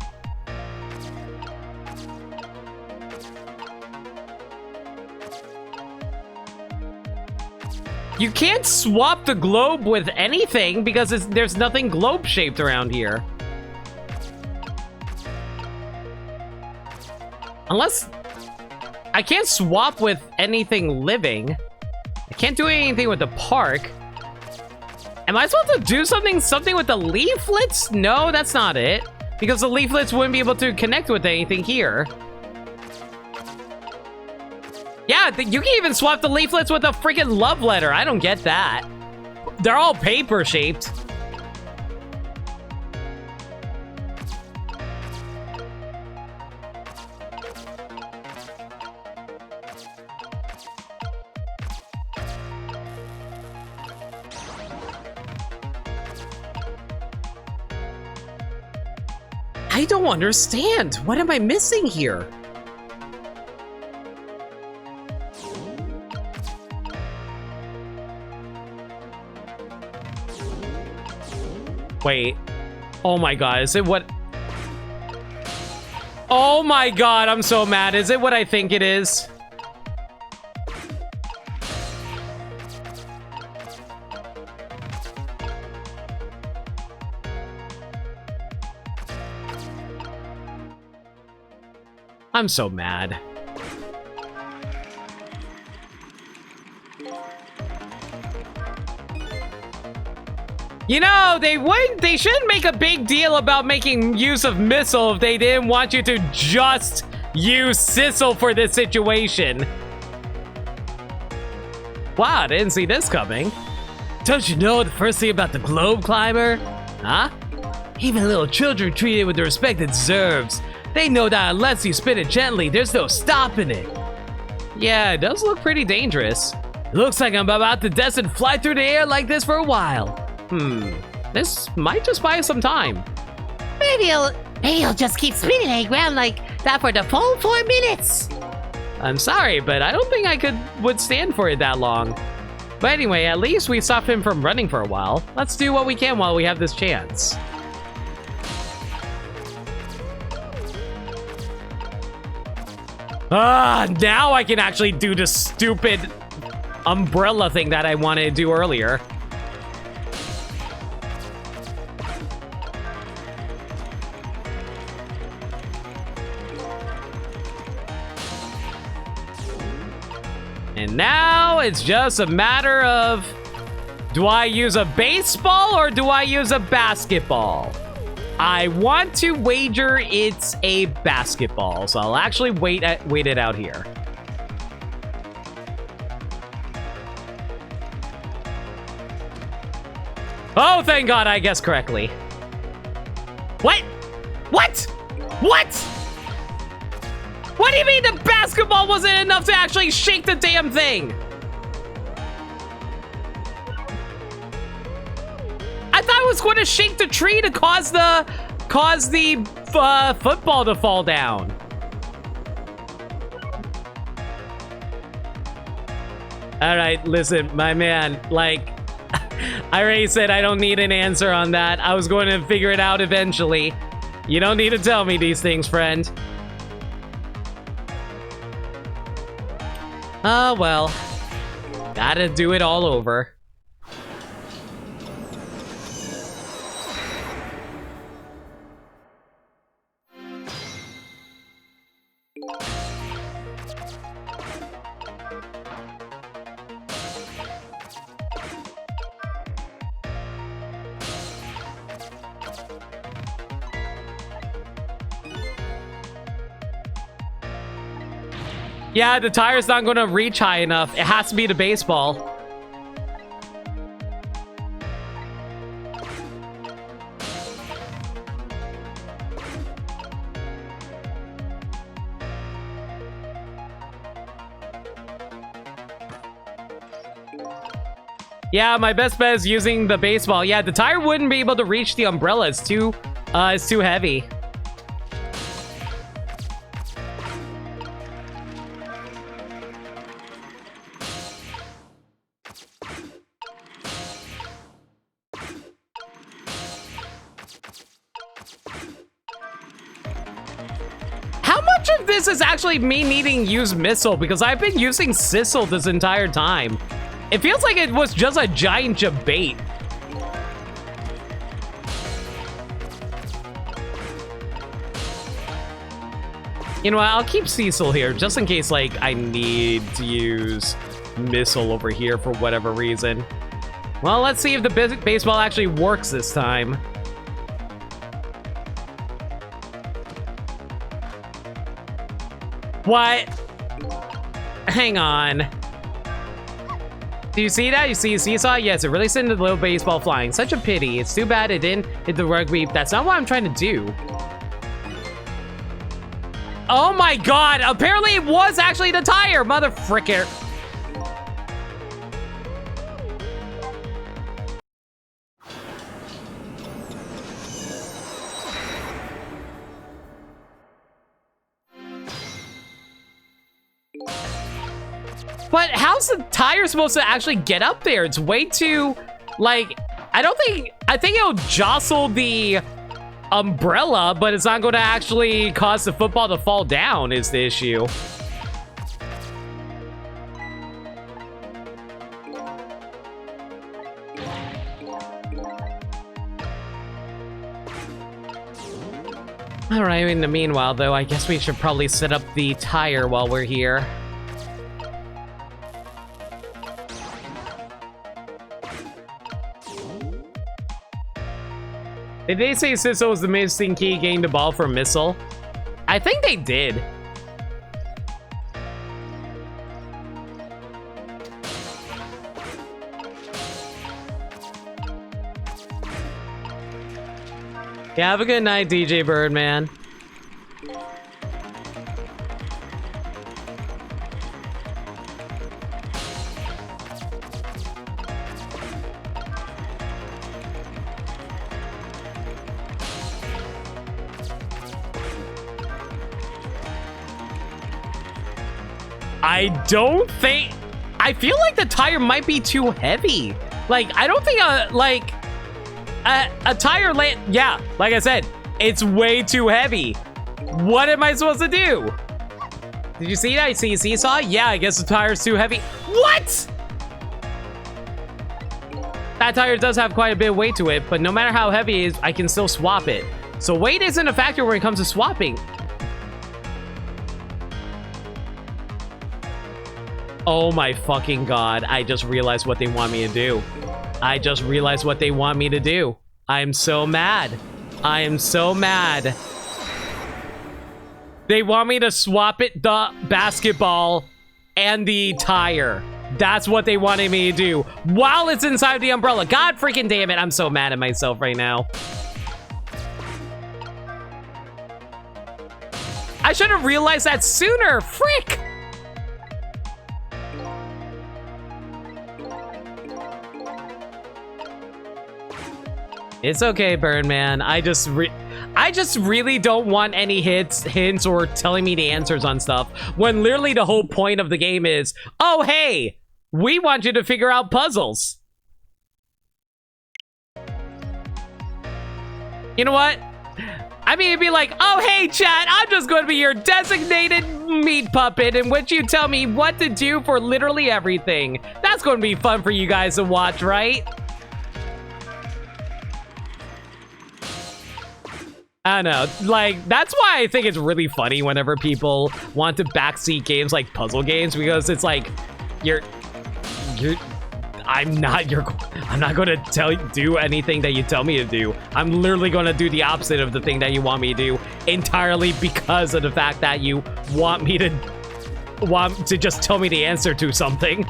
You can't swap the globe with anything because there's nothing globe-shaped around here. Unless... I can't swap with anything living. I can't do anything with the park. Am I supposed to do something with the leaflets? No, that's not it. Because the leaflets wouldn't be able to connect with anything here. Yeah, you can even swap the leaflets with a freaking love letter. I don't get that. They're all paper-shaped. I don't understand. What am I missing here? Wait. Oh my god, is it what... Oh my god, I'm so mad. Is it what I think it is? I'm so mad. You know, they shouldn't make a big deal about making use of Missile if they didn't want you to just use Sissel for this situation. Wow, I didn't see this coming. Don't you know the first thing about the Globe Climber? Huh? Even little children are treated with the respect it deserves. They know that unless you spin it gently, there's no stopping it. Yeah, it does look pretty dangerous. Looks like I'm about to destined fly through the air like this for a while. This might just buy us some time. Maybe he'll just keep spinning around like that for the full 4 minutes. I'm sorry, but I don't think I would stand for it that long. But anyway, at least we stopped him from running for a while. Let's do what we can while we have this chance. Now I can actually do the stupid umbrella thing that I wanted to do earlier. And now it's just a matter of, do I use a baseball or do I use a basketball? I want to wager it's a basketball, so I'll actually wait it out here. Oh, thank God I guessed correctly. What? What? What? What do you mean the basketball wasn't enough to actually shake the damn thing? I thought it was going to shake the tree to cause the football to fall down. All right, listen, my man, like, I already said I don't need an answer on that. I was going to figure it out eventually. You don't need to tell me these things, friend. Oh, well. Gotta do it all over. Yeah, the tire's not going to reach high enough. It has to be the baseball. Yeah, my best bet is using the baseball. Yeah, the tire wouldn't be able to reach the umbrella. It's too heavy. This is actually me needing to use missile because I've been using Sissel this entire time. It feels like it was just a giant debate. You know what? I'll keep Cecil here just in case, like, I need to use missile over here for whatever reason. Well, let's see if the baseball actually works this time. What? Hang on. Do you see that? You see a seesaw? Yes, it really sent the little baseball flying. Such a pity. It's too bad it didn't hit the rugby. That's not what I'm trying to do. Oh my god! Apparently it was actually the tire, mother fricker. But how's the tire supposed to actually get up there? It's way too, like, I think it'll jostle the umbrella, but it's not going to actually cause the football to fall down is the issue. All right, in the meanwhile, though, I guess we should probably set up the tire while we're here. Did they say Sissel was the missing key getting the ball for missile? I think they did. Yeah, have a good night, DJ Birdman. I feel like the tire might be too heavy. Like, I don't think a tire yeah, like I said, it's way too heavy. What am I supposed to do? Did you see that? You see a seesaw? Yeah, I guess the tire's too heavy. What? That tire does have quite a bit of weight to it, but no matter how heavy it is, I can still swap it. So weight isn't a factor when it comes to swapping. Oh my fucking god, I just realized what they want me to do. I just realized what they want me to do. I'm so mad. I am so mad. They want me to swap it, the basketball and the tire. That's what they wanted me to do while it's inside the umbrella. God freaking damn it, I'm so mad at myself right now. I should have realized that sooner, frick! It's okay, Birdman. I just really don't want any hints or telling me the answers on stuff when literally the whole point of the game is, oh, hey, We want you to figure out puzzles. You know what? I mean, it'd be like, oh, hey, chat, I'm just going to be your designated meat puppet in which you tell me what to do for literally everything. That's going to be fun for you guys to watch, right? I don't know, like, that's why I think it's really funny whenever people want to backseat games like puzzle games, because it's like, I'm not going to do anything that you tell me to do. I'm literally going to do the opposite of the thing that you want me to do entirely because of the fact that you want to just tell me the answer to something.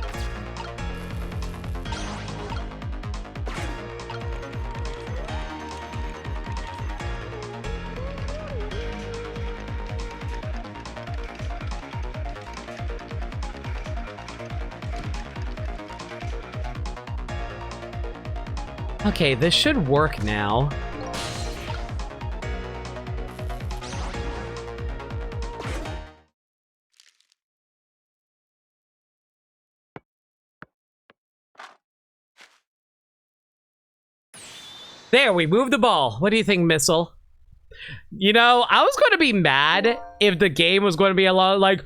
Okay, this should work now. There, we moved the ball. What do you think, Missile? You know, I was going to be mad if the game was going to be a lot like,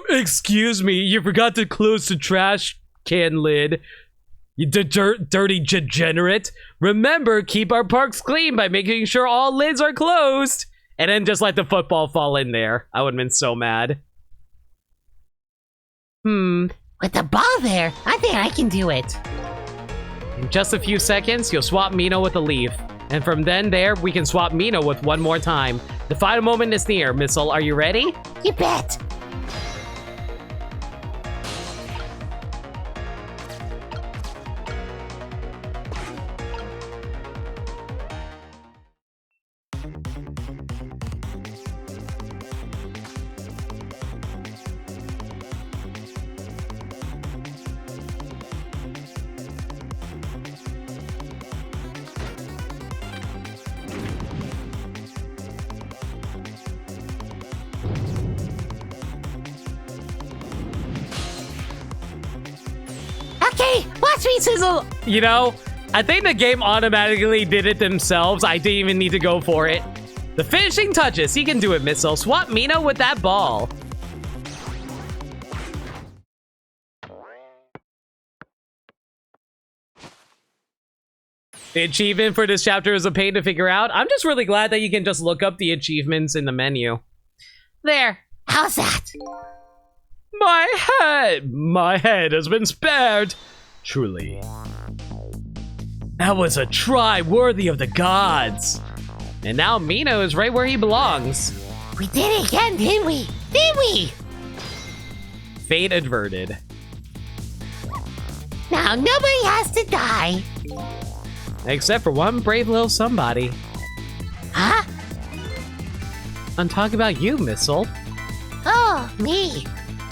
excuse me, you forgot to close the trash can lid. You dirty degenerate. Remember, keep our parks clean by making sure all lids are closed. And then just let the football fall in there. I would have been so mad. With the ball there, I think I can do it. In just a few seconds, you'll swap Mino with a leaf. And from then there, we can swap Mino with one more time. The final moment is near. Missile, are you ready? You bet. Okay, watch me, Sizzle. You know, I think the game automatically did it themselves. I didn't even need to go for it. The finishing touches. He can do it, Missile. Swap Mino with that ball. The achievement for this chapter is a pain to figure out. I'm just really glad that you can just look up the achievements in the menu. There. How's that? My head has been spared. Truly. That was a try worthy of the gods. And now Mino is right where he belongs. We did it again, didn't we? Didn't we? Fate averted. Now nobody has to die. Except for one brave little somebody. Huh? I'm talking about you, Missile. Oh, me.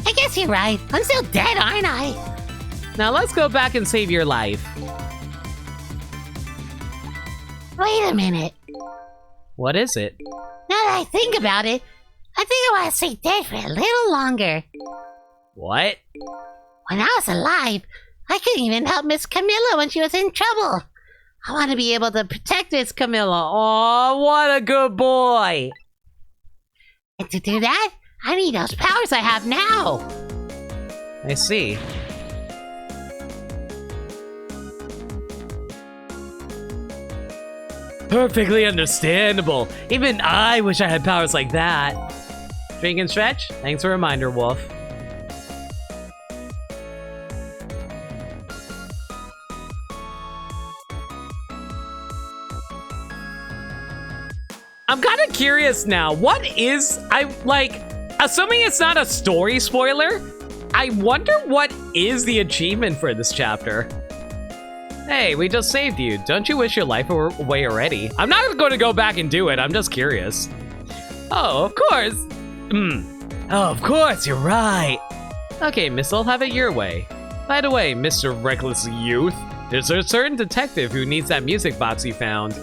I guess you're right. I'm still dead, aren't I? Now let's go back and save your life. Wait a minute. What is it? Now that I think about it, I think I want to stay dead for a little longer. What? When I was alive, I couldn't even help Miss Camilla when she was in trouble. I want to be able to protect Miss Camilla. Oh, what a good boy. And to do that, I need those powers I have now. I see. Perfectly understandable. Even I wish I had powers like that. Drink and stretch? Thanks for a reminder, Wolf. I'm kind of curious now. What is... assuming it's not a story spoiler, I wonder what is the achievement for this chapter. Hey, we just saved you. Don't you wish your life were away already? I'm not going to go back and do it. I'm just curious. Oh, of course. Oh, of course, you're right. Okay, Missile, have it your way. By the way, Mr. Reckless Youth, there's a certain detective who needs that music box you found.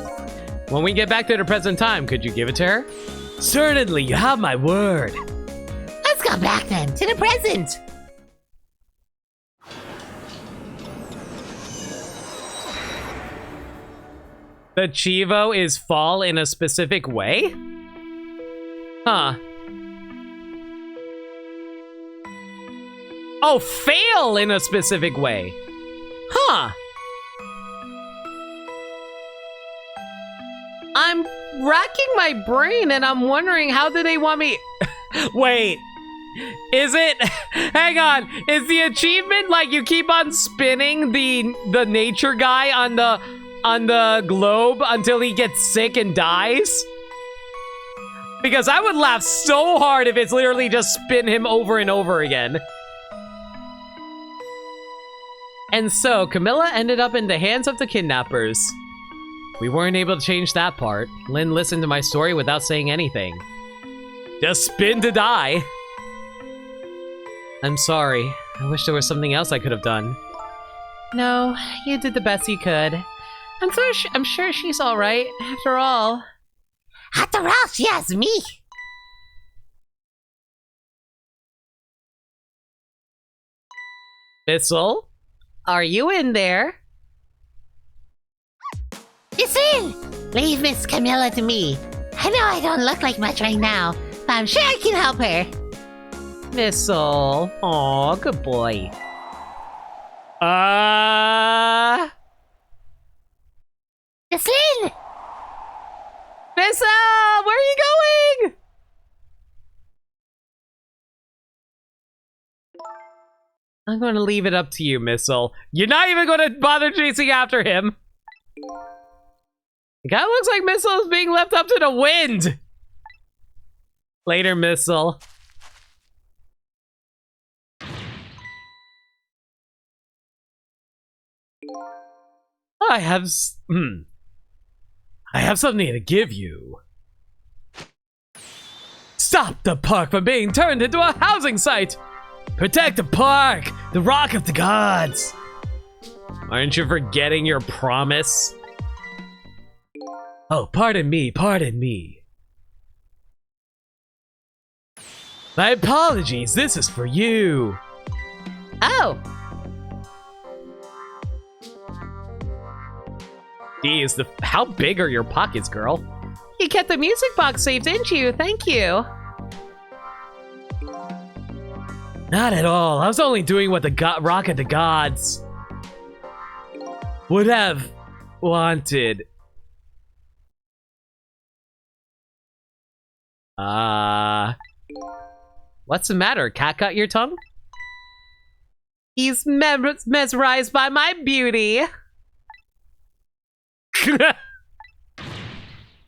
When we get back to the present time, could you give it to her? Certainly, you have my word. Let's go back then, to the present. The Chivo is fall in a specific way? Huh. Oh, fail in a specific way. Huh. I'm racking my brain and I'm wondering, how do they want me? Wait. Is it? Hang on. Is the achievement like you keep on spinning the nature guy on the globe until he gets sick and dies? Because I would laugh so hard if it's literally just spin him over and over again. And so, Camilla ended up in the hands of the kidnappers. We weren't able to change that part. Lynn listened to my story without saying anything. Just spin to die. I'm sorry. I wish there was something else I could have done. No, you did the best you could. I'm sure she's all right. After all, she has me. Thistle? Are you in there? Listen! Leave Miss Camilla to me. I know I don't look like much right now, but I'm sure I can help her. Thistle. Aw, good boy. Jocelyn! Thistle, where are you going? I'm going to leave it up to you, Missile. You're not even going to bother chasing after him. The guy looks like Missile is being left up to the wind. Later, Missile. I have something to give you. Stop the park from being turned into a housing site. Protect the park, the Rock of the Gods. Aren't you forgetting your promise? Oh, pardon me, pardon me. My apologies, this is for you. Oh, Geez, how big are your pockets, girl? you kept the music box safe, didn't you? Thank you. Not at all. I was only doing what the Rock of the Gods would have wanted. What's the matter? Cat got your tongue? He's mesmerized by my beauty.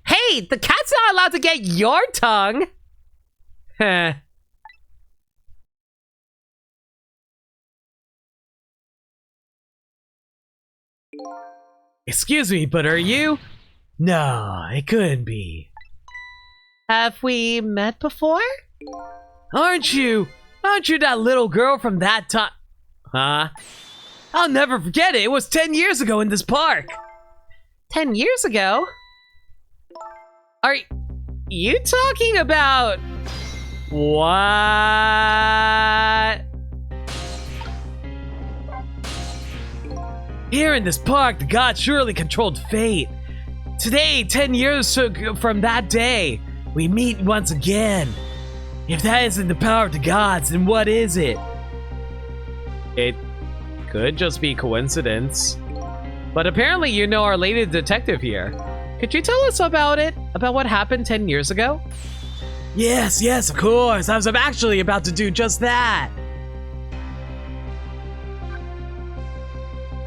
Hey, the cat's not allowed to get your tongue. Heh. Excuse me, but are you? No, it couldn't be. Have we met before? Aren't you? Aren't you that little girl from that time? Huh? I'll never forget it. It was 10 years ago in this park. 10 years ago? Are you talking about... What? Here in this park, the gods surely controlled fate. Today, 10 years from that day, we meet once again. If that isn't the power of the gods, then what is it? It could just be coincidence. But apparently you know our lady detective here. Could you tell us about it? About what happened 10 years ago? Yes, of course. I was actually about to do just that.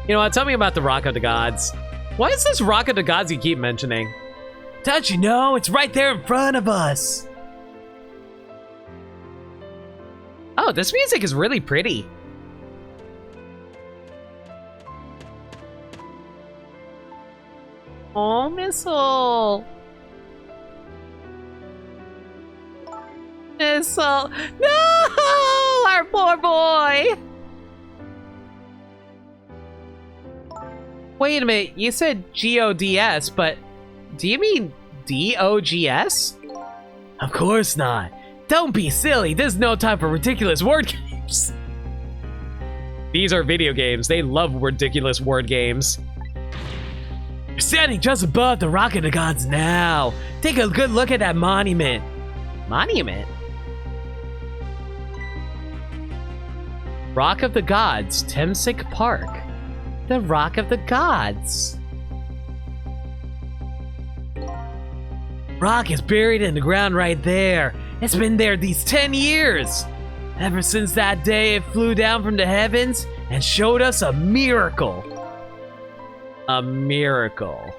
You know what? Tell me about the Rock of the Gods. What is this Rock of the Gods you keep mentioning? Don't you know? It's right there in front of us. Oh, this music is really pretty. Oh, Missile. Missile. No! Our poor boy. Wait a minute. You said G-O-D-S, but do you mean D-O-G-S? Of course not. Don't be silly. There's no time for ridiculous word games. These are video games. They love ridiculous word games. You're standing just above the Rock of the Gods now. Take a good look at that monument. Monument? Rock of the Gods, Temsic Park. The Rock of the Gods. Rock is buried in the ground right there. It's been there these 10 years. Ever since that day, it flew down from the heavens and showed us a miracle. A miracle.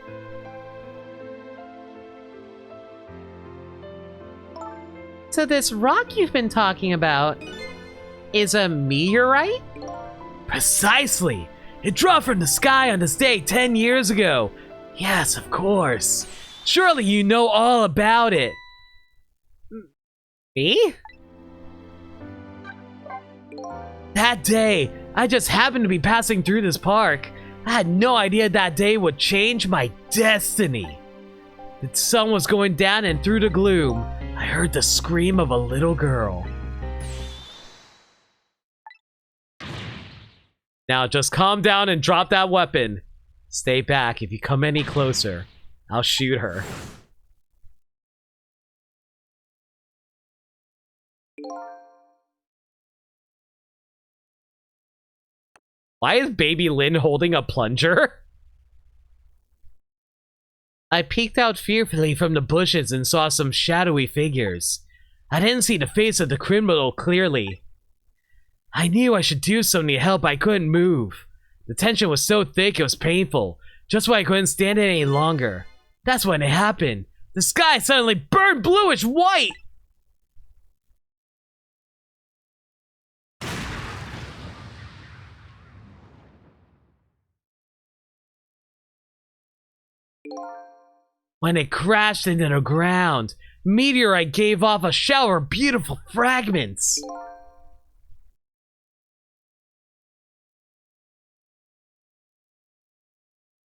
So this rock you've been talking about is a meteorite? Precisely. It dropped from the sky on this day 10 years ago. Yes, of course. Surely you know all about it. Me? That day, I just happened to be passing through this park. I had no idea that day would change my destiny. The sun was going down, and through the gloom, I heard the scream of a little girl. Now just calm down and drop that weapon. Stay back. If you come any closer, I'll shoot her. Why is baby Lynn holding a plunger? I peeked out fearfully from the bushes and saw some shadowy figures. I didn't see the face of the criminal clearly. I knew I should do something to help, but I couldn't move. The tension was so thick it was painful, just when I couldn't stand it any longer. That's when it happened. The sky suddenly burned bluish white! When it crashed into the ground, meteorite gave off a shower of beautiful fragments.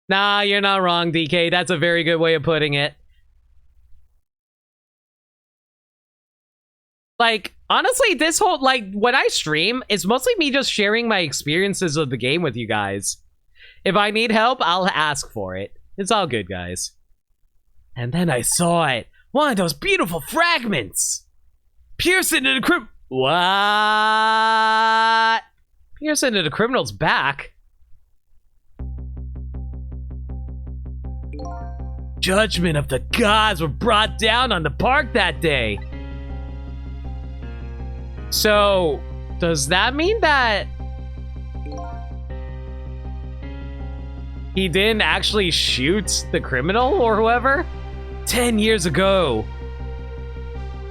Nah, you're not wrong, DK. That's a very good way of putting it. Like, honestly, this whole, like, when I stream, it's mostly me just sharing my experiences of the game with you guys. If I need help, I'll ask for it. It's all good, guys. And then I saw it. One of those beautiful fragments. Pierced into the What? Pierced into the criminal's back? Judgment of the gods were brought down on the park that day. So, does that mean that he didn't actually shoot the criminal or whoever? 10 years ago,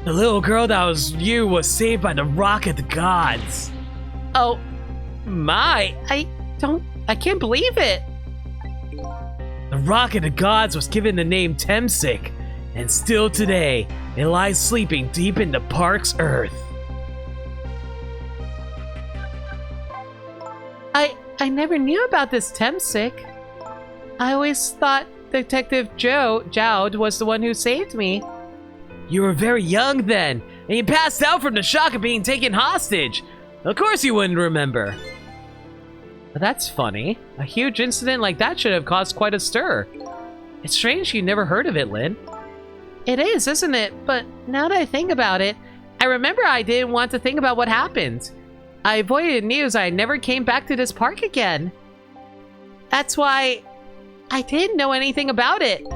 the little girl that was you was saved by the Rock of the Gods. Oh, my. I can't believe it. The Rock of the Gods was given the name Temsic, and still today, it lies sleeping deep in the park's earth. I never knew about this Temsic. I always thought Detective Jowd was the one who saved me. You were very young then, and you passed out from the shock of being taken hostage. Of course you wouldn't remember. That's funny. A huge incident like that should have caused quite a stir. It's strange you never heard of it, Lynn. It is, isn't it? But now that I think about it, I remember I didn't want to think about what happened. I avoided news. I never came back to this park again. That's why I didn't know anything about it.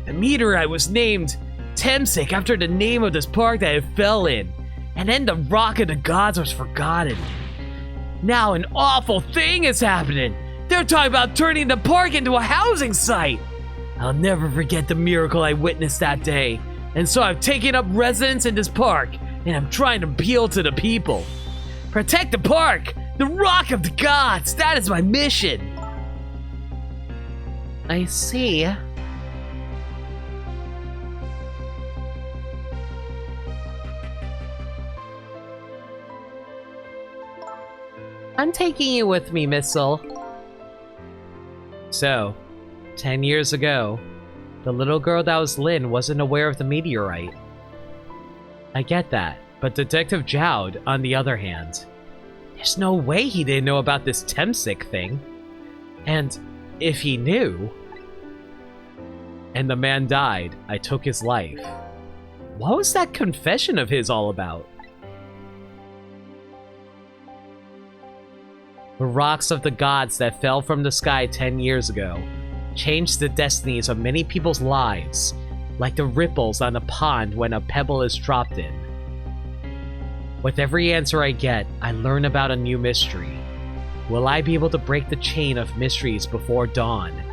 The meteorite was named Temsic after the name of this park that it fell in. And then the Rock of the Gods was forgotten. Now an awful thing is happening. They're talking about turning the park into a housing site. I'll never forget the miracle I witnessed that day. And so I've taken up residence in this park, and I'm trying to appeal to the people. Protect the park! The Rock of the Gods! That is my mission! I see. I'm taking you with me, Missile. So, 10 years ago, the little girl that was Lynn wasn't aware of the meteorite. I get that, but Detective Jowd, on the other hand, there's no way he didn't know about this Temsic thing. And if he knew, and the man died. I took his life. What was that confession of his all about? The rocks of the gods that fell from the sky 10 years ago changed the destinies of many people's lives, like the ripples on a pond when a pebble is dropped in. With every answer I get, I learn about a new mystery. Will I be able to break the chain of mysteries before dawn?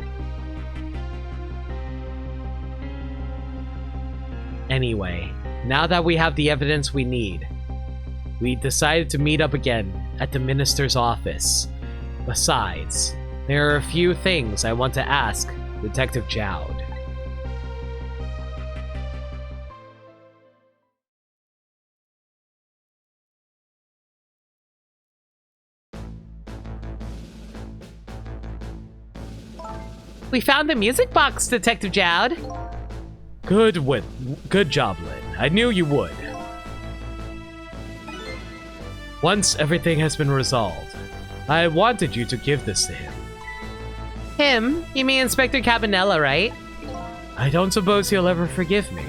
Anyway, now that we have the evidence we need, we decided to meet up again at the minister's office. Besides, there are a few things I want to ask Detective Jowd. We found the music box, Detective Jowd. Good job, Lynn. I knew you would. Once everything has been resolved, I wanted you to give this to him. Him? You mean Inspector Cabanella, right? I don't suppose he'll ever forgive me.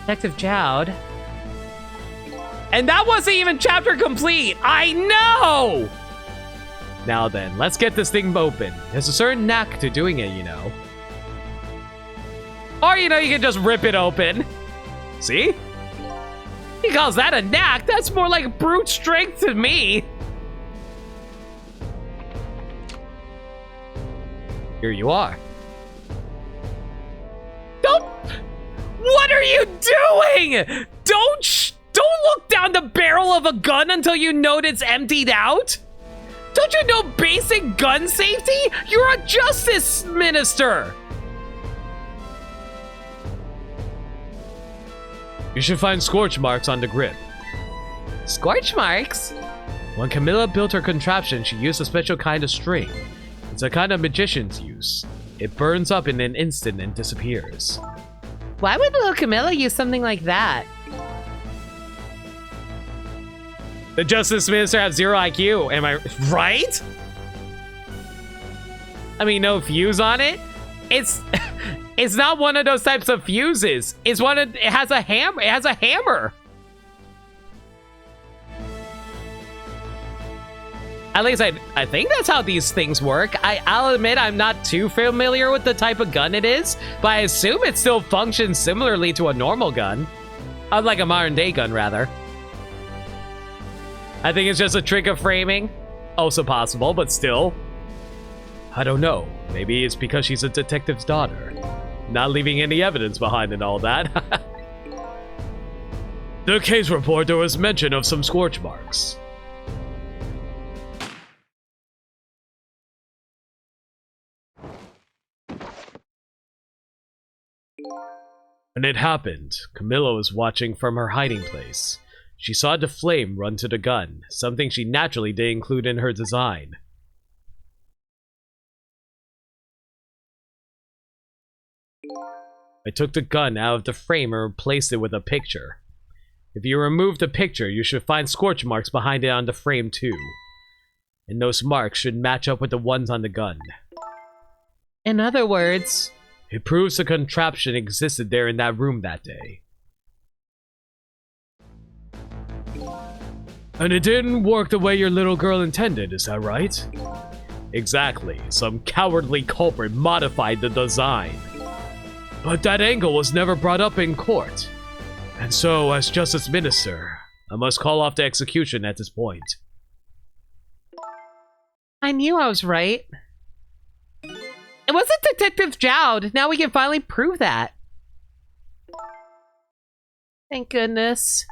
Detective Jowd. And that wasn't even chapter complete! I know! Now then, let's get this thing open. There's a certain knack to doing it, you know. Or, you can just rip it open. See? He calls that a knack. That's more like brute strength to me. Here you are. Don't... What are you doing? Don't look down the barrel of a gun until you know it's emptied out. Don't you know basic gun safety? You're a justice minister. You should find scorch marks on the grip. Scorch marks? When Camilla built her contraption, she used a special kind of string. It's a kind of magician's use. It burns up in an instant and disappears. Why would little Camilla use something like that? The Justice Minister has 0 IQ, am I right? I mean, no fuse on it? It's not one of those types of fuses. It has a hammer. It has a hammer. At least I think that's how these things work. I'll admit I'm not too familiar with the type of gun it is, but I assume it still functions similarly to a normal gun. Like a modern day gun, rather. I think it's just a trick of framing. Also possible, but still. I don't know. Maybe it's because she's a detective's daughter. Not leaving any evidence behind and all that. The case report, there was mention of some scorch marks. When it happened, Camilla was watching from her hiding place. She saw the flame run to the gun, something she naturally did include in her design. I took the gun out of the frame and replaced it with a picture. If you remove the picture, you should find scorch marks behind it on the frame too. And those marks should match up with the ones on the gun. In other words, it proves the contraption existed there in that room that day. And it didn't work the way your little girl intended, is that right? Exactly. Some cowardly culprit modified the design. But that angle was never brought up in court. And so, as Justice Minister, I must call off the execution at this point. I knew I was right. It wasn't Detective Jowd. Now we can finally prove that. Thank goodness.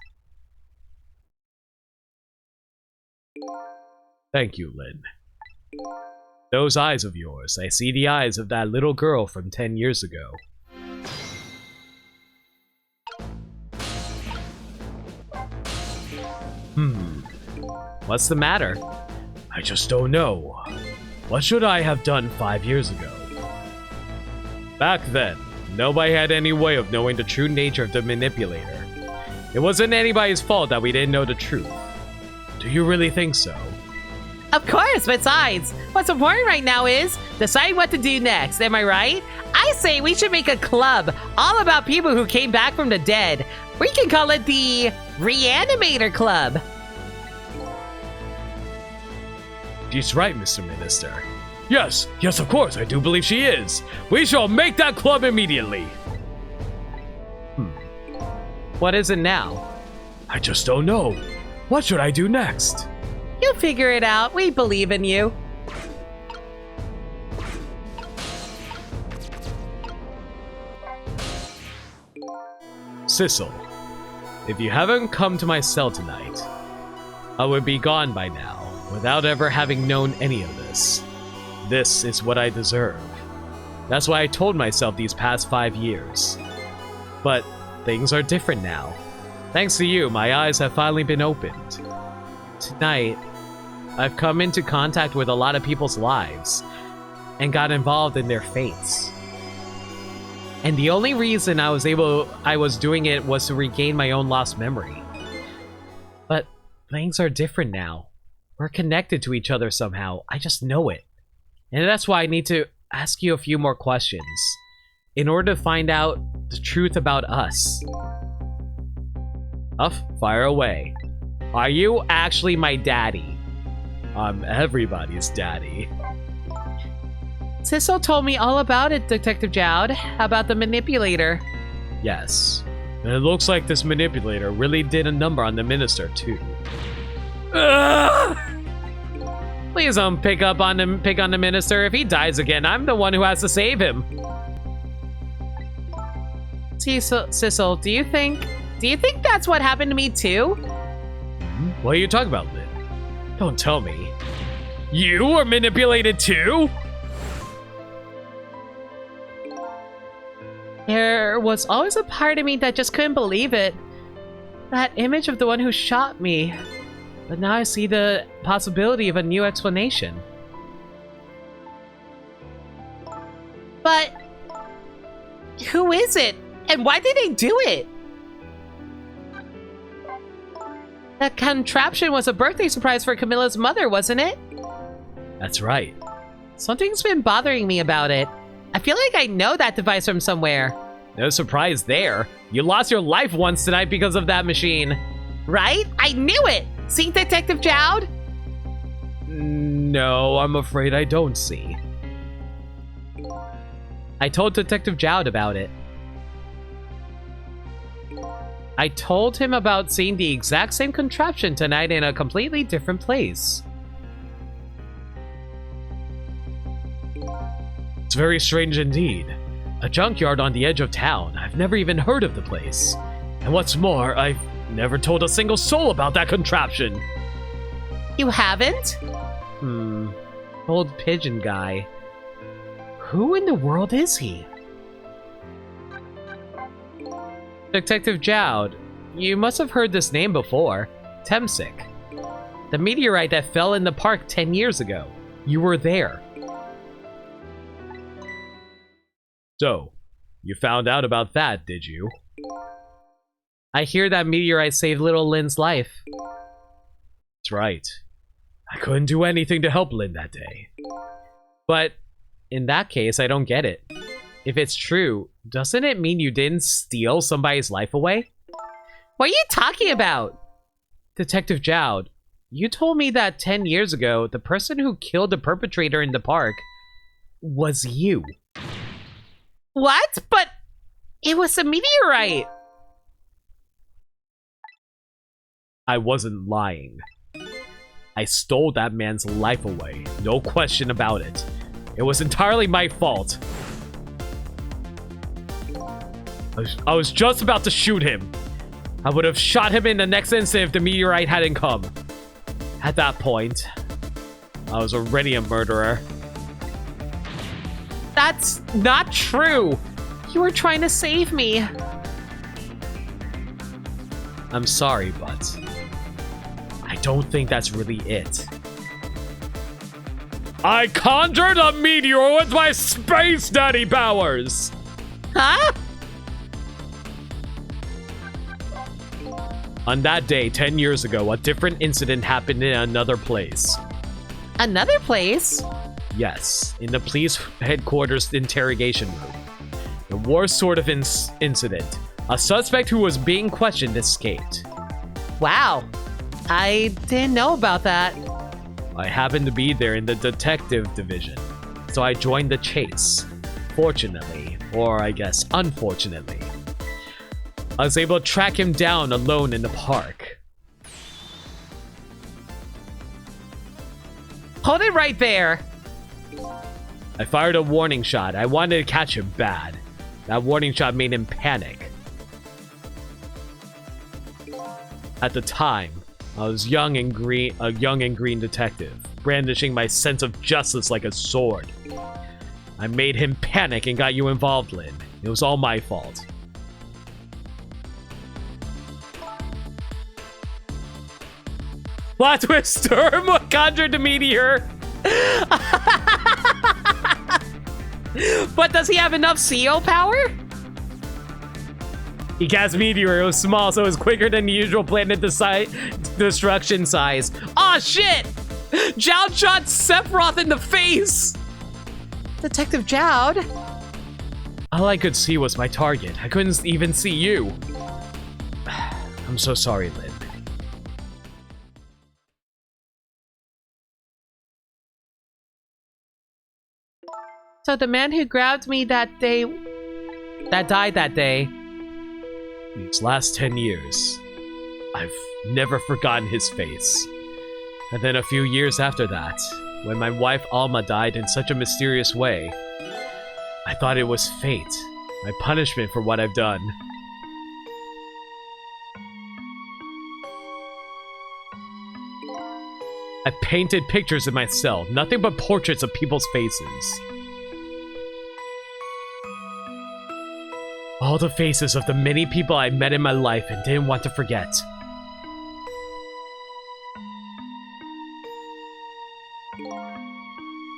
Thank you, Lynn. Those eyes of yours, I see the eyes of that little girl from 10 years ago. What's the matter? I just don't know. What should I have done 5 years ago? Back then, nobody had any way of knowing the true nature of the manipulator. It wasn't anybody's fault that we didn't know the truth. Do you really think so? Of course, besides, what's important right now is deciding what to do next, am I right? I say we should make a club all about people who came back from the dead. We can call it the Reanimator Club. She's right, Mr. Minister. Yes, of course, I do believe she is. We shall make that club immediately. What is it now? I just don't know. What should I do next? You'll figure it out. We believe in you. Sissel, if you haven't come to my cell tonight, I would be gone by now, without ever having known any of this. This is what I deserve. That's why I told myself these past 5 years. But things are different now. Thanks to you, my eyes have finally been opened. Tonight, I've come into contact with a lot of people's lives and got involved in their fates. And the only reason I was doing it was to regain my own lost memory. But things are different now. We're connected to each other somehow. I just know it. And that's why I need to ask you a few more questions in order to find out the truth about us. Fire away. Are you actually my daddy? I'm everybody's daddy. Sissel told me all about it, Detective Jowd. About the manipulator. Yes. And it looks like this manipulator really did a number on the minister, too. Ugh! Please don't pick on the minister. If he dies again, I'm the one who has to save him. Sissel, do you think that's what happened to me too? What are you talking about, Lynn? Don't tell me. You were manipulated too? There was always a part of me that just couldn't believe it. That image of the one who shot me. But now I see the possibility of a new explanation. But who is it? And why did they do it? That contraption was a birthday surprise for Camilla's mother, wasn't it? That's right. Something's been bothering me about it. I feel like I know that device from somewhere. No surprise there. You lost your life once tonight because of that machine. Right? I knew it! See, Detective Jowd? No, I'm afraid I don't see. I told Detective Jowd about it. I told him about seeing the exact same contraption tonight in a completely different place. It's very strange indeed. A junkyard on the edge of town. I've never even heard of the place. And what's more, I've never told a single soul about that contraption. You haven't? Old pigeon guy. Who in the world is he? Detective Jowd, you must have heard this name before. Temsik. The meteorite that fell in the park 10 years ago. You were there. So, you found out about that, did you? I hear that meteorite saved little Lynn's life. That's right. I couldn't do anything to help Lynn that day. But in that case, I don't get it. If it's true, doesn't it mean you didn't steal somebody's life away? What are you talking about? Detective Jowd, you told me that 10 years ago, the person who killed the perpetrator in the park was you. What? But it was a meteorite. I wasn't lying. I stole that man's life away. No question about it. It was entirely my fault. I was just about to shoot him. I would have shot him in the next instant if the meteorite hadn't come. At that point, I was already a murderer. That's not true. You were trying to save me. I'm sorry, but I don't think that's really it. I conjured a meteor with my Space Daddy powers! Huh? On that day, 10 years ago, a different incident happened in another place. Another place? Yes, in the police headquarters interrogation room. The worst sort of incident. A suspect who was being questioned escaped. Wow. I didn't know about that. I happened to be there in the detective division, so I joined the chase. Fortunately, or I guess unfortunately, I was able to track him down alone in the park. Hold it right there. I fired a warning shot. I wanted to catch him bad. That warning shot made him panic. At the time, I was a young and green detective, brandishing my sense of justice like a sword. I made him panic and got you involved, Lynn. It was all my fault. Plot twist, storm conjured the meteor. But does he have enough CO power? He cast meteor. It was small, so it was quicker than the usual planet destruction size. Aw, shit! Jowd shot Sephiroth in the face! Detective Jowd? All I could see was my target. I couldn't even see you. I'm so sorry, Lynn. So the man who grabbed me that day... that died that day... These last 10 years, I've never forgotten his face. And then a few years after that, when my wife Alma died in such a mysterious way, I thought it was fate, my punishment for what I've done. I painted pictures of myself, nothing but portraits of people's faces. All the faces of the many people I met in my life and didn't want to forget.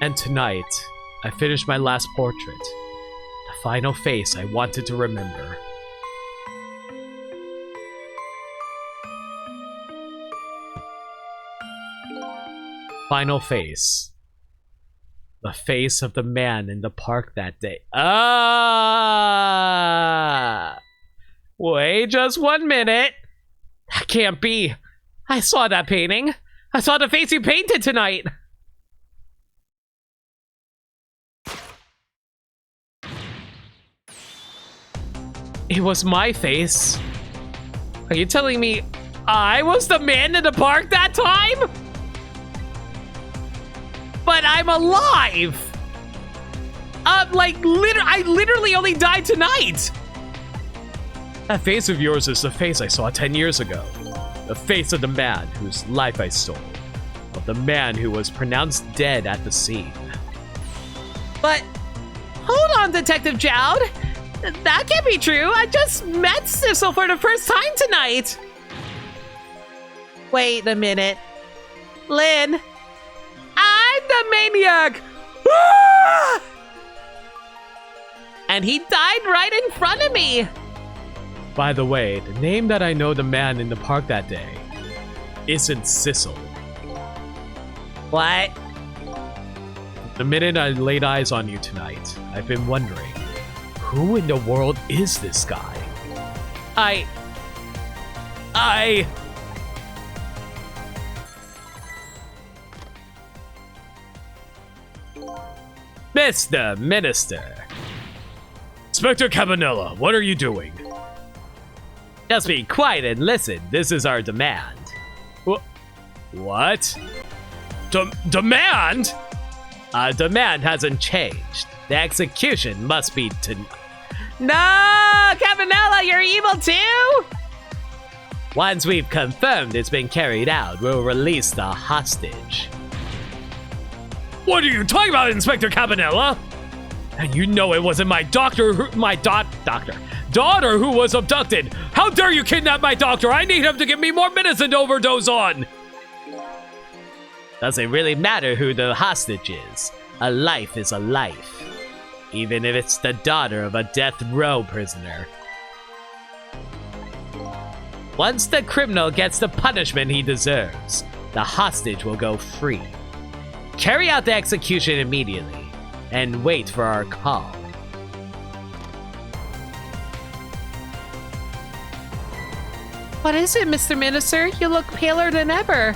And tonight, I finished my last portrait. The final face I wanted to remember. Final face. The face of the man in the park that day. Wait just 1 minute. That can't be. I saw that painting. I saw the face you painted tonight. It was my face. Are you telling me I was the man in the park that time? But I'm alive! I literally only died tonight! That face of yours is the face I saw 10 years ago. The face of the man whose life I stole. Of the man who was pronounced dead at the scene. But, hold on, Detective Jowd. That can't be true. I just met Sissel for the first time tonight. Wait a minute. Lynn, I'm the maniac! Ah! And he died right in front of me! By the way, the name that I know the man in the park that day isn't Sissel. What? The minute I laid eyes on you tonight, I've been wondering, who in the world is this guy? Mr. Minister. Inspector Cabanella, what are you doing? Just be quiet and listen. This is our demand. What? Demand? Our demand hasn't changed. The execution must be No! Cabanella, you're evil too? Once we've confirmed it's been carried out, we'll release the hostage. What are you talking about, Inspector Cabanella? And you know it wasn't my daughter who was abducted. How dare you kidnap my doctor? I need him to give me more medicine to overdose on. Doesn't really matter who the hostage is. A life is a life. Even if it's the daughter of a death row prisoner. Once the criminal gets the punishment he deserves, the hostage will go free. Carry out the execution immediately, and wait for our call. What is it, Mr. Minister? You look paler than ever.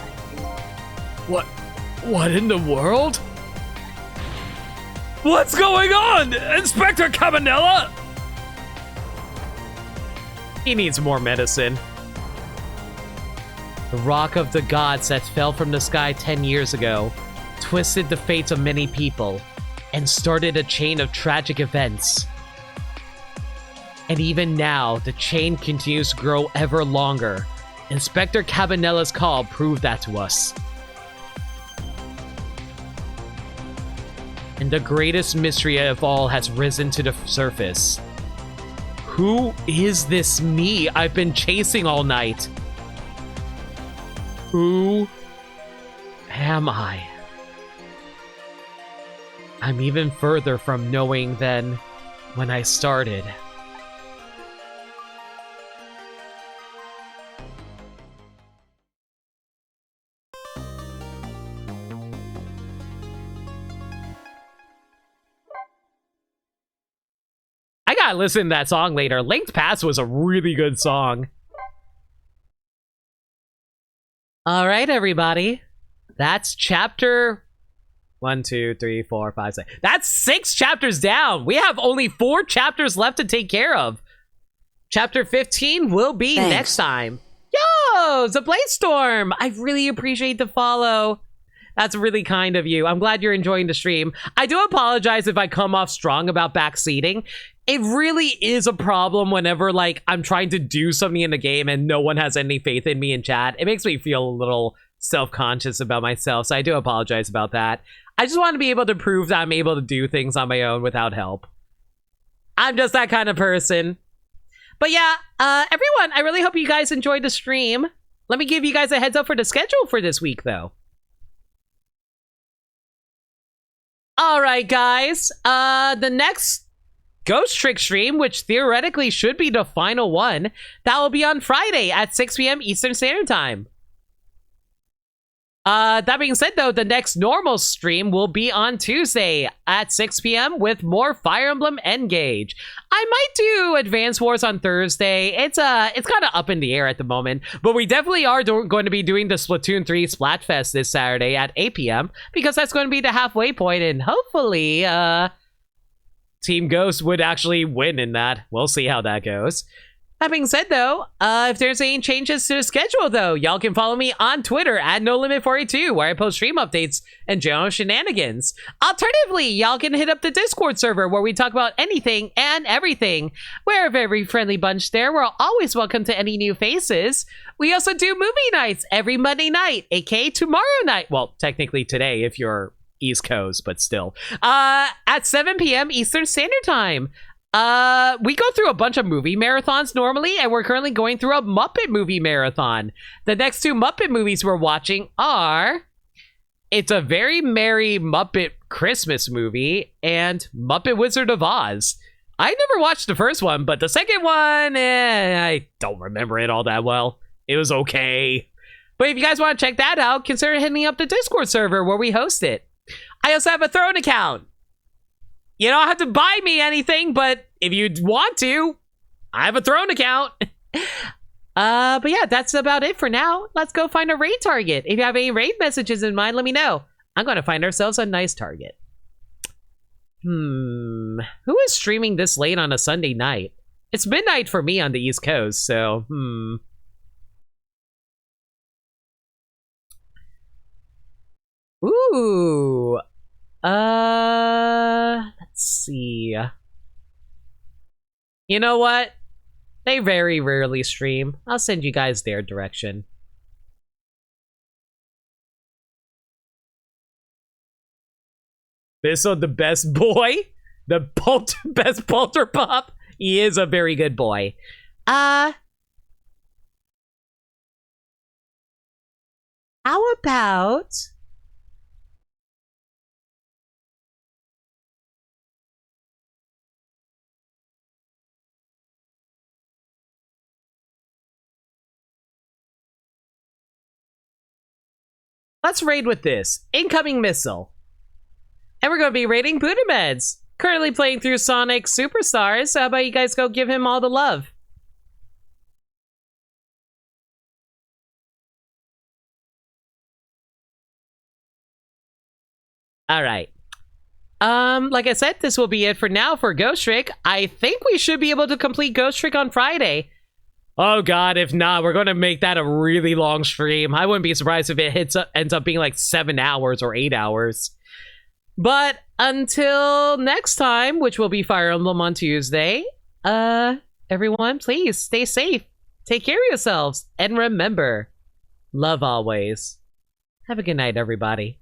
What in the world? What's going on, Inspector Cabanella? He needs more medicine. The rock of the gods that fell from the sky 10 years ago twisted the fates of many people and started a chain of tragic events. And even now, the chain continues to grow ever longer. Inspector Cabanella's call proved that to us. And the greatest mystery of all has risen to the surface. Who is this me I've been chasing all night? Who am I? I'm even further from knowing than when I started. I gotta listen to that song later. Linked Past was a really good song. All right, everybody. That's chapter 1, 2, 3, 4, 5, 6. That's 6 chapters down. We have only 4 chapters left to take care of. Chapter 15 will be next time. Yo, the Blade Storm. I really appreciate the follow. That's really kind of you. I'm glad you're enjoying the stream. I do apologize if I come off strong about backseating. It really is a problem whenever, like, I'm trying to do something in the game and no one has any faith in me in chat. It makes me feel a little self-conscious about myself, so I do apologize about that. I just want to be able to prove that I'm able to do things on my own without help. I'm just that kind of person. But yeah, everyone, I really hope you guys enjoyed the stream. Let me give you guys a heads up for the schedule for this week, though. All right, guys. The next Ghost Trick stream, which theoretically should be the final one, that will be on Friday at 6 p.m. Eastern Standard Time. That being said, though, the next normal stream will be on Tuesday at 6 p.m. with more Fire Emblem Engage. I might do Advance Wars on Thursday. It's kind of up in the air at the moment, but we definitely are going to be doing the Splatoon 3 Splatfest this Saturday at 8 p.m. because that's going to be the halfway point, and hopefully, Team Ghost would actually win in that. We'll see how that goes. That being said, though, if there's any changes to the schedule, though, y'all can follow me on Twitter at NoLimit42, where I post stream updates and general shenanigans. Alternatively, y'all can hit up the Discord server, where we talk about anything and everything. We're a very friendly bunch there. We're always welcome to any new faces. We also do movie nights every Monday night, aka tomorrow night. Well, technically today, if you're East Coast, but still. At 7 p.m. Eastern Standard Time. We go through a bunch of movie marathons normally, and we're currently going through a Muppet movie marathon. The next 2 Muppet movies we're watching are It's a Very Merry Muppet Christmas Movie and Muppet Wizard of Oz. I never watched the first one, but the second one, I don't remember it all that well. It was okay. But if you guys want to check that out, consider hitting up the Discord server where we host it. I also have a Throne account. You don't have to buy me anything, but if you want to, I have a Throne account. But yeah, that's about it for now. Let's go find a raid target. If you have any raid messages in mind, let me know. I'm going to find ourselves a nice target. Who is streaming this late on a Sunday night? It's midnight for me on the East Coast, so, Ooh. Let's see. You know what? They very rarely stream. I'll send you guys their direction. This is the best boy? The best Polter Pop? He is a very good boy. How about... let's raid with this. Incoming missile. And we're going to be raiding Buddha Meds. Currently playing through Sonic Superstars. So how about you guys go give him all the love? Alright. Like I said, this will be it for now for Ghost Trick. I think we should be able to complete Ghost Trick on Friday. Oh god, if not, we're going to make that a really long stream. I wouldn't be surprised if it ends up being like 7 hours or 8 hours. But until next time, which will be Fire Emblem on Tuesday, everyone, please stay safe. Take care of yourselves. And remember, love always. Have a good night, everybody.